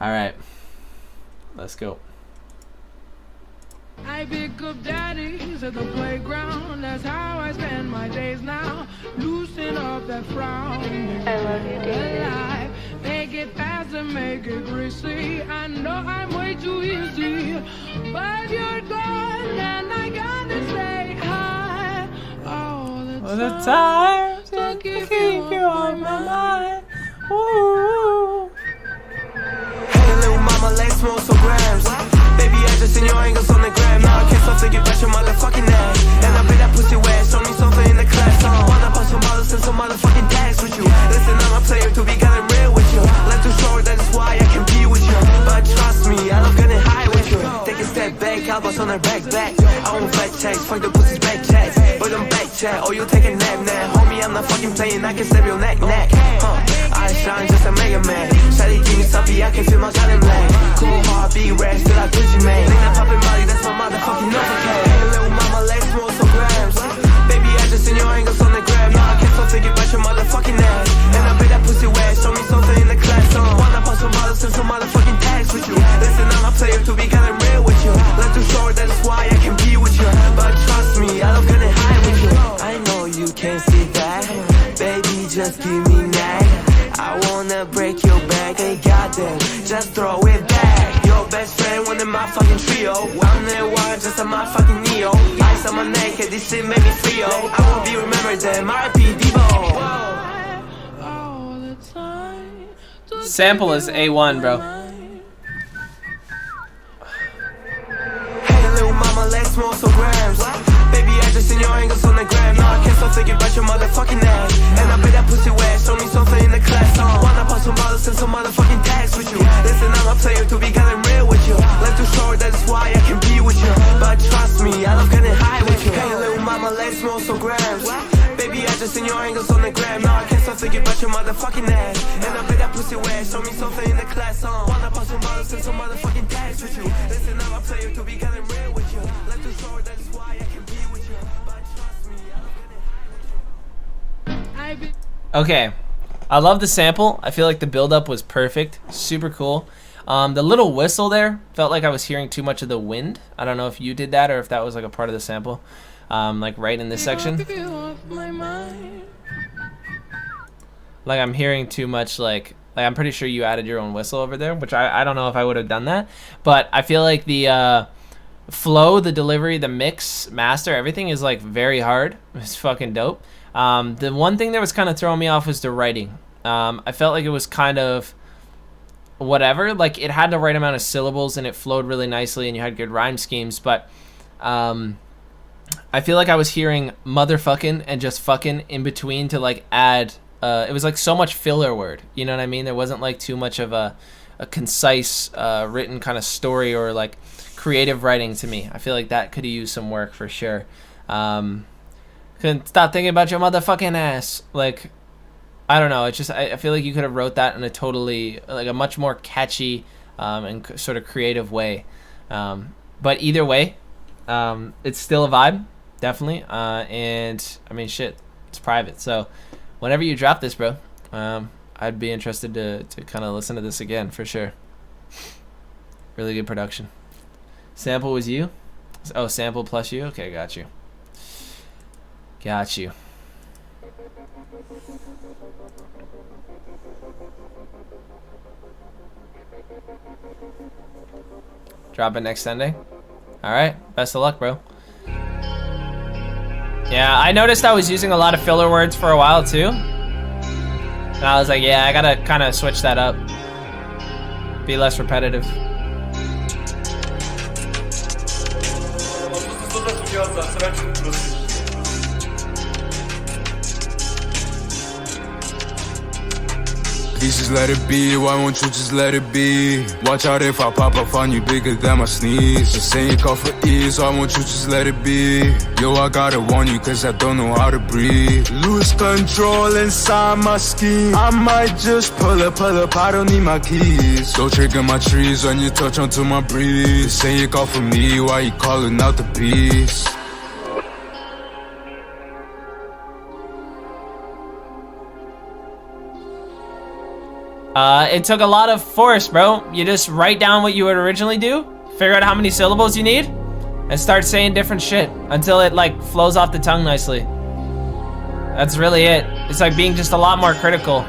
Alright. Let's go. I pick up daddies at the playground. That's how I spend my days now. Loosen up that frown. I love you, David. Make it faster, make it greasy. I know I'm way too easy, but you're gone and I gotta stay high all the time. To keep you on my mind. Ooh. Hey, little mama, let's smoke some grams. Baby, I just seen your angles on the gram. Now I can't stop thinking about your motherfucking ass. And I bet that pussy wet. Show me something in the class. Wanna bust some bottles and some motherfucking tags with you. Listen, I'm a player to be getting real with you. Life too short, that is why I can be with you. But trust me, I love getting high with you. Take a step back, I'll bust on her back. I won't back chase, fuck the pussy's back chase. But I'm back chat, oh you take a nap. Homie, I'm not fucking playing, I can stab your neck. I shine just a mega man. Shawty give me something, I can feel my goddamn leg. Cool heart, big rest, still I Gucci man. Think that poppin' Molly, that's my motherfucking number. Hey, little mama, let's smoke some grams. Baby, I just seen your angles on the gram. Now I can't stop thinking about your motherfucking ass. And I bet that pussy wet, show me something in the class. Wanna pop some bottles and some motherfucking tags with you. Listen, I'm a player to be getting real with you. Life too short, that is why I can be with you. But trust me, I love getting high with you. I know you can't see that. Baby, just give me that. I wanna break your back, hey goddamn, just throw it back. Your best friend one in my fucking trio. I'm there one just on my fucking Neo. Ice on my neck, this shit make me feel. I won't be remembered then, R.I.P. Devo. Sample is A1, bro. Hey little mama, let's smoke some grams. Baby, I just seen your angles on the gram. Now I can't stop thinking about your motherfucking ass. And I bet that pussy wet, show me something in the class. Wanna pop some bottles and some motherfucking tags with you. Listen, I'm a player to be getting real with you. Life too short, that is why I can be with you. But trust me, I love getting high with you. Hey little mama, let's smoke some grams. Baby, I just seen your angles on the gram. Now I can't stop thinking about your motherfucking ass. And I bet that pussy wet, show me something in the class. Wanna pop some bottles and some motherfucking tags with you. Listen, I'm a player to be getting real with you. Life too short, that is why I can be with you. But trust me, I love getting high with you. Okay, I love the sample. I feel like the build-up was perfect. Super cool. The little whistle there felt like I was hearing too much of the wind. I don't know if you did that or if that was like a part of the sample. Like right in this section. Like I'm hearing too much like I'm pretty sure you added your own whistle over there, which I don't know if I would have done that. But I feel like the flow, the delivery, the mix, master, everything is like very hard. It's fucking dope. The one thing that was kind of throwing me off was the writing. I felt like it was kind of whatever. Like it had the right amount of syllables and it flowed really nicely and you had good rhyme schemes. But I feel like I was hearing motherfucking and just fucking in between to like add. It was like so much filler word. You know what I mean? There wasn't like too much of a concise written kind of story or like creative writing to me. I feel like that could have used some work for sure. Couldn't stop thinking about your motherfucking ass. Like, I don't know. It's just I feel like you could have wrote that in a totally like a much more catchy and sort of creative way. But either way, it's still a vibe, definitely. And I mean, shit, it's private. So whenever you drop this, bro, I'd be interested to kind of listen to this again for sure. Really good production. Sample was you. Oh, sample plus you? Okay, got you. Got you. Drop it next Sunday. Alright, best of luck, bro. Yeah, I noticed I was using a lot of filler words for a while too. And I was like, yeah, I gotta kind of switch that up. Be less repetitive. Please just let it be, why won't you just let it be? Watch out if I pop up on you bigger than my sneeze. Just saying call for ease, why won't you just let it be? Yo, I gotta warn you cause I don't know how to breathe. Lose control inside my scheme. I might just pull up, I don't need my keys. Don't trigger my trees when you touch onto my breeze. Just saying you call for me, why you calling out the beast? It took a lot of force, bro. You just write down what you would originally do, figure out how many syllables you need, and start saying different shit until it like flows off the tongue nicely. That's really it. It's like being just a lot more critical.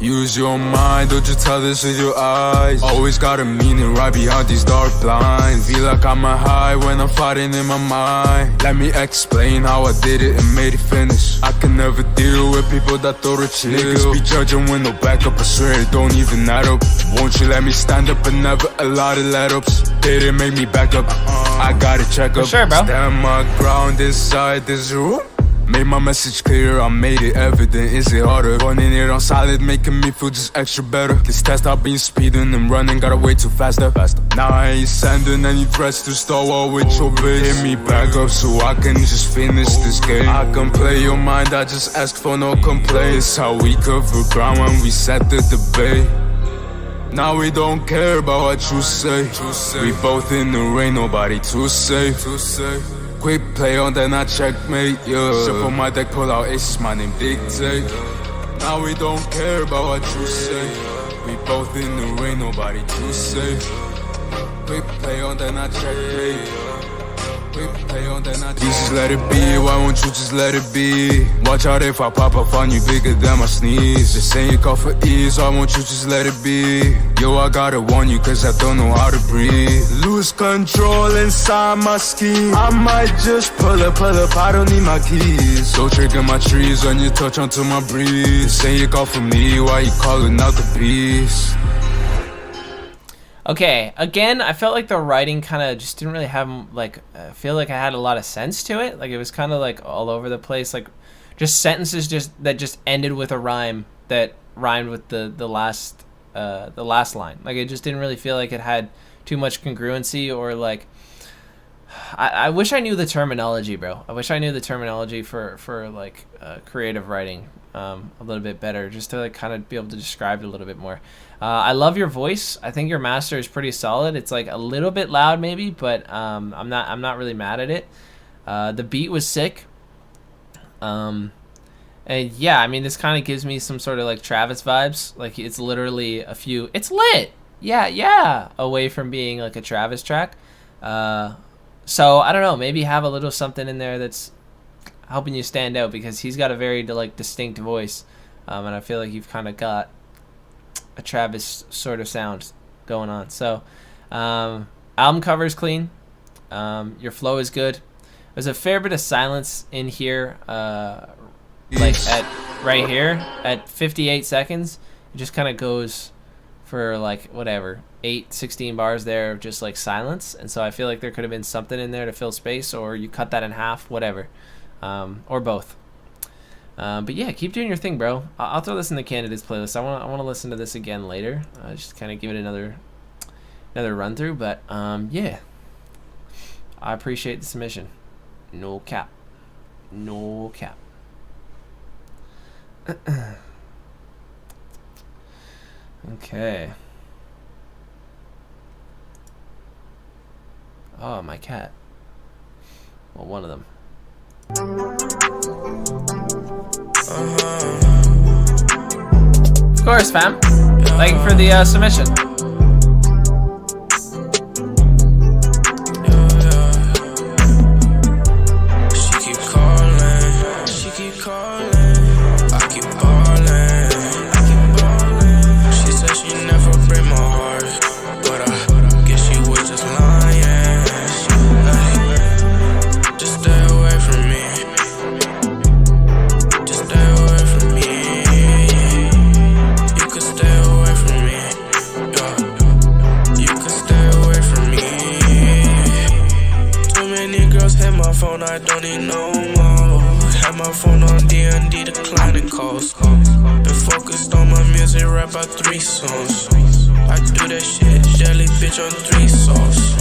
Use your mind, don't you tell this with your eyes. Always got a meaning right behind these dark blinds. Feel like I'm a high when I'm fighting in my mind. Let me explain how I did it and made it finish. I can never deal with people that throw the chill. Niggas be judging with no backup, I swear it don't even add up. Won't you let me stand up and never a lot of let-ups. Didn't make me back up, I gotta check up. Sure, bro. Stand my ground inside this room. Made my message clear, I made it evident. Is it harder? Running it on solid, making me feel just extra better. This test I've been speeding and running, gotta way too faster. Now I ain't sending any threats to Star Wars with your bitch. Hit me back up so I can just finish this game. I can play your mind, I just ask for no complaints. How we cover ground when we set the debate. Now we don't care about what you say. We both in the rain, nobody too safe. Quick play on then I checkmate, yeah. Shuffle my deck, pull out aces, my name dictate. Now we don't care about what you say. We both in the rain, nobody too safe. Quick play on then I checkmate. Please just let it be, why won't you just let it be? Watch out if I pop up on you bigger than my sneeze. Just saying you call for ease, why won't you just let it be? Yo, I gotta warn you cause I don't know how to breathe. Lose control inside my scheme. I might just pull up, I don't need my keys. Don't trigger my trees when you touch onto my breeze. Just saying you call for me, why you calling out the beast? Okay, again, I felt like the writing kind of just didn't really have, like, I feel like I had a lot of sense to it. Like, it was kind of, like, all over the place. Like, just sentences that just ended with a rhyme that rhymed with the last line. Like, it just didn't really feel like it had too much congruency or, like... I wish I knew the terminology, bro. I wish I knew the terminology for like, creative writing a little bit better, just to, like, kind of be able to describe it a little bit more. I love your voice. I think your master is pretty solid. It's like a little bit loud maybe, but I'm not really mad at it. The beat was sick. And yeah, I mean, this kind of gives me some sort of like Travis vibes. Like it's literally it's lit. Yeah, away from being like a Travis track. So I don't know, maybe have a little something in there that's helping you stand out, because he's got a very like distinct voice. And I feel like you've kind of got a Travis sort of sound going on. So album cover is clean. Your flow is good. There's a fair bit of silence in here, like right here at 58 seconds. It just kind of goes for like whatever 16 bars there of just like silence, and so I feel like there could have been something in there to fill space, or you cut that in half, whatever, or both. But yeah, keep doing your thing, bro. I'll throw this in the candidates playlist. I want to listen to this again later. Just kind of give it another run through. But yeah, I appreciate the submission. No cap. Okay. Oh, my cat. Well, one of them. Of course, fam. Thank you for the submission. on D&D declining calls. Been focused on my music, rap about 3 songs. I do that shit, jelly bitch on 3 sauce.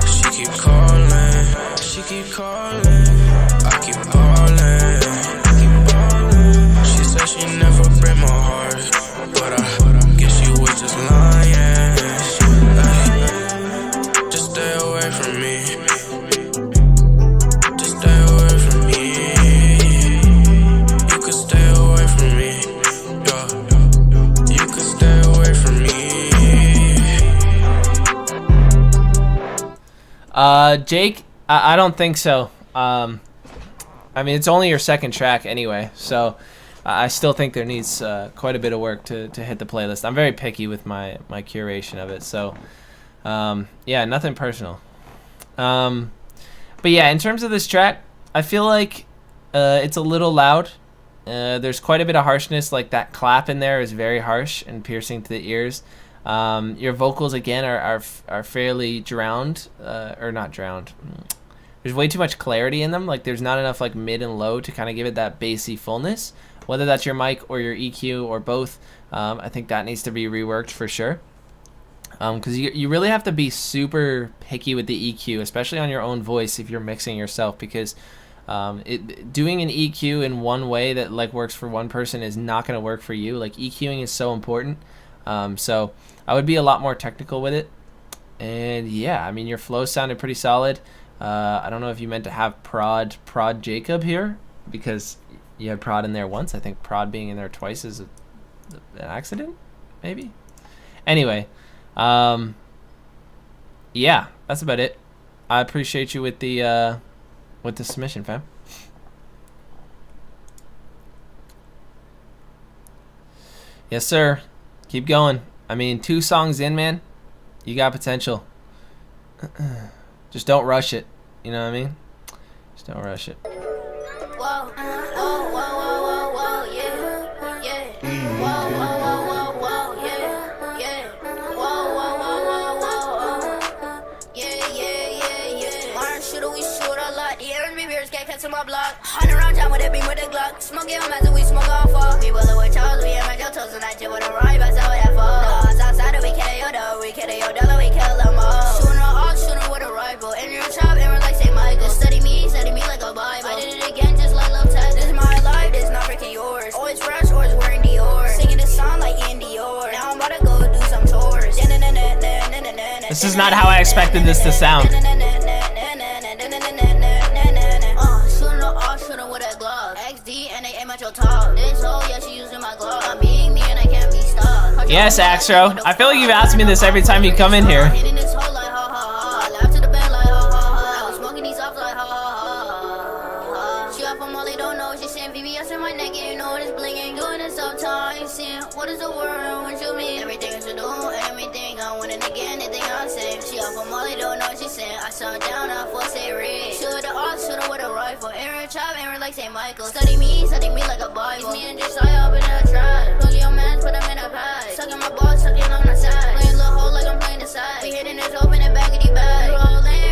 She keep calling, she keep calling. I keep ballin', she said she never break my heart, but I guess she was just lying. Just stay away from me. Just stay away from me. You could stay away from me. Yeah. You could stay away from me. Jake, I don't think so. I mean, it's only your second track anyway, so I still think there needs quite a bit of work to hit the playlist. I'm very picky with my curation of it, so yeah, nothing personal. But yeah, in terms of this track, I feel like it's a little loud. There's quite a bit of harshness, like that clap in there is very harsh and piercing to the ears. Your vocals again are fairly drowned, or not drowned. There's way too much clarity in them. Like there's not enough like mid and low to kind of give it that bassy fullness. Whether that's your mic or your EQ or both, I think that needs to be reworked for sure. Because you really have to be super picky with the EQ, especially on your own voice if you're mixing yourself. Because doing an EQ in one way that like works for one person is not going to work for you. Like EQing is so important. So I would be a lot more technical with it. And yeah, I mean your flow sounded pretty solid. I don't know if you meant to have prod Jacob here because you had prod in there once. I think prod being in there twice is an accident, maybe. Anyway, yeah, that's about it. I appreciate you with the submission, fam. Yes, sir. Keep going. I mean, 2 songs in, man. You got potential. Just don't rush it. You know what I mean? Just don't rush it. Whoa, whoa, whoa, whoa, whoa, yeah, yeah. Whoa, whoa, whoa, whoa, whoa, yeah, yeah. Whoa, whoa, whoa, whoa, whoa, yeah, yeah, yeah, yeah. Martin shooter, we shoot a lot. The air me beers can't catch on my block. 100 round time with that beam with the Glock. Smoking on as we smoke on fall. We bullet with Charles, we ain't my toes and I chip with a ride, but so that fall. No, outside we kill your dough, we kill your dollar, we kill them all. Shooting all, shooting with a rifle. In your shop, and we're like St. Michael. Study me like a Bible. I did it again, just like love test. This is my life, this is not freaking yours. Always fresh, always wearing Dior. Singing this song like in Dior. Now I'm about to go do some tours. This is not how I expected this to sound. Shooting with a glove. XD and they aim at your top. This hoe, yeah, she using my glove. I'm being me and I can't be stopped. Yes, Axtro. I feel like you've asked me this every time you come in here. Hitting this hoe like ha ha ha. Laugh to the bed like ha ha ha. I was smoking these off like ha ha ha. She off on Molly, don't know. She saying VVS in my neck, and you know it's blinking. Doing it sometimes. Seeing what is the word? What you mean? Everything to do, everything. I'm winning again, anything I'm saying. She off on Molly, don't know. She saying I saw down, I force it red. Shoulda off, shoulda with a rifle. Aaron chop, Aaron like St. Michael. Study me like a Bible. Me and just I up in that tribe. Plug your man, put them in a pie. Sucking my balls, sucking on the side. Playing little hole like I'm playing the side. We hitting this open and baggity bag.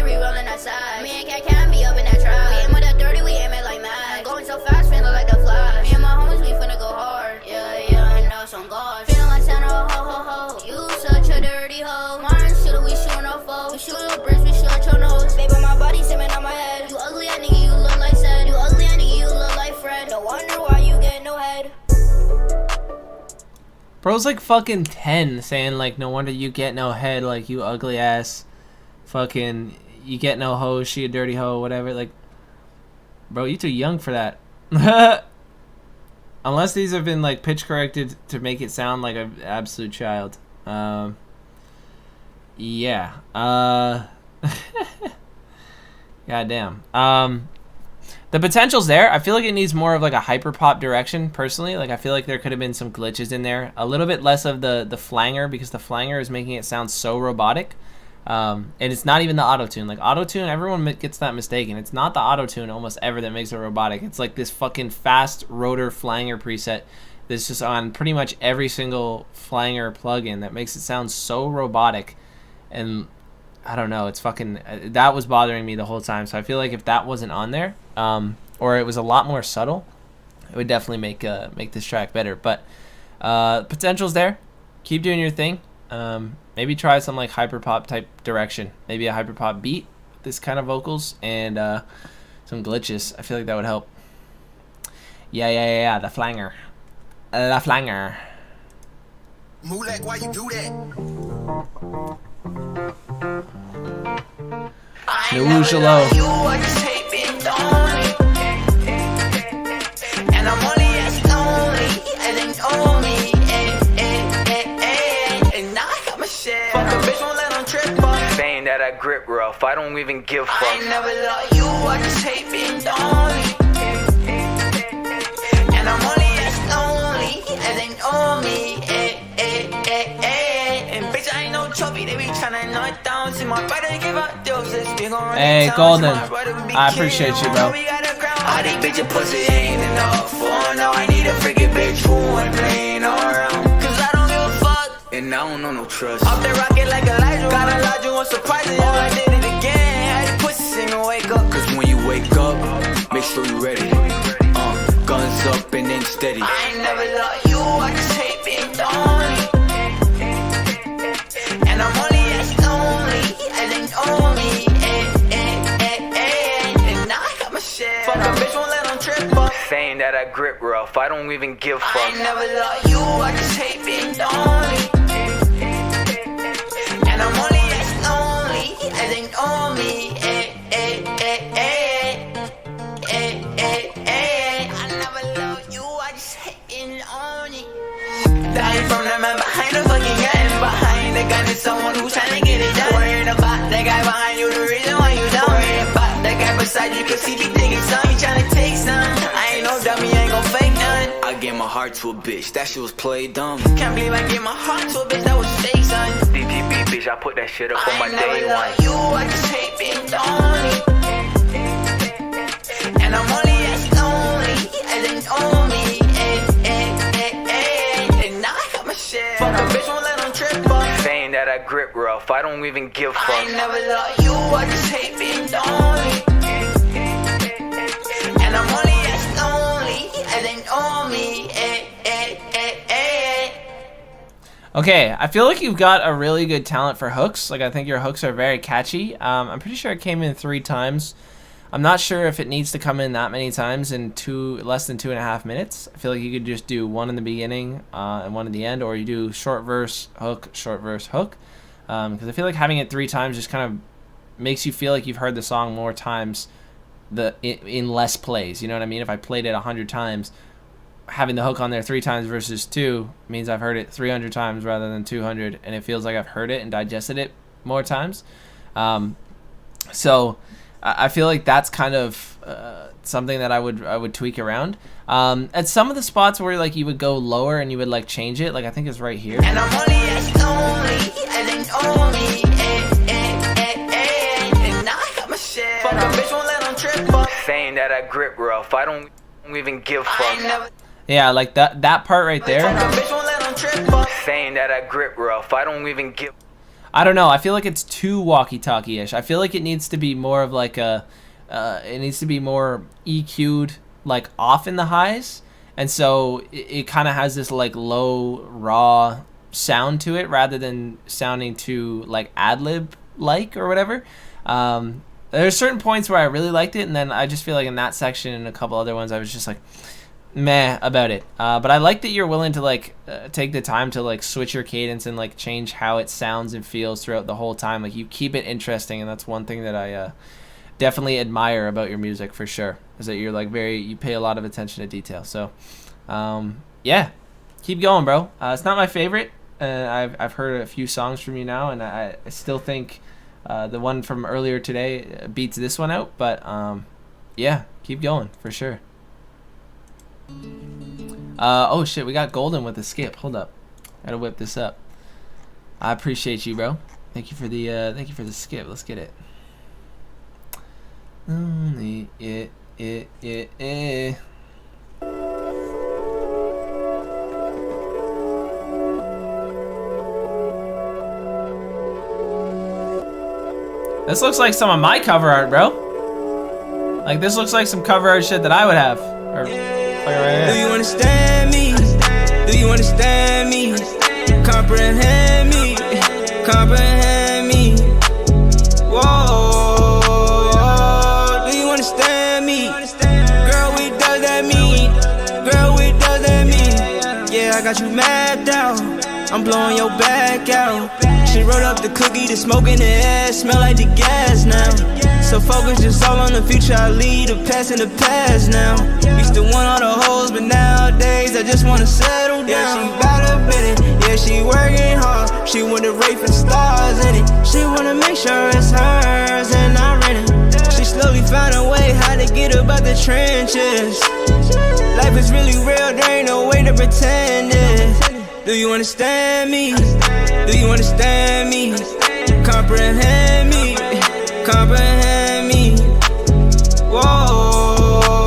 Re-rolling that side. Me and Cat can't be up in that tribe. We aim with that 30, we aim it like mad. Going so fast, feeling like the flash. Me and my homies, we finna go hard. Yeah, yeah, and now some God. Feeling like Santa, ho, ho, ho. You such a dirty hoe. Martin shooter, we shooting our foes. We shoot your bricks, we shoot at your nose. Baby, my body simming on my head. You ugly, I nigga, you look like said. You ugly, I nigga, you look like Fred. No wonder why you get no head. Bro's like fucking 10 saying like no wonder you get no head, like you ugly ass fucking you get no hoe, she a dirty hoe, whatever. Like bro, you too young for that. Unless these have been like pitch corrected to make it sound like an absolute child. Yeah. Goddamn. The potential's there. I feel like it needs more of like a hyper pop direction personally. Like I feel like there could have been some glitches in there. A little bit less of the flanger, because the flanger is making it sound so robotic. And it's not even the auto-tune. Like auto-tune, everyone gets that mistaken. It's not the auto-tune almost ever that makes it robotic. It's like this fucking fast rotor flanger preset that's just on pretty much every single flanger plugin that makes it sound so robotic. And I don't know, it's fucking, that was bothering me the whole time. So I feel like if that wasn't on there, or it was a lot more subtle, It would definitely make this track better. But potential's there. Keep doing your thing. Maybe try some like hyperpop type direction. Maybe a hyperpop beat, this kind of vocals, and some glitches. I feel like that would help. Yeah. The flanger. La flanger. Mulek, why you do that? Usualo. You are just hating on me. And I'm only as lonely as they know me. And now I got my shit. Fuck a bitch, won't let them trip up. Saying that I grip rough, I don't even give fuck. I ain't never loved you, I just hating on me. And I'm only as lonely as they know me. And bitch, I ain't no trophy, they be tryna knock down. See my brother give up doses. Hey, Golden. I appreciate you, bro. All these bitches pussy ain't enough. Oh no, I need a freaking bitch who ain't playing around. Cause I don't give a fuck. And I don't know no trust. Off the rocket like Elijah. Got a lot, you want surprising. Oh, I did it again. Had the pussy sing and wake up. Cause when you wake up, make sure you ready. Guns up and then steady. I ain't never loved you, I just hate being lonely. And I'm only as lonely as they know me. And now I got my shit. Fuck a bitch, won't let them trip up. Saying that I grip rough, I don't even give fuck. I ain't never loved you, I just hate being lonely. And I'm only as lonely as they know me. I never loved you, I just hate being lonely. Dying from the man behind the fucking gun. Behind the gun is someone who's trying to get it done. Worrying about that guy behind you, the reason why you done. Worrying about that guy beside you, cause he be thinking something, he trying to take some. I ain't no dummy, ain't gon' fake none. I gave my heart to a bitch, that shit was played dumb. Can't believe I gave my heart to a bitch that was fake, son. DTB, bitch, I put that shit up on my day one. You, I just hate being lonely. And I'm only as lonely as they know me. And now I got my shit. Fuck a bitch, won't let them trip up. Saying that I grip rough, I don't even give fuck. I ain't never loved you, I just hate being lonely. And I'm only as lonely as they know me. Okay, I feel like you've got a really good talent for hooks. Like, I think your hooks are very catchy. I'm pretty sure it came in 3 times. I'm not sure if it needs to come in that many times in less than 2.5 minutes. I feel like you could just do one in the beginning and one in the end, or you do short verse, hook, short verse, hook. Because I feel like having it 3 times just kind of makes you feel like you've heard the song more times in less plays. You know what I mean? If I played it 100 times, having the hook on there 3 times versus 2 means I've heard it 300 times rather than 200, and it feels like I've heard it and digested it more times. So I feel like that's kind of something that I would tweak around. At some of the spots where like you would go lower and you would like change it, like I think it's right here. And I'm only as lonely as they know me. And now I got my shit. Fuck a bitch, won't let them trip up. Saying that I grip rough, I don't even give fuck. Yeah, like that part right there. Fuck a bitch, won't let them trip up. Saying that I grip rough, I don't even give. I don't know. I feel like it's too walkie-talkie-ish. I feel like it needs to be more of like it needs to be more EQ'd, like off in the highs, and so it kind of has this like low raw sound to it rather than sounding too like ad-lib like or whatever. There's certain points where I really liked it, and then I just feel like in that section and a couple other ones I was just like meh about it. But I like that you're willing to like take the time to like switch your cadence and like change how it sounds and feels throughout the whole time. Like you keep it interesting, and that's one thing that I definitely admire about your music for sure, is that you're like you pay a lot of attention to detail. So yeah, keep going, bro. It's not my favorite. I've heard a few songs from you now, and I still think the one from earlier today beats this one out, but yeah, keep going for sure. Oh shit, we got Golden with the skip. Hold up, gotta whip this up. I appreciate you, bro. Thank you for the skip. Let's get it. This looks like some of my cover art, bro. Like this looks like some cover art shit that I would have. Or Do you understand me? Do you understand me? Comprehend me? Comprehend me? Whoa, do you understand me? Girl, what does that mean? Girl, what does that mean? Yeah, I got you mapped out. I'm blowing your back out. She wrote up the cookie, the smoke in the air, smell like the gas now. So focus just all on the future, I lead the past in the past now. Used to want all the hoes, but nowadays I just wanna settle down. Yeah, she bout a minute, yeah, she working hard. She wanna rate for stars in it. She wanna make sure it's hers and not renting. She slowly found a way how to get up out the trenches. Life is really real, there ain't no way to pretend it. Do you understand me? Do you understand me? Comprehend me? Comprehend me? Whoa,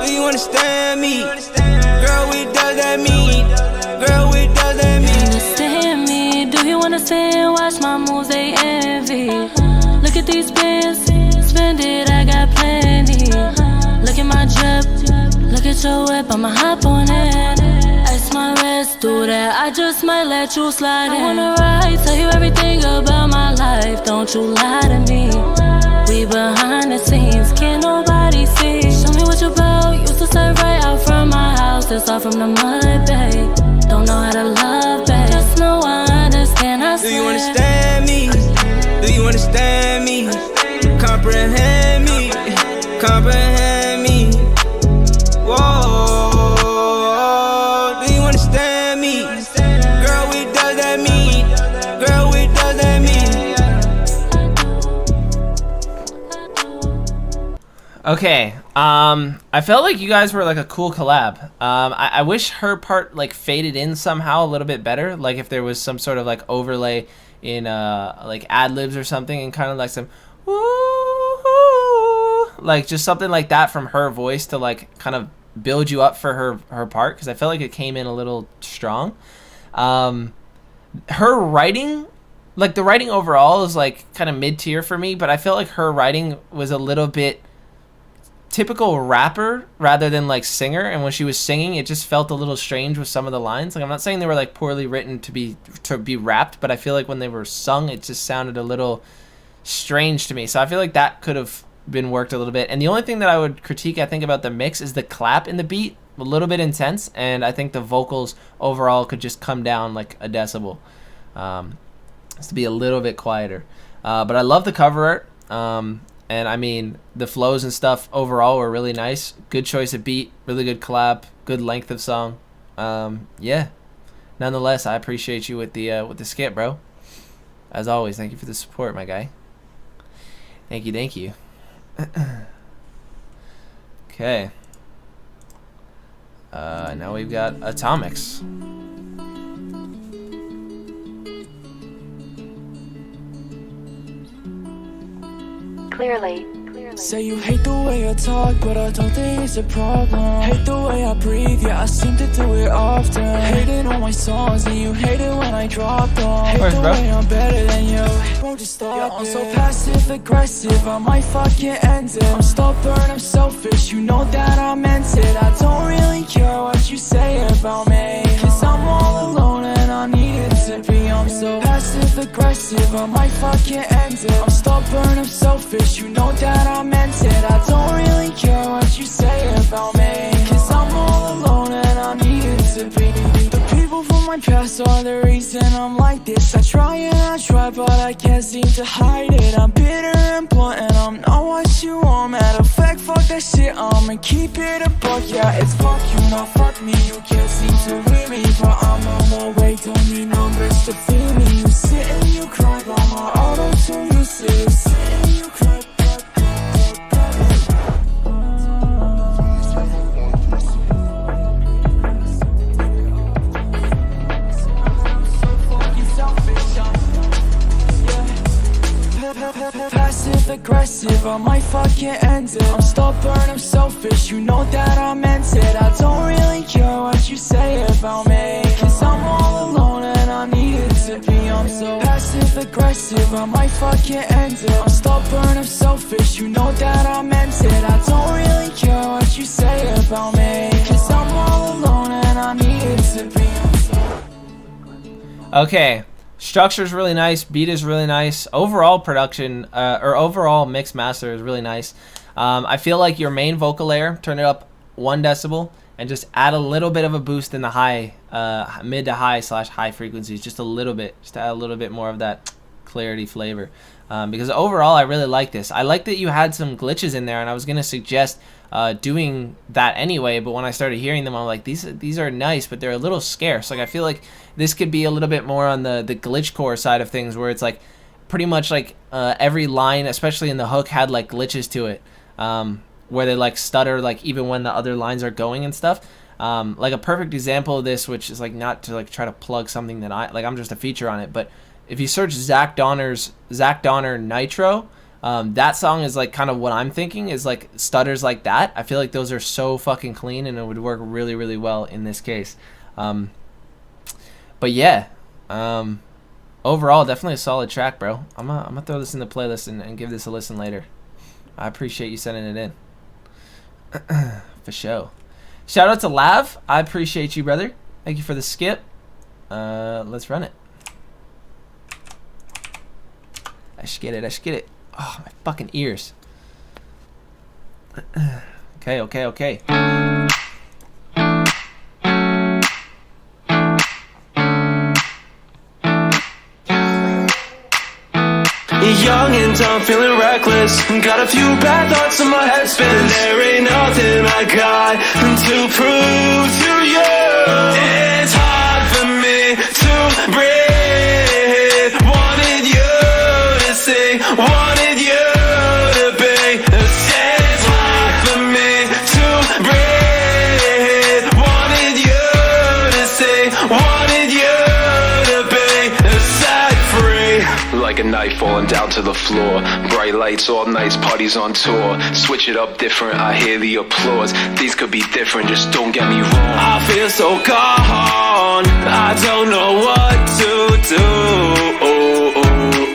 do you understand me? Girl, what does that mean? Girl, what does that mean? Understand me? Do you understand? Watch my moves, they envy. Look at these pants, spend it, I got plenty. Look at my drip, look at your whip, I'ma hop on it. My rest, do that, I just might let you slide in. I wanna ride, tell you everything about my life. Don't you lie to me. We behind the scenes, can't nobody see. Show me what you about, used to stay right out from my house. That's all from the mud, babe. Don't know how to love, babe. Just know I understand, I swear. Do you understand me? Do you understand me? Comprehend me? Comprehend me? Whoa. Okay, I felt like you guys were like a cool collab. I wish her part like faded in somehow a little bit better. Like if there was some sort of like overlay in like ad-libs or something, and kind of like some woo, like just something like that from her voice to like kind of build you up for her part, because I felt like it came in a little strong. Her writing, like the writing overall is like kind of mid-tier for me, but I felt like her writing was a little bit typical rapper rather than like singer, and when she was singing it just felt a little strange with some of the lines. Like I'm not saying they were like poorly written to be rapped, but I feel like when they were sung it just sounded a little strange to me. So I feel like that could have been worked a little bit. And the only thing that I would critique, I think, about the mix is the clap in the beat, a little bit intense, and I think the vocals overall could just come down like a decibel, to be a little bit quieter. But I love the cover art. And I mean, the flows and stuff overall were really nice. Good choice of beat, really good collab, good length of song. Yeah. Nonetheless, I appreciate you with the skit, bro. As always, thank you for the support, my guy. Thank you, thank you. Okay. Now we've got Atomics. Clearly. Say you hate the way I talk, but I don't think it's a problem. Hate the way I breathe, yeah, I seem to do it often. Hate it on my songs, and you hate it when I drop them. Hate the way I'm better than you, bro, just stop it. I'm so passive aggressive, I might fucking end it. I'm stubborn, I'm selfish, you know that I meant it. I don't really care what you say about me, cause I'm all alone and I need it to be. I'm so passive aggressive, I might fucking end it. I'm stubborn, I'm selfish, you know that I meant it. I don't really care what you say about me, cause I'm all alone and I need it to be. The people from my past are the reason I'm like this. I try and I try, but I can't seem to hide it. I'm bitter and blunt and I'm not what you want. Matter of fact, fuck that shit, I'ma keep it a buck. Yeah, it's fuck you, not fuck me. You can't seem to read me, but I'm on my way. Don't need numbers to feel me. You sit and you cry, but my auto-tune useless. Sit and you cry. Passive aggressive, I might fucking end it. I'm stubborn, I'm selfish, you know that I meant it. I don't really care what you say about me, cause I'm all alone and I need it to be. I'm so passive aggressive, I might fucking end it. I'm stubborn, I'm selfish, you know that I meant it. I don't really care what you say about me, 'cause I'm all alone and I need to be. Okay, structure's really nice, beat is really nice, overall production or overall mix master is really nice. I feel like your main vocal layer, turn it up 1 decibel and just add a little bit of a boost in the high, mid to high / high frequencies, just a little bit, just to add a little bit more of that clarity flavor. Because overall I really like this. I like that you had some glitches in there, and I was gonna suggest doing that anyway, but when I started hearing them, I'm like, these are nice, but they're a little scarce. Like, I feel like this could be a little bit more on the glitchcore side of things, where it's like pretty much like every line, especially in the hook, had like glitches to it, where they like stutter like even when the other lines are going and stuff. Like a perfect example of this, which is like not to like try to plug something that I'm just a feature on it, but if you search Zach Donner Nitro, that song is like kind of what I'm thinking is like stutters like that. I feel like those are so fucking clean, and it would work really, really well in this case. But yeah, overall, definitely a solid track, bro. I'm gonna throw this in the playlist and give this a listen later. I appreciate you sending it in. For sure. Shout out to Lav. I appreciate you, brother. Thank you for the skip. Let's run it. Let's get it. Oh, my fucking ears. Okay. Young and dumb, feeling reckless. Got a few bad thoughts in my head spinning. There ain't nothing I got to prove to you. It's hard for me to breathe. Wanted you to see, wanted you to be. It's hard for me to breathe. Wanted you to see, wanted you to be set free. Like a knife falling down to the floor. Bright lights, all nights, parties on tour. Switch it up different, I hear the applause. These could be different, just don't get me wrong. I feel so gone, I don't know what to do.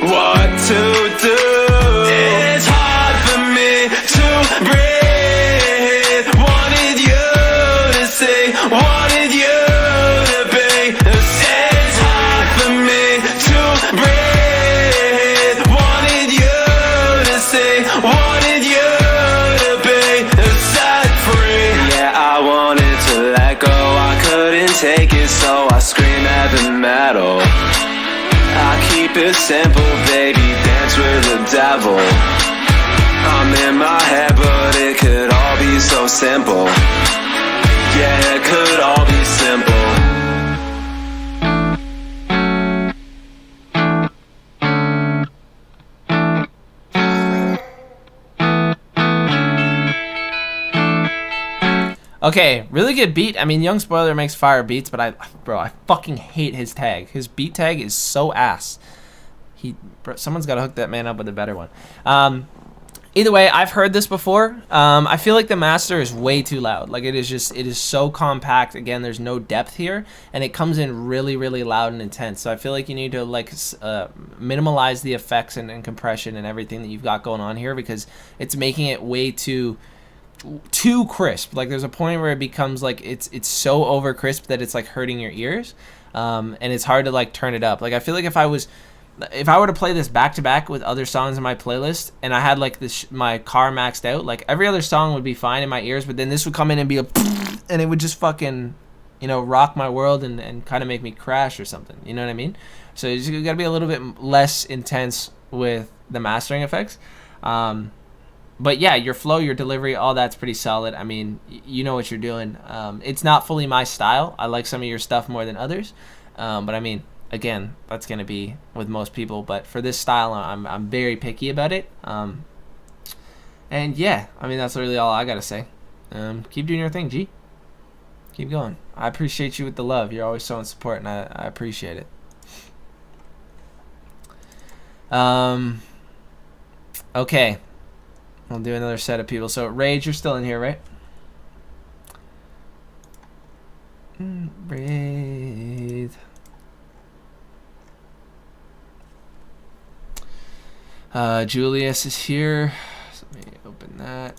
What to do. It's hard for me to breathe. Wanted you to see, wanted you to be. It's hard for me to breathe. Wanted you to see, wanted you to be set free. Yeah, I wanted to let go, I couldn't take it, so I scream heavy metal. I keep it simple, baby, dance with the devil. I'm in my head, but it could all be so simple. Yeah, it could all be simple. Okay, really good beat. I mean, Young Spoiler makes fire beats, but I fucking hate his tag. His beat tag is so ass. Someone's got to hook that man up with a better one. Either way, I've heard this before. I feel like the master is way too loud. Like, it is so compact. Again, there's no depth here, and it comes in really, really loud and intense. So I feel like you need to like minimalize the effects and compression and everything that you've got going on here, because it's making it way too crisp. Like, there's a point where it becomes like it's so over crisp that it's like hurting your ears, and it's hard to like turn it up. Like, I feel like if I were to play this back to back with other songs in my playlist, and I had like this my car maxed out, like every other song would be fine in my ears, but then this would come in and be and it would just fucking, you know, rock my world and kind of make me crash or something. You know what I mean? So you gotta be a little bit less intense with the mastering effects. But yeah, your flow, your delivery, all that's pretty solid. I mean, you know what you're doing. It's not fully my style. I like some of your stuff more than others. But I mean, again, that's going to be with most people. But for this style, I'm very picky about it. And yeah, I mean, that's really all I got to say. Keep doing your thing, G. Keep going. I appreciate you with the love. You're always showing support, and I appreciate it. Okay. I'll do another set of people. So, Rage, you're still in here, right? Breathe. Julius is here. So let me open that.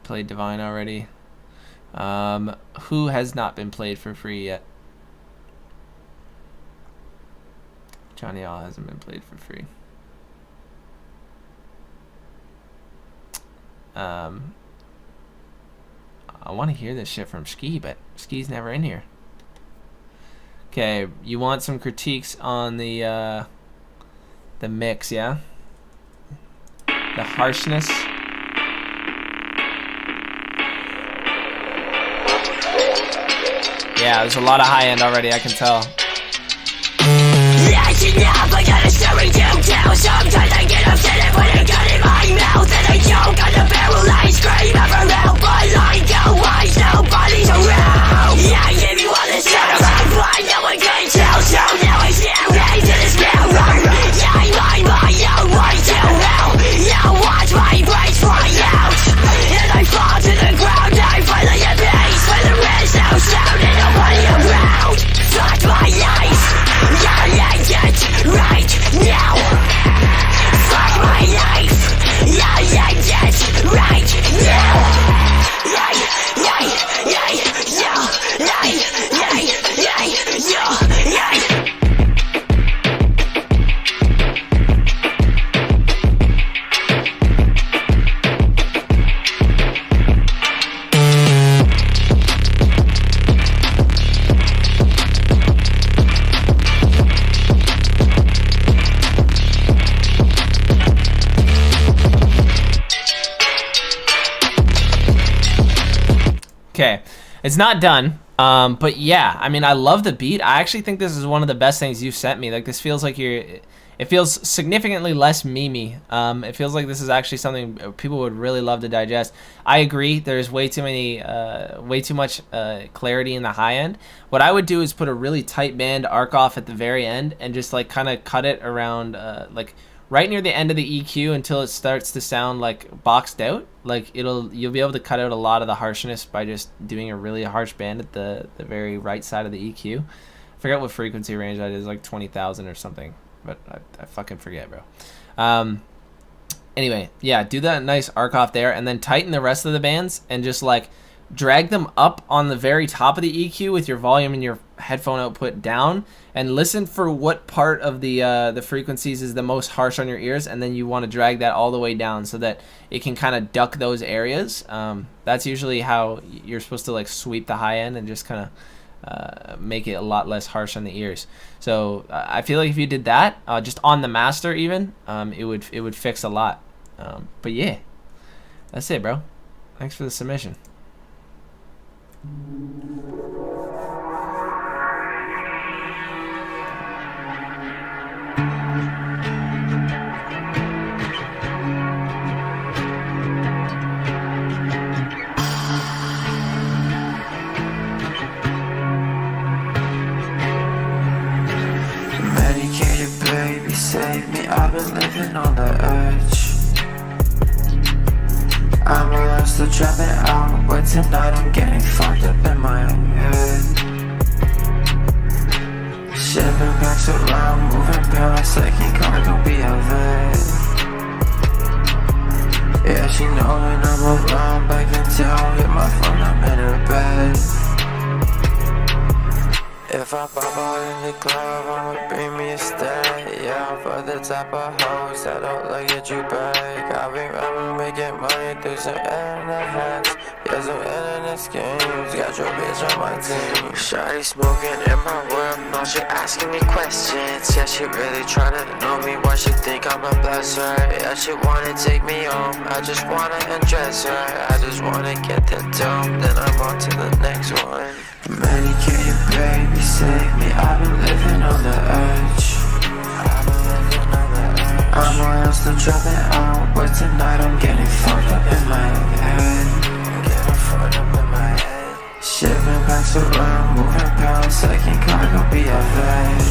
played Divine already. Who has not been played for free yet? Johnny All hasn't been played for free. I want to hear this shit from Ski, but Ski's never in here. Okay, you want some critiques on the mix, yeah? The harshness. Yeah, there's a lot of high end already, I can tell. Enough, I gotta story downtown. Sometimes I get upset and put a gun in my mouth, and I choke on the barrel. I scream out for help, but I go wise, nobody's around. Yeah, if you want to shut up, I'm fine, no one can tell. So now I stand ready to this ground. Yeah, I mind my own way to hell. Yeah, watch my brains fly out, and I fall to the ground. I finally get peace, but there is no sound and nobody around. Fuck my life, yeah, like it right now. Fuck my life, yeah, like it right now. Okay, it's not done, but yeah, I mean, I love the beat. I actually think this is one of the best things you've sent me. Like, this feels like it feels significantly less memey. It feels like this is actually something people would really love to digest. I agree, there's way too much clarity in the high end. What I would do is put a really tight band arc off at the very end and just like kind of cut it around like right near the end of the EQ until it starts to sound like boxed out. Like you'll be able to cut out a lot of the harshness by just doing a really harsh band at the very right side of the EQ. I forget what frequency range that is, like 20,000 or something, but I fucking forget, bro. Anyway, yeah, do that nice arc off there and then tighten the rest of the bands and just like drag them up on the very top of the EQ with your volume and your headphone output down, and listen for what part of the frequencies is the most harsh on your ears, and then you want to drag that all the way down so that it can kind of duck those areas. That's usually how you're supposed to like sweep the high end and just kind of make it a lot less harsh on the ears. So I feel like if you did that just on the master even, it would fix a lot. But yeah, that's it, bro. Thanks for the submission. Medicated, baby, save me. I've been living on the edge. I'm around still trapping out, but tonight I'm getting fucked up in my own head. Shipping packs around, moving past like he can't be a vet. Yeah, she know when I'm around, but I can tell, hit my phone, I'm in her bed. If I pop out in the club, I'ma bring me a stack. Yeah, I'm for the type of hoes that don't look at you back. I've been rapping, making money through some internet hacks. Yeah, some internet schemes, got your bitch on my team. Shawty smoking in my world, now she asking me questions. Yeah, she really tryna know me, why she think I'm a blesser. Yeah, she wanna take me home, I just wanna undress her. I just wanna get the dome, then I'm on to the next one. Medicated, baby, save me. I've been living on the edge. I'm around still dropping out, but tonight I'm getting fucked up in my head. Shipping packs around, moving pounds, second cargo be a vet.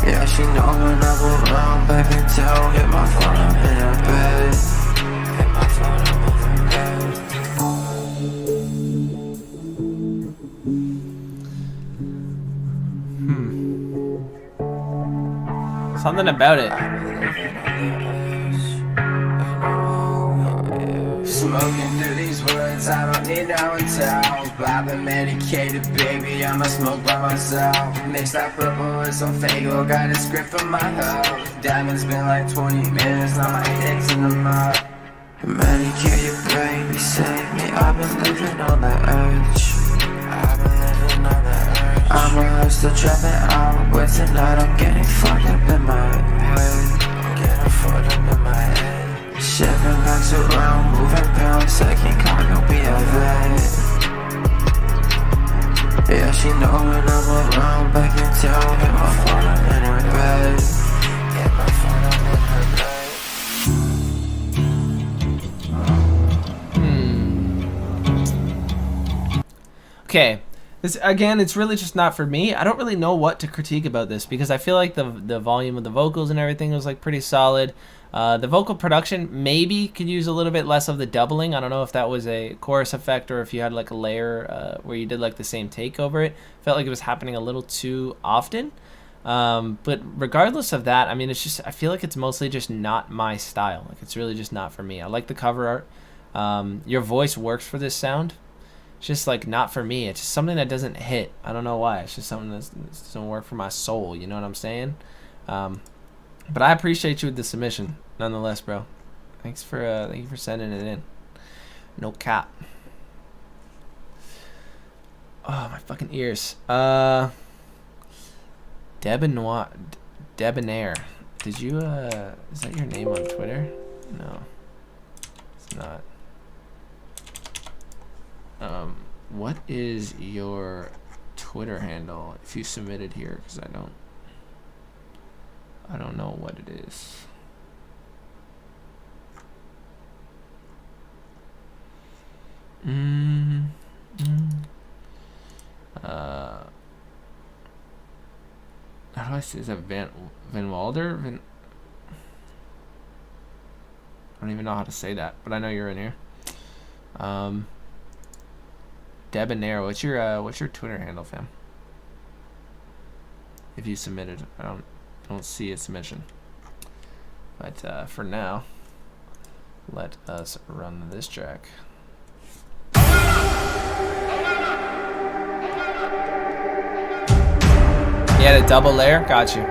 Yeah, she know when I'm around, but I can tell, hit my phone, I'm in her bed. Hit my phone, I'm in her bed. Something about it. Smoking through these woods, I don't need no one towels. I've been medicated, baby, I'ma smoke by myself. Mix that purple with some Fago, got a script for my health. Diamonds been like 20 minutes, now my head's in the mud. Medicated, baby, save me, I've been living on the edge. I've been living on the edge. I'm a hustler trapping out, but tonight I'm getting fucked up in my head. I'm getting fucked up in my head. Shipping bags around, moving pounds, second cargo, be a vet. Yeah, she know when I'm around, back in town, hit my phone, I'm in her bed. Hit my phone, I'm in her bed. Okay, this again, it's really just not for me. I don't really know what to critique about this because I feel like the volume of the vocals and everything was like pretty solid. The vocal production maybe could use a little bit less of the doubling. I don't know if that was a chorus effect or if you had like a layer where you did like the same take over it. Felt like it was happening a little too often. But regardless of that, I mean, it's just, I feel like it's mostly just not my style. Like it's really just not for me. I like the cover art. Your voice works for this sound. It's just like not for me. It's just something that doesn't hit. I don't know why. It's just something that doesn't work for my soul. You know what I'm saying? But I appreciate you with the submission, nonetheless, bro. Thank you for sending it in. No cap. Oh, my fucking ears. Debonair. Did you is that your name on Twitter? No, it's not. What is your Twitter handle if you submitted here? Because I don't know what it is. How do I say, is that Van Walder? I don't even know how to say that, but I know you're in here. Debonair, what's your Twitter handle, fam? If you submitted, I don't see a submission. But for now, let us run this track. Yeah, the double layer, got you.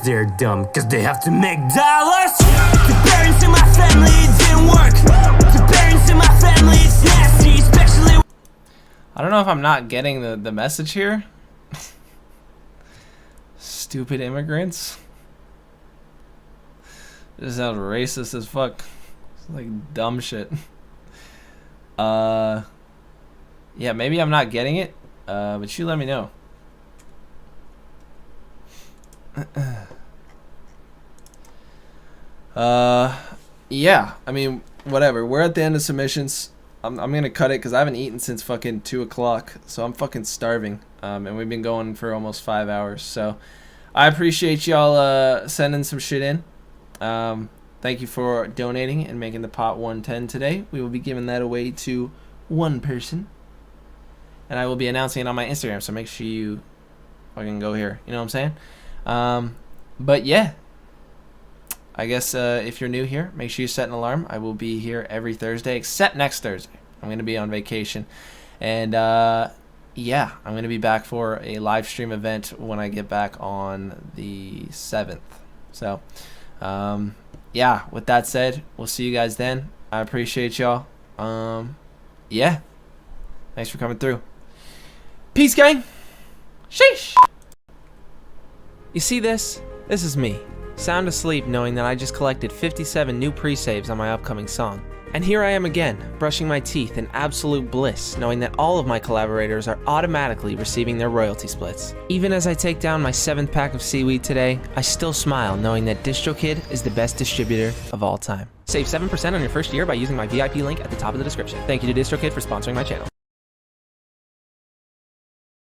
They're dumb, cause they have to make dollars. The parents in my family, it didn't work. The parents in my family, it's nasty, especially. I don't know if I'm not getting the message here. Stupid immigrants. This sounds racist as fuck. It's like dumb shit. Yeah, maybe I'm not getting it. But you let me know. Yeah, I mean, whatever. We're at the end of submissions. I'm gonna cut it because I haven't eaten since fucking 2 o'clock, so I'm fucking starving. And we've been going for almost 5 hours. So I appreciate y'all sending some shit in. Thank you for donating and making the pot 110 today. We will be giving that away to one person, and I will be announcing it on my Instagram. So make sure you fucking go here. You know what I'm saying? But yeah. I guess if you're new here, make sure you set an alarm. I will be here every Thursday, except next Thursday. I'm going to be on vacation. And yeah, I'm going to be back for a live stream event when I get back on the 7th. So, yeah, with that said, we'll see you guys then. I appreciate y'all. Yeah. Thanks for coming through. Peace, gang. Sheesh. You see this? This is me, sound asleep knowing that I just collected 57 new pre-saves on my upcoming song. And here I am again, brushing my teeth in absolute bliss, knowing that all of my collaborators are automatically receiving their royalty splits. Even as I take down my 7th pack of seaweed today, I still smile knowing that DistroKid is the best distributor of all time. Save 7% on your first year by using my VIP link at the top of the description. Thank you to DistroKid for sponsoring my channel.